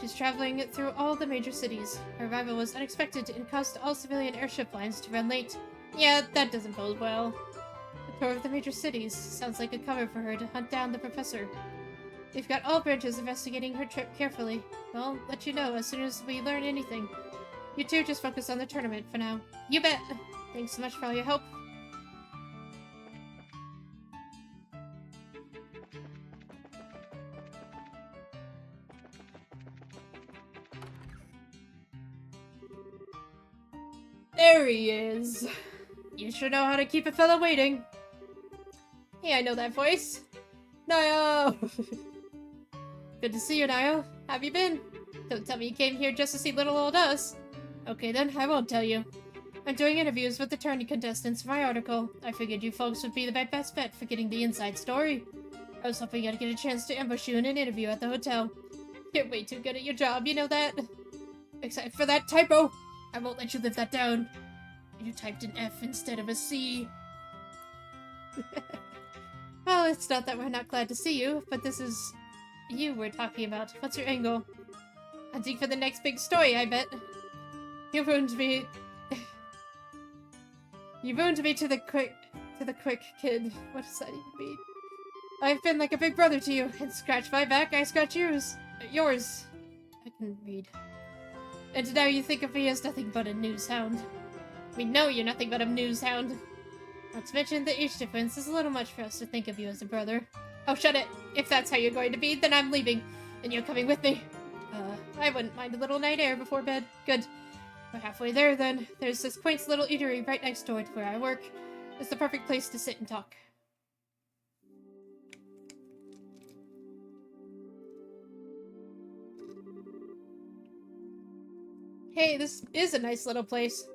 She's traveling through all the major cities. Her arrival was unexpected and caused all civilian airship lines to run late. Yeah, that doesn't bode well. The tour of the major cities sounds like a cover for her to hunt down the professor. They've got all branches investigating her trip carefully. I'll let you know as soon as we learn anything. You two just focus on the tournament for now. You bet! Thanks so much for all your help. There he is. You sure know how to keep a fellow waiting. Hey, I know that voice. Niall! Good to see you, Niall. Have you been? Don't tell me you came here just to see little old us. Okay then, I won't tell you. I'm doing interviews with the tourney contestants for my article. I figured you folks would be the best bet for getting the inside story. I was hoping I'd get a chance to ambush you in an interview at the hotel. You're way too good at your job, you know that? Except for that typo! I won't let you live that down. You typed an F instead of a C. Well, it's not that we're not glad to see you, but this is you we're talking about. What's your angle? Hunting for the next big story, I bet. You ruined me. You ruined me to the quick, kid. What does that even mean? I've been like a big brother to you, and scratch my back, I scratch yours. Yours. I can read. And now you think of me as nothing but a news hound. We know you're nothing but a news hound. Not to mention the age difference is a little much for us to think of you as a brother. Oh, shut it. If that's how you're going to be, then I'm leaving. And you're coming with me. I wouldn't mind a little night air before bed. Good. We're halfway there, then. There's this quaint little eatery right next door to where I work. It's the perfect place to sit and talk. Hey, this is a nice little place.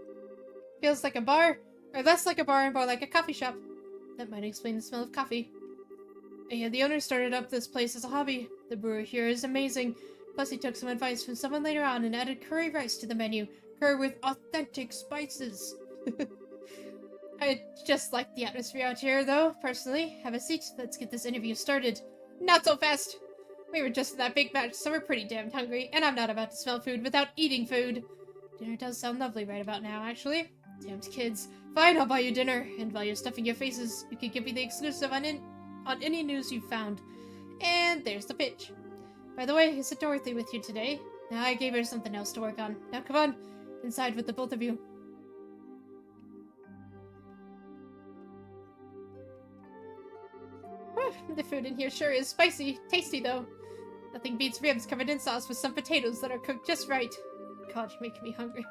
Feels like a bar, or less like a bar and more like a coffee shop. That might explain the smell of coffee. Yeah, the owner started up this place as a hobby. The brewer here is amazing. Plus, he took some advice from someone later on and added curry rice to the menu. Curry with authentic spices. I just like the atmosphere out here, though, personally. Have a seat. Let's get this interview started. Not so fast! We were just in that big match, so we're pretty damned hungry, and I'm not about to smell food without eating food. Dinner does sound lovely right about now, actually. Damned kids. Fine, I'll buy you dinner, and while you're stuffing your faces, you can give me the exclusive on any news you've found. And there's the pitch. By the way, is it Dorothy with you today? Now I gave her something else to work on. Now come on, inside with the both of you. Whew, the food in here sure is spicy. Tasty, though. Nothing beats ribs covered in sauce with some potatoes that are cooked just right. God, you're making me hungry.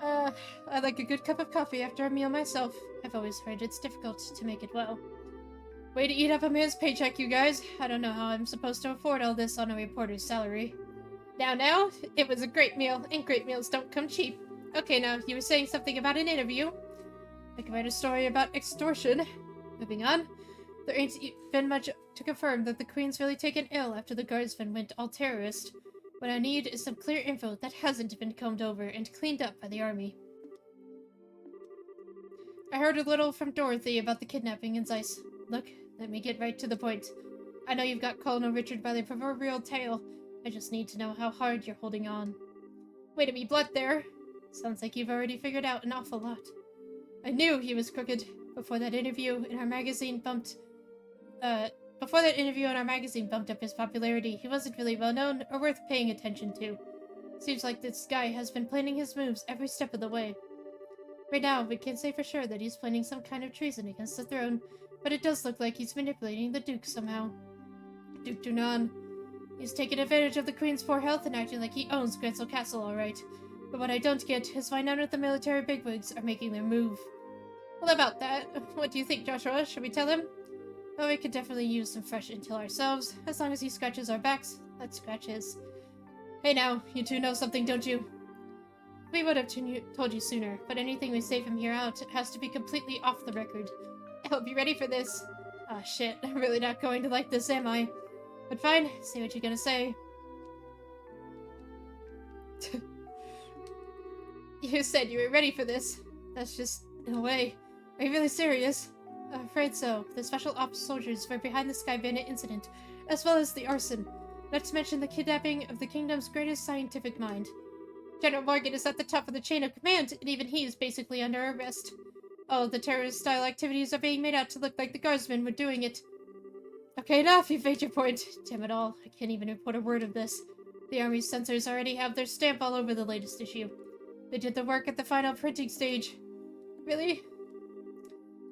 I like a good cup of coffee after a meal myself. I've always heard it's difficult to make it well. Way to eat up a man's paycheck, you guys. I don't know how I'm supposed to afford all this on a reporter's salary. Now, it was a great meal, and great meals don't come cheap. Okay, now, you were saying something about an interview. I can write a story about extortion. Moving on. There ain't been much to confirm that the Queen's really taken ill after the guardsmen went all terrorist. What I need is some clear info that hasn't been combed over and cleaned up by the army. I heard a little from Dorothy about the kidnapping in Zeiss. Look, let me get right to the point. I know you've got Colonel Richard by the proverbial tail. I just need to know how hard you're holding on. Way to be blunt there. Sounds like you've already figured out an awful lot. I knew he was crooked before that interview in our magazine bumped up his popularity. He wasn't really well known or worth paying attention to. Seems like this guy has been planning his moves every step of the way. Right now, we can't say for sure that he's planning some kind of treason against the throne, but it does look like he's manipulating the Duke somehow. Duke Dunan. He's taking advantage of the Queen's poor health and acting like he owns Grancel Castle, alright. But what I don't get is why none of the military bigwigs are making their move. Well, about that, what do you think, Joshua? Should we tell him? Oh, we could definitely use some fresh intel ourselves. As long as he scratches our backs, let's scratch his. Hey now, you two know something, don't you? We would have told you sooner, but anything we say from here out has to be completely off the record. I hope you're ready for this. Ah, shit, I'm really not going to like this, am I? But fine, say what you're gonna say. You said you were ready for this. That's just, no way. Are you really serious? I'm afraid so. The special ops soldiers were behind the Sky Bandit incident, as well as the arson. Not to mention the kidnapping of the kingdom's greatest scientific mind. General Morgan is at the top of the chain of command, and even he is basically under arrest. All of the terrorist-style activities are being made out to look like the guardsmen were doing it. Okay, enough, you've made your point. Damn it all, I can't even report a word of this. The Army's censors already have their stamp all over the latest issue. They did the work at the final printing stage. Really?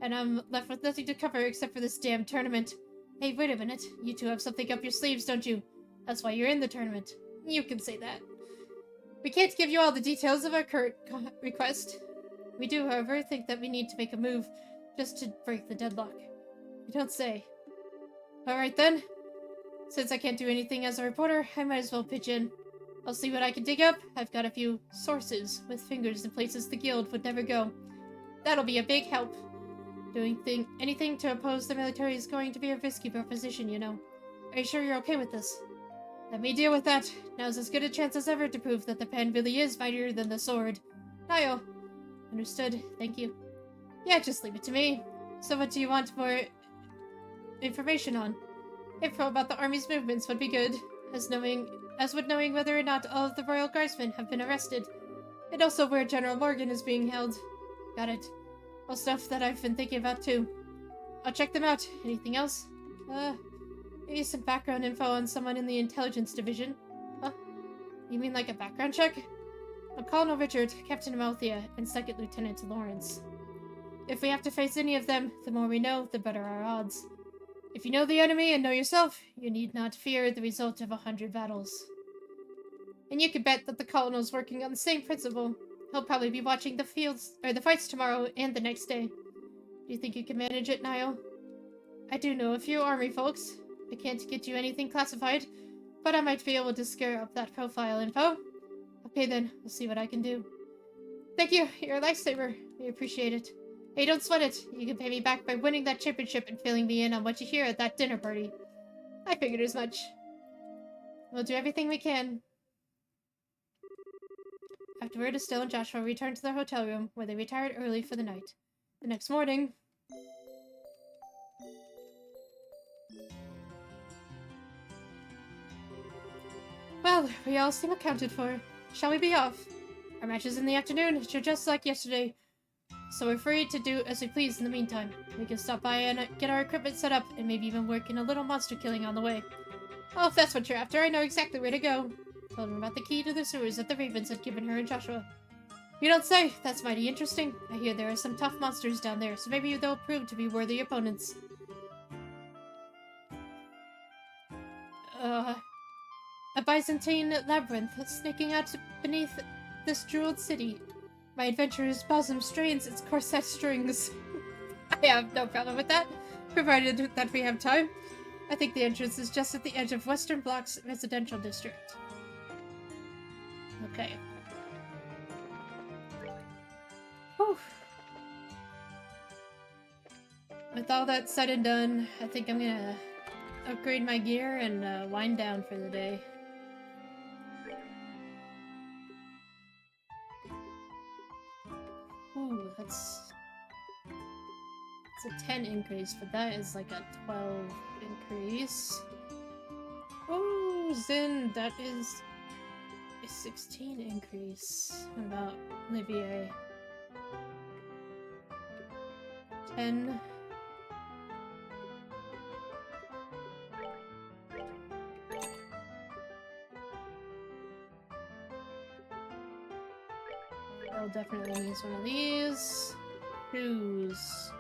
And I'm left with nothing to cover except for this damn tournament. Hey, wait a minute. You two have something up your sleeves, don't you? That's why you're in the tournament. You can say that. We can't give you all the details of our current request. We do, however, think that we need to make a move just to break the deadlock. You don't say. Alright then. Since I can't do anything as a reporter, I might as well pitch in. I'll see what I can dig up. I've got a few sources with fingers in places the guild would never go. That'll be a big help. Doing anything to oppose the military is going to be a risky proposition, you know. Are you sure you're okay with this? Let me deal with that. Now's as good a chance as ever to prove that the pen really is mightier than the sword. Niall. Understood. Thank you. Yeah, just leave it to me. So what do you want more information on? Info about the army's movements would be good, as would knowing whether or not all of the royal guardsmen have been arrested, and also where General Morgan is being held. Got it. All stuff that I've been thinking about too. I'll check them out. Anything else? Maybe some background info on someone in the intelligence division. Huh? You mean like a background check? I'm Colonel Richard, Captain Amalthea, and Second Lieutenant Lawrence. If we have to face any of them, the more we know, the better our odds. If you know the enemy and know yourself, you need not fear the result of 100 battles. And you can bet that the Colonel's working on the same principle. He'll probably be watching the fights tomorrow and the next day. Do you think you can manage it, Niall? I do know a few army folks. I can't get you anything classified, but I might be able to scare up that profile info. Okay then, we'll see what I can do. Thank you, you're a lifesaver. We appreciate it. Hey, don't sweat it. You can pay me back by winning that championship and filling me in on what you hear at that dinner party. I figured as much. We'll do everything we can. Afterward, Estelle and Joshua returned to their hotel room, where they retired early for the night. The next morning... Well, we all seem accounted for. Shall we be off? Our match is in the afternoon, just like yesterday. So we're free to do as we please in the meantime. We can stop by and get our equipment set up, and maybe even work in a little monster killing on the way. Oh, if that's what you're after, I know exactly where to go. Told him about the key to the sewers that the Ravens had given her and Joshua. You don't say. That's mighty interesting. I hear there are some tough monsters down there, so maybe they'll prove to be worthy opponents. A Byzantine labyrinth snaking out beneath this jeweled city. My adventurer's bosom strains its corset strings. I have no problem with that, provided that we have time. I think the entrance is just at the edge of Western Block's residential district. Okay. Whew. With all that said and done, I think I'm gonna upgrade my gear and wind down for the day. Ooh, that's a 10 increase, but that is like a 12 increase. Oh, Zin, that is a 16 increase. What about Olivier? 10. I'll definitely use one of these. Shoes.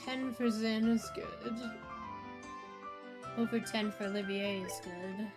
10 for Zin is good. Over 10 for Olivier is good.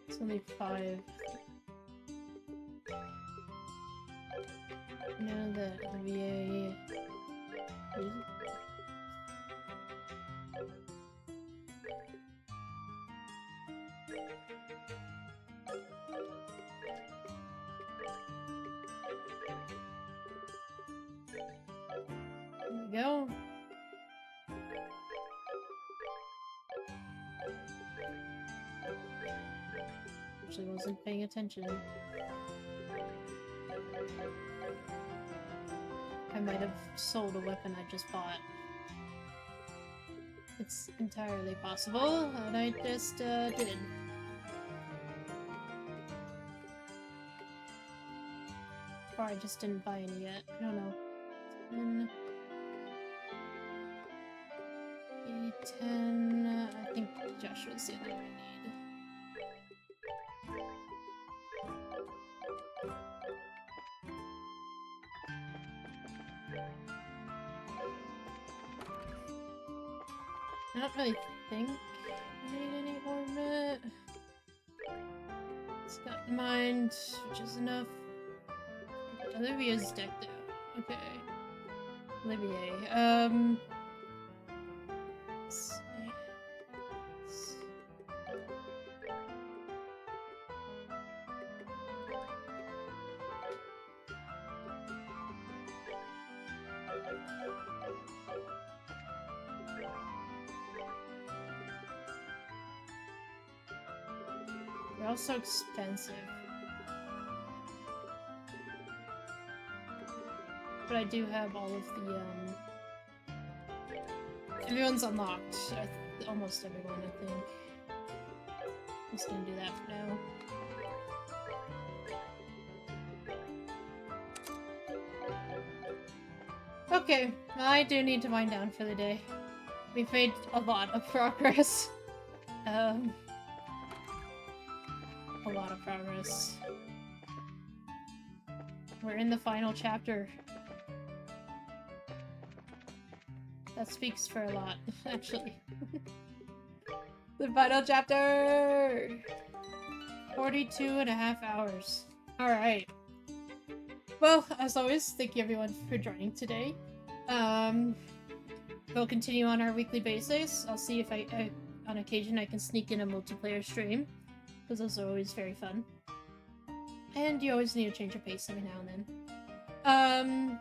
It's only 5. Now that Olivier... There we go. Actually wasn't paying attention. I might have sold a weapon I just bought. It's entirely possible, and I just did. Or I just didn't buy any yet. I don't know. 10... 10... I think Joshua's the other one I need. I don't really think I need any ornament. It's got in mind, which is enough. Olivia's decked out. Okay. Olivier. Let's see. They're all so expensive. But I do have all of the, everyone's unlocked. Almost everyone, I think. I'm just gonna do that for now. Okay, I do need to wind down for the day. We've made a lot of progress. A lot of progress. We're in the final chapter. That speaks for a lot, actually. The final chapter! 42.5 hours. Alright. Well, as always, thank you everyone for joining today. We'll continue on our weekly basis. I'll see if on occasion I can sneak in a multiplayer stream, because those are always very fun. And you always need to change your pace every now and then.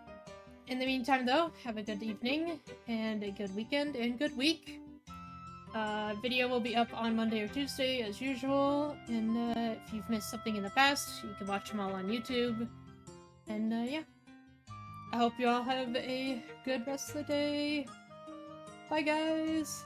In the meantime, though, have a good evening, and a good weekend, and good week. Video will be up on Monday or Tuesday, as usual, and if you've missed something in the past, you can watch them all on YouTube. And yeah. I hope you all have a good rest of the day. Bye, guys!